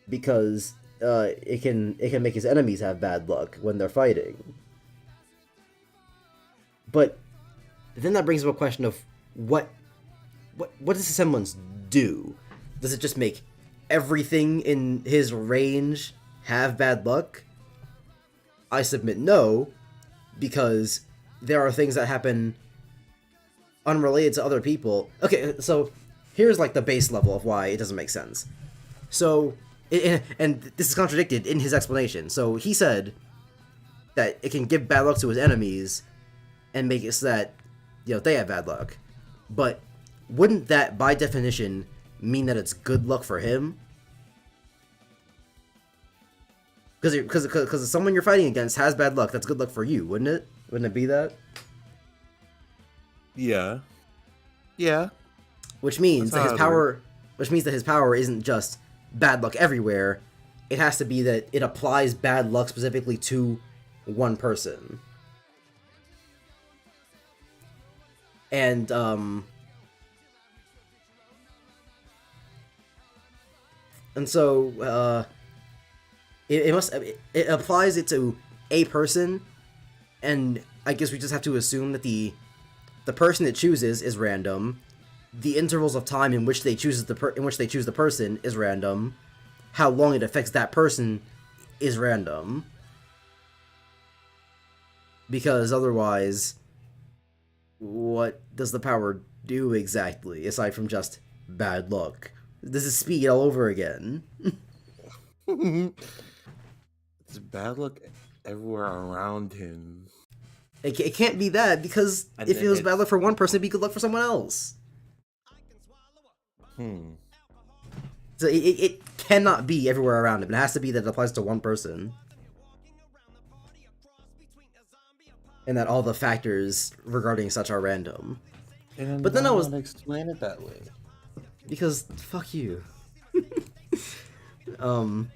because it can make his enemies have bad luck when they're fighting. But then that brings up a question of what does the semblance do? Does it just make everything in his range have bad luck? I submit no, because there are things that happen unrelated to other people. Okay, so here's like the base level of why it doesn't make sense. So, and this is contradicted in his explanation. So he said that it can give bad luck to his enemies and make it so that, you know, they have bad luck. But wouldn't that, by definition, mean that it's good luck for him? Because someone you're fighting against has bad luck, that's good luck for you, wouldn't it? Wouldn't it be that? Yeah. Yeah. Which means that his power isn't just bad luck everywhere. It has to be that it applies bad luck specifically to one person. And so it applies it to a person, and I guess we just have to assume that the person it chooses is random. The intervals of time in which they choose the person is random. How long it affects that person is random. Because otherwise, what does the power do exactly aside from just bad luck? This is speed all over again. It's bad luck everywhere around him. It can't be that, because if it was bad luck for one person, it'd be good luck for someone else. So it cannot be everywhere around him. It has to be that it applies to one person. And that all the factors regarding such are random. But then I was... explain it that way. Because, fuck you. And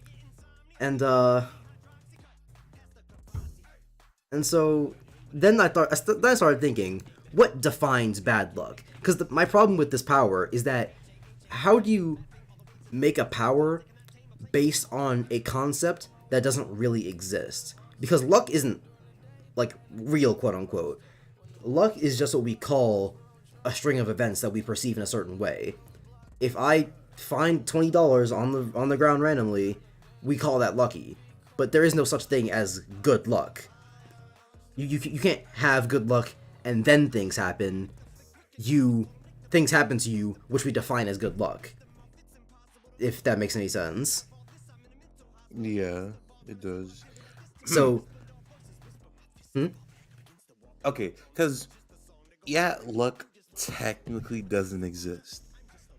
so then I started thinking, what defines bad luck? Because my problem with this power is that how do you make a power based on a concept that doesn't really exist? Because luck isn't like real, quote unquote. Luck is just what we call a string of events that we perceive in a certain way. If I find $20 on the ground randomly, we call that lucky. But there is no such thing as good luck. You can't have good luck and then things happen. Things happen to you which we define as good luck. If that makes any sense. Yeah, it does. So... Okay, because, yeah, luck technically doesn't exist.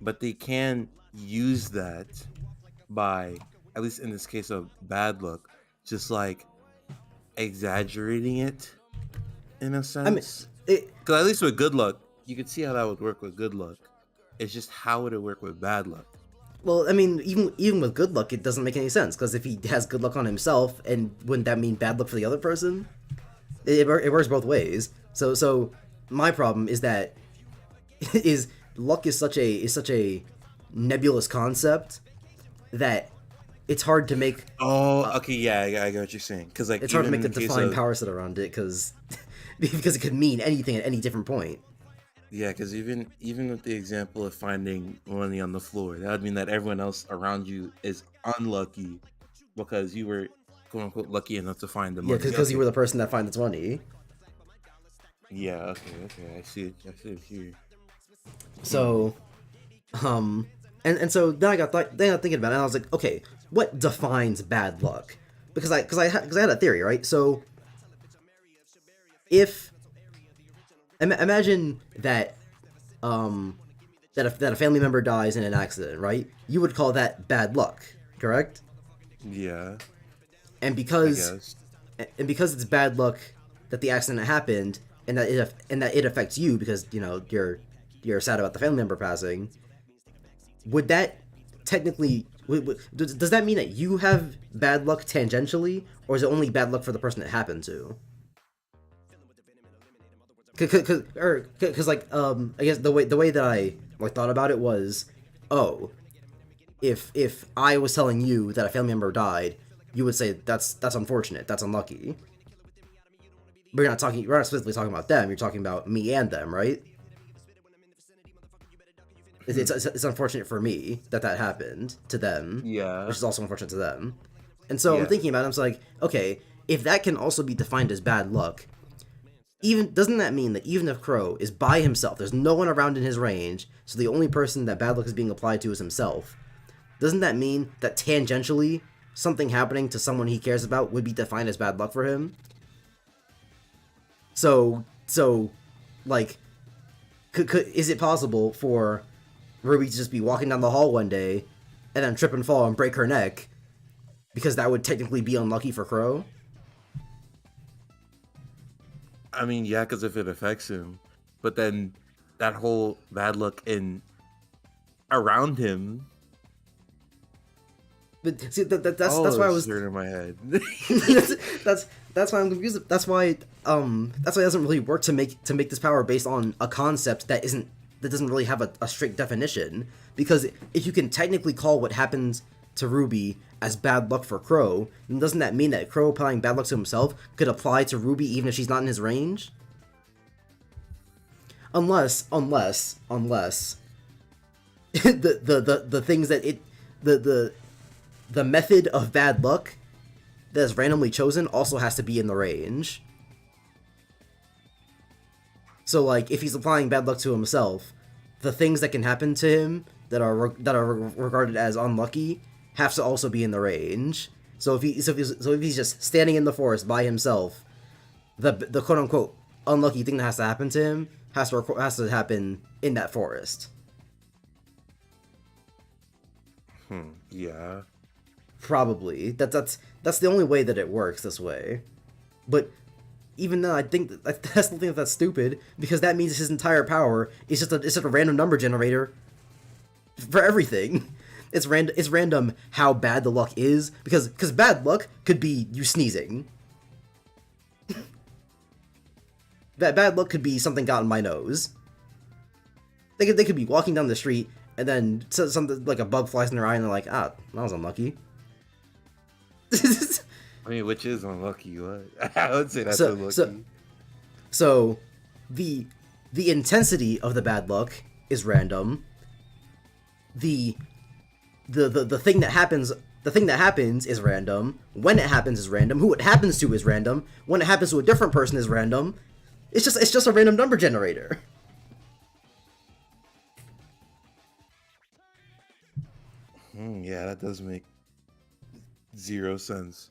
But they can use that by, at least in this case of bad luck, just like exaggerating it in a sense. Because at least with good luck, you could see how that would work with good luck. It's just how would it work with bad luck? Well, I mean, even with good luck, it doesn't make any sense. Because if he has good luck on himself, and wouldn't that mean bad luck for the other person? It works both ways. So my problem is that luck is such a nebulous concept that it's hard to make. Okay, yeah, I get what you're saying. Because like it's hard to make a defined power set around it because it could mean anything at any different point. Yeah, because even with the example of finding money on the floor, that would mean that everyone else around you is unlucky because you were quote unquote lucky enough to find the money. Yeah, because you were the person that finds money. Yeah. Okay. I see it here. So, and so then I got thinking about it, and I was like, okay, what defines bad luck? Because I had a theory, right? So, if imagine that that a family member dies in an accident, right? You would call that bad luck, correct? Yeah. And because it's bad luck that the accident happened, and that it affects you because you know you're sad about the family member passing, would that technically Does that mean that you have bad luck tangentially, or is it only bad luck for the person it happened to? Cause like I guess the way that I like thought about it was, oh, if I was telling you that a family member died, you would say that's unfortunate, that's unlucky. But we're not specifically talking about them. You're talking about me and them, right? It's unfortunate for me that happened to them. Yeah. Which is also unfortunate to them. And so Yeah. I'm thinking about it, I'm just like, okay, if that can also be defined as bad luck, doesn't that mean that even if Crow is by himself, there's no one around in his range, so the only person that bad luck is being applied to is himself, doesn't that mean that tangentially something happening to someone he cares about would be defined as bad luck for him? So like, is it possible for Ruby to just be walking down the hall one day and then trip and fall and break her neck, because that would technically be unlucky for Crow? I mean, yeah, because if it affects him, but then that whole bad luck in around him. But see, that's why I was turning my head. that's why I'm confused. That's why it doesn't really work to make this power based on a concept that doesn't really have a strict definition. Because if you can technically call what happens to Ruby as bad luck for Crow, then doesn't that mean that Crow applying bad luck to himself could apply to Ruby even if she's not in his range? Unless the things that the method of bad luck that is randomly chosen also has to be in the range. So like, if he's applying bad luck to himself, the things that can happen to him that are regarded as unlucky have to also be in the range. So if he's just standing in the forest by himself, the quote unquote unlucky thing that has to happen to him has to happen in that forest. Yeah. Probably. That's the only way that it works this way. But even then, I think I still think that's stupid, because that means his entire power is just a random number generator for everything. It's random how bad the luck is, because bad luck could be you sneezing. Bad luck could be something got in my nose. They could be walking down the street and then something like a bug flies in their eye and they're like, ah, that was unlucky. I mean, which is unlucky? What? I would say that's unlucky. So the intensity of the bad luck is random. The thing that happens is random. When it happens is random. Who it happens to is random. When it happens to a different person is random. It's just a random number generator. Yeah, that does make zero sense.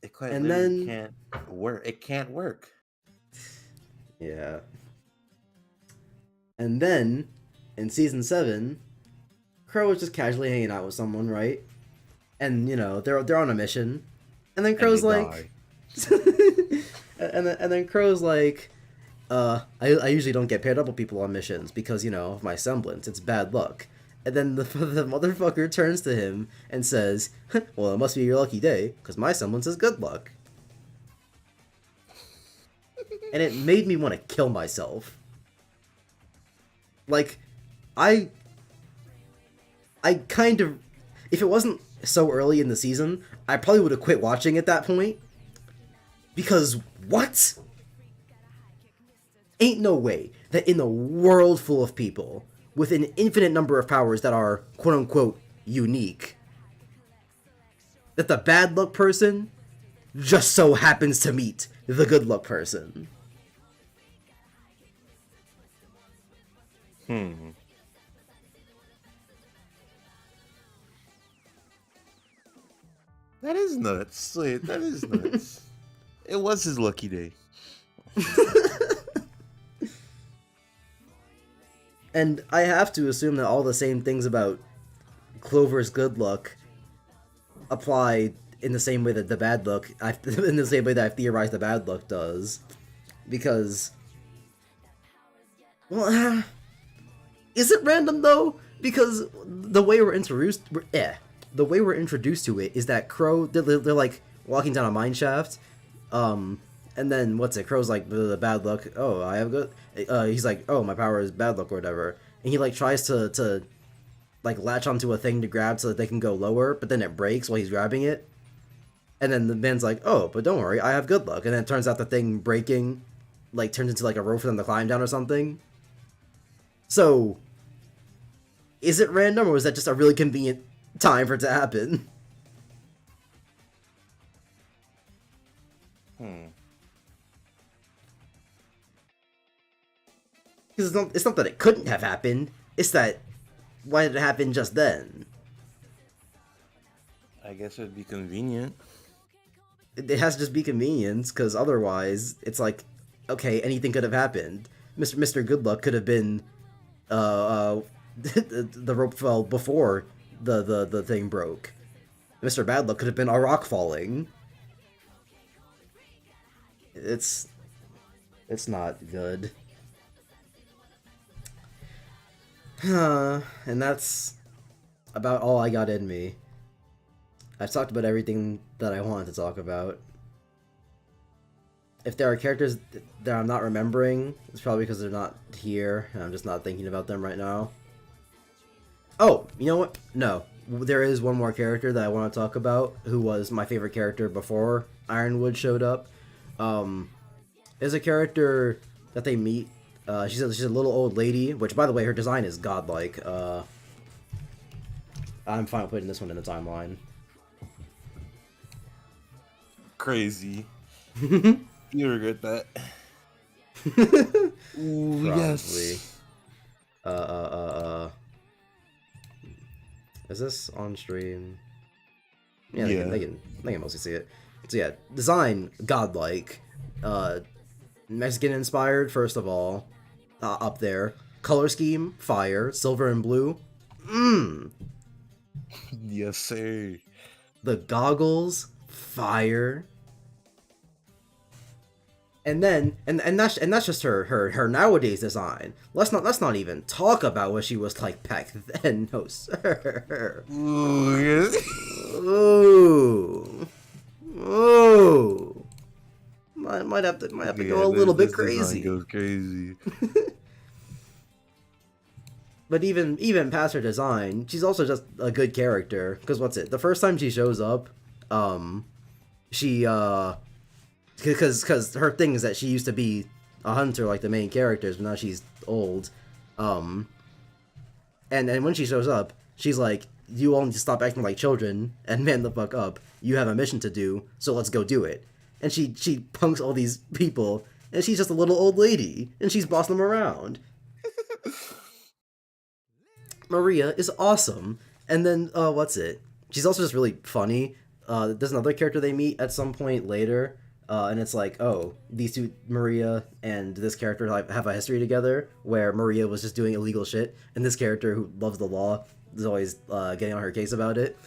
It quite And literally then can't work. It can't work. Yeah. And then in season 7, Crow is just casually hanging out with someone, right? And you know, they're on a mission. And then Crow's like and then Crow's like, I usually don't get paired up with people on missions because, you know, of my semblance. It's bad luck. And then the motherfucker turns to him and says, well, it must be your lucky day, because my semblance is good luck. And it made me want to kill myself. Like, I kind of... If it wasn't so early in the season, I probably would have quit watching at that point. Because, what? Ain't no way that in a world full of people, with an infinite number of powers that are, quote-unquote, unique, that the bad luck person just so happens to meet the good luck person. That is nuts. Wait, that is nuts. It was his lucky day. And I have to assume that all the same things about Clover's good luck apply in the same way that the bad luck, in the same way that I've theorized the bad luck does. Because, well, is it random though? because the way we're introduced, the way we're introduced to it is that Crow, they're like walking down a mine shaft, and then what's it? Crow's like the bad luck. Oh, I have good. He's like, oh, my power is bad luck or whatever, and he like tries to like latch onto a thing to grab so that they can go lower, but then it breaks while he's grabbing it, and then the man's like, oh, but don't worry, I have good luck, and then it turns out the thing breaking, like turns into like a rope for them to climb down or something. So, is it random or is that just a really convenient time for it to happen? Because it's not that it couldn't have happened, it's that, why did it happen just then? I guess it'd be convenient. It has to just be convenience, because otherwise, it's like, okay, anything could have happened. Mr. Goodluck could have been, the rope fell before the thing broke. Mr. Badluck could have been a rock falling. It's not good. And that's about all I got in me. I've talked about everything that I wanted to talk about. If there are characters that I'm not remembering, it's probably because they're not here, and I'm just not thinking about them right now. Oh, you know what? No. There is one more character that I want to talk about, who was my favorite character before Ironwood showed up. There's a character that they meet. She's a little old lady, which, by the way, her design is godlike. I'm fine with putting this one in the timeline. Crazy. You regret that. Ooh, yes. Is this on stream? Yeah, they can mostly see it. So yeah, design godlike. Mexican inspired, first of all, up there. Color scheme, fire, silver and blue. Yes, sir. The goggles, fire. And then and that's just her nowadays design. Let's not even talk about what she was like back then. No sir. Ooh, yes. Ooh. Might have to go a little bit crazy. Goes crazy. But even past her design, she's also just a good character. Because what's it? The first time she shows up, she because her thing is that she used to be a hunter like the main characters, but now she's old. And when she shows up, she's like, you all need to stop acting like children and man the fuck up. You have a mission to do, so let's go do it. And she punks all these people, and she's just a little old lady, and she's bossing them around. Maria is awesome. And then, what's it? She's also just really funny. There's another character they meet at some point later, and it's like, oh, these two, Maria and this character, have a history together, where Maria was just doing illegal shit, and this character who loves the law is always getting on her case about it.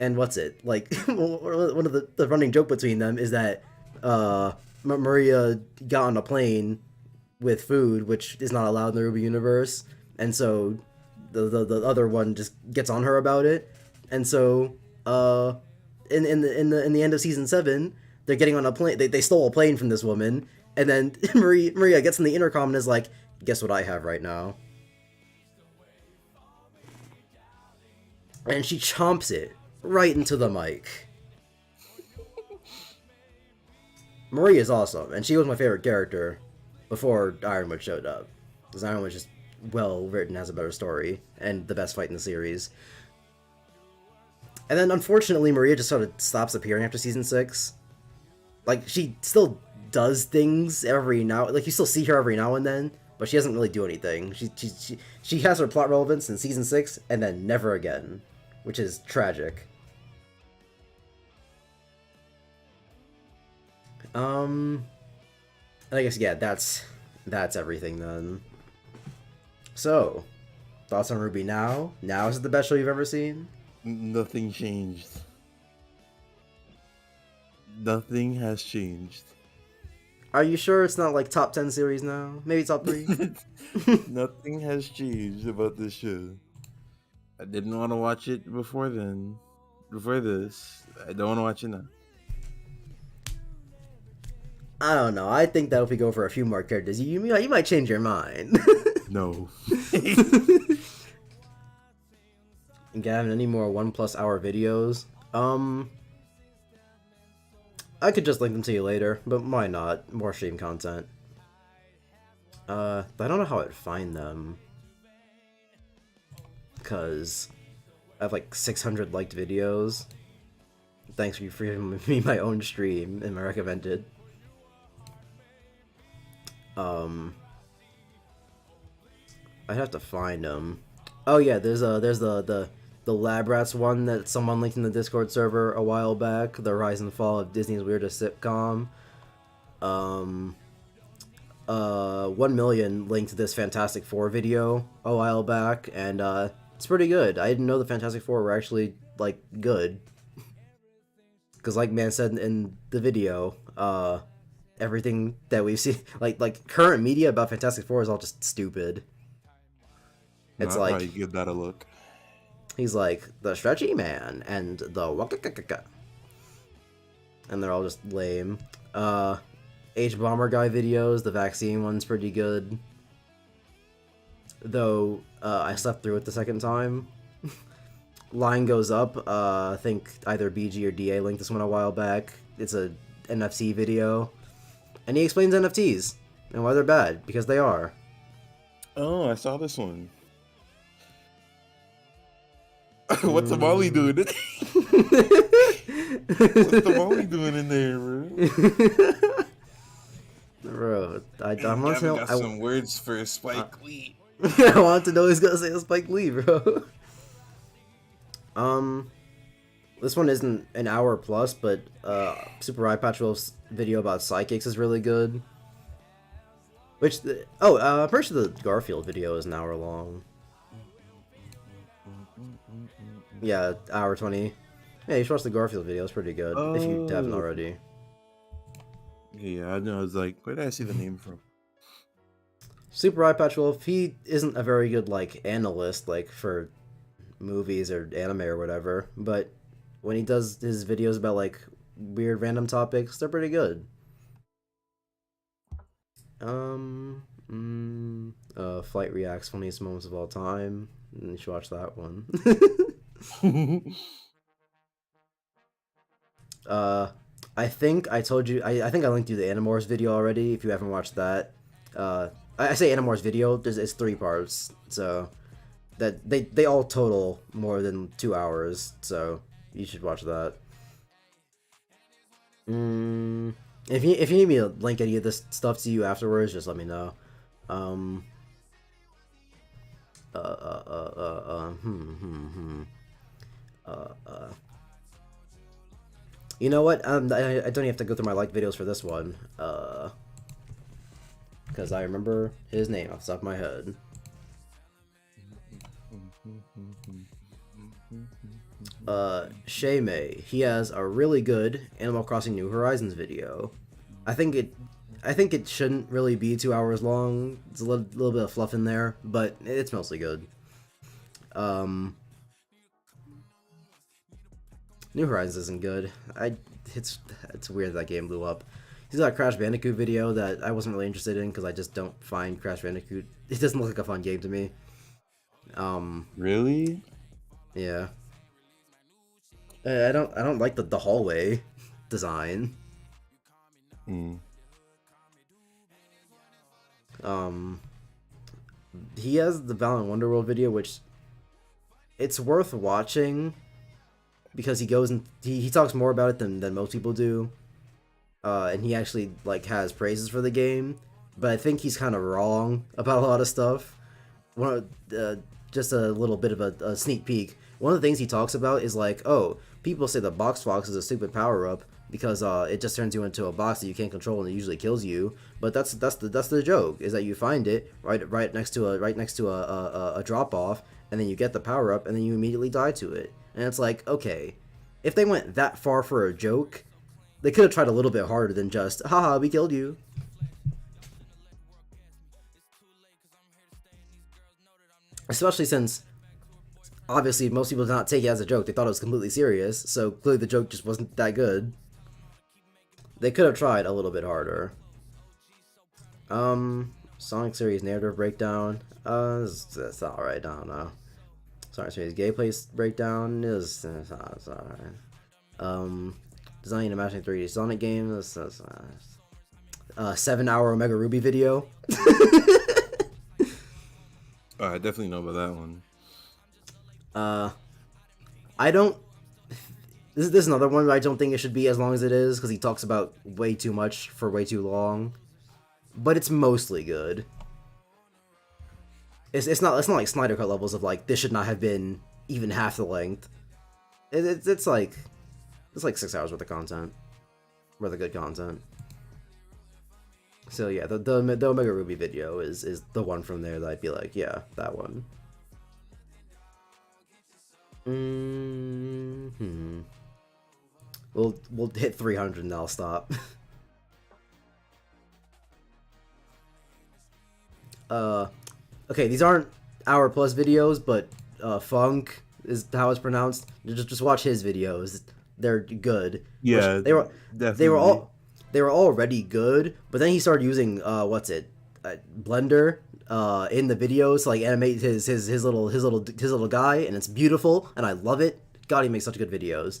And what's it? Like, one of the running joke between them is that Maria got on a plane with food, which is not allowed in the RWBY universe, and so the other one just gets on her about it, and so in the end of season 7, they're getting on a plane. They stole a plane from this woman, and then Maria gets in the intercom and is like, "Guess what I have right now?" And she chomps it right into the mic. Maria's awesome, and she was my favorite character before Ironwood showed up. Because Ironwood's just well written, has a better story, and the best fight in the series. And then, unfortunately, Maria just sort of stops appearing after season 6. Like, she still does things every now... Like, you still see her every now and then, but she doesn't really do anything. She has her plot relevance in season 6, and then never again. Which is tragic. And I guess, yeah, that's everything then. So, thoughts on RWBY now? Now is it the best show you've ever seen? Nothing changed. Nothing has changed. Are you sure it's not like top 10 series now? Maybe top 3? Nothing has changed about this show. I didn't want to watch it before then. Before this, I don't want to watch it now. I don't know. I think that if we go for a few more characters, you might change your mind. No. Gavin, any more 1+ hour videos? I could just link them to you later, but why not? More stream content. I don't know how I'd find them. Because I have like 600 liked videos. Thanks for giving me my own stream and my recommended. I'd have to find them. Oh yeah, there's the Lab Rats one that someone linked in the Discord server a while back. The Rise and Fall of Disney's Weirdest Sitcom. 1 million linked this Fantastic Four video a while back, and it's pretty good. I didn't know the Fantastic Four were actually like good. Because like man said in the video, everything that we've seen, like current media about Fantastic Four is all just stupid. It's I'll like probably give that a look. He's like the Stretchy Man and the Waka, and they're all just lame. H Bomber Guy videos, the vaccine one's pretty good. Though I slept through it the second time. Line goes up. I think either BG or DA linked this one a while back. It's a NFC video, and he explains NFTs and why they're bad, because they are. Oh, I saw this one. What's the Molly doing? What's the Molly doing in there, bro? Bro, I want to know. Got some words for Spike Lee. I want to know he's gonna say a Spike Lee, bro. This one isn't an hour plus, but Super Eye Patch Wolf's video about psychics is really good. I'm pretty sure the Garfield video is an hour long. Yeah, hour 20. Yeah, you should watch the Garfield video. It's pretty good if you haven't already. Yeah, I know. I was like, where did I see the name from? Super Eye Patch Wolf, he isn't a very good like analyst like for movies or anime or whatever, but when he does his videos about like weird random topics, they're pretty good. Flight Reacts Funniest Moments of All Time. You should watch that one. I think I told you, I think I linked you the Animorphs video already, if you haven't watched that. I say Animorphs video, it's 3 parts, so that they all total more than 2 hours, so you should watch that. If you need me to link any of this stuff to you afterwards, just let me know. You know what? I don't even have to go through my like videos for this one. Because I remember his name off the top of my head. Shaymay. He has a really good Animal Crossing New Horizons video. I think it shouldn't really be 2 hours long. It's a little bit of fluff in there, but it's mostly good. New Horizons isn't good. It's weird that game blew up. He's got a Crash Bandicoot video that I wasn't really interested in because I just don't find Crash Bandicoot. It doesn't look like a fun game to me. Really? Yeah. I don't like the hallway design. He has the Valiant Wonderworld video, which it's worth watching because he goes and he talks more about it than most people do. And he actually like has praises for the game, but I think he's kind of wrong about a lot of stuff. Just a little bit of a sneak peek. One of the things he talks about is like, oh, people say the Box Fox is a stupid power up because it just turns you into a box that you can't control and it usually kills you. But that's the joke, is that you find it right next to a drop off, and then you get the power up and then you immediately die to it. And it's like, okay, if they went that far for a joke, they could have tried a little bit harder than just, haha, we killed you. especially since obviously most people did not take it as a joke. They thought it was completely serious, so clearly the joke just wasn't that good. They could have tried a little bit harder. Sonic series narrative breakdown. It's alright. I don't know. Sonic series gameplay breakdown is it's alright. Designing and matching 3D Sonic games. 7-hour Omega Ruby video. Oh, I definitely know about that one. I don't. This is another one where I don't think it should be as long as it is because he talks about way too much for way too long. But it's mostly good. It's not like Snyder Cut levels of like this should not have been even half the length. It's like 6 hours worth of content, worth of good content. So yeah, the Omega Ruby video is the one from there that I'd be like, yeah, that one. We'll hit 300 and I'll stop. Okay, these aren't hour plus videos, but Funk is how it's pronounced. Just watch his videos; they're good. Yeah, they were already good, but then he started using Blender in the videos to like animate his little guy, and it's beautiful, and I love it. God, he makes such good videos.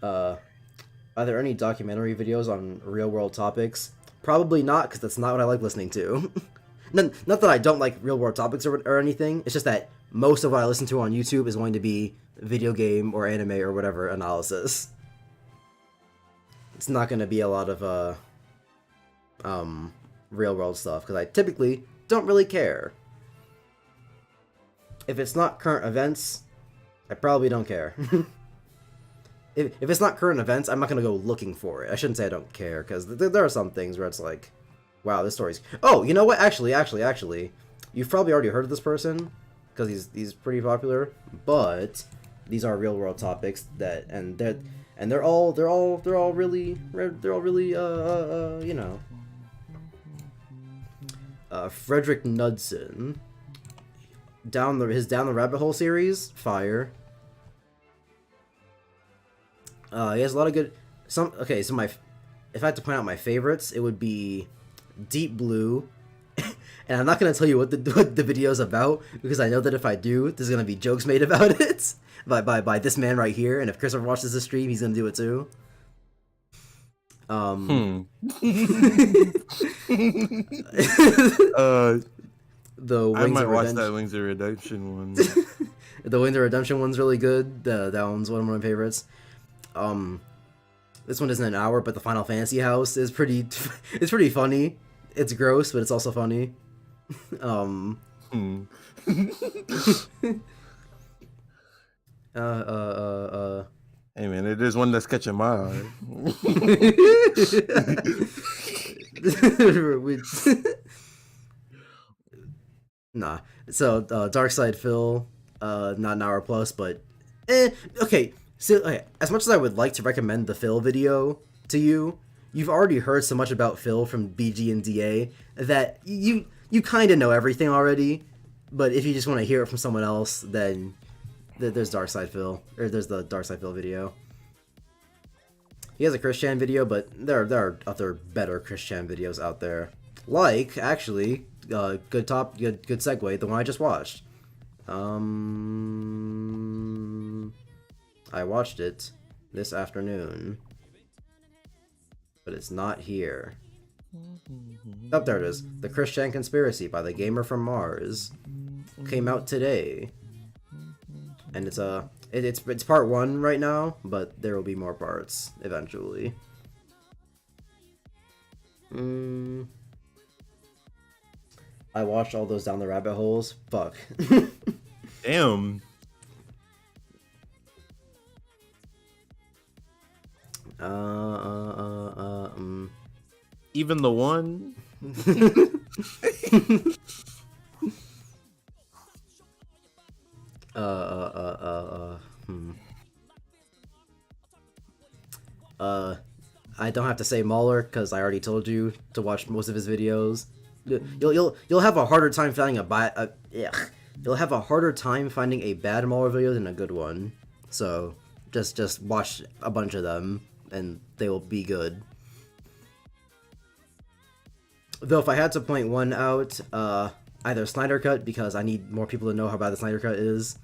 Are there any documentary videos on real world topics? Probably not, because that's not what I like listening to. Not that I don't like real world topics or anything, it's just that most of what I listen to on YouTube is going to be video game or anime or whatever analysis. It's not going to be a lot of real world stuff, because I typically don't really care. If it's not current events, I probably don't care. If it's not current events, I'm not going to go looking for it. I shouldn't say I don't care, because there are some things where it's like, wow, this story's... Oh, you know what? Actually, you've probably already heard of this person, because he's pretty popular, but these are real-world topics that... And they're all really, you know... Frederick Knudsen. His Down the Rabbit Hole series, fire. He has a lot of good... Okay, so if I had to point out my favorites, it would be Deep Blue. And I'm not going to tell you what the video's about, because I know that if I do, there's going to be jokes made about it by this man right here, and if Christopher watches the stream, he's going to do it too. The I Wings might of watch Redemption. that Wings of Redemption one. The Wings of Redemption one's really good. That one's one of my favorites. This one isn't an hour, but the Final Fantasy house is pretty. It's pretty funny. It's gross, but it's also funny. Hey man, it is one that's catching my eye. Nah. So Dark Side Phil, not an hour plus, but okay. So okay, as much as I would like to recommend the Phil video to you, you've already heard so much about Phil from BG and DA that you kind of know everything already. But if you just want to hear it from someone else, then there's Dark Side Phil, or there's the Dark Side Phil video. He has a Chris Chan video, but there are other better Chris Chan videos out there. Like, actually, good segue, the one I just watched. I watched it this afternoon, but it's not here. Oh, there it is. The Chris Chan Conspiracy by the Gamer from Mars came out today, and it's part 1 right now, but there will be more parts eventually. I watched all those Down the Rabbit Holes. Fuck. Damn. Even the one. I don't have to say Mauler because I already told you to watch most of his videos. You'll have a harder time finding you'll have a harder time finding a bad Mauler video than a good one. So just watch a bunch of them and they will be good. Though if I had to point one out, either Snyder Cut, because I need more people to know how bad the Snyder Cut is,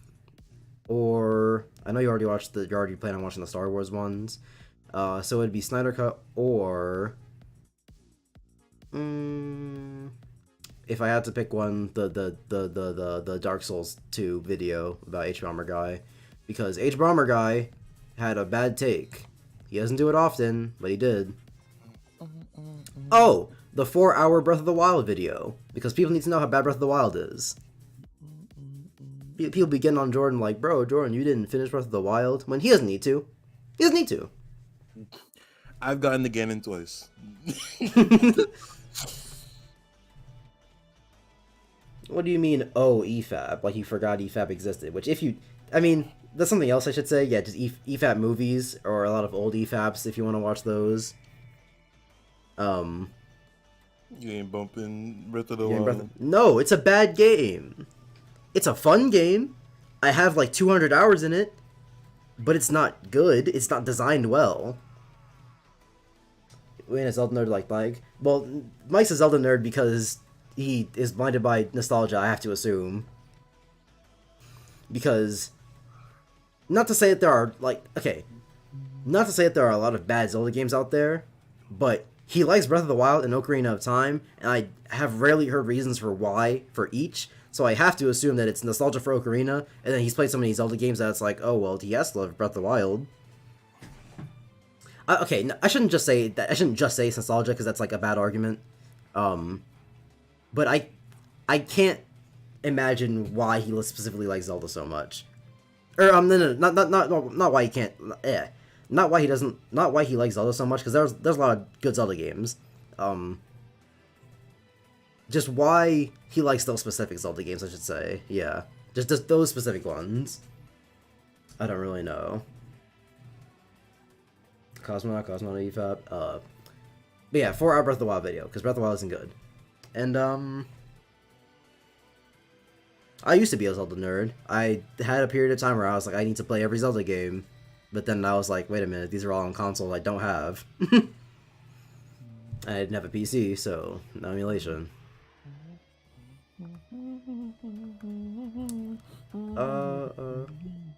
or I know you already plan on watching the Star Wars ones, so it'd be Snyder Cut, or if I had to pick one, the Dark Souls 2 video about H Bomber Guy, because H Bomber Guy had a bad take. He doesn't do it often, but he did. Oh, the 4-hour Breath of the Wild video, because people need to know how bad Breath of the Wild is. People be getting on Jordan like, bro, Jordan, you didn't finish Breath of the Wild, when he doesn't need to. He doesn't need to. I've gotten the Ganon twice. What do you mean, oh, EFAB? Like you forgot EFAB existed, which if you... I mean, that's something else I should say. Yeah, just EFAB movies, or a lot of old EFABs if you want to watch those. You ain't bumping Breath of the Wild. No, it's a bad game. It's a fun game. I have like 200 hours in it, but it's not good. It's not designed well. When a Zelda nerd like, well, Mike's a Zelda nerd because he is blinded by nostalgia, I have to assume. Because, not to say that there are, not to say that there are a lot of bad Zelda games out there, but he likes Breath of the Wild and Ocarina of Time, and I have rarely heard reasons for why for each, so I have to assume that it's nostalgia for Ocarina, and then he's played so many Zelda games that it's like, oh, well, he has to love Breath of the Wild. Okay, no, I shouldn't just say that. I shouldn't just say it's nostalgia, because that's like a bad argument. But I can't imagine why he specifically likes Zelda so much. Or no, not why he can't. Not why he doesn't. Not why he likes Zelda so much, because there's a lot of good Zelda games. Just why he likes those specific Zelda games, I should say. Yeah, just those specific ones. I don't really know. Cosmonaut, EFAB. But yeah, 4-hour Breath of the Wild video, because Breath of the Wild isn't good. And, I used to be a Zelda nerd. I had a period of time where I was like, I need to play every Zelda game. But then I was like, wait a minute, these are all on console I don't have. I didn't have a PC, so no emulation.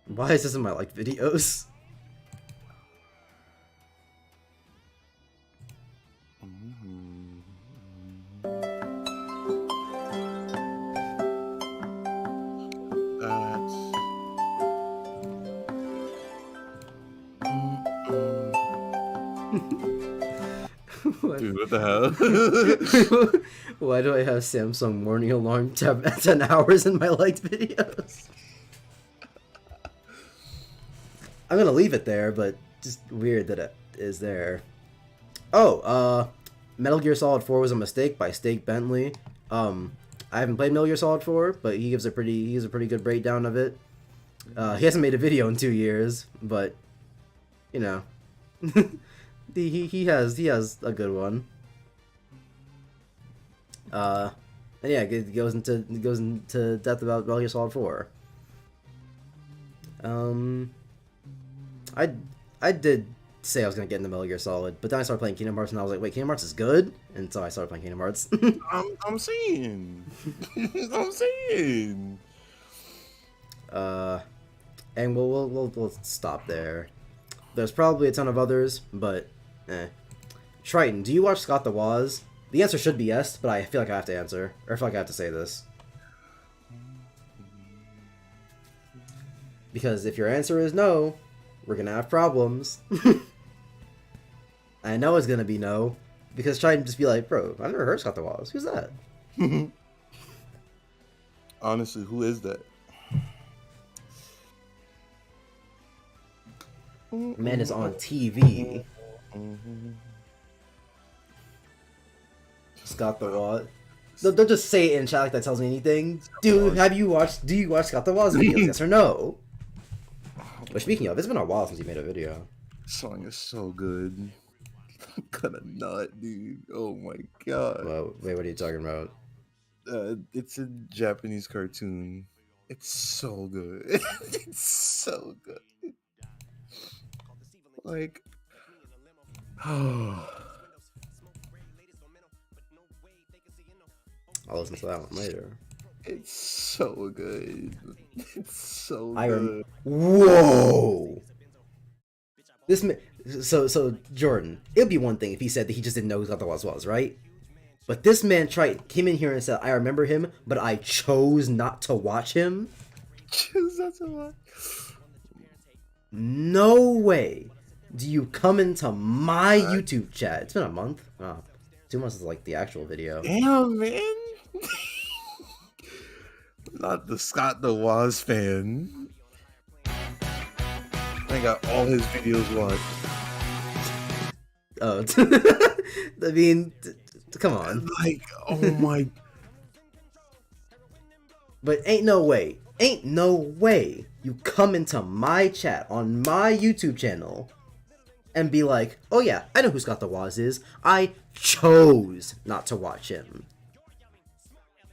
Why is this in my, like, videos? Dude, what the hell? Why do I have Samsung morning alarm tab at 10 hours in my liked videos? I'm gonna leave it there, but just weird that it is there. Oh, Metal Gear Solid 4 was a mistake by Steak Bentley. I haven't played Metal Gear Solid 4, but he gives a pretty good breakdown of it. He hasn't made a video in 2 years, but you know. he has a good one. And yeah, it goes into depth about Metal Gear Solid 4. I did say I was gonna get into Metal Gear Solid, but then I started playing Kingdom Hearts, and I was like, wait, Kingdom Hearts is good, and so I started playing Kingdom Hearts. I'm saying. I'm saying. And we'll stop there. There's probably a ton of others, but Tryton, do you watch Scott the Woz? The answer should be yes, but I feel like I have to answer, or I feel like I have to say this. Because if your answer is no, we're gonna have problems. I know it's gonna be no, because Tryton just be like, bro, I've never heard Scott the Woz. Who's that? Honestly, who is that? Man is on TV. Scott the Woz. Don't just say it in chat like that tells me anything. Dude, do you watch Scott the Woz videos? Yes or no? But speaking of, it's been a while since you made a video. This song is so good. gonna nut, dude. Oh my god. Well, wait, what are you talking about? It's a Japanese cartoon. It's so good. It's so good. Like, oh, I'll listen to that one later. it's so good. It's so I good. Whoa! This man, so Jordan, it would be one thing if he said that he just didn't know who Scott the Woz was, right? But this man came in here and said, I remember him, but I chose not to watch him. That's a lot. No way do you come into my YouTube chat. It's been a month. Oh, 2 months is like the actual video. Damn, man. Not the Scott the Woz fan. I got all his videos watched. Oh, I mean, come on. Like, oh my. But ain't no way you come into my chat on my YouTube channel and be like, oh yeah, I know who Scott the Woz is. I chose not to watch him.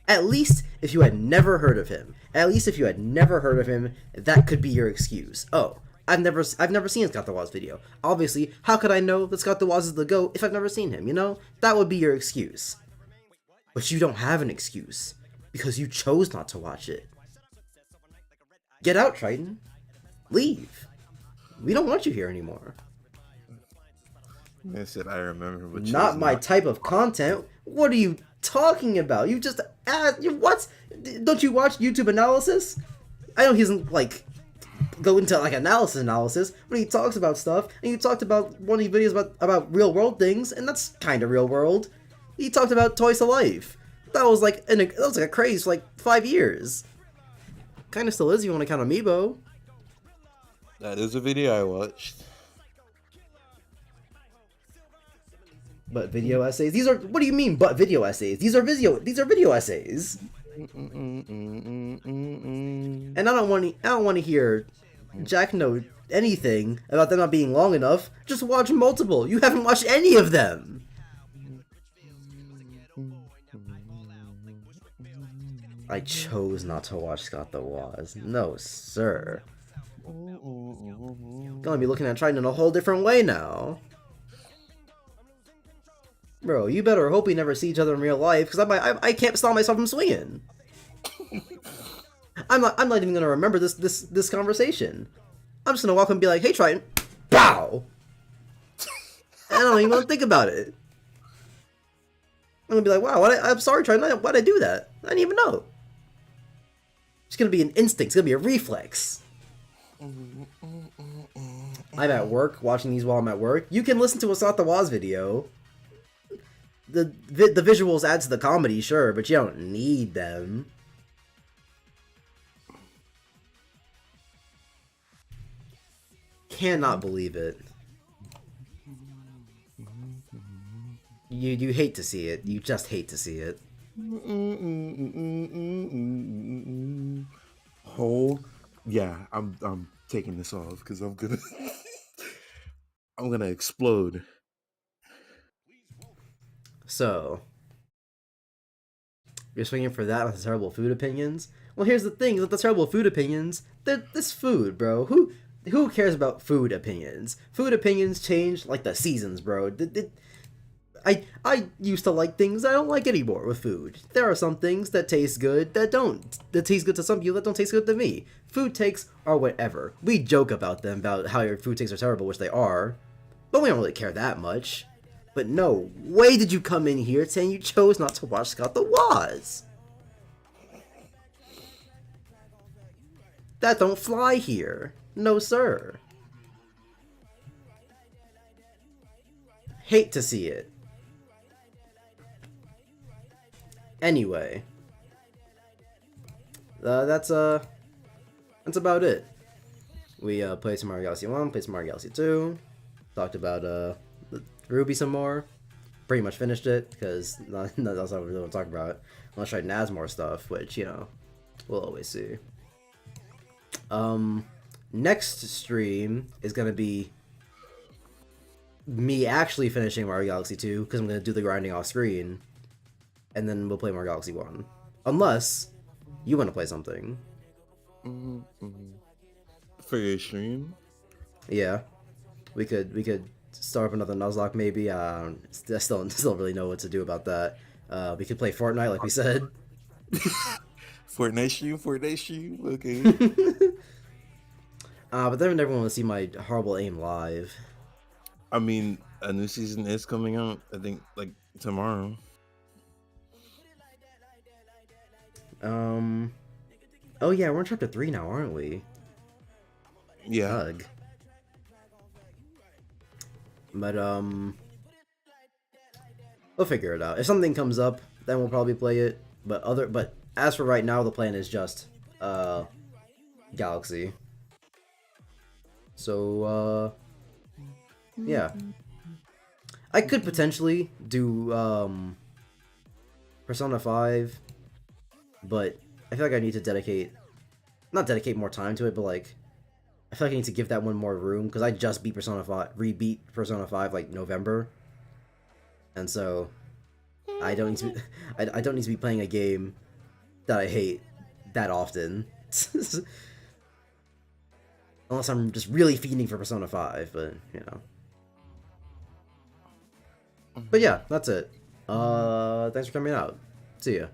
At least if you had never heard of him. That could be your excuse. Oh, I've never seen a Scott the Woz video. Obviously, how could I know that Scott the Woz is the GOAT if I've never seen him, you know? That would be your excuse. But you don't have an excuse, because you chose not to watch it. Get out, Tryton. Leave. We don't want you here anymore. I said I remember, but Not my type of content. What are you talking about? You just asked. What? Don't you watch YouTube analysis? I know he doesn't like go into like analysis, but he talks about stuff. And you talked about one of the videos about real world things, and that's kind of real world. He talked about Toys to Life. That was like a craze for like 5 years. Kind of still is. If you want to count Amiibo. That is a video I watched. But video essays. These are. What do you mean? But video essays. These are video essays. And I don't want to hear Jack know anything about them not being long enough. Just watch multiple. You haven't watched any of them. I chose not to watch Scott the Woz. No, sir. Gonna be looking at Tryton in a whole different way now. Bro, you better hope we never see each other in real life, because I can't stop myself from swinging. I'm not even gonna remember this conversation. I'm just gonna walk up and be like, hey Tryton, bow! And I don't even want to think about it. I'm gonna be like, wow, I'm sorry Tryton, why'd I do that? I didn't even know. It's gonna be an instinct, it's gonna be a reflex. I'm at work, watching these while I'm at work. You can listen to a Scott the Woz video. The visuals add to the comedy, sure, but you don't need them. Cannot believe it. You hate to see it. You just hate to see it. Hold. Yeah, I'm taking this off because I'm gonna I'm gonna explode. So, you're swinging for that with the terrible food opinions? Well, here's the thing with the terrible food opinions. This food, bro. Who cares about food opinions? Food opinions change like the seasons, bro. I used to like things I don't like anymore with food. There are some things that taste good that don't. That taste good to some people that don't taste good to me. Food takes are whatever. We joke about them, about how your food takes are terrible, which they are. But we don't really care that much. But no way did you come in here saying you chose not to watch Scott the Woz. That don't fly here. No, sir. Hate to see it. Anyway. That's about it. We played some Mario Galaxy 1, played some Mario Galaxy 2. Talked about RWBY some more. Pretty much finished it, because nothing else I really want to talk about. Unless I add more stuff, which, you know, we'll always see. Next stream is gonna be me actually finishing Mario Galaxy 2 because I'm gonna do the grinding off screen, and then we'll play Mario Galaxy 1. Unless you want to play something. For your stream? Yeah, we could start up another Nuzlocke maybe. I still don't really know what to do about that. We could play Fortnite like we said. Fortnite stream, okay. But then everyone will see my horrible aim live. I mean, a new season is coming out, I think, like, tomorrow. Oh yeah, we're on chapter 3 now, aren't we? Yeah. Ugh. But, we'll figure it out. If something comes up, then we'll probably play it. But as for right now, the plan is just, Galaxy. So, yeah. I could potentially do, Persona 5, but I feel like I need to not dedicate more time to it, but, like, I feel like I need to give that one more room, because I just beat re-beat Persona 5, like, November. And so, I don't need to be, I don't need to be playing a game that I hate that often. Unless I'm just really fiending for Persona 5, but, you know. But yeah, that's it. Thanks for coming out. See ya.